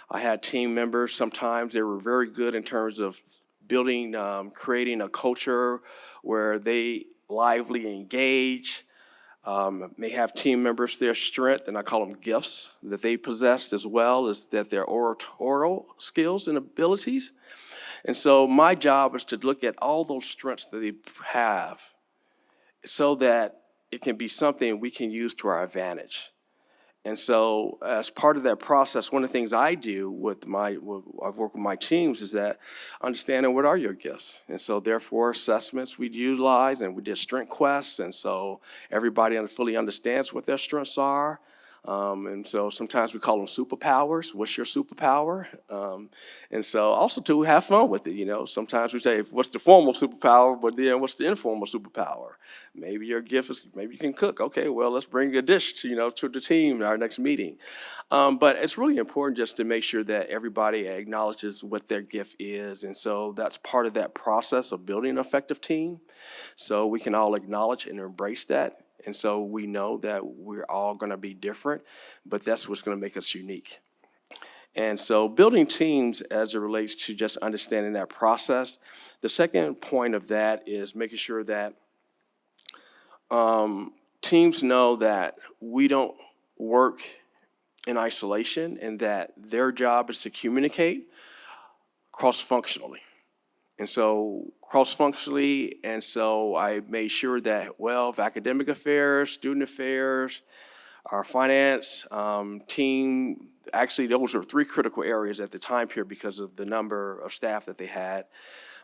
I had team members, sometimes they were very good in terms of building, creating a culture where they lively engage. May have team members, their strength, and I call them gifts, that they possessed as well as that their oratorial skills and abilities. And so my job is to look at all those strengths that they have so that it can be something we can use to our advantage. And so as part of that process, one of the things I do I've worked with my teams is that understanding what are your gifts. And so therefore assessments we utilize, and we did strength quests. And so everybody fully understands what their strengths are. And so sometimes we call them superpowers. What's your superpower? And so also to have fun with it, you know. Sometimes we say, what's the formal superpower, but then what's the informal superpower? Maybe your gift is, maybe you can cook. Okay, well, let's bring a dish to the team at our next meeting. But it's really important just to make sure that everybody acknowledges what their gift is. And so that's part of that process of building an effective team. So we can all acknowledge and embrace that. And so we know that we're all going to be different, but that's what's going to make us unique. And so building teams as it relates to just understanding that process. The second point of that is making sure that teams know that we don't work in isolation and that their job is to communicate cross-functionally. And so cross-functionally, and so I made sure that, well, if academic affairs, student affairs, our finance team, actually those were 3 critical areas at the time period because of the number of staff that they had.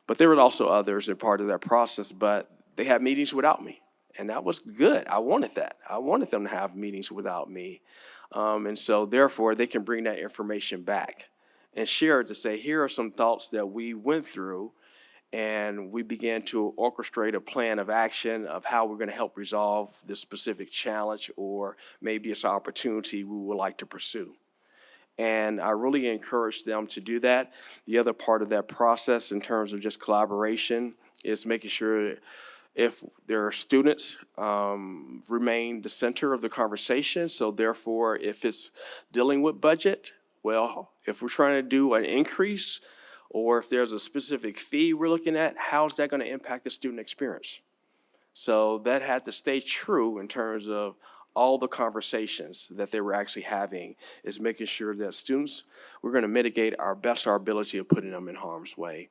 But there were also others in part of that process, but they had meetings without me. And that was good. I wanted that. I wanted them to have meetings without me. And so therefore they can bring that information back and share it to say, here are some thoughts that we went through, and we began to orchestrate a plan of action of how we're going to help resolve this specific challenge, or maybe it's an opportunity we would like to pursue. And I really encourage them to do that. The other part of that process in terms of just collaboration is making sure if there are students, remain the center of the conversation. So therefore, if it's dealing with budget, well, if we're trying to do an increase, or if there's a specific fee we're looking at, how's that going to impact the student experience? So that had to stay true in terms of all the conversations that they were actually having, is making sure that students, we're going to mitigate our ability of putting them in harm's way.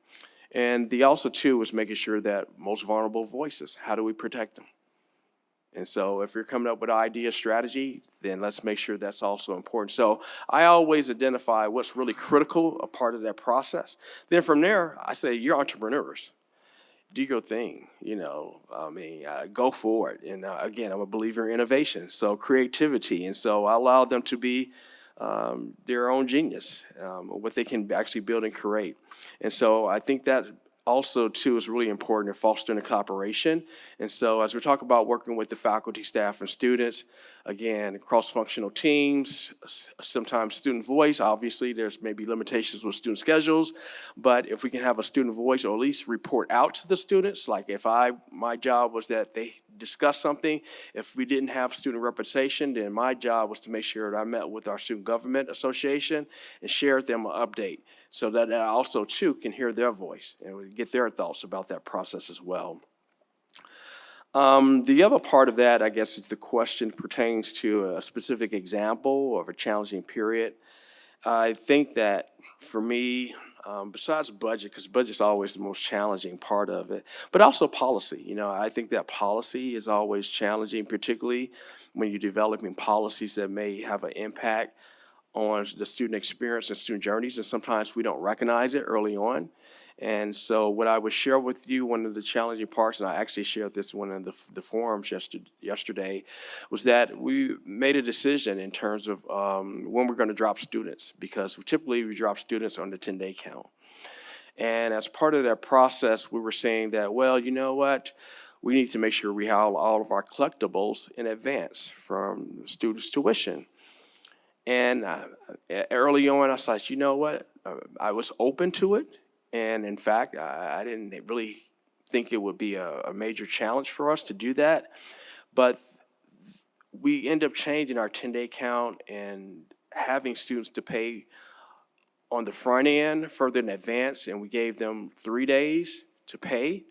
And the also too was making sure that most vulnerable voices, how do we protect them? And so if you're coming up with an idea strategy, then let's make sure that's also important. So I always identify what's really critical, a part of that process. Then from there, I say, you're entrepreneurs. Do your thing, go for it. And again, I'm a believer in innovation, so creativity. And so I allow them to be their own genius, what they can actually build and create. And so I think that also, too, is really important in fostering a cooperation. And so as we talk about working with the faculty, staff, and students, again, cross-functional teams, sometimes student voice. Obviously, there's maybe limitations with student schedules, but if we can have a student voice, or at least report out to the students, like if my job was that they discuss something, if we didn't have student representation, then my job was to make sure that I met with our Student Government Association and share with them an update, so that I also, too, can hear their voice and we get their thoughts about that process as well. The other part of that, I guess, is the question pertains to a specific example of a challenging period. I think that for me, besides budget, because budget's always the most challenging part of it, but also policy. You know, I think that policy is always challenging, particularly when you're developing policies that may have an impact on the student experience and student journeys, and sometimes we don't recognize it early on. And so what I would share with you, one of the challenging parts, and I actually shared this one in the forums yesterday, was that we made a decision in terms of when we're going to drop students, because typically we drop students on the 10-day count. And as part of that process, we were saying that, well, you know what? We need to make sure we have all of our collectibles in advance from students' tuition. And early on, I was like, you know what? I was open to it. And in fact, I didn't really think it would be a major challenge for us to do that. But we end up changing our 10-day count and having students to pay on the front end further in advance. And we gave them 3 days to pay.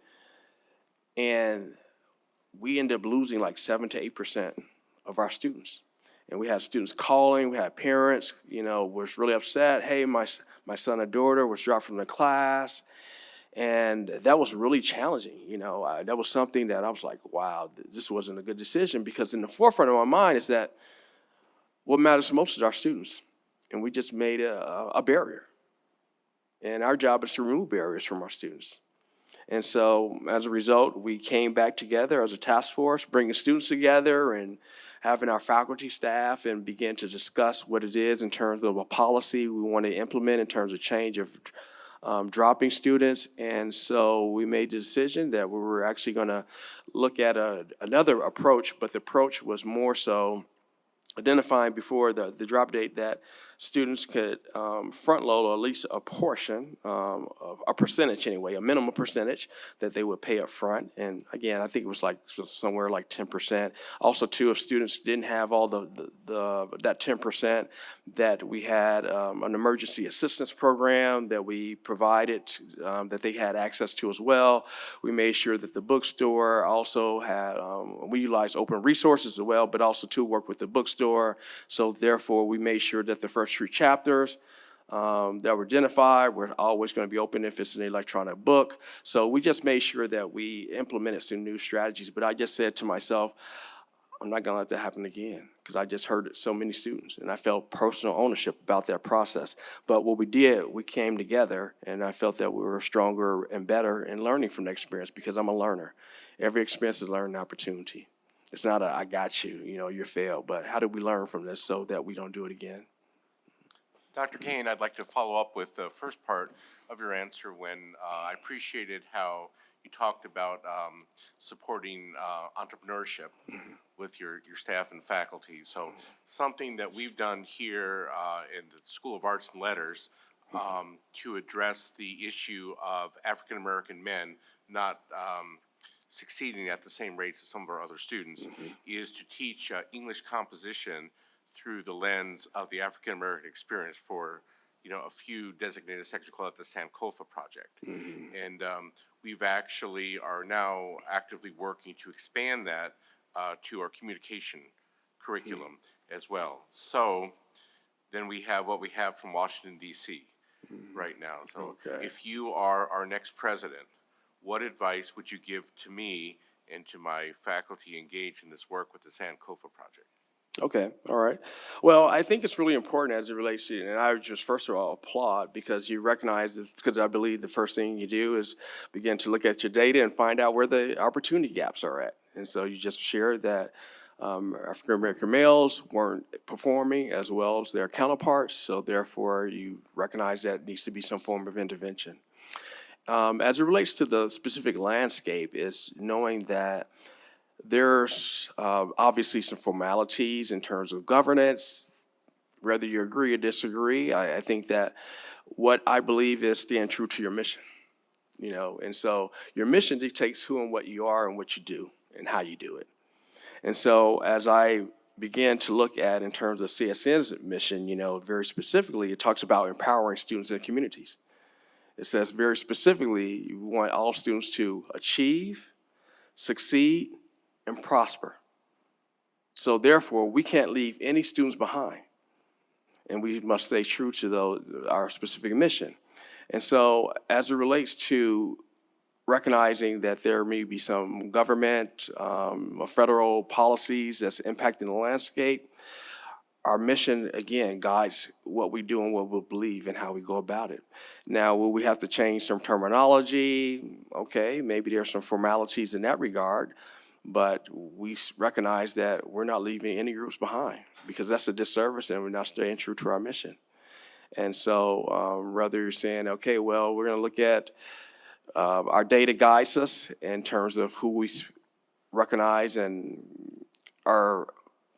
And we end up losing like 7 to 8% of our students. And we had students calling, we had parents, you know, was really upset. Hey, my son or daughter was dropped from the class. And that was really challenging, you know. That was something that I was like, wow, this wasn't a good decision, because in the forefront of my mind is that what matters most is our students. And we just made a barrier. And our job is to remove barriers from our students. And so as a result, we came back together as a task force, bringing students together and having our faculty, staff, and begin to discuss what it is in terms of a policy we want to implement in terms of change of dropping students. And so we made the decision that we were actually going to look at another approach, but the approach was more so identifying before the drop date that students could front load at least a portion, a percentage anyway, a minimum percentage that they would pay up front. And again, I think it was like somewhere like 10%. Also, too, if students didn't have all that 10%, that we had an emergency assistance program that we provided that they had access to as well. We made sure that the bookstore also had, we utilized open resources as well, but also to work with the bookstore. So therefore, we made sure that the first 3 chapters that were identified were always going to be open if it's an electronic book. So we just made sure that we implemented some new strategies. But I just said to myself, I'm not going to let that happen again, because I just heard so many students, and I felt personal ownership about that process. But what we did, we came together, and I felt that we were stronger and better in learning from the experience, because I'm a learner. Every experience is a learning opportunity. It's not I got you, you know, you failed, but how do we learn from this so that we don't do it again? Dr. Kane, I'd like to follow up with the first part of your answer when I appreciated how you talked about supporting entrepreneurship with your staff and faculty. So something that we've done here in the School of Arts and Letters to address the issue of African-American men not succeeding at the same rates as some of our other students is to teach English composition through the lens of the African-American experience for, you know, a few designated sections. Call it the Sankofa Project. And we've actually are now actively working to expand that to our communication curriculum as well. So then we have what we have from Washington, D.C. right now. So if you are our next president, what advice would you give to me and to my faculty engaged in this work with the Sankofa Project? Okay, all right. Well, I think it's really important as it relates to, and I would just first of all applaud, because you recognize this, because I believe the first thing you do is begin to look at your data and find out where the opportunity gaps are at. And so you just shared that African-American males weren't performing as well as their counterparts, so therefore you recognize that needs to be some form of intervention. As it relates to the specific landscape, is knowing that there's obviously some formalities in terms of governance, whether you agree or disagree. I think that what I believe is staying true to your mission, you know, and so your mission dictates who and what you are and what you do and how you do it. And so as I began to look at in terms of CSN's mission, you know, very specifically, it talks about empowering students and communities. It says very specifically, you want all students to achieve, succeed, and prosper. So therefore, we can't leave any students behind. And we must stay true to our specific mission. And so as it relates to recognizing that there may be some government, federal policies that's impacting the landscape, our mission, again, guides what we do and what we believe and how we go about it. Now, will we have to change some terminology? Okay, maybe there's some formalities in that regard, but we recognize that we're not leaving any groups behind because that's a disservice and we're not staying true to our mission. And so rather you're saying, okay, well, we're going to look at our data guides us in terms of who we recognize and are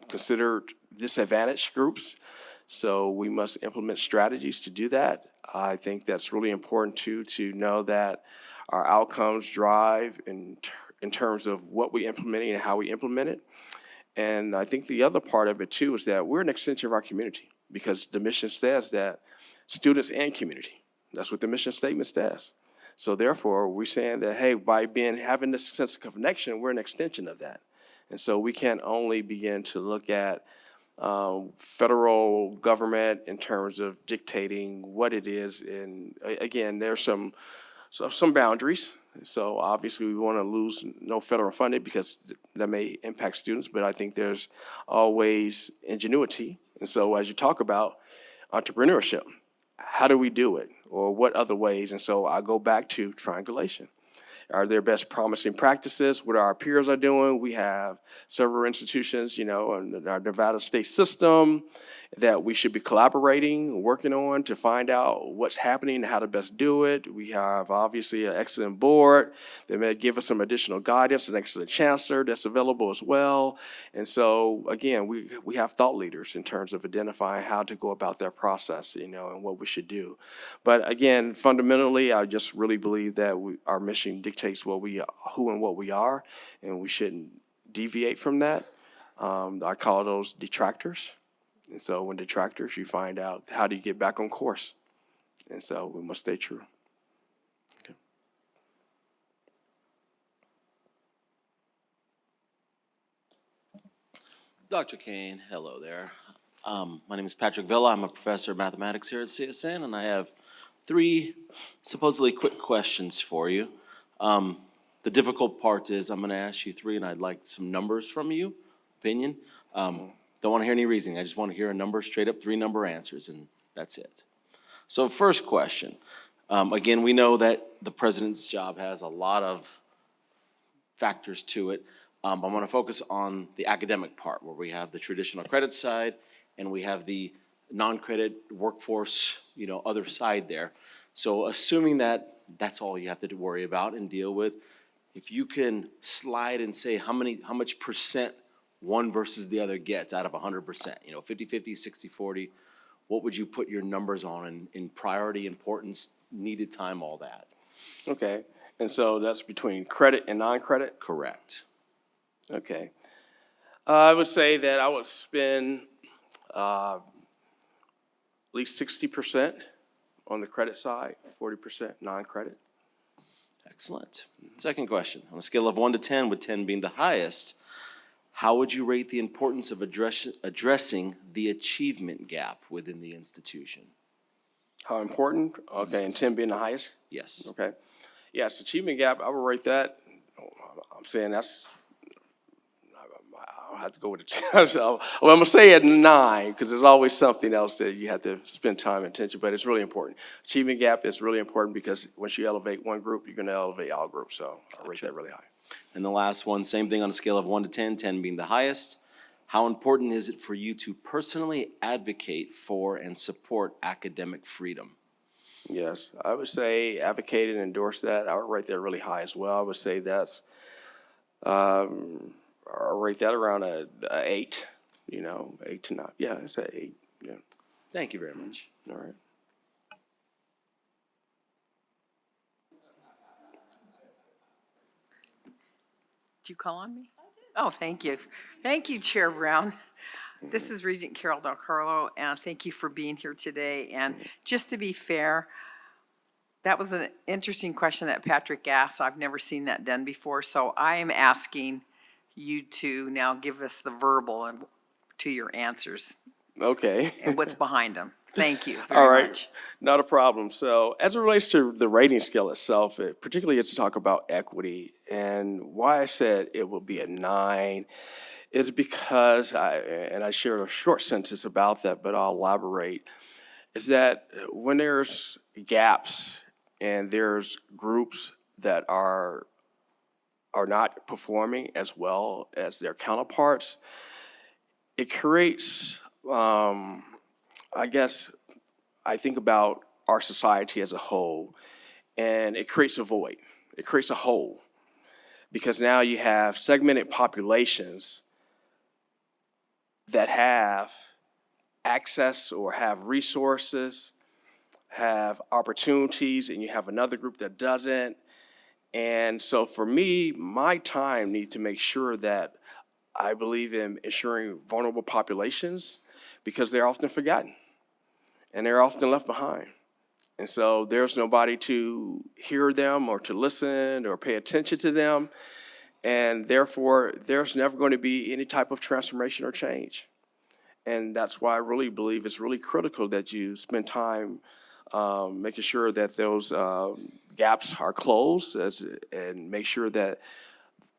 considered disadvantaged groups. So we must implement strategies to do that. I think that's really important too, to know that our outcomes drive in terms of what we implementing and how we implement it. And I think the other part of it too is that we're an extension of our community because the mission says that students and community. That's what the mission statement says. So therefore, we're saying that, hey, by having this sense of connection, we're an extension of that. And so we can't only begin to look at federal government in terms of dictating what it is. And again, there's some boundaries. So obviously we want to lose no federal funding because that may impact students, but I think there's always ingenuity. And so as you talk about entrepreneurship, how do we do it? Or what other ways? And so I go back to triangulation. Are there best promising practices? What our peers are doing? We have several institutions, in our Nevada state system that we should be collaborating, working on to find out what's happening and how to best do it. We have obviously an excellent board that may give us some additional guidance, an excellent chancellor that's available as well. And so again, we have thought leaders in terms of identifying how to go about that process, and what we should do. But again, fundamentally, I just really believe that our mission dictates who and what we are, and we shouldn't deviate from that. I call those detractors. And so when detractors, you find out how do you get back on course. And so we must stay true. Okay. Dr. Kane, hello there. My name is Patrick Villa. I'm a professor of mathematics here at CSN, and I have 3 supposedly quick questions for you. The difficult part is I'm going to ask you 3, and I'd like some numbers from you, opinion. Don't want to hear any reasoning. I just want to hear a number, straight up 3-number answers, and that's it. So first question. Again, we know that the president's job has a lot of factors to it. I want to focus on the academic part where we have the traditional credit side and we have the non-credit workforce, other side there. So assuming that that's all you have to worry about and deal with, if you can slide and say how much percent one versus the other gets out of 100%, 50-50, 60-40, what would you put your numbers on in priority, importance, needed time, all that? Okay. And so that's between credit and non-credit? Correct. Okay. I would say that I would spend at least 60% on the credit side, 40% non-credit. Excellent. Second question. On a scale of 1 to 10, with 10 being the highest, how would you rate the importance of addressing the achievement gap within the institution? How important? Okay, and 10 being the highest? Yes. Okay. Yes, achievement gap, I would rate that, I'm saying I'll have to go with a 10. So, I'm going to say at 9 because there's always something else that you have to spend time and attention, but it's really important. Achievement gap is really important because once you elevate one group, you're going to elevate all groups. So I'll rate that really high. And the last one, same thing on a scale of 1 to 10, 10 being the highest. How important is it for you to personally advocate for and support academic freedom? Yes, I would say advocate and endorse that. I would rate that really high as well. I would say that's, I'll rate that around a 8, 8 to 9. Yeah, it's an 8, yeah. Thank you very much. All right. Did you call on me? Oh, thank you. Thank you, Chair Brown. This is Regent Carol Del Carlo, and thank you for being here today. And just to be fair, that was an interesting question that Patrick asked. I've never seen that done before, so I am asking you to now give us the verbal and to your answers Okay. and what's behind them. Thank you All very right, much. not a problem. So as it relates to the rating scale itself, particularly as to talk about equity, and why I said it will be a 9 is because I shared a short sentence about that, but I'll elaborate, is that when there's gaps and there's groups that are not performing as well as their counterparts, it creates, I guess, I think about our society as a whole, and it creates a void. It creates a hole because now you have segmented populations that have access or have resources, have opportunities, and you have another group that doesn't. And so for me, my time needs to make sure that I believe in ensuring vulnerable populations because they're often forgotten and they're often left behind. And so there's nobody to hear them or to listen or pay attention to them. And therefore, there's never going to be any type of transformation or change. And that's why I really believe it's really critical that you spend time making sure that those gaps are closed and make sure that,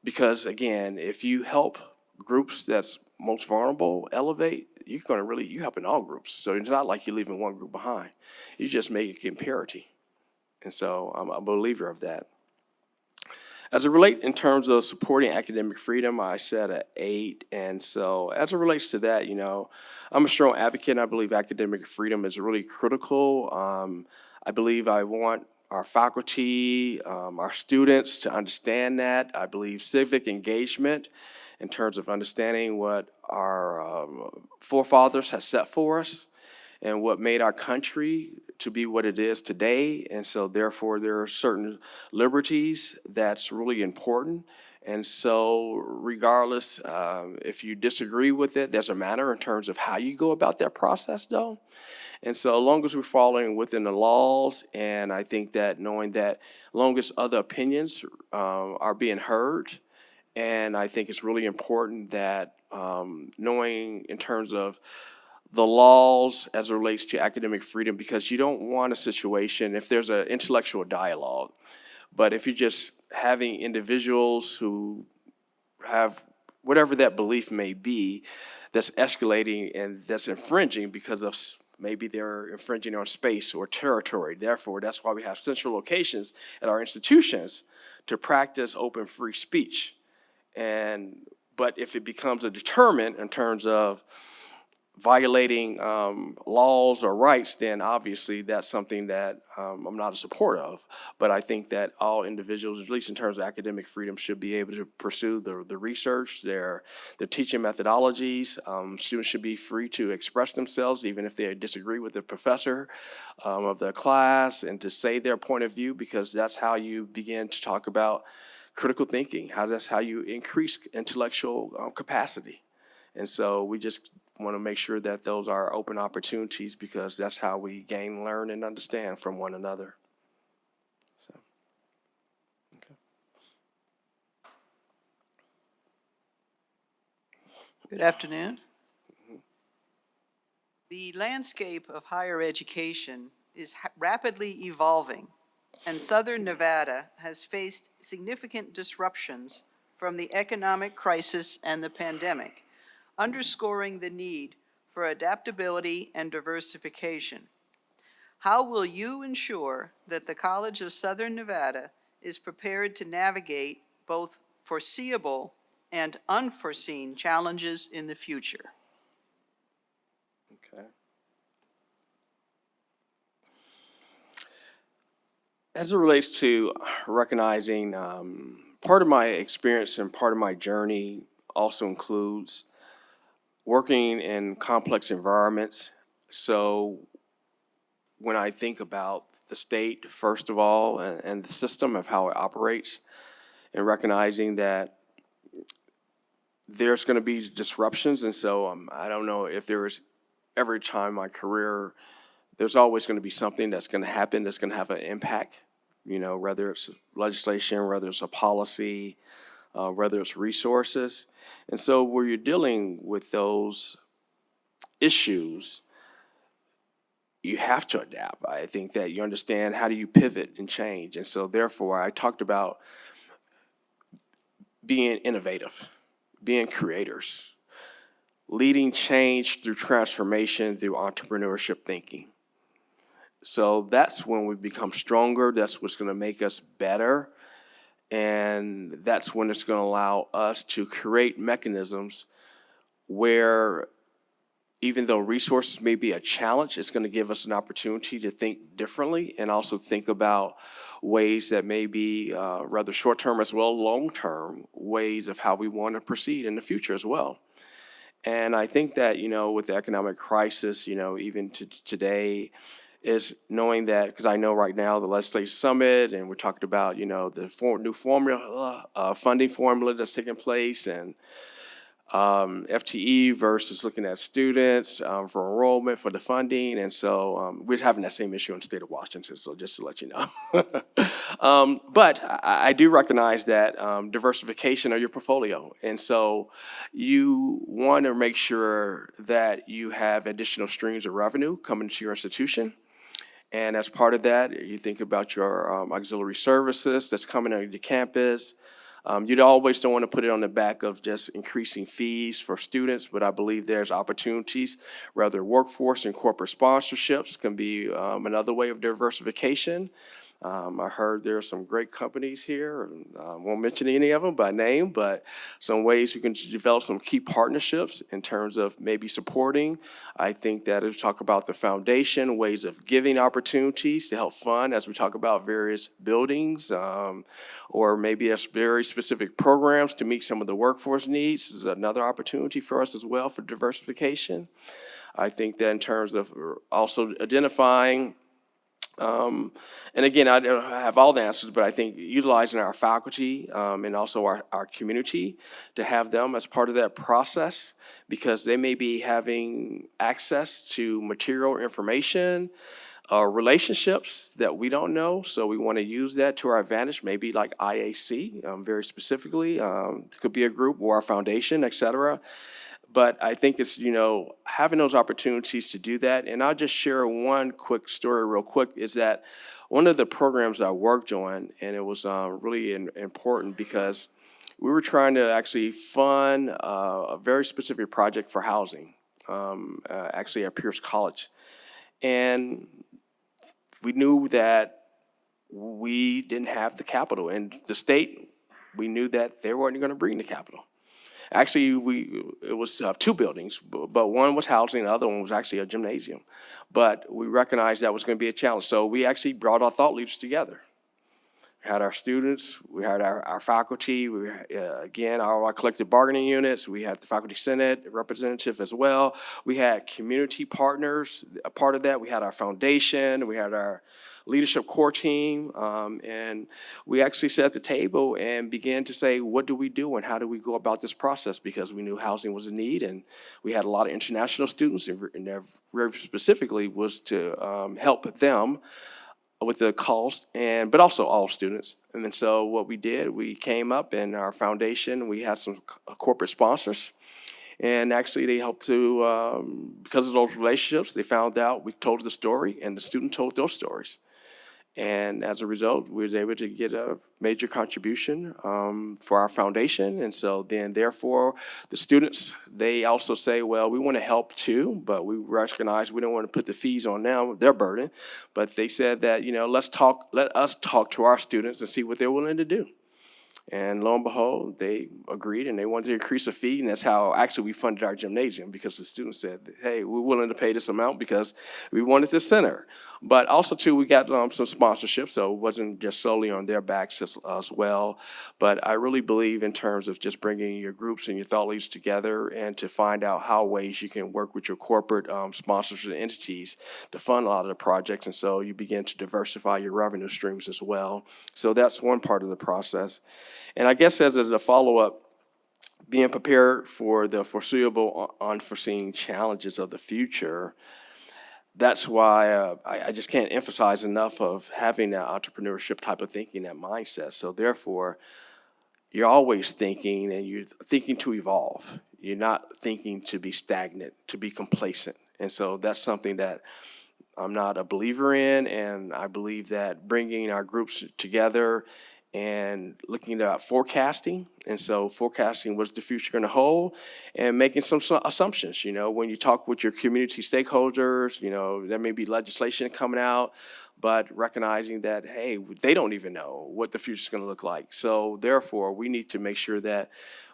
because again, if you help groups that's most vulnerable elevate, you're going to really, you're helping all groups. So it's not like you're leaving one group behind. You just make it parity. And so I'm a believer of that. As it relates in terms of supporting academic freedom, I said an 8. And so as it relates to that, I'm a strong advocate, and I believe academic freedom is really critical. I believe I want our faculty, our students to understand that. I believe civic engagement in terms of understanding what our forefathers have set for us and what made our country to be what it is today. And so therefore there are certain liberties that's really important. And so regardless, if you disagree with it, there's a manner in terms of how you go about that process though. And so as long as we're following within the laws, and I think that knowing that as long as other opinions are being heard, and I think it's really important that knowing in terms of the laws as it relates to academic freedom, because you don't want a situation if there's an intellectual dialogue, but if you're just having individuals who have whatever that belief may be that's escalating and that's infringing because of maybe they're infringing on space or territory. Therefore, that's why we have central locations at our institutions to practice open free speech. But if it becomes a deterrent in terms of violating laws or rights, then obviously that's something that I'm not a support of. But I think that all individuals, at least in terms of academic freedom, should be able to pursue the research, their teaching methodologies. Students should be free to express themselves, even if they disagree with the professor of their class, and to say their point of view, because that's how you begin to talk about critical thinking. That's how you increase intellectual capacity. And so we just want to make sure that those are open opportunities, because that's how we gain, learn, and understand from one another. So, okay. Good afternoon. The landscape of higher education is rapidly evolving, and Southern Nevada has faced significant disruptions from the economic crisis and the pandemic, underscoring the need for adaptability and diversification. How will you ensure that the College of Southern Nevada is prepared to navigate both foreseeable and unforeseen challenges in the future? Okay. As it relates to recognizing, part of my experience and part of my journey also includes working in complex environments. So when I think about the state, first of all, and the system of how it operates, and recognizing that there's going to be disruptions. And so I don't know if there's every time in my career, there's always going to be something that's going to happen that's going to have an impact, whether it's legislation, whether it's a policy, whether it's resources. And so where you're dealing with those issues, you have to adapt. I think that you understand how do you pivot and change. And so therefore, I talked about being innovative, being creators, leading change through transformation, through entrepreneurship thinking. So that's when we become stronger. That's what's going to make us better. And that's when it's going to allow us to create mechanisms where even though resources may be a challenge, it's going to give us an opportunity to think differently and also think about ways that may be rather short-term as well, long-term ways of how we want to proceed in the future as well. And I think that, with the economic crisis, even to today, is knowing that, because I know right now the legislative summit, and we're talking about, the new formula, funding formula that's taking place, and FTE versus looking at students for enrollment, for the funding. And so we're having that same issue in the state of Washington, so just to let you know. But I do recognize that diversification of your portfolio. And so you want to make sure that you have additional streams of revenue coming to your institution. And as part of that, you think about your auxiliary services that's coming on your campus. You always don't want to put it on the back of just increasing fees for students, but I believe there's opportunities, whether workforce and corporate sponsorships can be another way of diversification. I heard there are some great companies here, and I won't mention any of them by name, but some ways we can develop some key partnerships in terms of maybe supporting. I think that as we talk about the foundation, ways of giving opportunities to help fund as we talk about various buildings, or maybe a very specific programs to meet some of the workforce needs is another opportunity for us as well for diversification. I think that in terms of also identifying and again, I don't have all the answers, but I think utilizing our faculty and also our community to have them as part of that process, because they may be having access to material information or relationships that we don't know. So we want to use that to our advantage, maybe like IAC, very specifically. It could be a group or our foundation, et cetera. But I think it's, having those opportunities to do that. And I'll just share one quick story real quick, is that one of the programs I worked on, and it was really important because we were trying to actually fund a very specific project for housing, actually at Pierce College. And we knew that we didn't have the capital. And the state, we knew that they weren't going to bring the capital. Actually, it was two buildings, but one was housing, the other one was actually a gymnasium. But we recognized that was going to be a challenge. So we actually brought our thought leaders together. We had our students, we had our faculty, again, our collective bargaining units, we had the faculty senate representative as well. We had community partners, a part of that. We had our foundation, we had our leadership core team, and we actually sat at the table and began to say, what do we do and how do we go about this process? Because we knew housing was a need, and we had a lot of international students, and very specifically was to help them with the cost, but also all students. And then so what we did, we came up in our foundation, we had some corporate sponsors. And actually they helped to, because of those relationships, they found out, we told the story, and the student told those stories. And as a result, we was able to get a major contribution for our foundation. And so then therefore, the students, they also say, well, we want to help too, but we recognize we don't want to put the fees on them, their burden. But they said that, let us talk to our students and see what they're willing to do. And lo and behold, they agreed and they wanted to increase the fee. And that's how actually we funded our gymnasium, because the students said, hey, we're willing to pay this amount because we wanted this center. But also, too, we got some sponsorship, so it wasn't just solely on their backs as well. But I really believe in terms of just bringing your groups and your thought leaders together and to find out how ways you can work with your corporate sponsors and entities to fund a lot of the projects. And so you begin to diversify your revenue streams as well. So that's one part of the process. And I guess as a follow-up, being prepared for the foreseeable, unforeseen challenges of the future, that's why I just can't emphasize enough of having that entrepreneurship type of thinking, that mindset. So therefore, you're always thinking, and you're thinking to evolve. You're not thinking to be stagnant, to be complacent. And so that's something that I'm not a believer in, and I believe that bringing our groups together and looking at forecasting, and so forecasting what's the future going to hold, and making some assumptions. When you talk with your community stakeholders, there may be legislation coming out, but recognizing that, hey, they don't even know what the future is going to look like. So therefore, we need to make sure that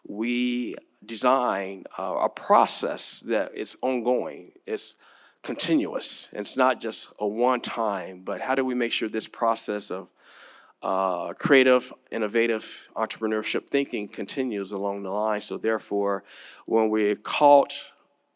we design a process that is ongoing. It's continuous. It's not just a one time, but how do we make sure this process of creative, innovative entrepreneurship thinking continues along the line? So therefore, when we're caught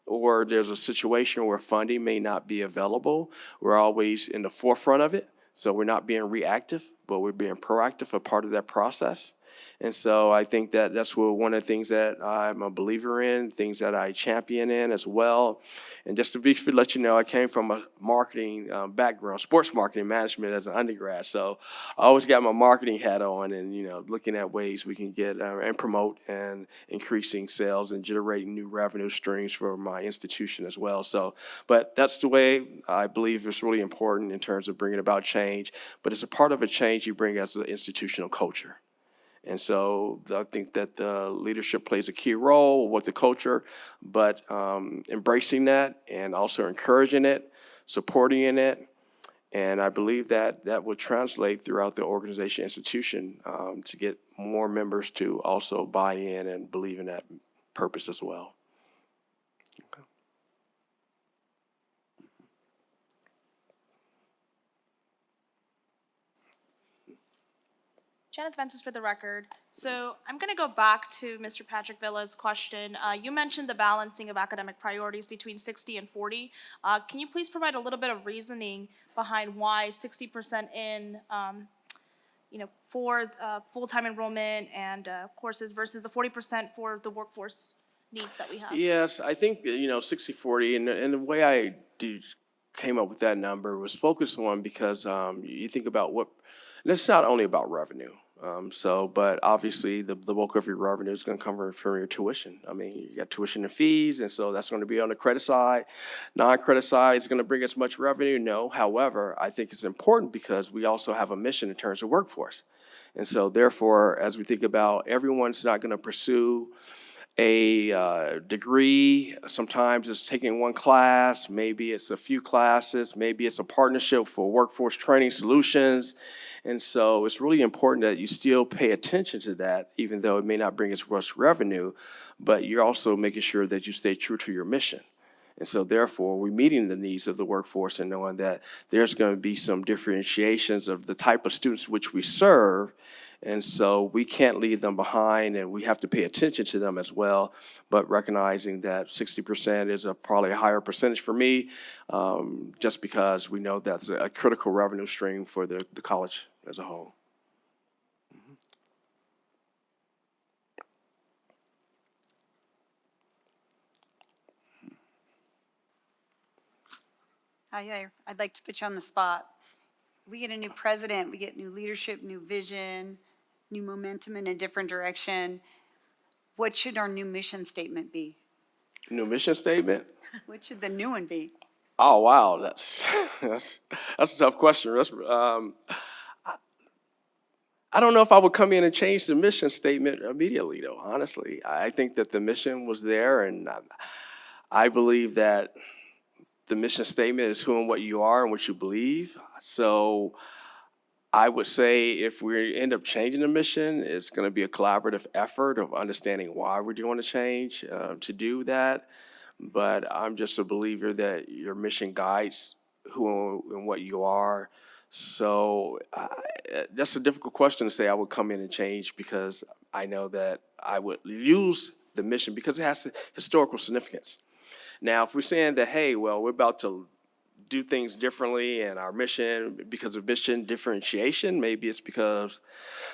or there's a situation where funding may not be available, we're always in the forefront of it. So we're not being reactive, but we're being proactive, a part of that process. And so I think that that's one of the things that I'm a believer in, things that I champion in as well. And just to let you know, I came from a marketing background, sports marketing management as an undergrad. So I always got my marketing hat on, and looking at ways we can get and promote and increasing sales and generating new revenue streams for my institution as well. So, but that's the way I believe it's really important in terms of bringing about change. But it's a part of a change you bring as an institutional culture. And so I think that the leadership plays a key role with the culture, but embracing that and also encouraging it, supporting it. And I believe that that will translate throughout the organization institution to get more members to also buy in and believe in that purpose as well. Janet Ventus for the record. So I'm going to go back to Mr. Patrick Villa's question. You mentioned the balancing of academic priorities between 60 and 40. Can you please provide a little bit of reasoning behind why 60% in, for full-time enrollment and courses versus the 40% for the workforce needs that we have? Yes, I think, 60/40, and the way I came up with that number was focused on because you think about and it's not only about revenue. But obviously the bulk of your revenue is going to come from your tuition. I mean, you got tuition and fees, and so that's going to be on the credit side. Non-credit side is going to bring us much revenue. No, however, I think it's important because we also have a mission in terms of workforce. And so therefore, as we think about everyone's not going to pursue a degree. Sometimes it's taking one class, maybe it's a few classes, maybe it's a partnership for workforce training solutions. And so it's really important that you still pay attention to that, even though it may not bring as much revenue, but you're also making sure that you stay true to your mission. And so therefore, we're meeting the needs of the workforce and knowing that there's going to be some differentiations of the type of students which we serve. And so we can't leave them behind, and we have to pay attention to them as well, but recognizing that 60% is probably a higher percentage for me, just because we know that's a critical revenue stream for the college as a whole. Hi, I'd like to put you on the spot. We get a new president, we get new leadership, new vision, new momentum in a different direction. What should our new mission statement be? New mission statement? What should the new one be? Oh, wow, that's a tough question. I don't know if I would come in and change the mission statement immediately, though, honestly. I think that the mission was there, and I believe that the mission statement is who and what you are and what you believe. So I would say if we end up changing the mission, it's going to be a collaborative effort of understanding why we're doing a change to do that. But I'm just a believer that your mission guides who and what you are. So that's a difficult question to say I would come in and change, because I know that I would use the mission because it has historical significance. Now, if we're saying that, hey, well, we're about to do things differently and our mission, because of mission differentiation, maybe it's because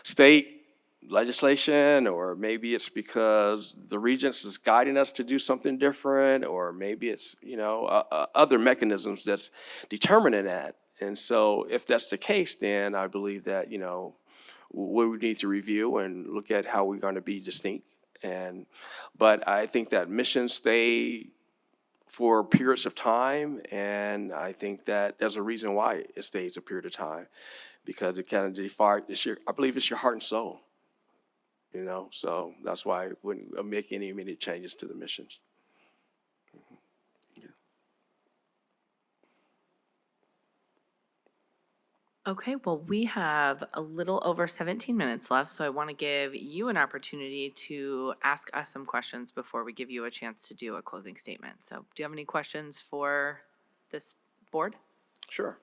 state legislation, or maybe it's because the Regents is guiding us to do something different, or maybe it's, other mechanisms that's determining that. And so if that's the case, then I believe that, we need to review and look at how we're going to be distinct. But I think that missions stay for periods of time, and I think that there's a reason why it stays a period of time, because it kind of defines, I believe it's your heart and soul, so that's why I wouldn't make any immediate changes to the missions. Okay, well, we have a little over 17 minutes left, so I want to give you an opportunity to ask us some questions before we give you a chance to do a closing statement. So do you have any questions for this board? Sure.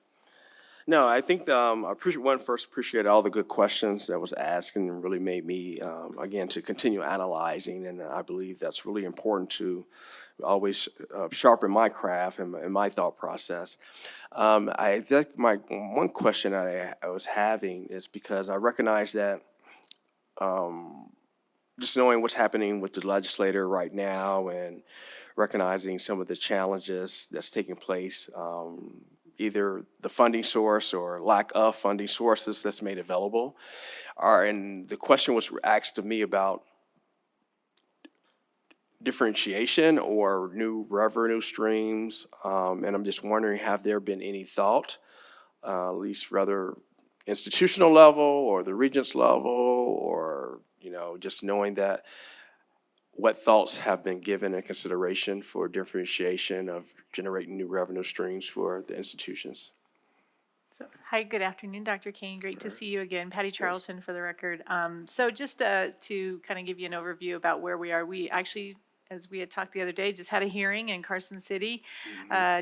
No, I think I appreciate all the good questions that was asked, and really made me, again, to continue analyzing. And I believe that's really important to always sharpen my craft and my thought process. I think my one question I was having is because I recognize that just knowing what's happening with the legislator right now and recognizing some of the challenges that's taking place, either the funding source or lack of funding sources that's made available, and the question was asked of me about differentiation or new revenue streams, and I'm just wondering, have there been any thought, at least rather institutional level or the Regents level, or just knowing that what thoughts have been given in consideration for differentiation of generating new revenue streams for the institutions? Hi, good afternoon, Dr. Kane. Great to see you again. Patty Charlton for the record. So just to kind of give you an overview about where we are, we actually, as we had talked the other day, just had a hearing in Carson City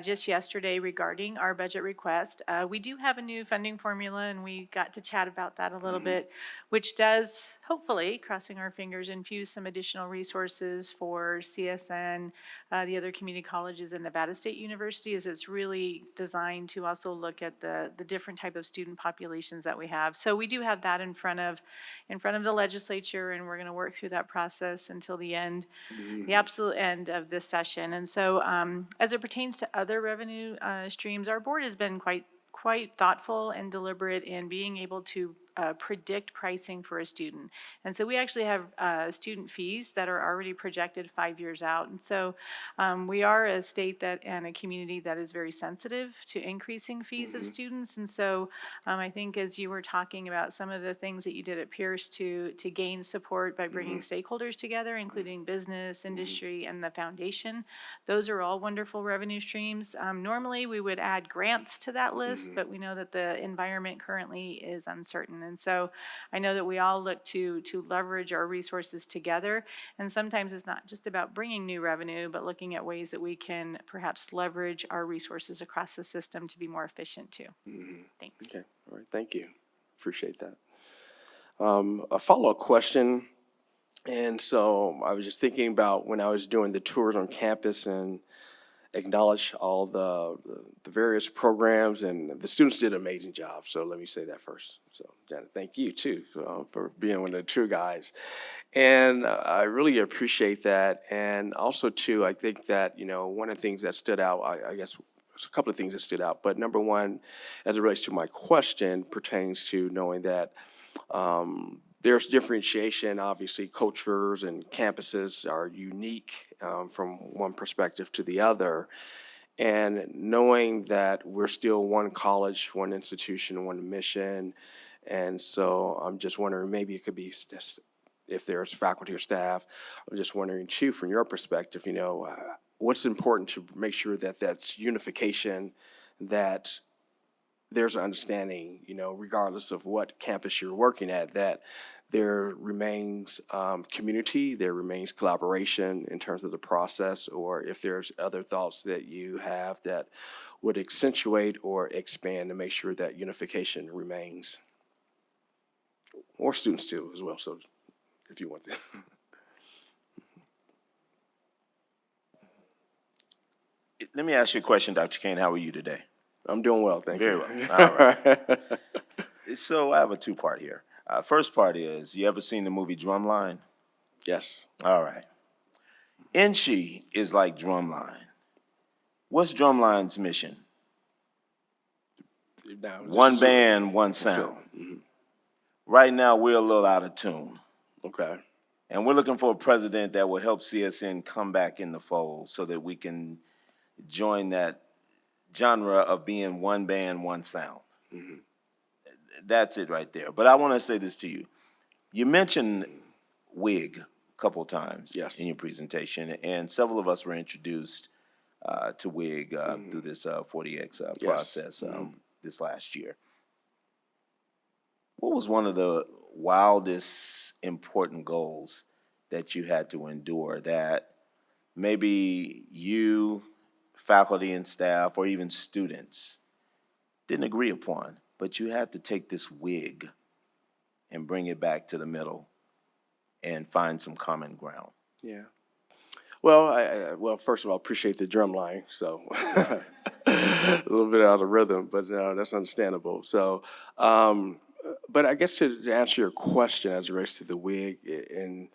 just yesterday regarding our budget request. We do have a new funding formula, and we got to chat about that a little bit, which does, hopefully, crossing our fingers, infuse some additional resources for CSN, the other community colleges, and Nevada State University, as it's really designed to also look at the different type of student populations that we have. So we do have that in front of the legislature, and we're going to work through that process until the end, the absolute end of this session. And so as it pertains to other revenue streams, our board has been quite thoughtful and deliberate in being able to predict pricing for a student. And so we actually have student fees that are already projected 5 years out. And so we are a state and a community that is very sensitive to increasing fees of students. And so I think as you were talking about some of the things that you did at Pierce to gain support by bringing stakeholders together, including business, industry, and the foundation, those are all wonderful revenue streams. Normally we would add grants to that list, but we know that the environment currently is uncertain. And so I know that we all look to leverage our resources together. And sometimes it's not just about bringing new revenue, but looking at ways that we can perhaps leverage our resources across the system to be more efficient too. Thanks. Okay, all right, thank you. Appreciate that. A follow-up question. And so I was just thinking about when I was doing the tours on campus and acknowledge all the various programs, and the students did an amazing job. So let me say that first. So Janet, thank you too for being one of the tour guides. And I really appreciate that. And also too, I think that, one of the things that stood out, I guess there's a couple of things that stood out, but number one, as it relates to my question, pertains to knowing that there's differentiation. Obviously, cultures and campuses are unique from one perspective to the other. And knowing that we're still one college, one institution, one mission. And so I'm just wondering, maybe it could be just, if there's faculty or staff, I'm just wondering too, from your perspective, what's important to make sure that that's unification, that there's an understanding, regardless of what campus you're working at, that there remains community, there remains collaboration in terms of the process, or if there's other thoughts that you have that would accentuate or expand to make sure that unification remains. Or students too as well, so if you want to. Let me ask you a question, Dr. Kane. How are you today? I'm doing well, thank you. Very well. All right. So I have a two-part here. First part is, you ever seen the movie Drumline? Yes. All right. NSHE is like Drumline. What's Drumline's mission? now. One band, one sound. Right now, we're a little out of tune. Okay. And we're looking for a president that will help CSN come back in the fold so that we can join that genre of being one band, one sound. That's it right there. But I want to say this to you. You mentioned WIG a couple of times in your presentation, and several of us were introduced to WIG through this 40X process this last year. What was one of the wildest important goals that you had to endure that maybe you, faculty and staff, or even students didn't agree upon, but you had to take this WIG and bring it back to the middle and find some common ground? Yeah. Well, well, first of all, appreciate the drum line. So a little bit out of rhythm, but that's understandable. So, but I guess to answer your question as it relates to the WIG, and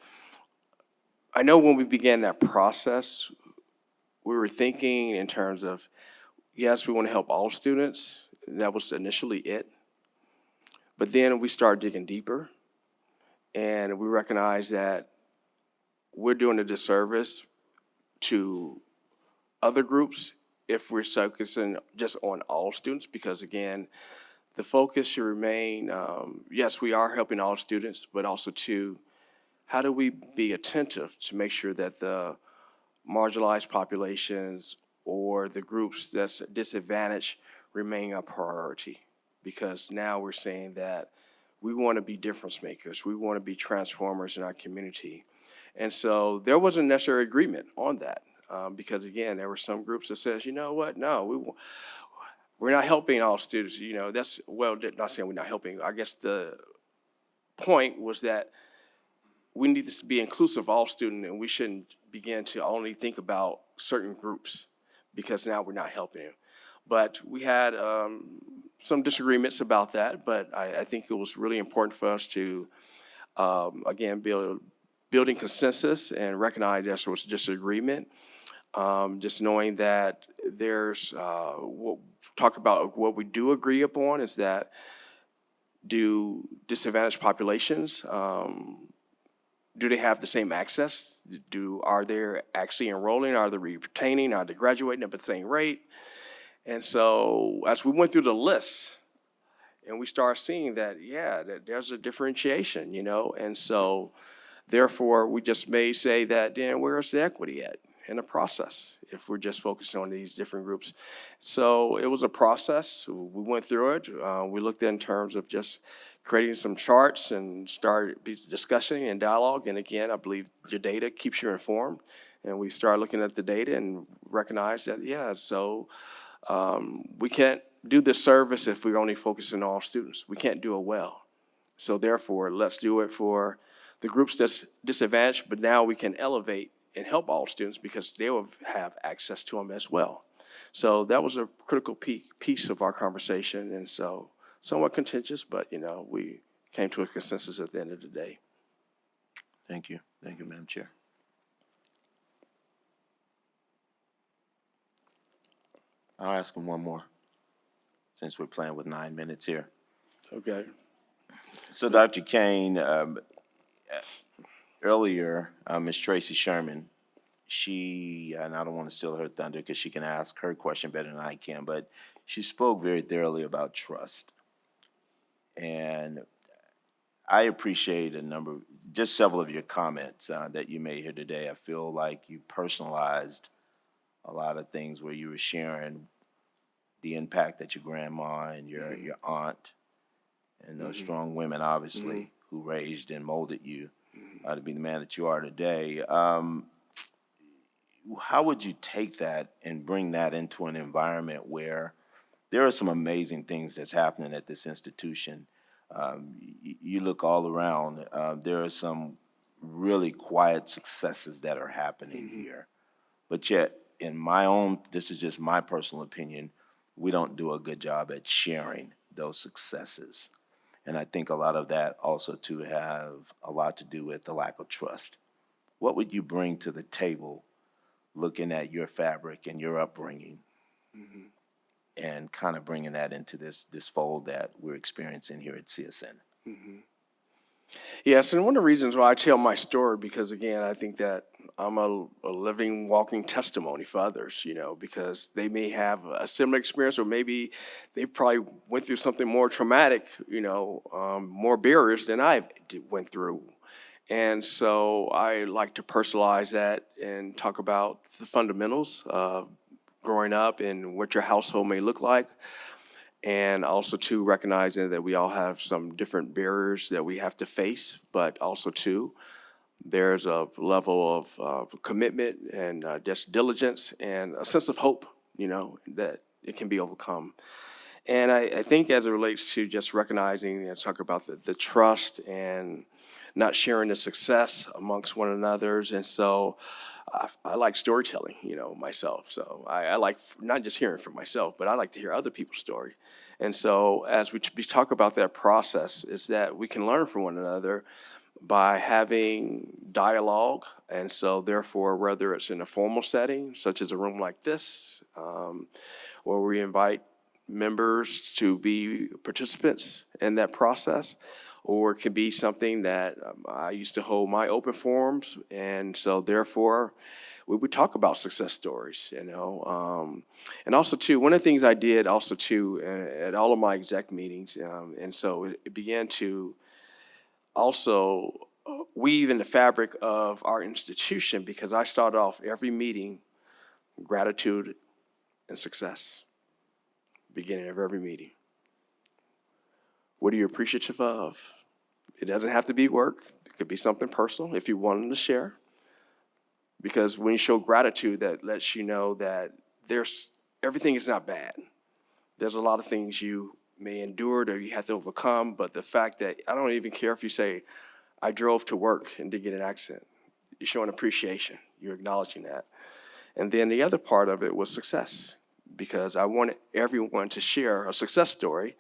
I know when we began that process, we were thinking in terms of, yes, we want to help all students. That was initially it. But then we started digging deeper, and we recognized that we're doing a disservice to other groups if we're focusing just on all students, because again, the focus should remain, yes, we are helping all students, but also to how do we be attentive to make sure that the marginalized populations or the groups that's disadvantaged remain a priority? Because now we're saying that we want to be difference makers. We want to be transformers in our community. And so there wasn't necessarily agreement on that because, again, there were some groups that says, you know what, no, we're not helping all students. You know, that's, well, not saying we're not helping. I guess the point was that we need this to be inclusive of all students, and we shouldn't begin to only think about certain groups because now we're not helping them. But we had some disagreements about that, but I think it was really important for us to, again, building consensus and recognize that there was disagreement. Just knowing that there's, talk about what we do agree upon is that do disadvantaged populations, do they have the same access? Are they actually enrolling? Are they retaining? Are they graduating at the same rate? And so as we went through the list and we started seeing that, yeah, that there's a differentiation, you know? And so therefore we just may say that, then where's the equity at in the process if we're just focusing on these different groups? So it was a process. We went through it. We looked in terms of just creating some charts and started discussing and dialogue. And again, I believe your data keeps you informed. And we started looking at the data and recognized that, yeah, so we can't do this service if we're only focusing on all students. We can't do it well. So therefore, let's do it for the groups that's disadvantaged, but now we can elevate and help all students because they will have access to them as well. So that was a critical piece of our conversation, and so somewhat contentious, but, you know, we came to a consensus at the end of the day. Thank you. Thank you, Madam Chair. I'll ask him one more, since we're playing with 9 minutes here. Okay. So, Dr. Kane, earlier, Ms. Tracy Sherman, and I don't want to steal her thunder because she can ask her question better than I can, but she spoke very thoroughly about trust. And I appreciate just several of your comments that you made here today. I feel like you personalized a lot of things where you were sharing the impact that your grandma and your aunt and those strong women, obviously, who raised and molded you to be the man that you are today. How would you take that and bring that into an environment where there are some amazing things that's happening at this institution? You look all around, there are some really quiet successes that are happening here. But yet, this is just my personal opinion, we don't do a good job at sharing those successes. And I think a lot of that also to have a lot to do with the lack of trust. What would you bring to the table looking at your fabric and your upbringing? and kind of bringing that into this fold that we're experiencing here at CSN. Yes, and one of the reasons why I tell my story, because again, I think that I'm a living, walking testimony for others, because they may have a similar experience, or maybe they probably went through something more traumatic, more barriers than I went through. And so I like to personalize that and talk about the fundamentals of growing up and what your household may look like. And also, too, recognizing that we all have some different barriers that we have to face, but also, too, there's a level of commitment and just diligence and a sense of hope, that it can be overcome. And I think as it relates to just recognizing and talk about the trust and not sharing the success amongst one another's. And so I like storytelling, myself. So I like not just hearing from myself, but I like to hear other people's story. And so as we talk about that process, is that we can learn from one another by having dialogue. And so therefore, whether it's in a formal setting, such as a room like this, where we invite members to be participants in that process, or it could be something that I used to hold my open forums, and so therefore we would talk about success stories, and also too, one of the things I did also too at all of my exec meetings, and so it began to also weave in the fabric of our institution, because I started off every meeting gratitude and success, beginning of every meeting. What are you appreciative of? It doesn't have to be work. It could be something personal if you wanted to share. Because when you show gratitude, that lets you know that everything is not bad. There's a lot of things you may endure or you have to overcome, but the fact that I don't even care if you say, I drove to work and didn't get an accident. You're showing appreciation. You're acknowledging that. And then the other part of it was success, because I wanted everyone to share a success story.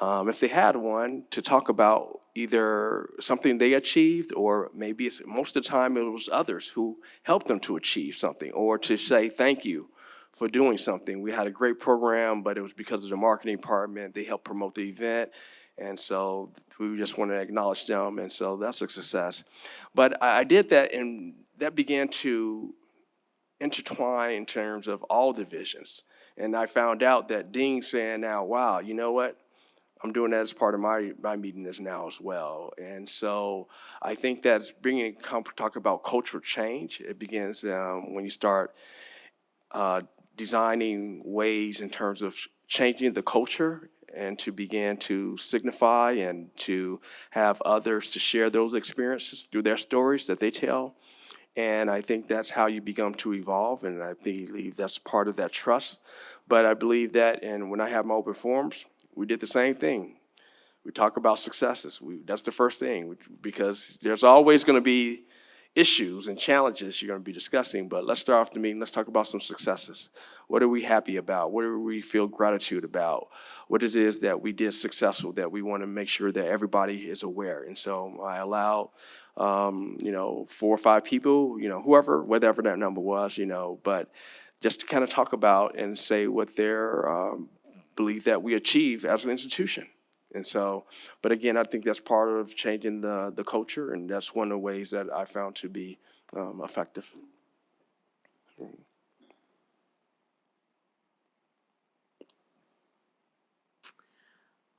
If they had one, to talk about either something they achieved, or maybe most of the time it was others who helped them to achieve something, or to say thank you for doing something. We had a great program, but it was because of the marketing department. They helped promote the event, and so we just want to acknowledge them, and so that's a success. But I did that, and that began to intertwine in terms of all divisions. And I found out that Dean saying now, wow, you know what? I'm doing that as part of my meeting now as well. And so I think that's talk about cultural change. It begins when you start designing ways in terms of changing the culture, and to begin to signify and to have others to share those experiences through their stories that they tell. And I think that's how you become to evolve, and I believe that's part of that trust. But I believe that, and when I have my open forums, we did the same thing. We talk about successes. That's the first thing, because there's always going to be issues and challenges you're going to be discussing, but let's start off the meeting. Let's talk about some successes. What are we happy about? What do we feel gratitude about? What it is that we did successful that we want to make sure that everybody is aware. And so I allowed 4 or 5 people, whatever that number was, but just to kind of talk about and say what their belief that we achieve as an institution. And so, but again, I think that's part of changing the culture, and that's one of the ways that I found to be effective.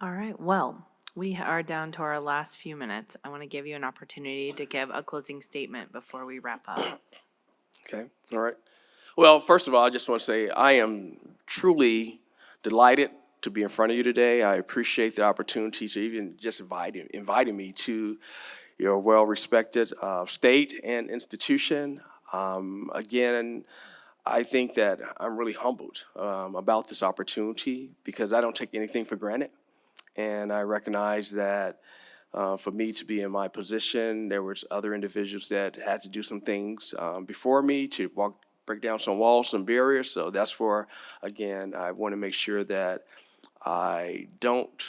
All right, well, we are down to our last few minutes. I want to give you an opportunity to give a closing statement before we wrap up. Okay, all right. Well, first of all, I just want to say I am truly delighted to be in front of you today. I appreciate the opportunity to even just inviting me to your well-respected state and institution. Again, I think that I'm really humbled about this opportunity, because I don't take anything for granted. And I recognize that for me to be in my position, there was other individuals that had to do some things before me to break down some walls, some barriers. So that's again, I want to make sure that I don't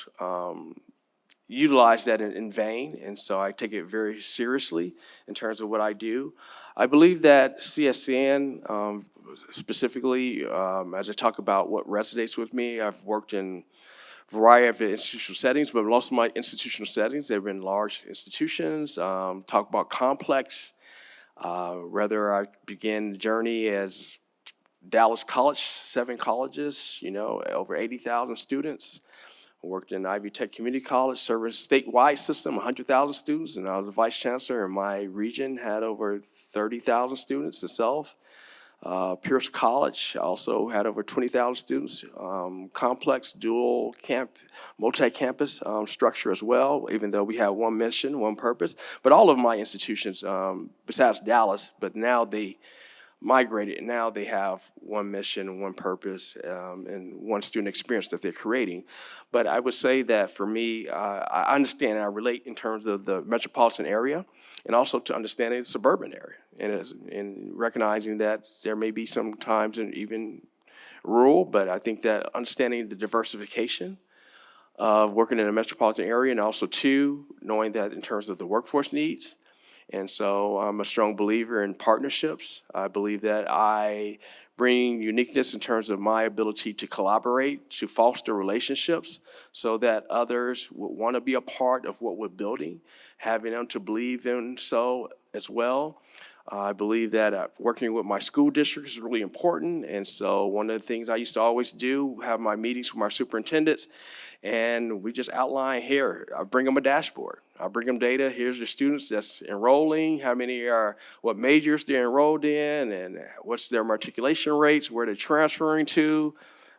utilize that in vain, and so I take it very seriously in terms of what I do. I believe that CSN, specifically, as I talk about what resonates with me, I've worked in a variety of institutional settings, but most of my institutional settings, they've been large institutions, talk about complex, whether I began the journey as Dallas College, 7 colleges, over 80,000 students. I worked in Ivy Tech Community College, serving a statewide system, 100,000 students, and I was the vice chancellor, and my region had over 30,000 students itself. Pierce College also had over 20,000 students. Complex, dual multi-campus structure as well, even though we have one mission, one purpose. But all of my institutions, besides Dallas, but now they migrated. Now they have one mission, one purpose, and one student experience that they're creating. But I would say that for me, I understand and I relate in terms of the metropolitan area and also to understanding the suburban area and recognizing that there may be some times in even rural, but I think that understanding the diversification of working in a metropolitan area and also two, knowing that in terms of the workforce needs. And so I'm a strong believer in partnerships. I believe that I bring uniqueness in terms of my ability to collaborate, to foster relationships so that others would want to be a part of what we're building, having them to believe in so as well. I believe that working with my school district is really important. And so one of the things I used to always do, have my meetings with my superintendents, and we just outline here. I bring them a dashboard. I bring them data. Here's the students that's enrolling, how many are, what majors they're enrolled in, and what's their matriculation rates, where they're transferring to.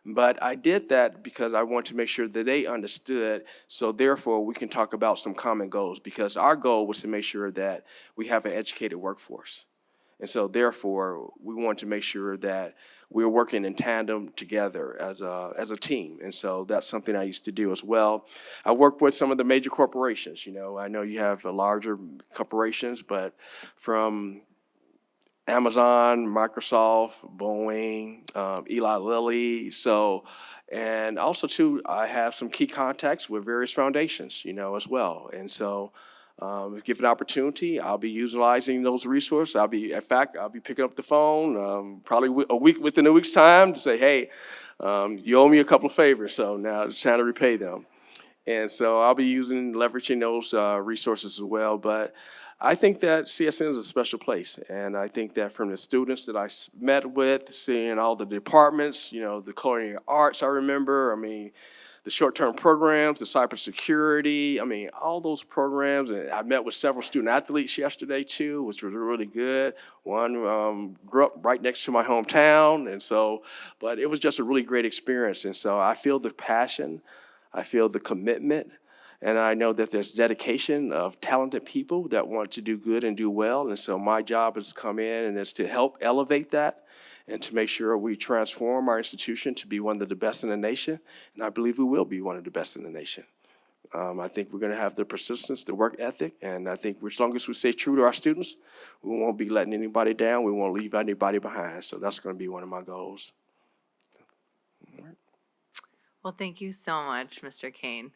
But I did that because I want to make sure that they understood, so therefore we can talk about some common goals, because our goal was to make sure that we have an educated workforce. And so therefore, we want to make sure that we're working in tandem together as a team. And so that's something I used to do as well. I work with some of the major corporations. I know you have larger corporations, but from Amazon, Microsoft, Boeing, Eli Lilly. And also too, I have some key contacts with various foundations, as well. And so, if given opportunity, I'll be utilizing those resources. I'll be picking up the phone, probably within a week's time to say, hey, you owe me a couple of favors, so now it's time to repay them. And so I'll be leveraging those resources as well. But I think that CSN is a special place. And I think that from the students that I met with, seeing all the departments, the culinary arts I remember, the short-term programs, the cybersecurity, all those programs. And I met with several student athletes yesterday too, which was really good. One grew up right next to my hometown. And so, but it was just a really great experience. And so I feel the passion, I feel the commitment, and I know that there's dedication of talented people that want to do good and do well. And so my job is to come in and is to help elevate that and to make sure we transform our institution to be one of the best in the nation. And I believe we will be one of the best in the nation. I think we're going to have the persistence, the work ethic, and I think as long as we stay true to our students, we won't be letting anybody down. We won't leave anybody behind. So that's going to be one of my goals. Well, thank you so much, Mr. Kane.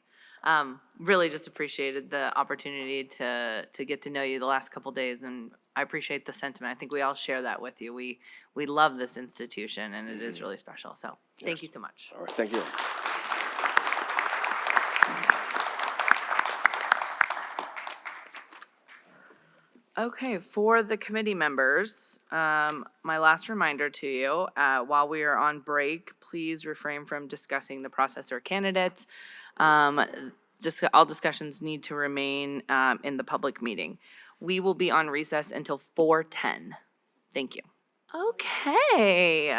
Really just appreciated the opportunity to get to know you the last couple days, and I appreciate the sentiment. I think we all share that with you. We love this institution, and it is really special. So thank you so much. All right, thank you. Okay, for the committee members, my last reminder to you, while we are on break, please refrain from discussing the process or candidates. All discussions need to remain in the public meeting. We will be on recess until 4:10. Thank you. Okay.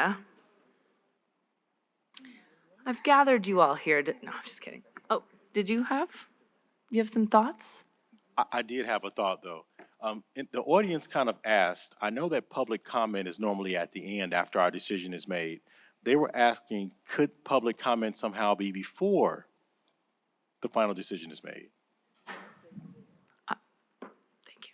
I've gathered you all here to, no, I'm just kidding. Oh, you have some thoughts? I did have a thought, though. The audience kind of asked, I know that public comment is normally at the end after our decision is made. They were asking, could public comment somehow be before the final decision is made? Thank you.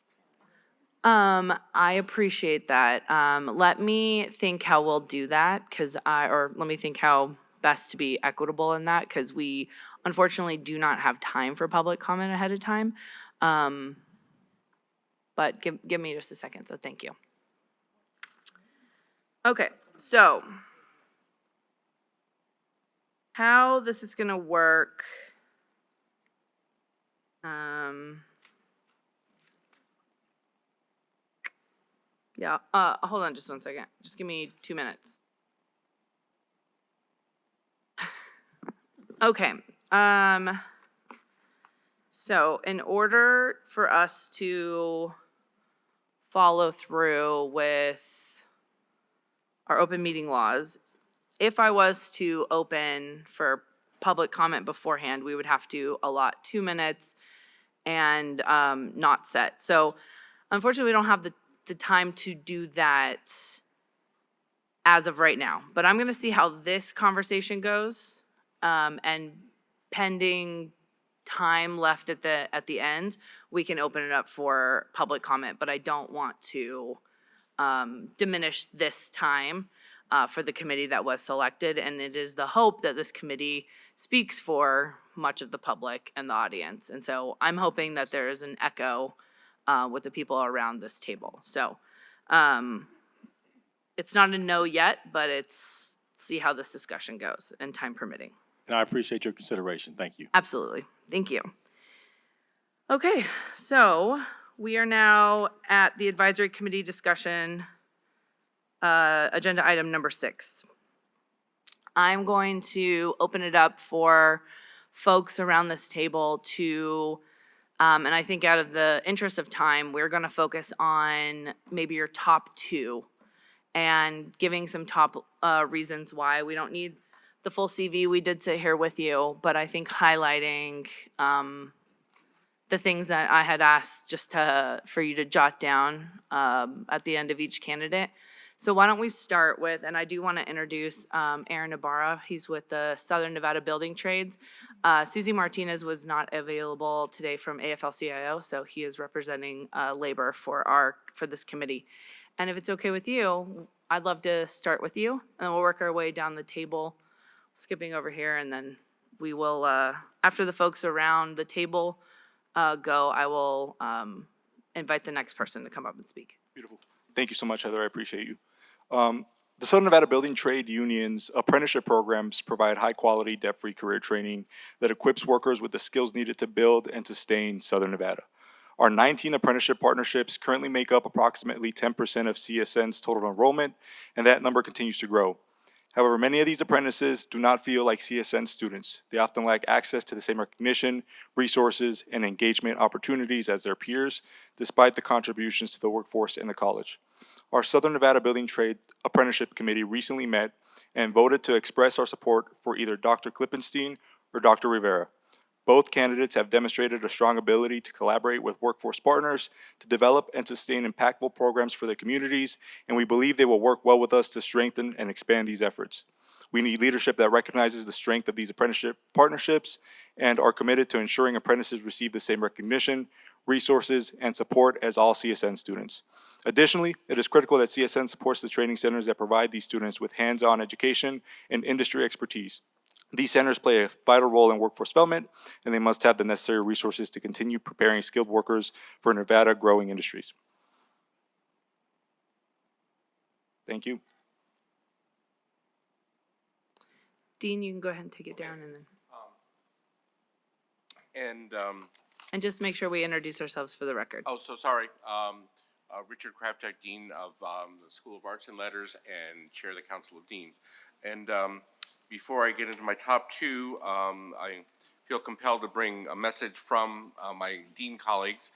I appreciate that. Let me think how we'll do that, let me think how best to be equitable in that, because we unfortunately do not have time for public comment ahead of time. But give me just a second, so thank you. Okay, so how this is gonna work. Yeah, hold on just one second. Just give me 2 minutes. Okay, so in order for us to follow through with our open meeting laws, if I was to open for public comment beforehand, we would have to allot 2 minutes and not set. So unfortunately, we don't have the time to do that as of right now. But I'm gonna see how this conversation goes, and pending time left at the end, we can open it up for public comment. But I don't want to diminish this time for the committee that was selected. And it is the hope that this committee speaks for much of the public and the audience. And so I'm hoping that there is an echo with the people around this table. So it's not a no yet, but it's see how this discussion goes and time permitting. And I appreciate your consideration. Thank you. Absolutely. Thank you. Okay, so we are now at the advisory committee discussion, agenda item number 6. I'm going to open it up for folks around this table to, and I think out of the interest of time, we're gonna focus on maybe your top 2 and giving some top reasons why. We don't need the full CV. We did sit here with you, but I think highlighting the things that I had asked just for you to jot down at the end of each candidate. So why don't we start with, and I do want to introduce Aaron Ibarra. He's with the Southern Nevada Building Trades. Susie Martinez was not available today from AFL-CIO, so he is representing labor for this committee. And if it's okay with you, I'd love to start with you, and we'll work our way down the table, skipping over here, and then we will, after the folks around the table go, I will invite the next person to come up and speak. Beautiful. Thank you so much, Heather. I appreciate you. The Southern Nevada Building Trade Union's apprenticeship programs provide high-quality, debt-free career training that equips workers with the skills needed to build and sustain Southern Nevada. Our 19 apprenticeship partnerships currently make up approximately 10% of CSN's total enrollment, and that number continues to grow. However, many of these apprentices do not feel like CSN students. They often lack access to the same recognition, resources, and engagement opportunities as their peers, despite the contributions to the workforce in the college. Our Southern Nevada Building Trade Apprenticeship Committee recently met and voted to express our support for either Dr. Klippenstein or Dr. Rivera. Both candidates have demonstrated a strong ability to collaborate with workforce partners to develop and sustain impactful programs for their communities, and we believe they will work well with us to strengthen and expand these efforts. We need leadership that recognizes the strength of these apprenticeship partnerships and are committed to ensuring apprentices receive the same recognition, resources, and support as all CSN students. Additionally, it is critical that CSN supports the training centers that provide these students with hands-on education and industry expertise. These centers play a vital role in workforce development, and they must have the necessary resources to continue preparing skilled workers for Nevada growing industries. Thank you. Dean, you can go ahead and take it down, and then, And, and just make sure we introduce ourselves for the record. oh, so sorry. Richard Kraptek, Dean of the School of Arts and Letters and Chair of the Council of Deans. And before I get into my top 2, I feel compelled to bring a message from my Dean colleagues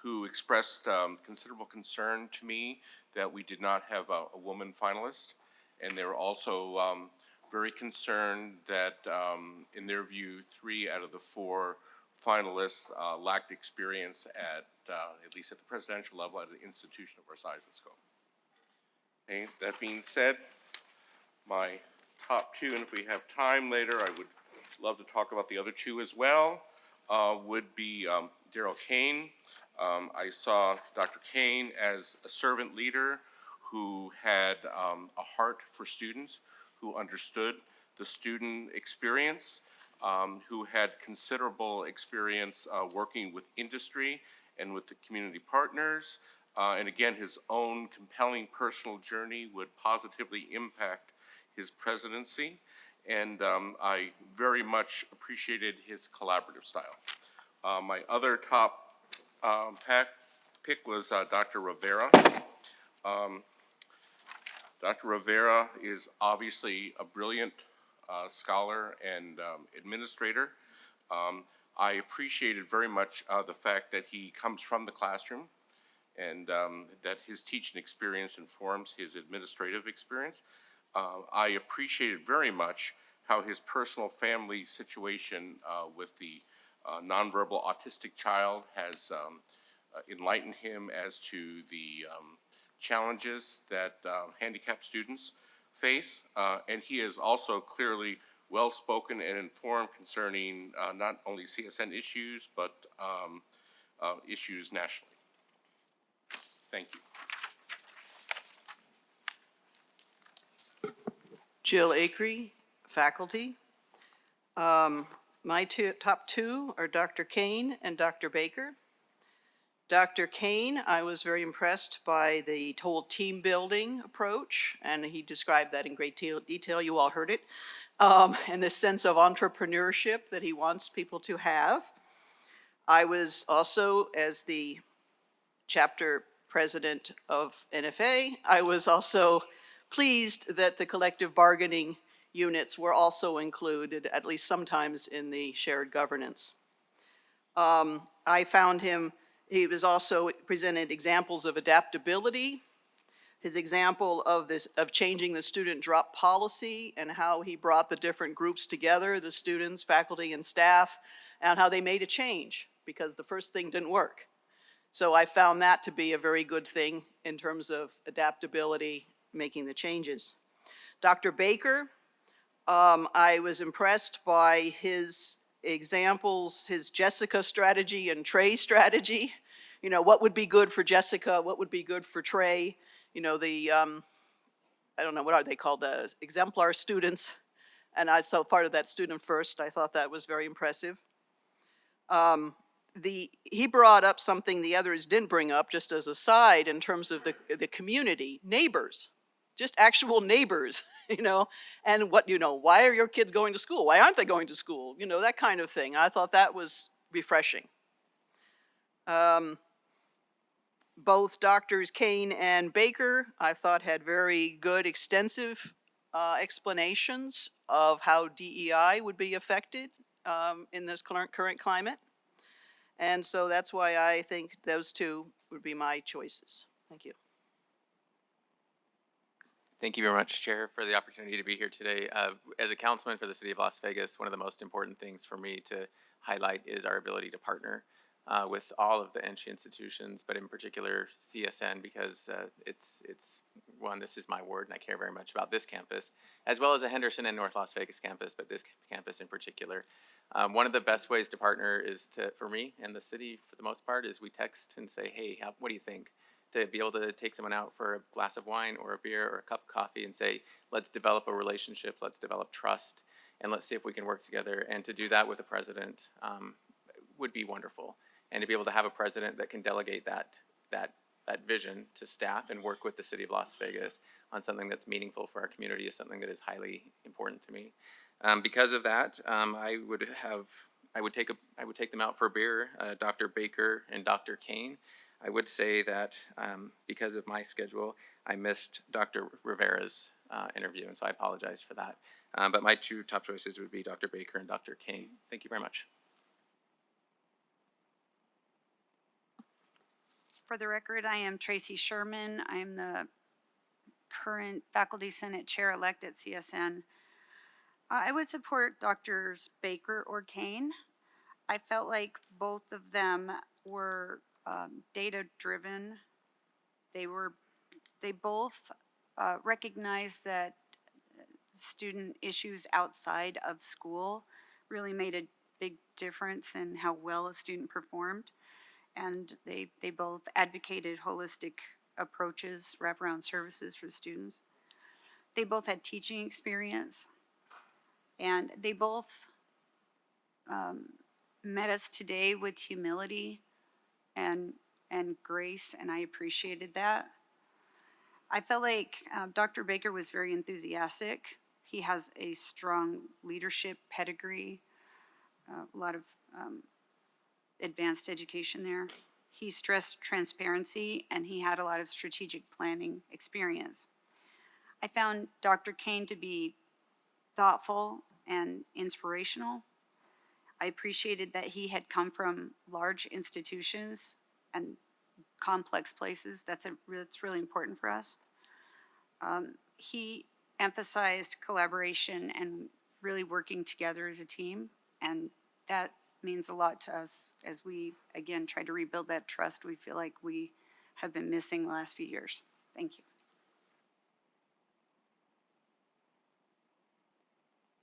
who expressed considerable concern to me that we did not have a woman finalist. And they were also very concerned that, in their view, 3 out of the 4 finalists lacked experience at least at the presidential level at an institution of our size and scope. Okay, that being said, my top 2, and if we have time later, I would love to talk about the other 2 as well, would be Daryl Kane. I saw Dr. Kane as a servant leader who had a heart for students, who understood the student experience, who had considerable experience working with industry and with the community partners. And again, his own compelling personal journey would positively impact his presidency. And I very much appreciated his collaborative style. My other top pick was Dr. Rivera. Dr. Rivera is obviously a brilliant scholar and administrator. I appreciated very much the fact that he comes from the classroom and that his teaching experience informs his administrative experience. I appreciated very much how his personal family situation with the nonverbal autistic child has enlightened him as to the challenges that handicapped students face. And he is also clearly well-spoken and informed concerning not only CSN issues, but issues nationally. Thank you. Jill Acree, faculty. My top two are Dr. Kane and Dr. Baker. Dr. Kane, I was very impressed by the whole team building approach, and he described that in great detail. You all heard it. And this sense of entrepreneurship that he wants people to have. I was also, as the chapter president of NFA, I was also pleased that the collective bargaining units were also included, at least sometimes, in the shared governance. I found he was also presented examples of adaptability. His example of changing the student drop policy and how he brought the different groups together, the students, faculty, and staff, and how they made a change because the first thing didn't work. So I found that to be a very good thing in terms of adaptability, making the changes. Dr. Baker, I was impressed by his examples, his Jessica strategy and Trey strategy. You know, what would be good for Jessica, what would be good for Trey, you know, the, I don't know, what are they called, exemplar students. And I saw part of that student first. I thought that was very impressive. He brought up something the others didn't bring up, just as a side, in terms of the community, neighbors, just actual neighbors, you know, and why are your kids going to school? Why aren't they going to school? You know, that kind of thing. I thought that was refreshing. Both Doctors Kane and Baker, I thought, had very good, extensive explanations of how DEI would be affected in this current climate. And so that's why I think those two would be my choices. Thank you. Thank you very much, Chair, for the opportunity to be here today. As a councilman for the city of Las Vegas, one of the most important things for me to highlight is our ability to partner with all of the NSHE institutions, but in particular CSN, because it's one, this is my ward, and I care very much about this campus, as well as the Henderson and North Las Vegas campus, but this campus in particular. One of the best ways to partner is for me and the city, for the most part, is we text and say, hey, what do you think? To be able to take someone out for a glass of wine or a beer or a cup of coffee and say, let's develop a relationship, let's develop trust, and let's see if we can work together. And to do that with a president would be wonderful. And to be able to have a president that can delegate that vision to staff and work with the city of Las Vegas on something that's meaningful for our community is something that is highly important to me. Because of that, I would take them out for a beer, Dr. Baker and Dr. Kane. I would say that because of my schedule, I missed Dr. Rivera's interview, and so I apologize for that. But my two top choices would be Dr. Baker and Dr. Kane. Thank you very much. For the record, I am Tracy Sherman. I am the current Faculty Senate Chair-elect at CSN. I would support Drs. Baker or Kane. I felt like both of them were data-driven. They both recognized that student issues outside of school really made a big difference in how well a student performed. And they both advocated holistic approaches, wraparound services for students. They both had teaching experience. And they both met us today with humility and grace, and I appreciated that. I felt like Dr. Baker was very enthusiastic. He has a strong leadership pedigree, a lot of advanced education there. He stressed transparency, and he had a lot of strategic planning experience. I found Dr. Kane to be thoughtful and inspirational. I appreciated that he had come from large institutions and complex places. That's really important for us. He emphasized collaboration and really working together as a team, and that means a lot to us as we, again, try to rebuild that trust we feel like we have been missing the last few years. Thank you.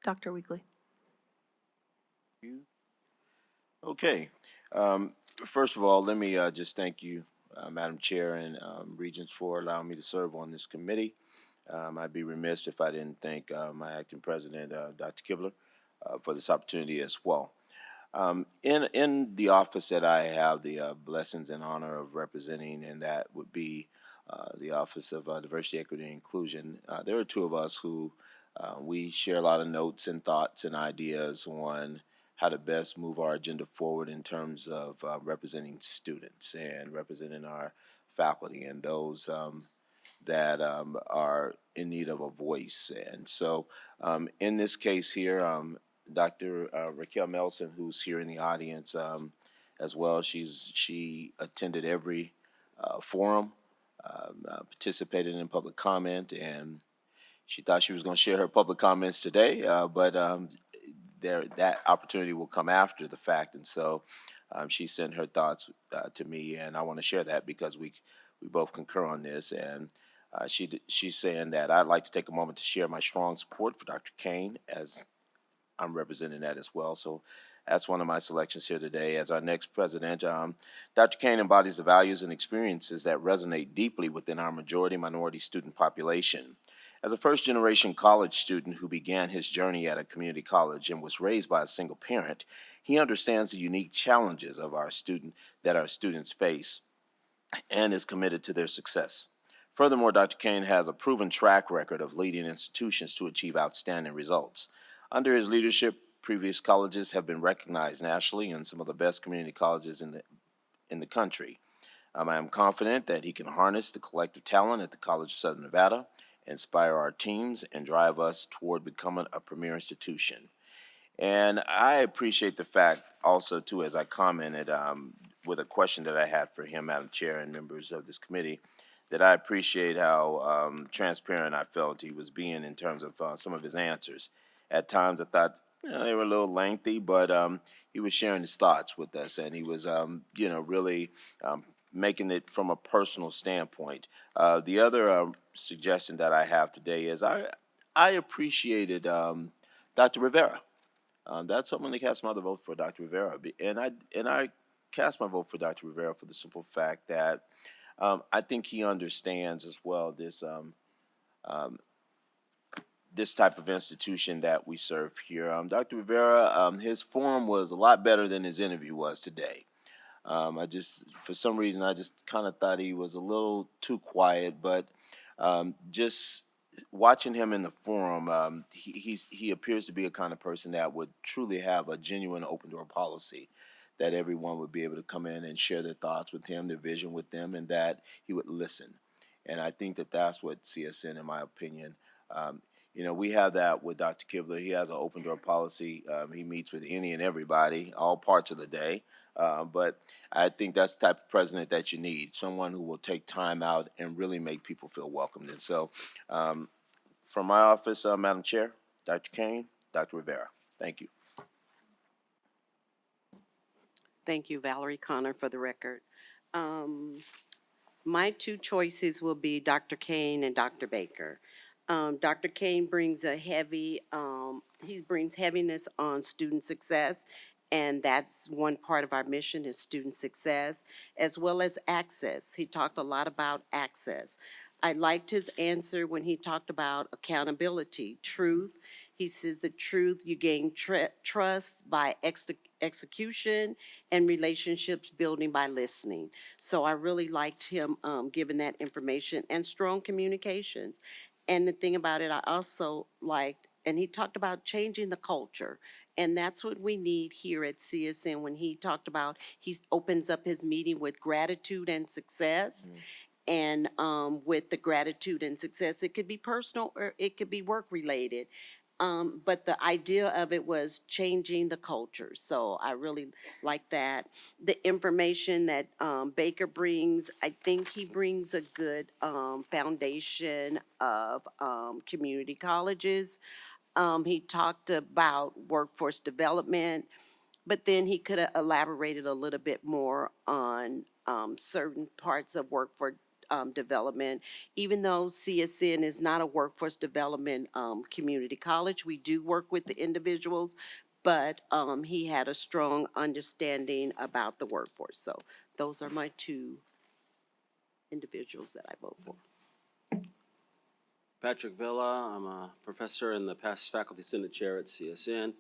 Dr. Weekly. Okay. First of all, let me just thank you, Madam Chair and Regents, for allowing me to serve on this committee. I'd be remiss if I didn't thank my acting president, Dr. Kibler, for this opportunity as well. In the office that I have the blessings and honor of representing, and that would be the Office of Diversity, Equity, and Inclusion, there are two of us who we share a lot of notes and thoughts and ideas on how to best move our agenda forward in terms of representing students and representing our faculty and those that are in need of a voice. And so in this case here, Dr. Raquel Melson, who's here in the audience as well, she attended every forum, participated in public comment, and she thought she was going to share her public comments today, but that opportunity will come after the fact. And so she sent her thoughts to me, and I want to share that because we both concur on this. And she's saying that I'd like to take a moment to share my strong support for Dr. Kane, as I'm representing that as well. So that's one of my selections here today. As our next president, Dr. Kane embodies the values and experiences that resonate deeply within our majority minority student population. As a first-generation college student who began his journey at a community college and was raised by a single parent, he understands the unique challenges of our students face and is committed to their success. Furthermore, Dr. Kane has a proven track record of leading institutions to achieve outstanding results. Under his leadership, previous colleges have been recognized nationally and some of the best community colleges in the country. I am confident that he can harness the collective talent at the College of Southern Nevada, inspire our teams, and drive us toward becoming a premier institution. And I appreciate the fact also, too, as I commented with a question that I had for him, Madam Chair, and members of this committee, that I appreciate how transparent I felt he was being in terms of some of his answers. At times I thought they were a little lengthy, but he was sharing his thoughts with us, and he was really making it from a personal standpoint. The other suggestion that I have today is I appreciated Dr. Rivera. That's what I'm going to cast my other vote for, Dr. Rivera. And I cast my vote for Dr. Rivera for the simple fact that I think he understands as well this type of institution that we serve here. Dr. Rivera, his forum was a lot better than his interview was today. For some reason, I just kind of thought he was a little too quiet, but just watching him in the forum, he appears to be a kind of person that would truly have a genuine open door policy, that everyone would be able to come in and share their thoughts with him, their vision with them, and that he would listen. And I think that that's what CSN, in my opinion, we have that with Dr. Kibler. He has an open door policy. He meets with any and everybody, all parts of the day. But I think that's the type of president that you need, someone who will take time out and really make people feel welcomed. And so from my office, Madam Chair, Dr. Kane, Dr. Rivera, thank you. Thank you, Valerie Connor, for the record. My two choices will be Dr. Kane and Dr. Baker. Dr. Kane brings he brings heaviness on student success, and that's one part of our mission is student success, as well as access. He talked a lot about access. I liked his answer when he talked about accountability, truth, He says the truth, you gain trust by execution, and relationships building by listening. So I really liked him giving that information and strong communications. And the thing about it, I also liked, and he talked about changing the culture. And that's what we need here at CSN when he talked about, he opens up his meeting with gratitude and success. And with the gratitude and success, it could be personal or it could be work related. But the idea of it was changing the culture. So I really like that. The information that Baker brings, I think he brings a good foundation of community colleges. He talked about workforce development, but then he could have elaborated a little bit more on certain parts of workforce development. Even though CSN is not a workforce development community college, we do work with the individuals, but he had a strong understanding about the workforce. So those are my two individuals that I vote for. Patrick Villa, I'm a professor and the past faculty senate chair at CSN.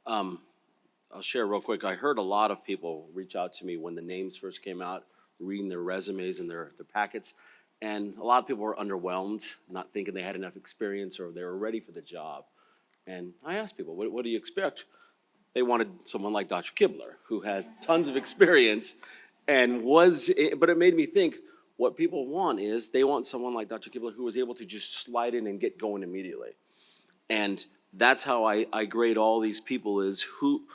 I'll share real quick. I heard a lot of people reach out to me when the names first came out, reading their resumes and their packets. And a lot of people were underwhelmed, not thinking they had enough experience or they were ready for the job. And I asked people, what do you expect? They wanted someone like Dr. Kibler, who has tons of experience and but it made me think, what people want is, they want someone like Dr. Kibler who was able to just slide in and get going immediately. And that's how I grade all these people, is who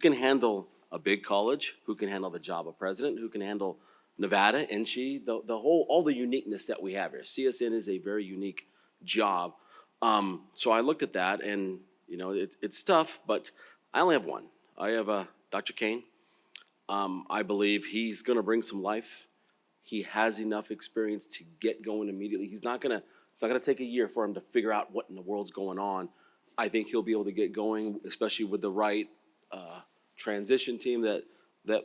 can handle a big college, who can handle the job of president, who can handle Nevada, NSHE, all the uniqueness that we have here. CSN is a very unique job. So I looked at that and, it's tough, but I only have one. I have Dr. Kane. I believe he's gonna bring some life. He has enough experience to get going immediately. It's not gonna take a year for him to figure out what in the world's going on. I think he'll be able to get going, especially with the right transition team that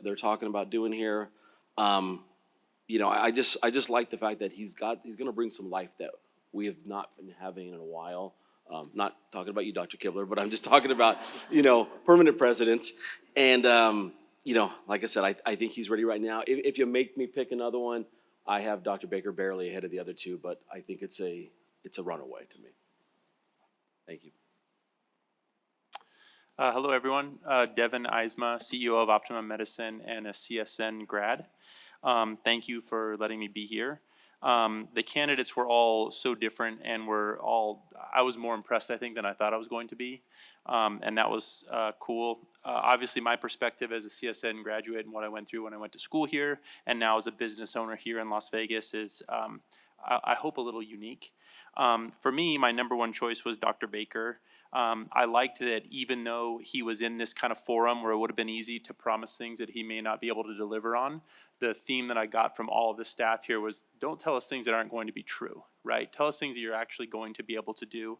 they're talking about doing here. I just like the fact that he's gonna bring some life that we have not been having in a while. Not talking about you, Dr. Kibler, but I'm just talking about, permanent presidents. And, like I said, I think he's ready right now. If you make me pick another one, I have Dr. Baker barely ahead of the other two, but I think it's a runaway to me. Thank you. Hello, everyone. Devin Eisma, CEO of Optimum Medicine and a CSN grad. Thank you for letting me be here. The candidates were all so different and I was more impressed, I think, than I thought I was going to be. And that was cool. Obviously, my perspective as a CSN graduate and what I went through when I went to school here and now as a business owner here in Las Vegas is, I hope, a little unique. For me, my number one choice was Dr. Baker. I liked that even though he was in this kind of forum where it would have been easy to promise things that he may not be able to deliver on, the theme that I got from all of the staff here was, don't tell us things that aren't going to be true, right? Tell us things that you're actually going to be able to do.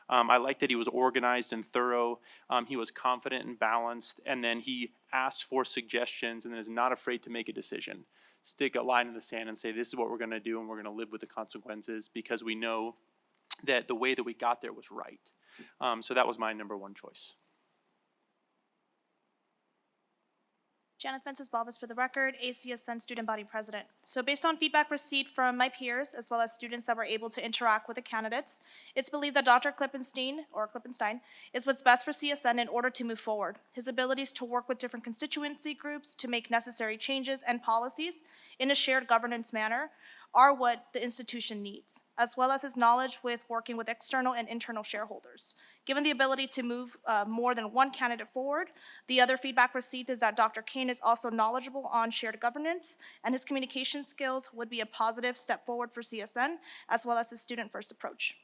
I liked that he was organized and thorough. He was confident and balanced, and then he asked for suggestions and then is not afraid to make a decision. Stick a line in the sand and say, this is what we're going to do, and we're going to live with the consequences, because we know that the way that we got there was right. So that was my number one choice. Janet Fences-Balvis for the record, ACSN Student Body President. So based on feedback received from my peers, as well as students that were able to interact with the candidates, it's believed that Dr. Klippenstein is what's best for CSN in order to move forward. His abilities to work with different constituency groups to make necessary changes and policies in a shared governance manner are what the institution needs, as well as his knowledge with working with external and internal shareholders. Given the ability to move more than one candidate forward, the other feedback received is that Dr. Kane is also knowledgeable on shared governance, and his communication skills would be a positive step forward for CSN, as well as his student-first approach.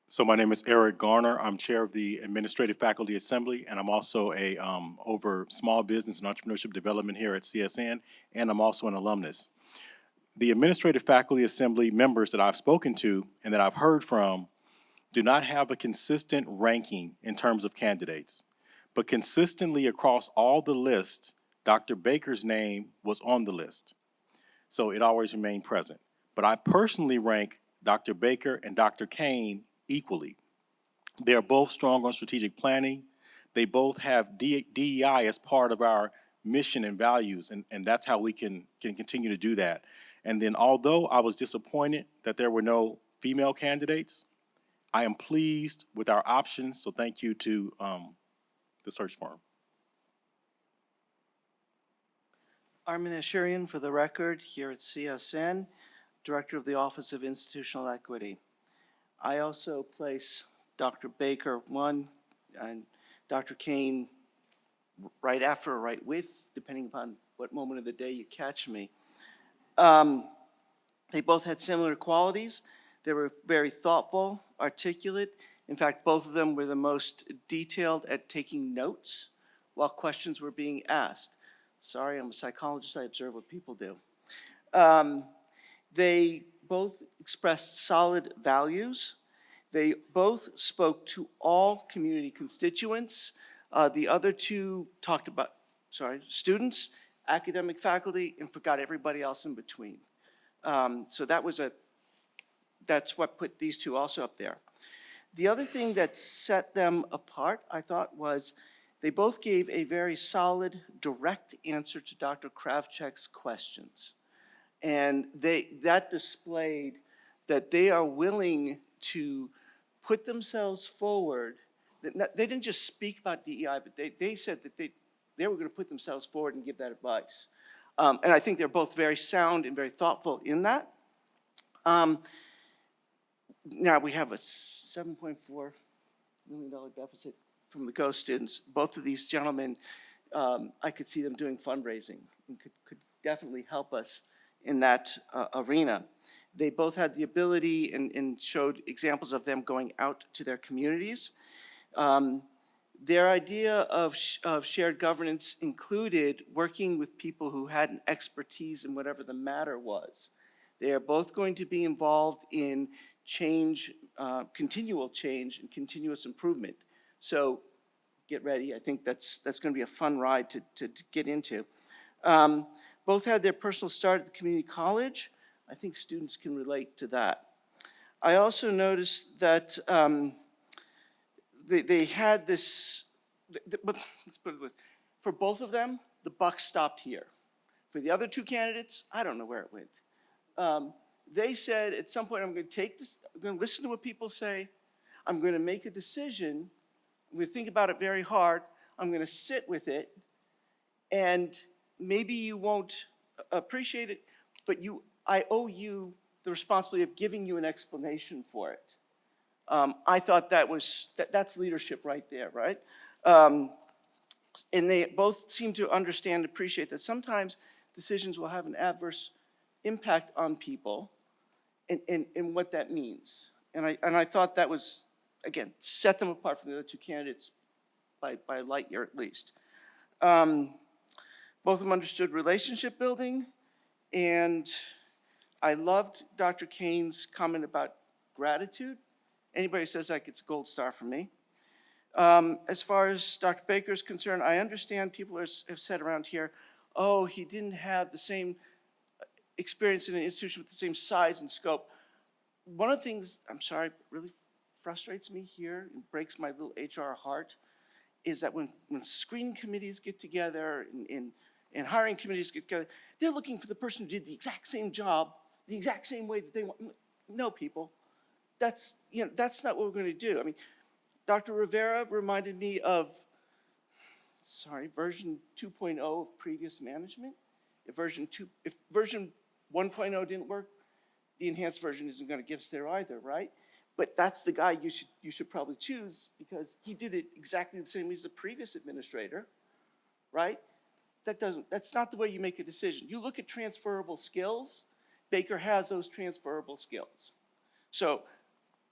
So my name is Eric Garner. I'm chair of the Administrative Faculty Assembly, and I'm also over small business and entrepreneurship development here at CSN, and I'm also an alumnus. The Administrative Faculty Assembly members that I've spoken to and that I've heard from do not have a consistent ranking in terms of candidates, but consistently across all the lists, Dr. Baker's name was on the list. So it always remained present. But I personally rank Dr. Baker and Dr. Kane equally. They are both strong on strategic planning. They both have DEI as part of our mission and values, and that's how we can continue to do that. And then although I was disappointed that there were no female candidates, I am pleased with our options, so thank you to the search firm. Armin Asherian, for the record, here at CSN, Director of the Office of Institutional Equity. I also place Dr. Baker 1 and Dr. Kane right after or right with, depending upon what moment of the day you catch me. They both had similar qualities. They were very thoughtful, articulate. In fact, both of them were the most detailed at taking notes while questions were being asked. Sorry, I'm a psychologist, I observe what people do. They both expressed solid values. They both spoke to all community constituents. The other two talked about, students, academic faculty, and forgot everybody else in between. So that's what put these two also up there. The other thing that set them apart, I thought, was they both gave a very solid, direct answer to Dr. Kravchuk's questions. And that displayed that they are willing to put themselves forward. They didn't just speak about DEI, but they said that they were going to put themselves forward and give that advice. And I think they're both very sound and very thoughtful in that. Now, we have a $7.4 million deficit from the GO students. Both of these gentlemen, I could see them doing fundraising and could definitely help us in that arena. They both had the ability and showed examples of them going out to their communities. Their idea of shared governance included working with people who had an expertise in whatever the matter was. They are both going to be involved in change, continual change and continuous improvement. So get ready. I think that's going to be a fun ride to get into. Both had their personal start at the community college. I think students can relate to that. I also noticed that they had this, but let's put it this way. For both of them, the buck stopped here. For the other two candidates, I don't know where it went. They said at some point, I'm going to take this, I'm going to listen to what people say. I'm going to make a decision. I'm going to think about it very hard. I'm going to sit with it. And maybe you won't appreciate it, but I owe you the responsibility of giving you an explanation for it. I thought that's leadership right there, right? And they both seem to understand and appreciate that sometimes decisions will have an adverse impact on people and what that means. And I thought that was, again, set them apart from the other two candidates by a light year at least. Both of them understood relationship building, and I loved Dr. Kane's comment about gratitude. Anybody says that gets a gold star from me. As far as Dr. Baker is concerned, I understand people have said around here, oh, he didn't have the same experience in an institution with the same size and scope. One of the things, I'm sorry, really frustrates me here and breaks my little HR heart is that when screening committees get together and hiring committees get together, they're looking for the person who did the exact same job, the exact same way that they want. No, people, that's not what we're going to do. I mean, Dr. Rivera reminded me of, version 2.0 of previous management. If version 1.0 didn't work, the enhanced version isn't going to get us there either, right? But that's the guy you should probably choose because he did it exactly the same way as the previous administrator, right? That's not the way you make a decision. You look at transferable skills. Baker has those transferable skills. So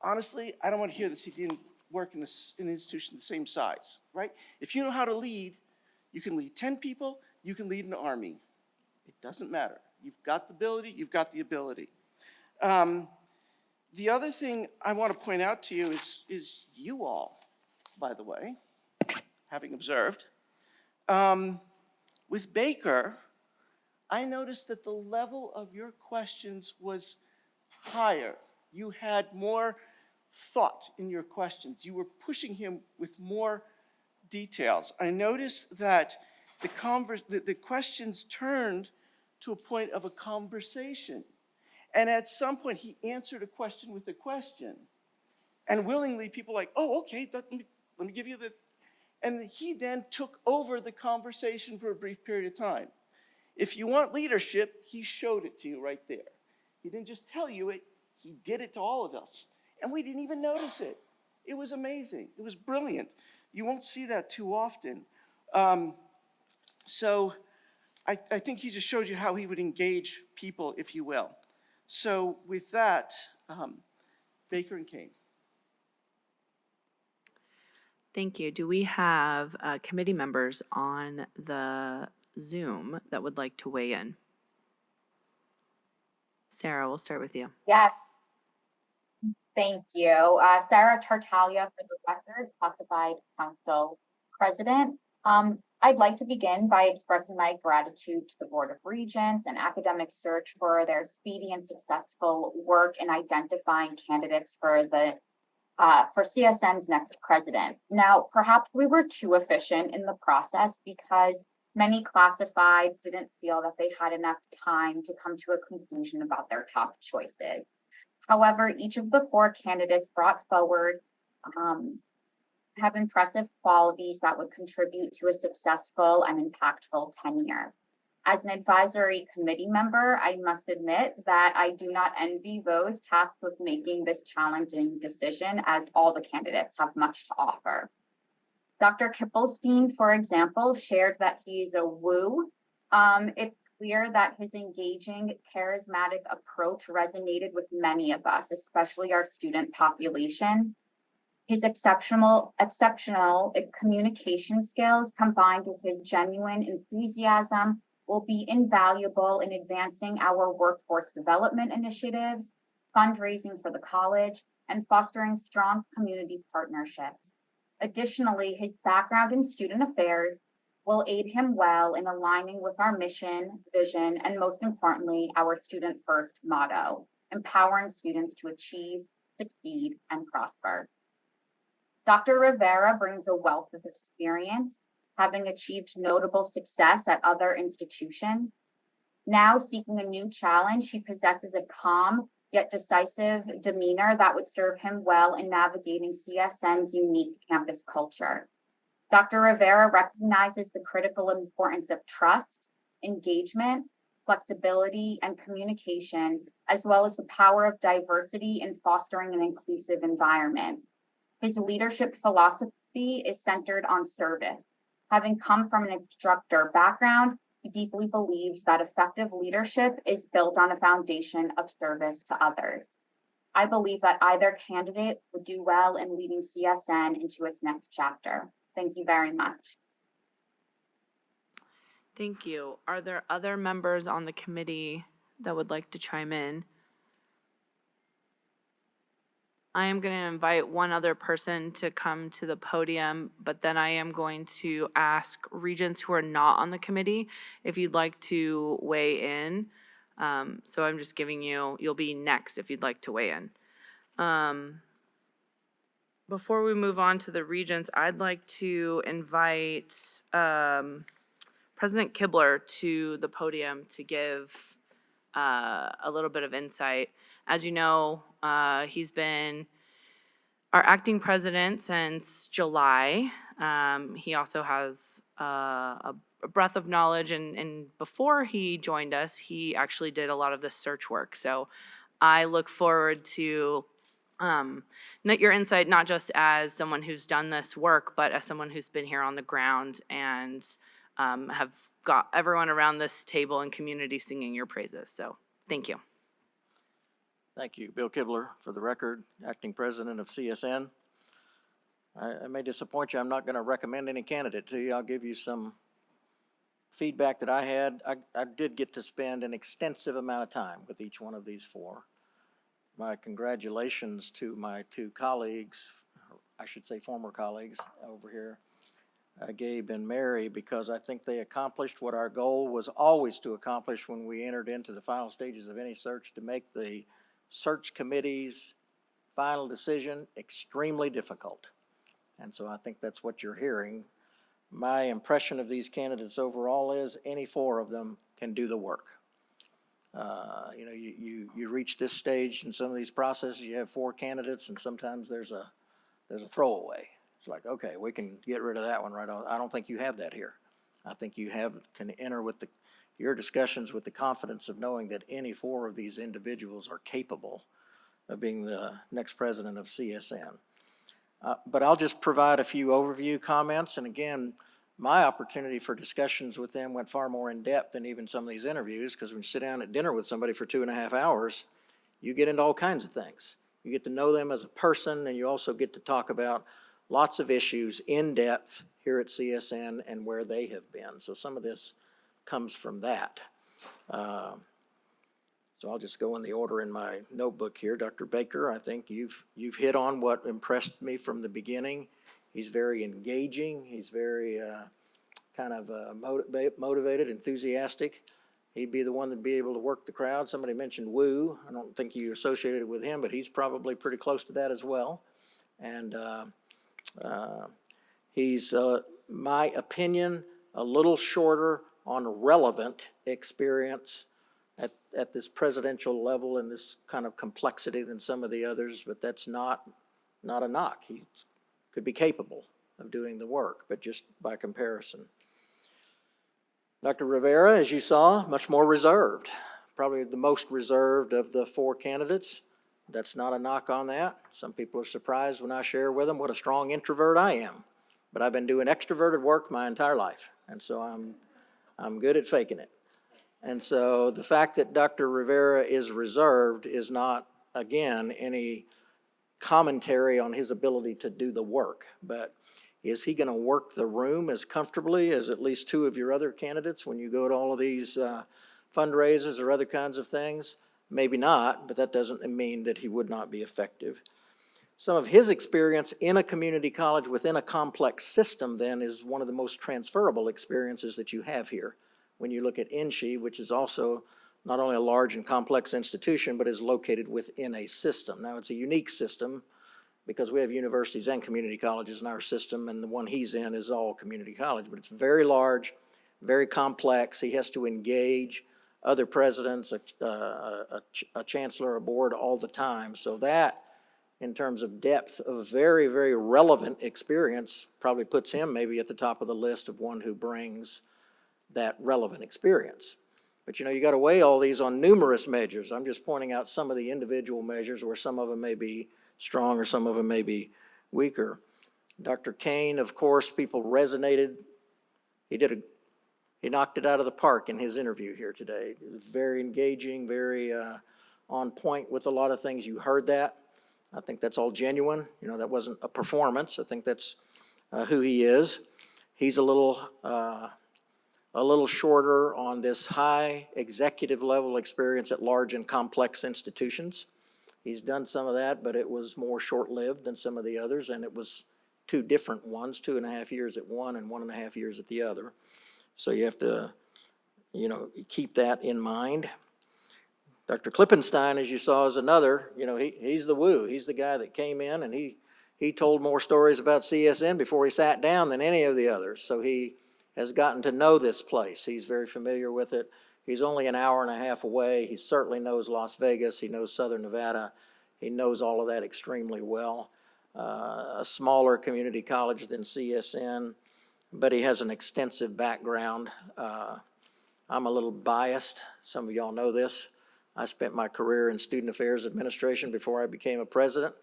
honestly, I don't want to hear this. He didn't work in an institution the same size, right? If you know how to lead, you can lead 10 people, you can lead an army. It doesn't matter. You've got the ability, you've got the ability. The other thing I want to point out to you is you all, by the way, having observed. With Baker, I noticed that the level of your questions was higher. You had more thought in your questions. You were pushing him with more details. I noticed that the questions turned to a point of a conversation. And at some point, he answered a question with a question. And willingly, people like, oh, okay, let me give you the... And he then took over the conversation for a brief period of time. If you want leadership, he showed it to you right there. He didn't just tell you it, he did it to all of us. And we didn't even notice it. It was amazing. It was brilliant. You won't see that too often. So I think he just showed you how he would engage people, if you will. So with that, Baker and Kane. Thank you. Do we have committee members on the Zoom that would like to weigh in? Sarah, we'll start with you. Yes, thank you. Sarah Tartaglia for the record, classified council president. I'd like to begin by expressing my gratitude to the Board of Regents and Academic Search for their speedy and successful work in identifying candidates for CSN's next president. Now, perhaps we were too efficient in the process because many classifieds didn't feel that they had enough time to come to a conclusion about their top choices. However, each of the 4 candidates brought forward have impressive qualities that would contribute to a successful and impactful tenure. As an advisory committee member, I must admit that I do not envy those tasked with making this challenging decision, as all the candidates have much to offer. Dr. Kippelstein, for example, shared that he's a woo. It's clear that his engaging, charismatic approach resonated with many of us, especially our student population. His exceptional communication skills combined with his genuine enthusiasm will be invaluable in advancing our workforce development initiatives, fundraising for the college, and fostering strong community partnerships. Additionally, his background in student affairs will aid him well in aligning with our mission, vision, and most importantly, our student first motto, empowering students to achieve, succeed, and prosper. Dr. Rivera brings a wealth of experience, having achieved notable success at other institutions. Now seeking a new challenge, he possesses a calm yet decisive demeanor that would serve him well in navigating CSN's unique campus culture. Dr. Rivera recognizes the critical importance of trust, engagement, flexibility, and communication, as well as the power of diversity in fostering an inclusive environment. His leadership philosophy is centered on service. Having come from an instructor background, he deeply believes that effective leadership is built on a foundation of service to others. I believe that either candidate would do well in leading CSN into its next chapter. Thank you very much. Thank you. Are there other members on the committee that would like to chime in? I am going to invite one other person to come to the podium, but then I am going to ask regents who are not on the committee if you'd like to weigh in. So I'm just giving you'll be next if you'd like to weigh in. Before we move on to the regents, I'd like to invite President Kibler to the podium to give a little bit of insight. As you know, he's been our acting president since July. He also has a breadth of knowledge, and before he joined us, he actually did a lot of the search work. So I look forward to your insight, not just as someone who's done this work, but as someone who's been here on the ground and have got everyone around this table and community singing your praises. So thank you. Thank you. Bill Kibler, for the record, acting president of CSN. I may disappoint you. I'm not going to recommend any candidate to you. I'll give you some feedback that I had. I did get to spend an extensive amount of time with each one of these 4. My congratulations to my 2 colleagues, I should say former colleagues over here, Gabe and Mary, because I think they accomplished what our goal was always to accomplish when we entered into the final stages of any search, to make the search committees final decision extremely difficult. And so I think that's what you're hearing. My impression of these candidates overall is any four of them can do the work. You know, you reach this stage in some of these processes, you have four candidates, and sometimes there's a throwaway. It's like, okay, we can get rid of that one right on. I don't think you have that here. I think you can enter with your discussions with the confidence of knowing that any four of these individuals are capable of being the next president of CSN. But I'll just provide a few overview comments, and again, my opportunity for discussions with them went far more in depth than even some of these interviews, because when you sit down at dinner with somebody for 2.5 hours, you get into all kinds of things. You get to know them as a person, and you also get to talk about lots of issues in depth here at CSN and where they have been. So some of this comes from that. So I'll just go in the order in my notebook here. Dr. Baker, I think you've hit on what impressed me from the beginning. He's very engaging. He's very motivated, enthusiastic. He'd be the one that'd be able to work the crowd. Somebody mentioned Wu. I don't think you associated with him, but he's probably pretty close to that as well. And he's, my opinion, a little shorter on relevant experience at this presidential level and this kind of complexity than some of the others, but that's not a knock. He could be capable of doing the work, but just by comparison. Dr. Rivera, as you saw, much more reserved, probably the most reserved of the four candidates. That's not a knock on that. Some people are surprised when I share with them what a strong introvert I am, but I've been doing extroverted work my entire life, and so I'm good at faking it. And so the fact that Dr. Rivera is reserved is not, again, any commentary on his ability to do the work, but is he going to work the room as comfortably as at least two of your other candidates when you go to all of these fundraisers or other kinds of things? Maybe not, but that doesn't mean that he would not be effective. Some of his experience in a community college within a complex system then is one of the most transferable experiences that you have here. When you look at NSHE, which is also not only a large and complex institution, but is located within a system. Now, it's a unique system because we have universities and community colleges in our system, and the one he's in is all community college, but it's very large, very complex. He has to engage other presidents, a chancellor, a board all the time. So that, in terms of depth of very, very relevant experience, probably puts him maybe at the top of the list of one who brings that relevant experience. But you know, you got to weigh all these on numerous measures. I'm just pointing out some of the individual measures where some of them may be strong or some of them may be weaker. Dr. Kane, of course, people resonated. He knocked it out of the park in his interview here today. It was very engaging, very on point with a lot of things. You heard that. I think that's all genuine. You know, that wasn't a performance. I think that's who he is. He's a little shorter on this high executive level experience at large and complex institutions. He's done some of that, but it was more short-lived than some of the others, and it was two different ones, 2.5 years at one and 1.5 years at the other. So you have to, you know, keep that in mind. Dr. Klippenstein, as you saw, is another, you know, he's the woo. He's the guy that came in and he told more stories about CSN before he sat down than any of the others. So he has gotten to know this place. He's very familiar with it. He's only an hour and a half away. He certainly knows Las Vegas. He knows Southern Nevada. He knows all of that extremely well. A smaller community college than CSN, but he has an extensive background. I'm a little biased. Some of y'all know this. I spent my career in student affairs administration before I became a president.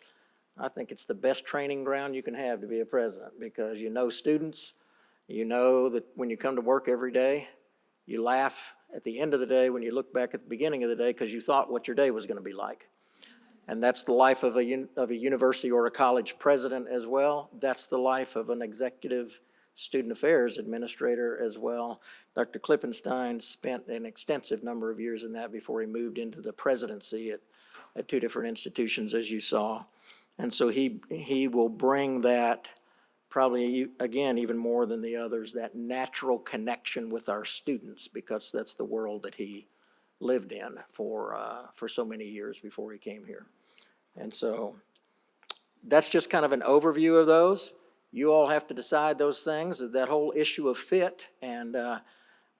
I think it's the best training ground you can have to be a president because you know students. You know that when you come to work every day, you laugh at the end of the day when you look back at the beginning of the day because you thought what your day was going to be like. And that's the life of a university or a college president as well. That's the life of an executive student affairs administrator as well. Dr. Klippenstein spent an extensive number of years in that before he moved into the presidency at two different institutions, as you saw. And so he will bring that probably, again, even more than the others, that natural connection with our students, because that's the world that he lived in for so many years before he came here. And so that's just kind of an overview of those. You all have to decide those things, that whole issue of fit and,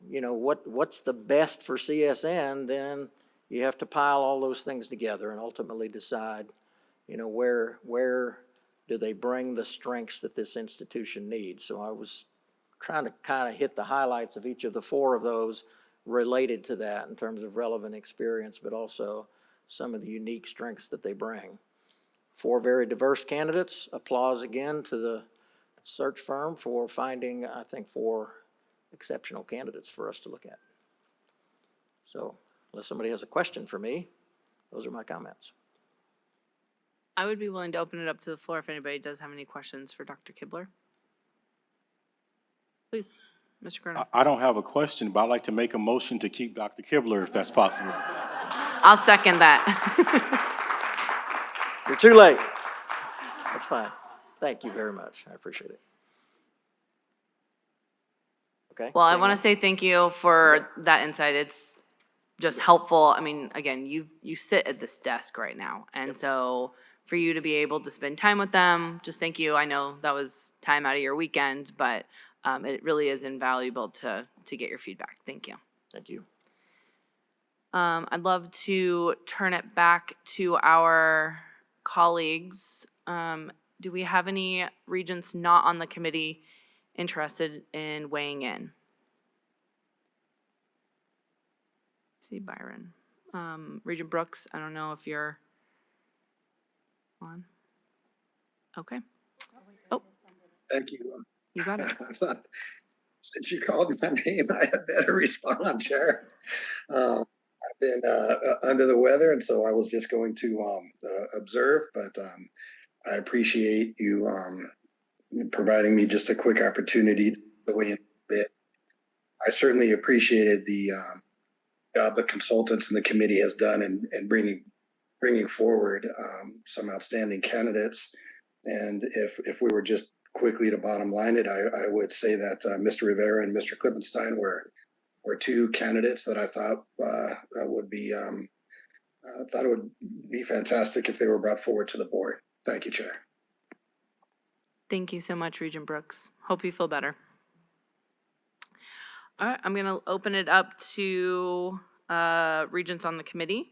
what's the best for CSN, then you have to pile all those things together and ultimately decide, where do they bring the strengths that this institution needs. So I was trying to kind of hit the highlights of each of the four of those related to that in terms of relevant experience, but also some of the unique strengths that they bring. Four very diverse candidates. Applause again to the search firm for finding, I think, four exceptional candidates for us to look at. So unless somebody has a question for me, those are my comments. I would be willing to open it up to the floor if anybody does have any questions for Dr. Kibler. Please, Mr. Kerner. I don't have a question, but I'd like to make a motion to keep Dr. Kibler if that's possible. I'll second that. You're too late. That's fine. Thank you very much. I appreciate it. Okay. Well, I want to say thank you for that insight. It's just helpful. I mean, again, you sit at this desk right now. And so for you to be able to spend time with them, just thank you. I know that was time out of your weekend, but it really is invaluable to get your feedback. Thank you. Thank you. I'd love to turn it back to our colleagues. Do we have any regents not on the committee interested in weighing in? Let's see, Byron. Regent Brooks, I don't know if you're on. Okay. Oh, Thank you. you got it. I thought, since you called my name, I had better respond, Chair. I've been under the weather, and so I was just going to observe, but I appreciate you providing me just a quick opportunity to weigh in a bit. I certainly appreciated the job the consultants and the committee has done in bringing forward some outstanding candidates. And if we were just quickly to bottom line it, I would say that Mr. Rivera and Mr. Klippenstein were two candidates that I thought would be thought it would be fantastic if they were brought forward to the board. Thank you, Chair. Thank you so much, Regent Brooks. Hope you feel better. All right, I'm going to open it up to regents on the committee.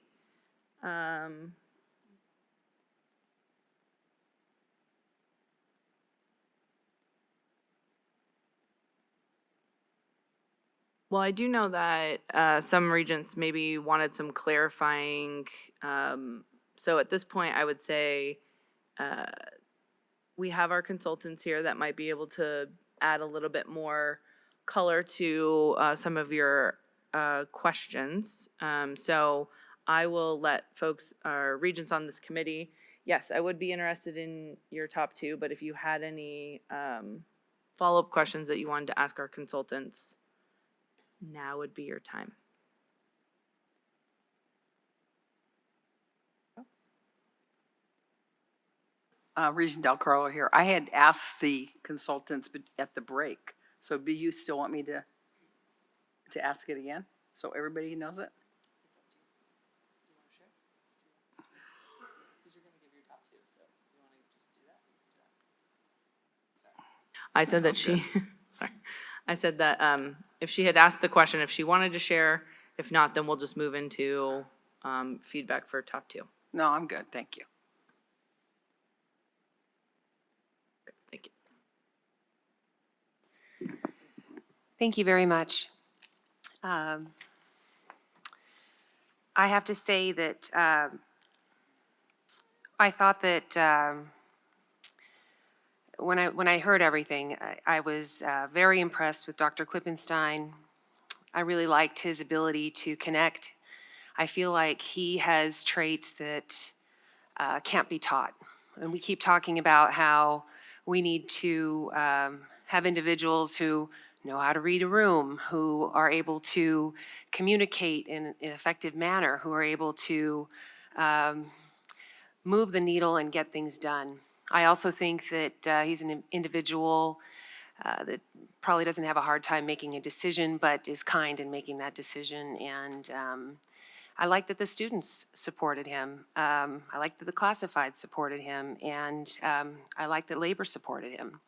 Well, I do know that some regents maybe wanted some clarifying. So at this point, I would say we have our consultants here that might be able to add a little bit more color to some of your questions. So I will let folks, regents on this committee, yes, I would be interested in your top two, but if you had any follow-up questions that you wanted to ask our consultants, now would be your time. Regent Del Carlo here. I had asked the consultants at the break, so do you still want me to ask it again, so everybody knows it? I said that she, sorry, I said that if she had asked the question, if she wanted to share, if not, then we'll just move into feedback for top two. No, I'm good, thank you. Thank you. Thank you very much. I have to say that I thought that when I heard everything, I was very impressed with Dr. Klippenstein. I really liked his ability to connect. I feel like he has traits that can't be taught. And we keep talking about how we need to have individuals who know how to read a room, who are able to communicate in an effective manner, who are able to move the needle and get things done. I also think that he's an individual that probably doesn't have a hard time making a decision, but is kind in making that decision. And I like that the students supported him. I like that the classified supported him, and I like that labor supported him.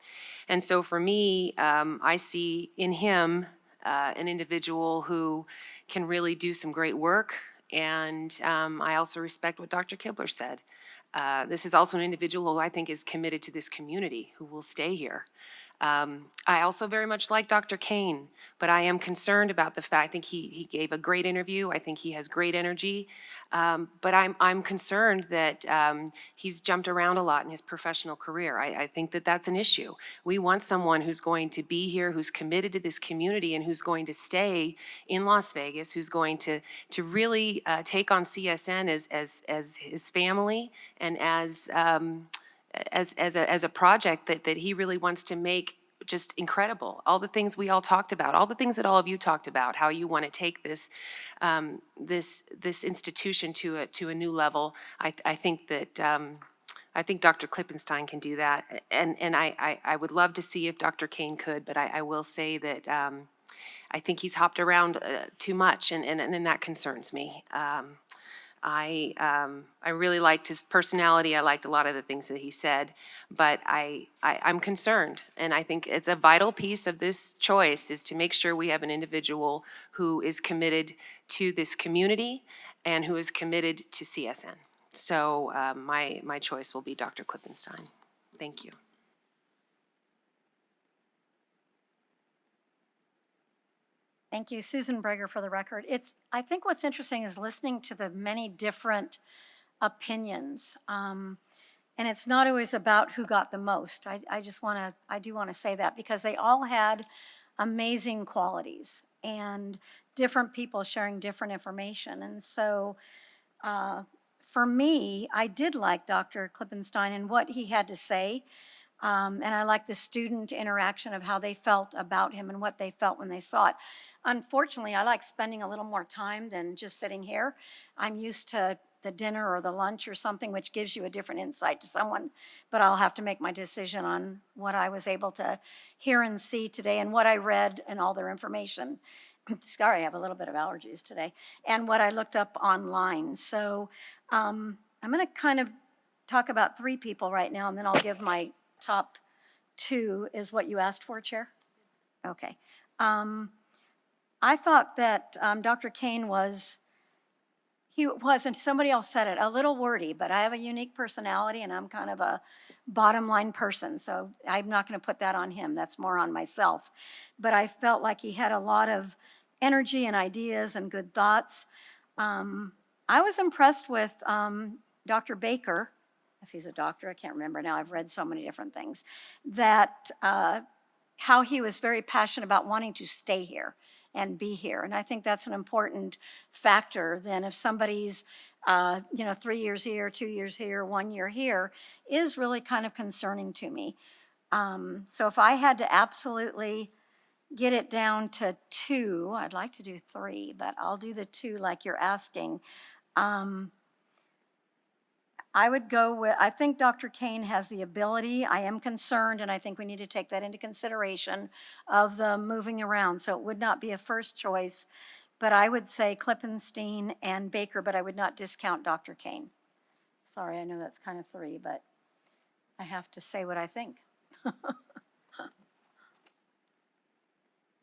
And so for me, I see in him an individual who can really do some great work, and I also respect what Dr. Kibler said. This is also an individual who I think is committed to this community, who will stay here. I also very much like Dr. Kane, but I am concerned about the fact, I think he gave a great interview. I think he has great energy. But I'm concerned that he's jumped around a lot in his professional career. I think that that's an issue. We want someone who's going to be here, who's committed to this community, and who's going to stay in Las Vegas, who's going to really take on CSN as his family and as a project that he really wants to make just incredible. All the things we all talked about, all the things that all of you talked about, how you want to take this this institution to a new level. I think that I think Dr. Klippenstein can do that, and I would love to see if Dr. Kane could, but I will say that I think he's hopped around too much, and that concerns me. I really liked his personality. I liked a lot of the things that he said, but I'm concerned, and I think it's a vital piece of this choice is to make sure we have an individual who is committed to this community and who is committed to CSN. So my choice will be Dr. Klippenstein. Thank you. Thank you. Susan Breger for the record. I think what's interesting is listening to the many different opinions. And it's not always about who got the most. I do want to say that because they all had amazing qualities and different people sharing different information. And so for me, I did like Dr. Klippenstein and what he had to say. And I like the student interaction of how they felt about him and what they felt when they saw it. Unfortunately, I like spending a little more time than just sitting here. I'm used to the dinner or the lunch or something, which gives you a different insight to someone, but I'll have to make my decision on what I was able to hear and see today and what I read and all their information. Sorry, I have a little bit of allergies today, and what I looked up online. So I'm going to kind of talk about 3 people right now, and then I'll give my top 2 is what you asked for, Chair? Okay. I thought that Dr. Kane and somebody else said it, a little wordy, but I have a unique personality and I'm kind of a bottom line person, so I'm not going to put that on him. That's more on myself. But I felt like he had a lot of energy and ideas and good thoughts. I was impressed with Dr. Baker, if he's a doctor, I can't remember now, I've read so many different things, that how he was very passionate about wanting to stay here and be here. And I think that's an important factor than if somebody's 3 years here, 2 years here, 1 year here, is really kind of concerning to me. So if I had to absolutely get it down to 2, I'd like to do 3, but I'll do the 2 like you're asking. I would go with, I think Dr. Kane has the ability. I am concerned, and I think we need to take that into consideration of the moving around. So it would not be a first choice, but I would say Klippenstein and Baker, but I would not discount Dr. Kane. Sorry, I know that's kind of 3, but I have to say what I think.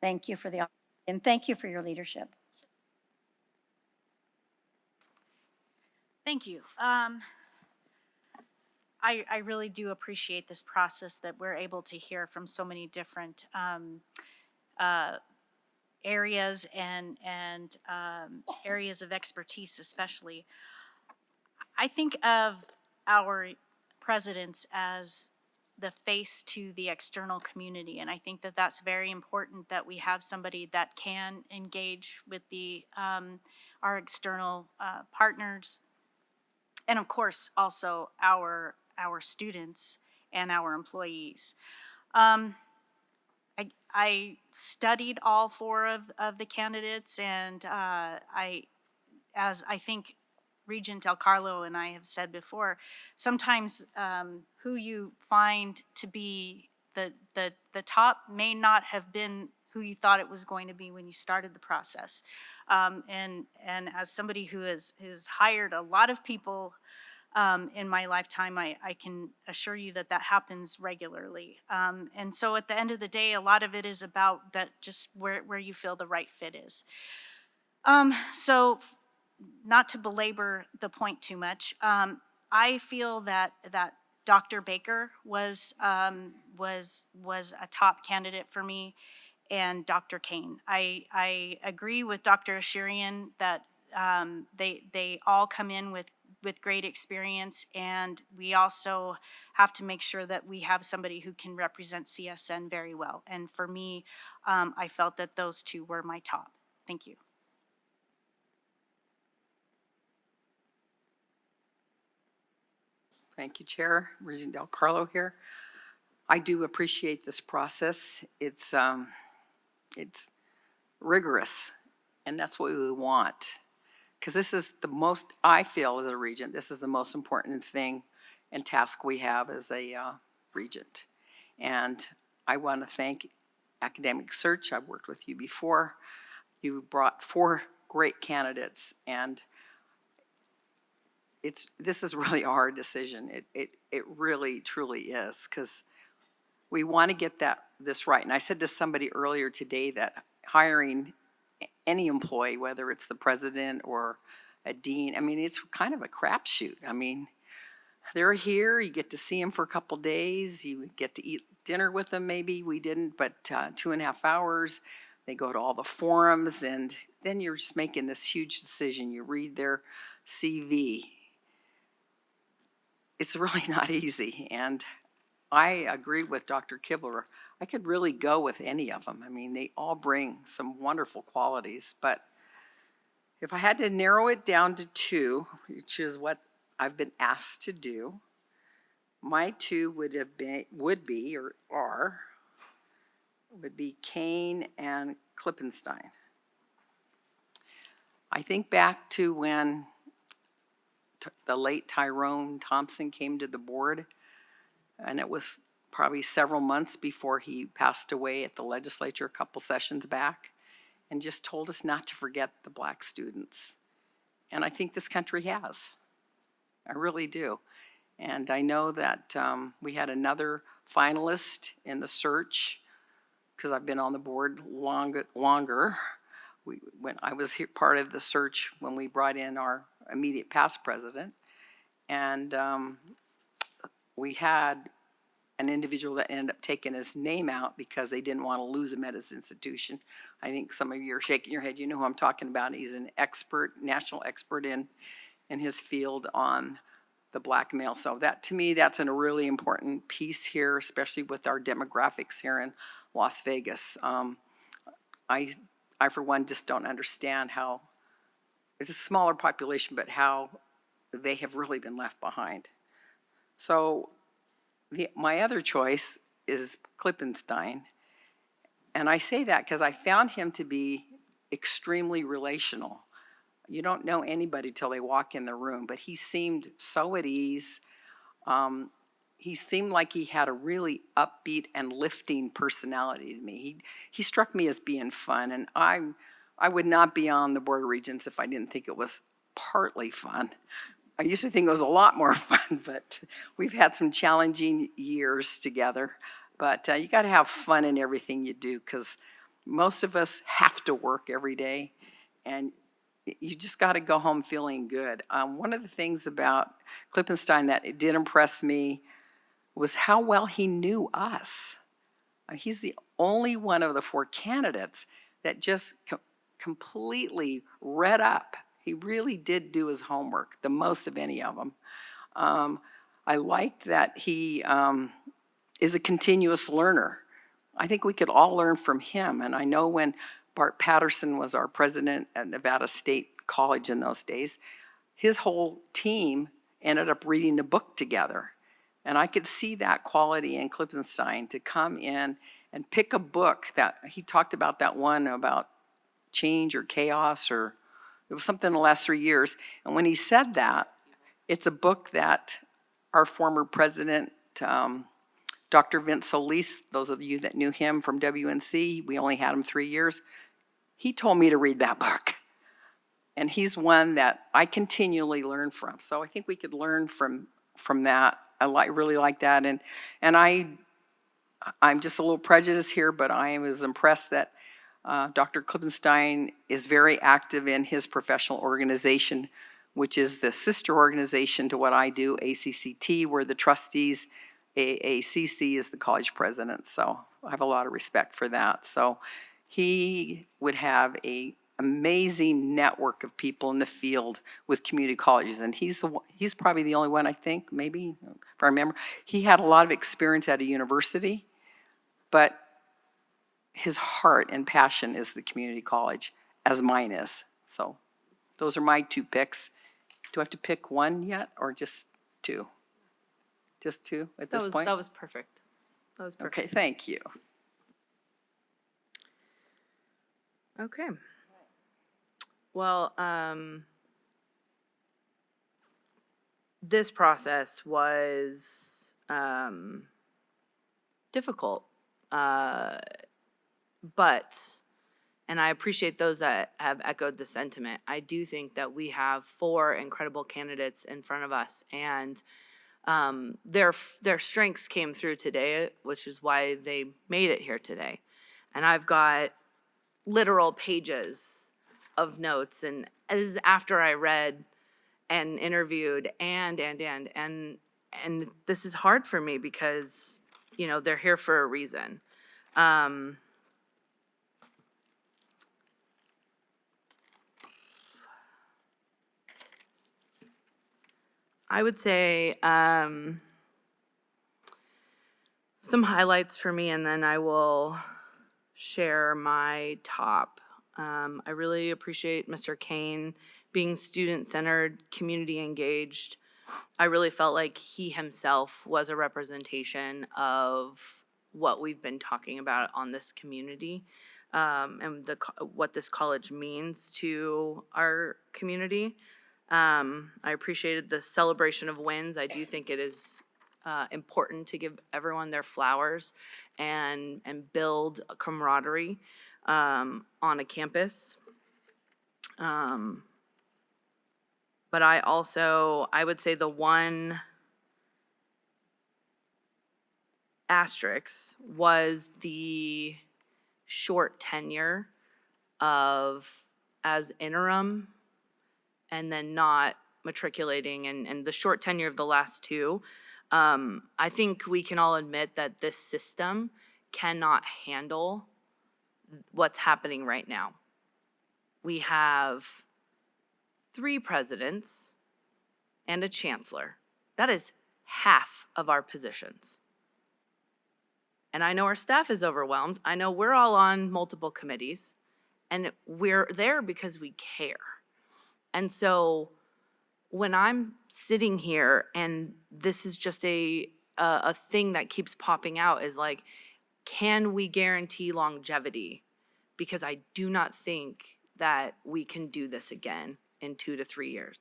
Thank you for the opportunity, and thank you for your leadership. Thank you. I really do appreciate this process that we're able to hear from so many different areas and areas of expertise, especially. I think of our presidents as the face to the external community, and I think that that's very important that we have somebody that can engage with our external partners, and of course also our students and our employees. I studied all 4 of the candidates, and as I think Regent Del Carlo and I have said before, sometimes who you find to be the top may not have been who you thought it was going to be when you started the process. And as somebody who has hired a lot of people in my lifetime, I can assure you that that happens regularly. And so at the end of the day, a lot of it is about that, just where you feel the right fit is. So not to belabor the point too much, I feel that Dr. Baker was a top candidate for me, and Dr. Kane. I agree with Dr. Ashurian that they all come in with great experience, and we also have to make sure that we have somebody who can represent CSN very well. And for me, I felt that those two were my top. Thank you. Thank you, Chair. Regent Del Carlo here. I do appreciate this process. It's rigorous, and that's what we want. Because this is the most, I feel as a regent, this is the most important thing and task we have as a regent. And I want to thank Academic Search. I've worked with you before. You brought 4 great candidates, and this is really a hard decision. It really, truly is, because we want to get this right. And I said to somebody earlier today that hiring any employee, whether it's the president or a dean, I mean, it's kind of a crapshoot. I mean, they're here, you get to see them for a couple days, you get to eat dinner with them maybe. We didn't, but 2.5 hours. They go to all the forums, and then you're just making this huge decision. You read their CV. It's really not easy, and I agree with Dr. Kibler. I could really go with any of them. I mean, they all bring some wonderful qualities, but if I had to narrow it down to 2, which is what I've been asked to do, my 2 would be Kane and Klippenstein. I think back to when the late Tyrone Thompson came to the board, and it was probably several months before he passed away at the legislature a couple sessions back, and just told us not to forget the Black students. And I think this country has. I really do. And I know that we had another finalist in the search, because I've been on the board longer. When I was part of the search when we brought in our immediate past president, and we had an individual that ended up taking his name out because they didn't want to lose him at his institution. I think some of you are shaking your head. You know who I'm talking about. He's an expert, national expert in his field on the Black male. So that, to me, that's a really important piece here, especially with our demographics here in Las Vegas. I, for one, just don't understand how, it's a smaller population, but how they have really been left behind. So my other choice is Klippenstein. And I say that because I found him to be extremely relational. You don't know anybody till they walk in the room, but he seemed so at ease. He seemed like he had a really upbeat and lifting personality to me. He struck me as being fun, and I would not be on the Board of Regents if I didn't think it was partly fun. I used to think it was a lot more fun, but we've had some challenging years together. But you got to have fun in everything you do, because most of us have to work every day, and you just got to go home feeling good. One of the things about Klippenstein that it did impress me was how well he knew us. He's the only one of the 4 candidates that just completely read up. He really did do his homework, the most of any of them. I liked that he is a continuous learner. I think we could all learn from him. And I know when Bart Patterson was our president at Nevada State College in those days, his whole team ended up reading a book together. And I could see that quality in Klippenstein, to come in and pick a book that he talked about, that one about change or chaos, or it was something in the last 3 years. And when he said that, it's a book that our former president, Dr. Vince Solis, those of you that knew him from WNC, we only had him 3 years. He told me to read that book. And he's one that I continually learn from. So I think we could learn from that. Really like that. And I'm just a little prejudiced here, but I was impressed that Dr. Klippenstein is very active in his professional organization, which is the sister organization to what I do, ACCT, where the trustees, AACC is the college president. So I have a lot of respect for that. So he would have a amazing network of people in the field with community colleges, and he's probably the only one, I think, maybe, if I remember. He had a lot of experience at a university, but his heart and passion is the community college, as mine is. So those are my 2 picks. Do I have to pick one yet, or just 2? Just 2 at this point? That was perfect. That was perfect. Okay, thank you. Okay. Well, this process was difficult, but, and I appreciate those that have echoed the sentiment. I do think that we have 4 incredible candidates in front of us, and their strengths came through today, which is why they made it here today. And I've got literal pages of notes, and this is after I read and interviewed and this is hard for me because, you know, they're here for a reason. I would say some highlights for me, and then I will share my top. I really appreciate Mr. Kane being student-centered, community engaged. I really felt like he himself was a representation of what we've been talking about on this community, and what this college means to our community. I appreciated the celebration of wins. I do think it is important to give everyone their flowers and build a camaraderie on a campus. But I would say the one asterisk was the short tenure as interim and then not matriculating, and the short tenure of the last 2. I think we can all admit that this system cannot handle what's happening right now. We have 3 presidents and a chancellor. That is half of our positions. And I know our staff is overwhelmed. I know we're all on multiple committees, and we're there because we care. And so when I'm sitting here and this is just a thing that keeps popping out is like, can we guarantee longevity? Because I do not think that we can do this again in 2 to 3 years.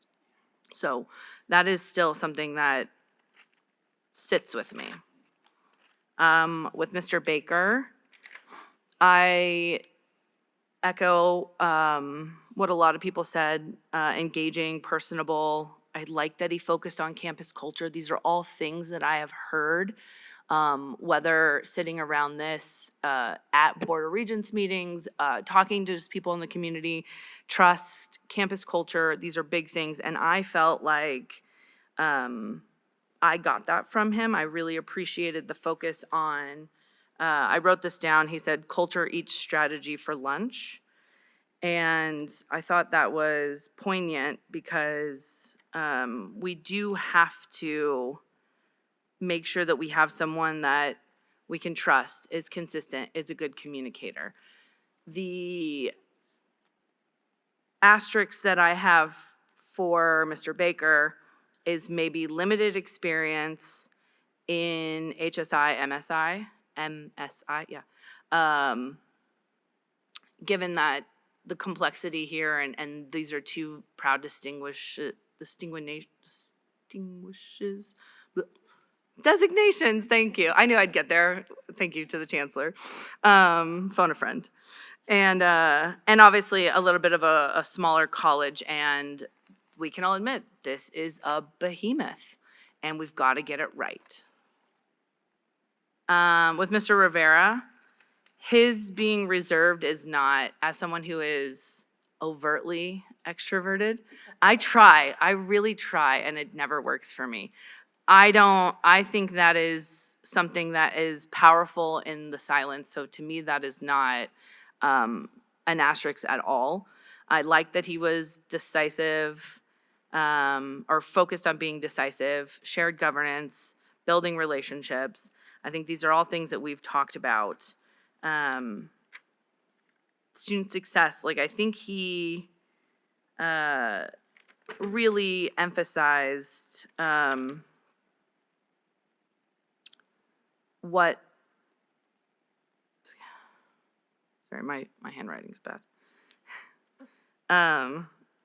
So that is still something that sits with me. With Mr. Baker, I echo what a lot of people said, engaging, personable. I like that he focused on campus culture. These are all things that I have heard, whether sitting around this at Board of Regents meetings, talking to just people in the community, trust, campus culture. These are big things. And I felt like I got that from him. I really appreciated the focus on, I wrote this down. He said, culture eats strategy for lunch. And I thought that was poignant because we do have to make sure that we have someone that we can trust, is consistent, is a good communicator. The asterisks that I have for Mr. Baker is maybe limited experience in HSI, MSI, yeah. Given that the complexity here, and these are 2 proud distinguishes, Designations, thank you. I knew I'd get there. Thank you to the chancellor. Phone a friend. And obviously a little bit of a smaller college, and we can all admit this is a behemoth and we've got to get it right. With Mr. Rivera, his being reserved is not, as someone who is overtly extroverted, I really try, and it never works for me. I think that is something that is powerful in the silence. So to me, that is not an asterisk at all. I like that he was decisive, or focused on being decisive, shared governance, building relationships. I think these are all things that we've talked about. Student success, like I think he really emphasized what, sorry, my handwriting's bad.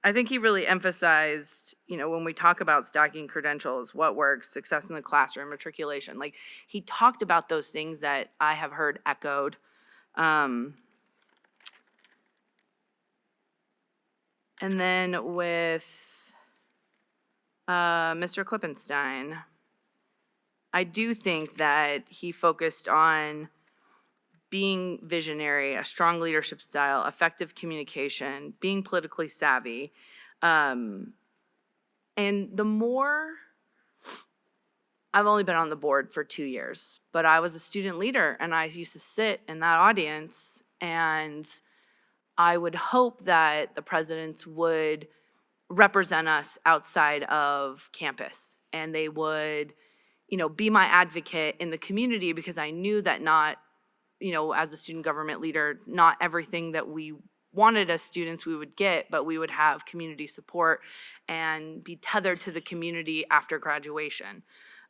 I think he really emphasized, when we talk about stacking credentials, what works, success in the classroom, matriculation, like he talked about those things that I have heard echoed. And then with Mr. Klippenstein, I do think that he focused on being visionary, a strong leadership style, effective communication, being politically savvy. And the more, I've only been on the board for 2 years, but I was a student leader and I used to sit in that audience, and I would hope that the presidents would represent us outside of campus, and they would, be my advocate in the community, because I knew that not, as a student government leader, not everything that we wanted as students we would get, but we would have community support and be tethered to the community after graduation.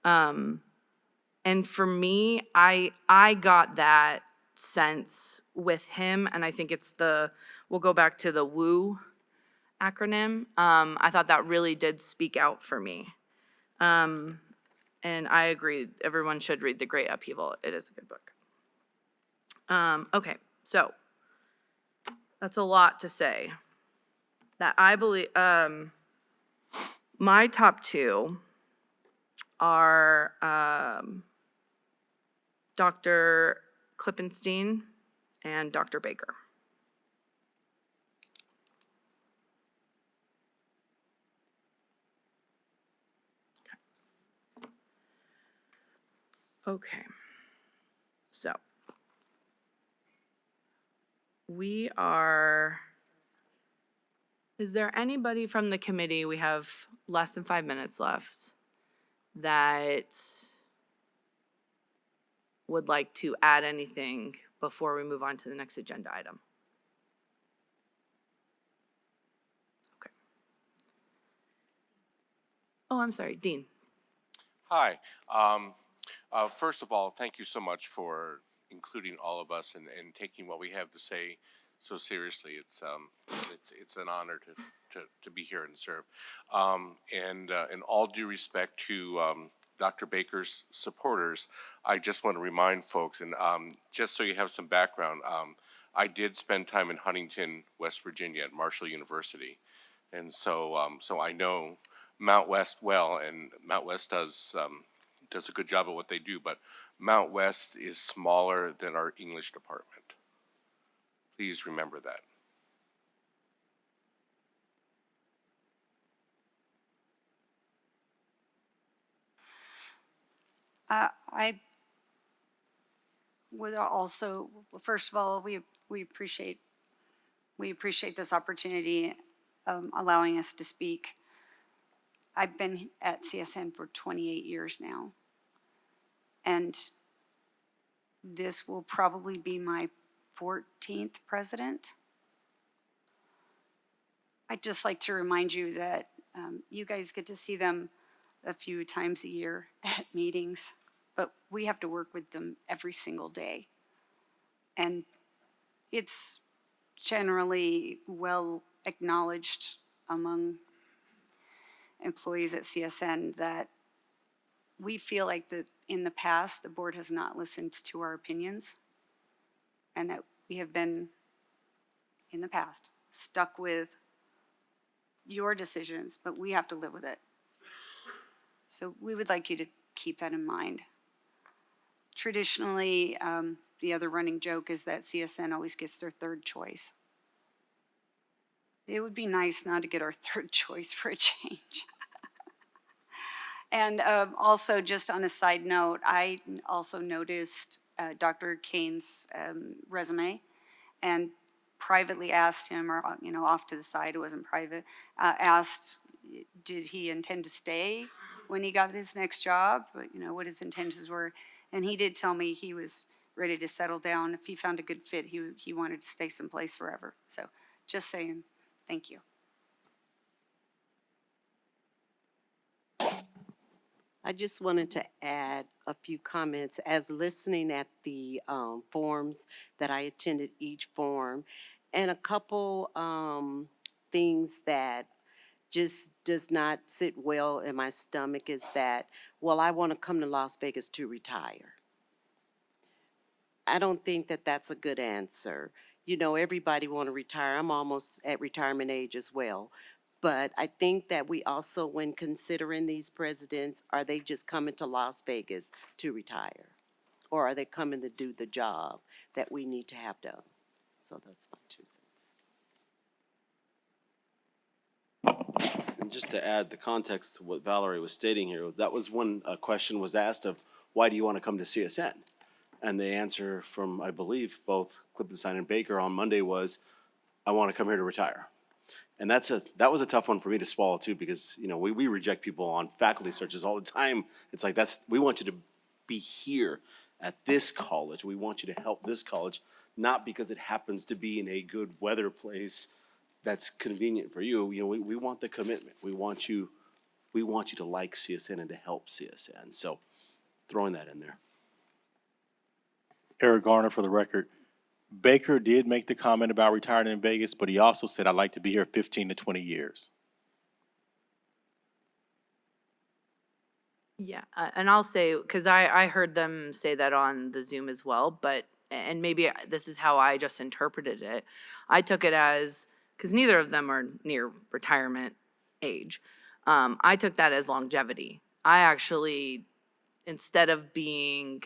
And for me, I got that sense with him, and I think it's we'll go back to the WOO acronym. I thought that really did speak out for me. And I agree, everyone should read The Great Upheaval. It is a good book. Okay, so that's a lot to say. That I believe, my top two are Dr. Klippenstein and Dr. Baker. Okay, so is there anybody from the committee, we have less than 5 minutes left, that would like to add anything before we move on to the next agenda item? Okay. Oh, I'm sorry, Dean. Hi. First of all, thank you so much for including all of us and taking what we have to say so seriously. It's an honor to be here and serve. And in all due respect to Dr. Baker's supporters, I just want to remind folks, and just so you have some background, I did spend time in Huntington, West Virginia at Marshall University. And so I know Mount West well, and Mount West does a good job at what they do, but Mount West is smaller than our English department. Please remember that. I would also, first of all, we appreciate this opportunity, allowing us to speak. I've been at CSN for 28 years now, and this will probably be my 14th president. I'd just like to remind you that you guys get to see them a few times a year at meetings, but we have to work with them every single day. And it's generally well acknowledged among employees at CSN that we feel like that in the past, the board has not listened to our opinions, and that we have been, in the past, stuck with your decisions, but we have to live with it. So we would like you to keep that in mind. Traditionally, the other running joke is that CSN always gets their third choice. It would be nice not to get our third choice for a change. And also, just on a side note, I also noticed Dr. Kane's resume and privately asked him, or off to the side, it wasn't private, asked, did he intend to stay when he got his next job? What his intentions were. And he did tell me he was ready to settle down. If he found a good fit, he wanted to stay someplace forever. So just saying, thank you. I just wanted to add a few comments. As listening at the forums that I attended each forum, and a couple things that just does not sit well in my stomach is that, well, I want to come to Las Vegas to retire. I don't think that that's a good answer. Everybody want to retire. I'm almost at retirement age as well. But I think that we also, when considering these presidents, are they just coming to Las Vegas to retire? Or are they coming to do the job that we need to have done? So that's my 2 cents. And just to add the context to what Valerie was stating here, that was when a question was asked of, why do you want to come to CSN? And the answer from, I believe, both Klippenstein and Baker on Monday was, I want to come here to retire. And that was a tough one for me to swallow too, because, we reject people on faculty searches all the time. It's like, we want you to be here at this college. We want you to help this college, not because it happens to be in a good weather place that's convenient for you. We want the commitment. We want you to like CSN and to help CSN. So throwing that in there. Eric Garner for the record. Baker did make the comment about retiring in Vegas, but he also said, I'd like to be here 15 to 20 years. Yeah, and I'll say, because I heard them say that on the Zoom as well, and maybe this is how I just interpreted it. I took it as, because neither of them are near retirement age, I took that as longevity. I actually, instead of being,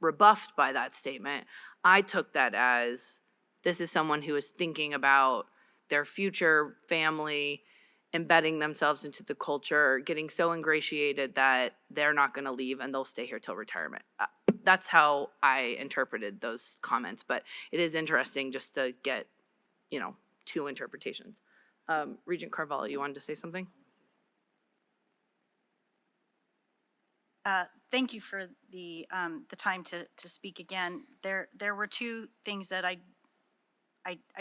rebuffed by that statement, I took that as, this is someone who is thinking about their future family, embedding themselves into the culture, getting so ingratiated that they're not going to leave and they'll stay here till retirement. That's how I interpreted those comments, but it is interesting just to get, 2 interpretations. Regent Carvalho, you wanted to say something? Thank you for the time to speak again. There were 2 things that I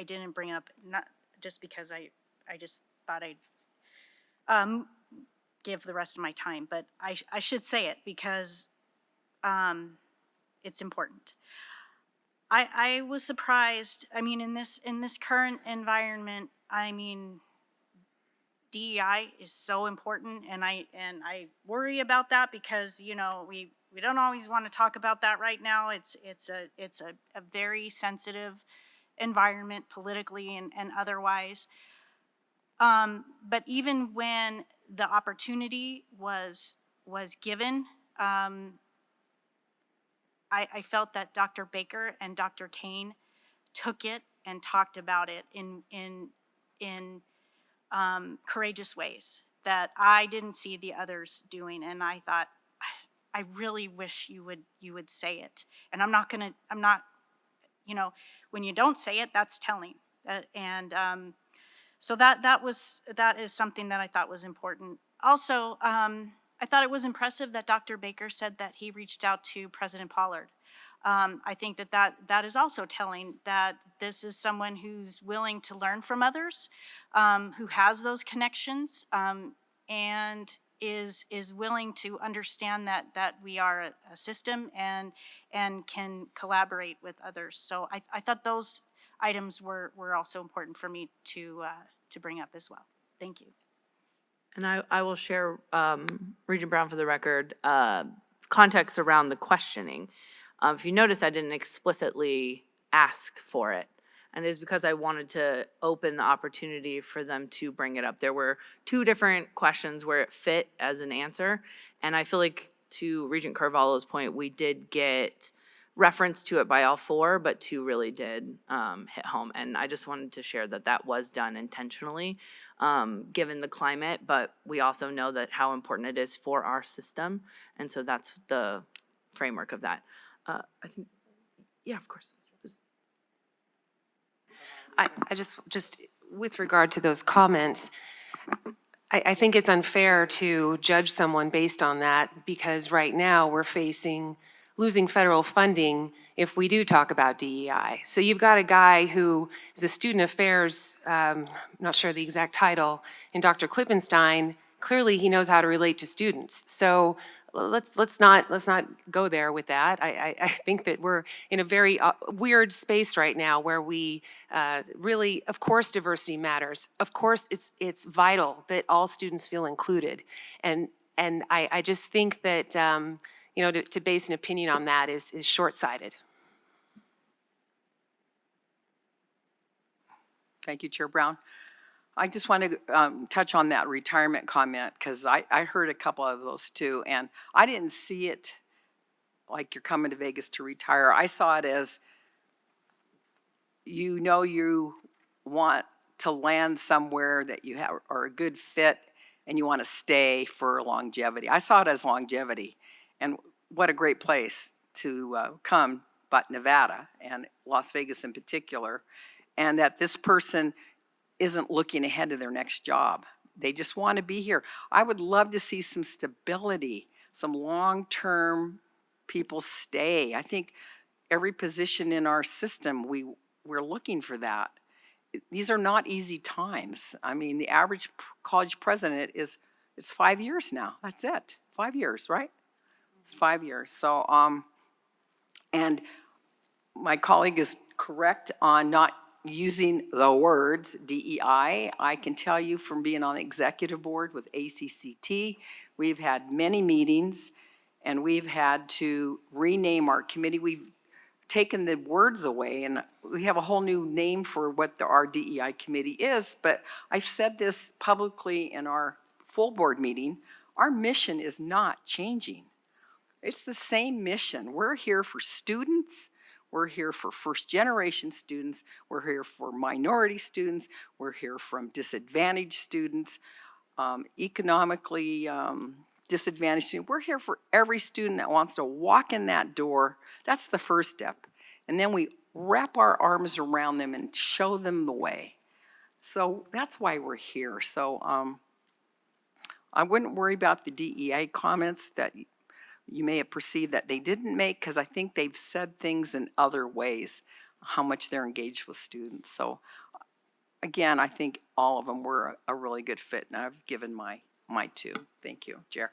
didn't bring up, not just because I just thought I'd give the rest of my time, but I should say it because it's important. I was surprised. In this current environment, DEI is so important, and I worry about that because we don't always want to talk about that right now. It's a very sensitive environment politically and otherwise. But even when the opportunity was given, I felt that Dr. Baker and Dr. Kane took it and talked about it in courageous ways that I didn't see the others doing, and I thought, I really wish you would say it. And I'm not, when you don't say it, that's telling. So that is something that I thought was important. Also, I thought it was impressive that Dr. Baker said that he reached out to President Pollard. I think that is also telling that this is someone who's willing to learn from others, who has those connections, and is willing to understand that we are a system and can collaborate with others. So I thought those items were also important for me to bring up as well. Thank you. And I will share, Regent Brown, for the record, context around the questioning. If you notice, I didn't explicitly ask for it. And it is because I wanted to open the opportunity for them to bring it up. There were two different questions where it fit as an answer. And I feel like, to Regent Carvalho's point, we did get reference to it by all four, but two really did hit home. And I just wanted to share that that was done intentionally, given the climate, but we also know that how important it is for our system. And so that's the framework of that. I think, yeah, of course. I just, with regard to those comments, I think it's unfair to judge someone based on that, because right now we're facing losing federal funding if we do talk about DEI. So you've got a guy who is a student affairs, not sure the exact title, in Dr. Klippenstein. Clearly he knows how to relate to students. So let's not go there with that. I think that we're in a very weird space right now where we really, of course, diversity matters. Of course, it's vital that all students feel included, and I just think that to base an opinion on that is short-sighted. Thank you, Chair Brown. I just want to touch on that retirement comment, because I heard a couple of those too, and I didn't see it like you're coming to Vegas to retire. I saw it as, you want to land somewhere that you are a good fit and you want to stay for longevity. I saw it as longevity, and what a great place to come, but Nevada and Las Vegas in particular, and that this person isn't looking ahead to their next job. They just want to be here. I would love to see some stability, some long-term people stay. I think every position in our system, we're looking for that. These are not easy times. I mean, the average college president it's 5 years now. That's it. 5 years, right? It's 5 years. So, and my colleague is correct on not using the words DEI. I can tell you from being on the executive board with ACCT, we've had many meetings and we've had to rename our committee. We've taken the words away and we have a whole new name for what our DEI committee is. But I've said this publicly in our full board meeting, our mission is not changing. It's the same mission. We're here for students. We're here for first-generation students. We're here for minority students. We're here from disadvantaged students, economically disadvantaged students. We're here for every student that wants to walk in that door. That's the first step. And then we wrap our arms around them and show them the way. So that's why we're here. So I wouldn't worry about the DEI comments that you may have perceived that they didn't make, because I think they've said things in other ways, how much they're engaged with students. So again, I think all of them were a really good fit, and I've given my two. Thank you, Chair.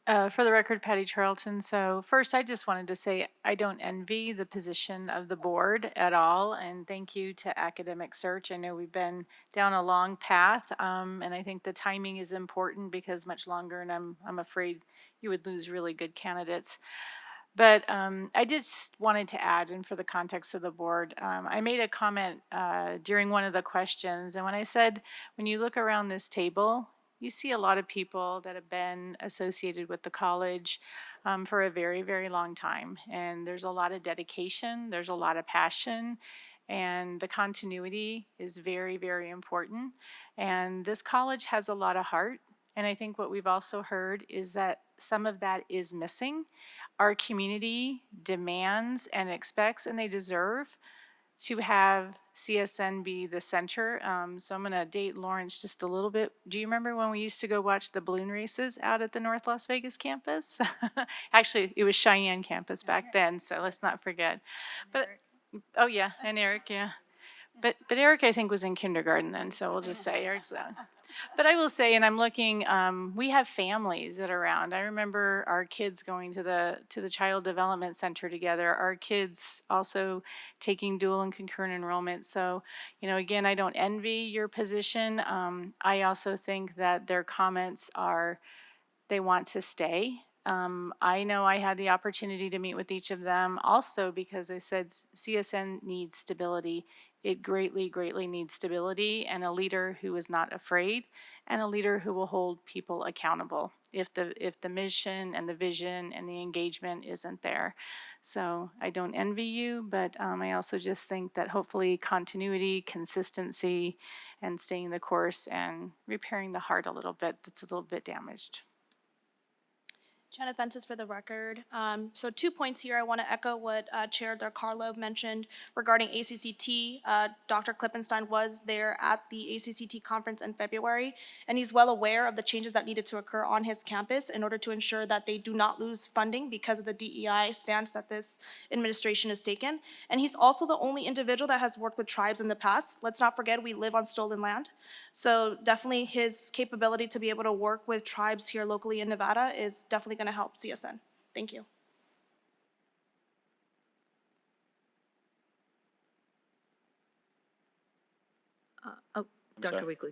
For the record, Patty Charlton. So first, I just wanted to say I don't envy the position of the board at all, and thank you to Academic Search. I know we've been down a long path, and I think the timing is important because much longer, and I'm afraid you would lose really good candidates. But I just wanted to add, and for the context of the board, I made a comment during one of the questions, and when I said, when you look around this table, you see a lot of people that have been associated with the college for a very, very long time. And there's a lot of dedication, there's a lot of passion, and the continuity is very, very important. And this college has a lot of heart. And I think what we've also heard is that some of that is missing. Our community demands and expects, and they deserve, to have CSN be the center. So I'm going to date Lawrence just a little bit. Do you remember when we used to go watch the balloon races out at the North Las Vegas campus? Actually, it was Cheyenne campus back then, so let's not forget. But oh yeah, and Eric, yeah. But Eric, I think, was in kindergarten then, so we'll just say Eric's that. But I will say, and I'm looking, we have families that are around. I remember our kids going to the Child Development Center together. Our kids also taking dual and concurrent enrollment. So, again, I don't envy your position. I also think that their comments are, they want to stay. I know I had the opportunity to meet with each of them also because I said CSN needs stability. It greatly, greatly needs stability and a leader who is not afraid and a leader who will hold people accountable if the mission and the vision and the engagement isn't there. So I don't envy you, but I also just think that hopefully continuity, consistency, and staying the course and repairing the heart a little bit that's a little bit damaged. Jenna Fences for the record. So 2 points here. I want to echo what Chair DeCarlo mentioned regarding ACCT. Dr. Klippenstein was there at the ACCT conference in February, and he's well aware of the changes that needed to occur on his campus in order to ensure that they do not lose funding because of the DEI stance that this administration has taken. And he's also the only individual that has worked with tribes in the past. Let's not forget we live on stolen land. So definitely his capability to be able to work with tribes here locally in Nevada is definitely going to help CSN. Thank you. Dr. sorry? Weekly.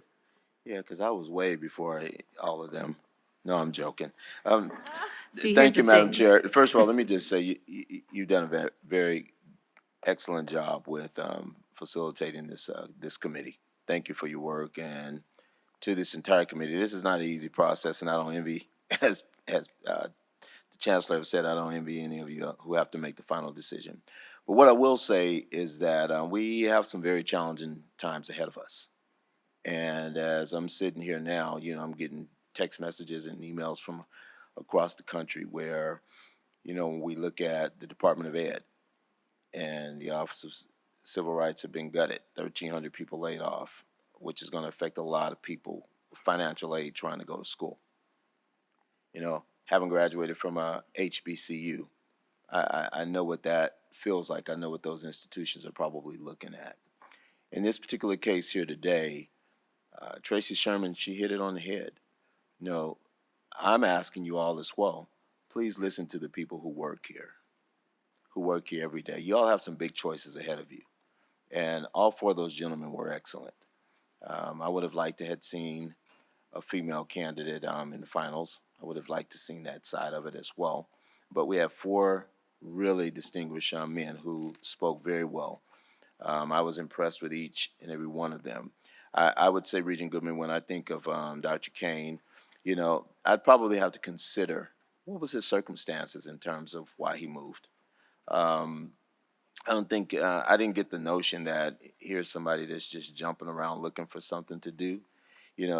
Yeah, because I was way before all of them. No, I'm joking. See, here's Thank you, the Madam thing. Chair. First of all, let me just say you've done a very excellent job with facilitating this committee. Thank you for your work, and to this entire committee. This is not an easy process, and I don't envy, as the Chancellor has said, I don't envy any of you who have to make the final decision. But what I will say is that we have some very challenging times ahead of us. And as I'm sitting here now, I'm getting text messages and emails from across the country where, when we look at the Department of Ed and the Office of Civil Rights have been gutted, 1,300 people laid off, which is going to affect a lot of people with financial aid trying to go to school. Having graduated from a HBCU, I know what that feels like. I know what those institutions are probably looking at. In this particular case here today, Tracy Sherman, she hit it on the head. I'm asking you all as well, please listen to the people who work here every day. You all have some big choices ahead of you. And all four of those gentlemen were excellent. I would have liked to have seen a female candidate in the finals. I would have liked to seen that side of it as well. But we have four really distinguished men who spoke very well. I was impressed with each and every one of them. I would say, Regent Goodman, when I think of Dr. Kane, I'd probably have to consider what was his circumstances in terms of why he moved. I don't think, I didn't get the notion that here's somebody that's just jumping around looking for something to do.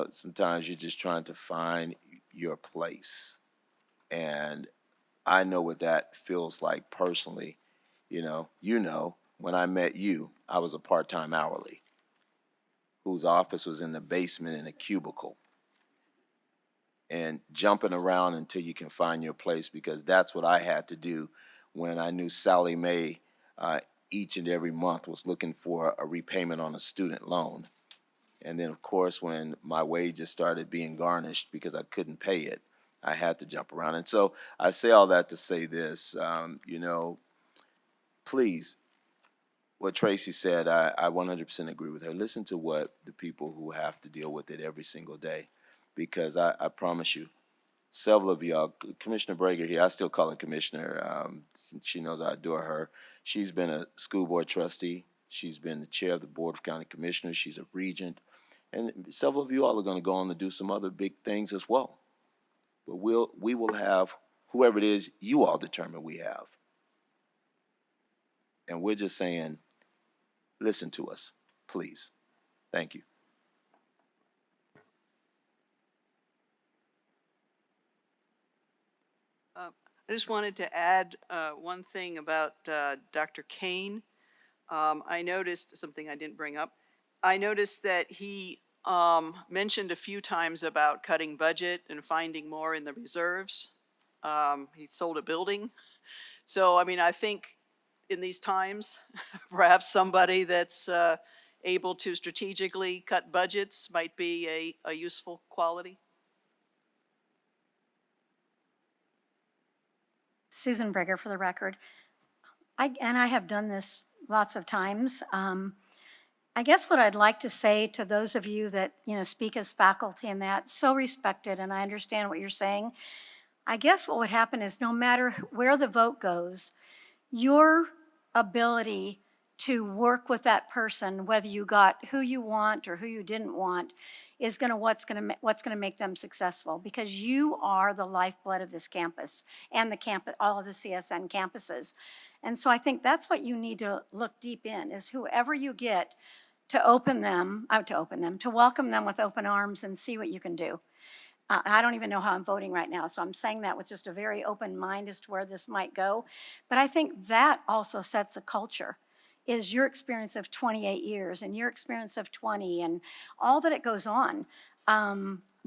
Sometimes you're just trying to find your place. And I know what that feels like personally. When I met you, I was a part-time hourly whose office was in the basement in a cubicle and jumping around until you can find your place, because that's what I had to do when I knew Sally Mae each and every month was looking for a repayment on a student loan. And then, of course, when my wages started being garnished because I couldn't pay it, I had to jump around. And so I say all that to say this, please, what Tracy said, I 100% agree with her. Listen to what the people who have to deal with it every single day, because I promise you, several of y'all, Commissioner Brager here, I still call her Commissioner. She knows I adore her. She's been a school board trustee. She's been the chair of the Board of County Commissioners. She's a regent. And several of you all are going to go on to do some other big things as well. But we will have whoever it is you all determine we have. And we're just saying, listen to us, please. Thank you. I just wanted to add one thing about Dr. Kane. I noticed something I didn't bring up. I noticed that he mentioned a few times about cutting budget and finding more in the reserves. He sold a building. So, I think in these times, perhaps somebody that's able to strategically cut budgets might be a useful quality? Susan Breger for the record. I have done this lots of times. I guess what I'd like to say to those of you that, speak as faculty and that, so respected, and I understand what you're saying. I guess what would happen is no matter where the vote goes, your ability to work with that person, whether you got who you want or who you didn't want, is what's going to make them successful, because you are the lifeblood of this campus and the campus, all of the CSN campuses. And so I think that's what you need to look deep in, is whoever you get to to welcome them with open arms and see what you can do. I don't even know how I'm voting right now, so I'm saying that with just a very open mind as to where this might go. But I think that also sets a culture, is your experience of 28 years and your experience of 20 and all that it goes on.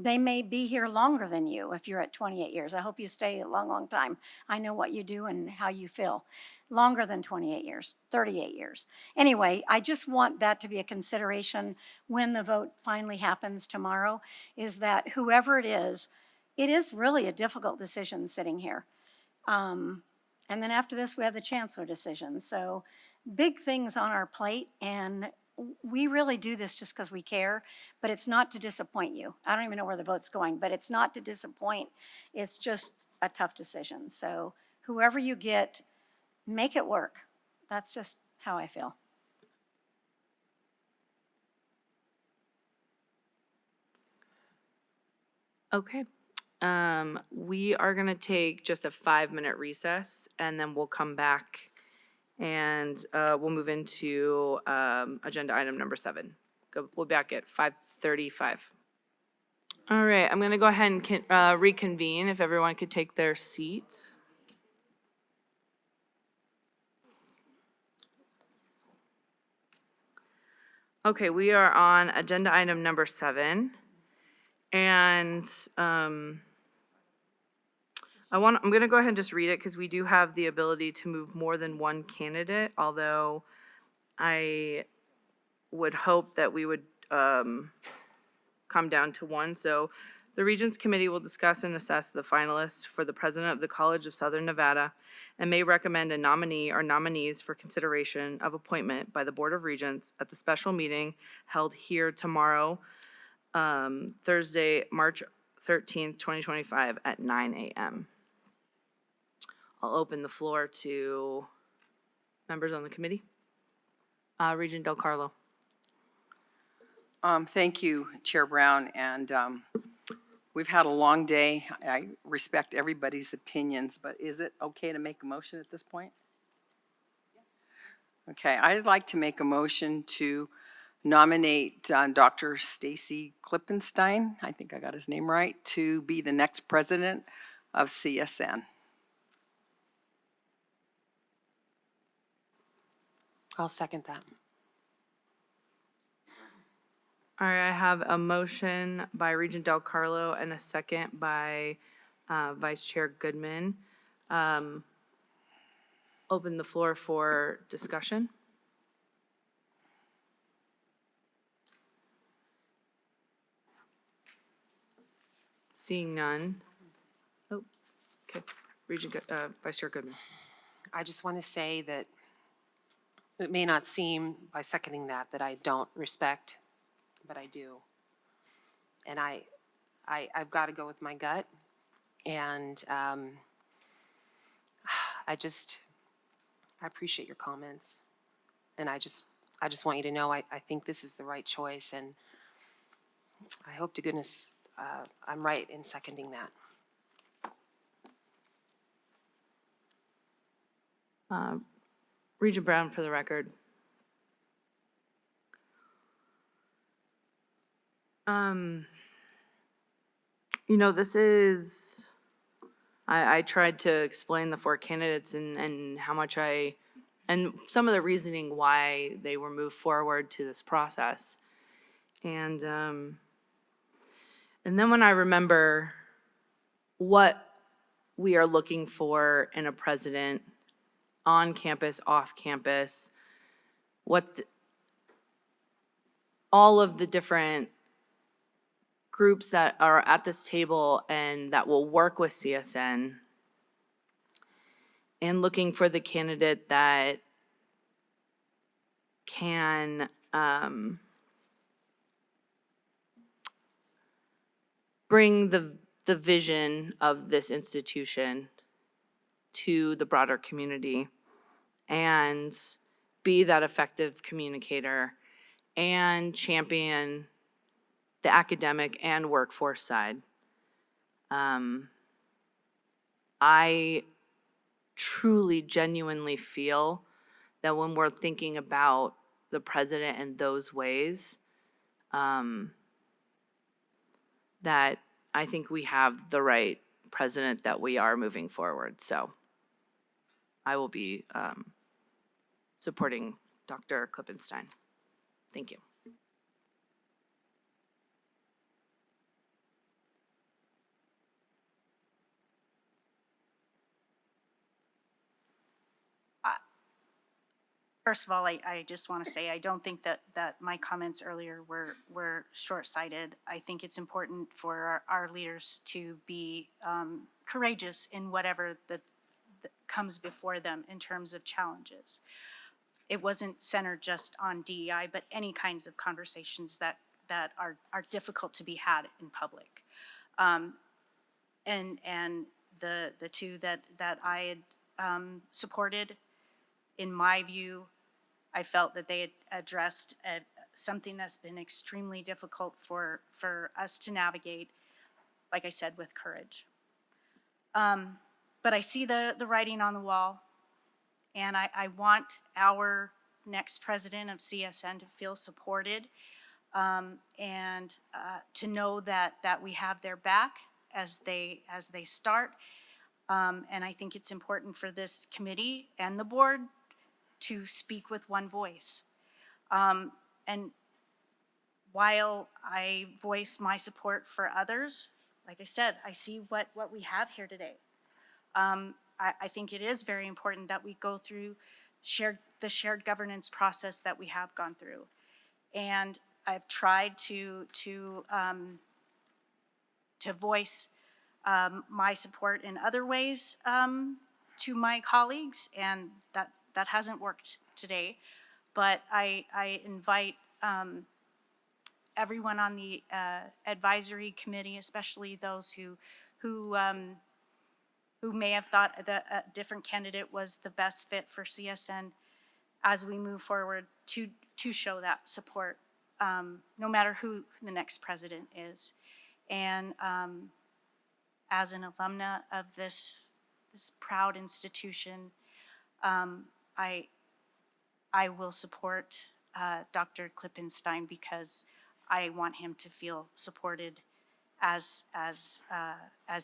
They may be here longer than you if you're at 28 years. I hope you stay a long, long time. I know what you do and how you feel. Longer than 28 years, 38 years. Anyway, I just want that to be a consideration when the vote finally happens tomorrow, is that whoever it is really a difficult decision sitting here. And then after this, we have the chancellor decision. So big things on our plate, and we really do this just because we care, but it's not to disappoint you. I don't even know where the vote's going, but it's not to disappoint. It's just a tough decision. So whoever you get, make it work. That's just how I feel. Okay. We are going to take just a 5-minute recess, and then we'll come back and we'll move into agenda item number 7. We'll be back at 5:35. All right, I'm going to go ahead and reconvene if everyone could take their seats. Okay, we are on agenda item number 7. And I'm going to go ahead and just read it because we do have the ability to move more than one candidate, although I would hope that we would come down to one. So the Regents Committee will discuss and assess the finalists for the President of the College of Southern Nevada and may recommend a nominee or nominees for consideration of appointment by the Board of Regents at the special meeting held here tomorrow, Thursday, March 13th, 2025 at 9 a.m. I'll open the floor to members on the committee. Regent Del Carlo. Thank you, Chair Brown, and we've had a long day. I respect everybody's opinions, but is it okay to make a motion at this point? Okay, I'd like to make a motion to nominate Dr. Stacy Klippenstein, I think I got his name right, to be the next president of CSN. I'll second that. All right, I have a motion by Regent Del Carlo and a second by Vice Chair Goodman. Open the floor for discussion. Seeing none. Oh, okay. Vice Chair Goodman. I just want to say that it may not seem by seconding that I don't respect, but I do. And I've got to go with my gut. And I appreciate your comments. And I just want you to know I think this is the right choice. And I hope to goodness I'm right in seconding that. Regent Brown for the record. This is, I tried to explain the 4 candidates and how much and some of the reasoning why they were moved forward to this process. And then when I remember what we are looking for in a president on campus, off campus, what all of the different groups that are at this table and that will work with CSN, and looking for the candidate that can bring the vision of this institution to the broader community and be that effective communicator and champion the academic and workforce side. I truly, genuinely feel that when we're thinking about the president in those ways, that I think we have the right president that we are moving forward. So I will be supporting Dr. Klippenstein. Thank you. First of all, I just want to say, I don't think that my comments earlier were short-sighted. I think it's important for our leaders to be courageous in whatever that comes before them in terms of challenges. It wasn't centered just on DEI, but any kinds of conversations that are difficult to be had in public. And the two that I had supported, in my view, I felt that they had addressed something that's been extremely difficult for us to navigate, like I said, with courage. But I see the writing on the wall, and I want our next president of CSN to feel supported and to know that we have their back as they start. And I think it's important for this committee and the board to speak with one voice. And while I voice my support for others, like I said, I see what we have here today. I think it is very important that we go through the shared governance process that we have gone through. And I've tried to voice my support in other ways to my colleagues, and that hasn't worked today. But I invite everyone on the advisory committee, especially those who may have thought that a different candidate was the best fit for CSN, as we move forward, to show that support, no matter who the next president is. And as an alumna of this proud institution, I will support Dr. Klippenstein because I want him to feel supported as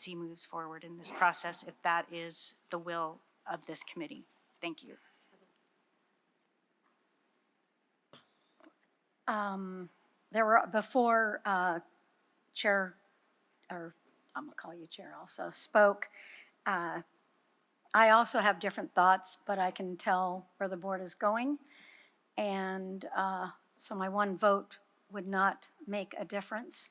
he moves forward in this process, if that is the will of this committee. Thank you. There were, before Chair, or I'm gonna call you Chair also, spoke, I also have different thoughts, but I can tell where the board is going. And so my one vote would not make a difference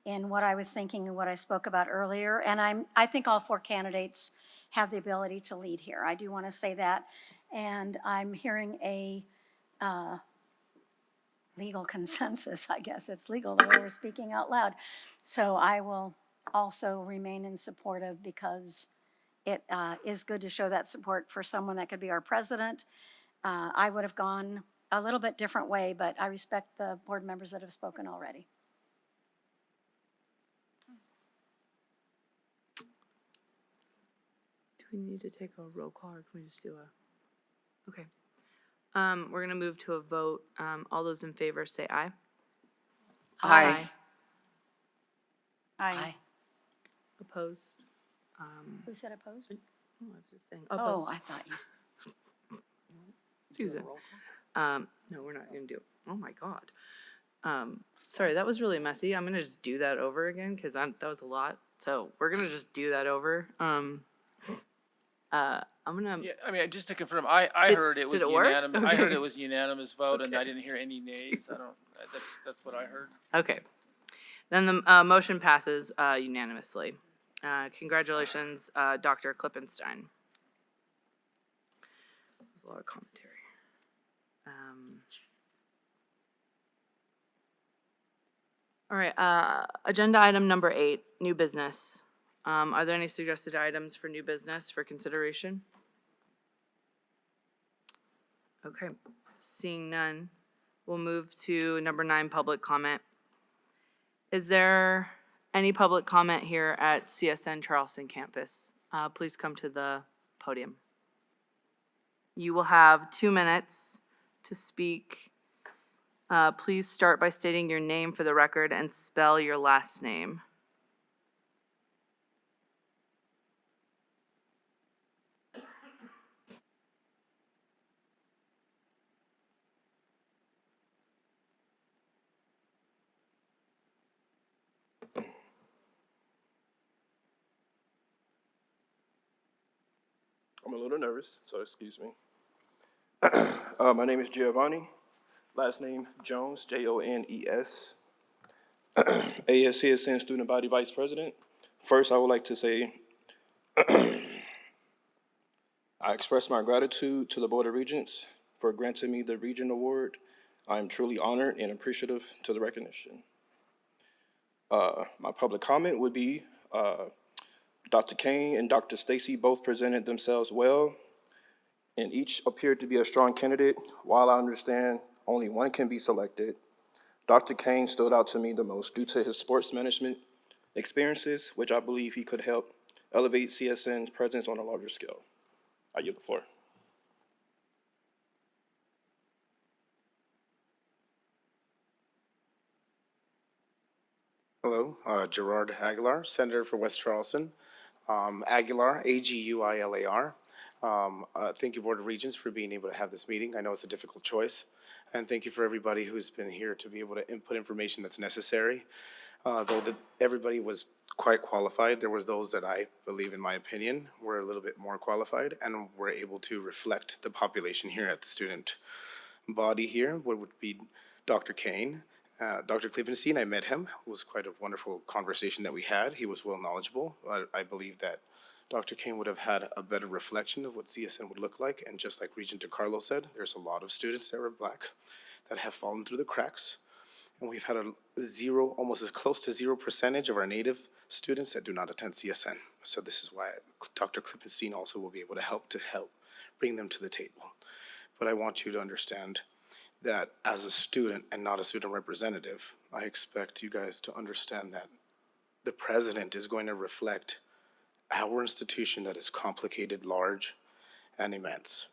in what I was thinking and what I spoke about earlier. And I think all four candidates have the ability to lead here. I do want to say that. And I'm hearing a legal consensus, I guess it's legal the way we're speaking out loud. So I will also remain in support of, because it is good to show that support for someone that could be our president. I would have gone a little bit different way, but I respect the board members that have spoken already. Do we need to take a roll call, or can we just do a? Okay. We're gonna move to a vote. All those in favor say aye. Aye. Aye. Opposed? Who said opposed? Oh, I was just saying Oh, opposed. I thought you. Susan. No, we're not gonna do, oh my God. Sorry, that was really messy. I'm gonna just do that over again, because that was a lot. So we're gonna just do that over. I'm gonna, Yeah, I mean, just to confirm, I Did- heard it was did it work? unanimous. I heard Okay. it was unanimous vote, and I Okay. didn't hear any nays. I don't That's what I heard. Okay. Then the motion passes unanimously. Congratulations, Dr. Klippenstein. There's a lot of commentary. All right, agenda item number 8, new business. Are there any suggested items for new business for consideration? Okay, seeing none, we'll move to number 9, public comment. Is there any public comment here at CSN Charleston campus? Please come to the podium. You will have 2 minutes to speak. Please start by stating your name for the record and spell your last name. I'm a little nervous, so excuse me. My name is Giovanni. Last name Jones, Jones. ASCSN Student Body Vice President. First, I would like to say I express my gratitude to the Board of Regents for granting me the Regent Award. I am truly honored and appreciative to the recognition. My public comment would be Dr. Kane and Dr. Stacy both presented themselves well, and each appeared to be a strong candidate. While I understand only one can be selected, Dr. Kane stood out to me the most due to his sports management experiences, which I believe he could help elevate CSN's presence on a larger scale. I yield the floor. Hello, Gerard Aguilar, Senator for West Charleston. Aguilar, Aguilar. Thank you, Board of Regents, for being able to have this meeting. I know it's a difficult choice. And thank you for everybody who's been here to be able to input information that's necessary. Though everybody was quite qualified, there was those that I believe, in my opinion, were a little bit more qualified and were able to reflect the population here at the student body here, what would be Dr. Kane. Dr. Klippenstein, I met him. It was quite a wonderful conversation that we had. He was well knowledgeable. I believe that Dr. Kane would have had a better reflection of what CSN would look like. And just like Regent DeCarlo said, there's a lot of students that were Black that have fallen through the cracks. And we've had a zero, almost as close to 0% of our Native students that do not attend CSN. So this is why Dr. Klippenstein also will be able to help bring them to the table. But I want you to understand that as a student and not a student representative, I expect you guys to understand that the president is going to reflect our institution that is complicated, large, and immense,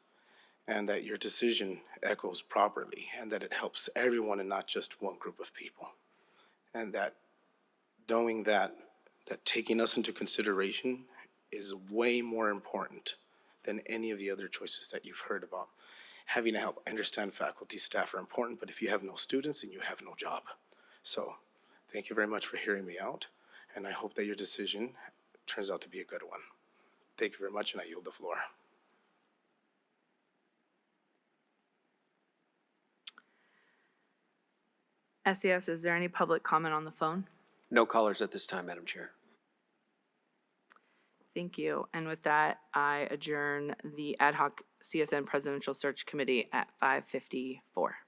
and that your decision echoes properly, and that it helps everyone and not just one group of people. And that knowing that taking us into consideration is way more important than any of the other choices that you've heard about. Having to help. I understand faculty, staff are important, but if you have no students, then you have no job. So thank you very much for hearing me out, and I hope that your decision turns out to be a good one. Thank you very much, and I yield the floor. SES, is there any public comment on the phone? No callers at this time, Madam Chair. Thank you. And with that, I adjourn the ad hoc CSN Presidential Search Committee at 5:54.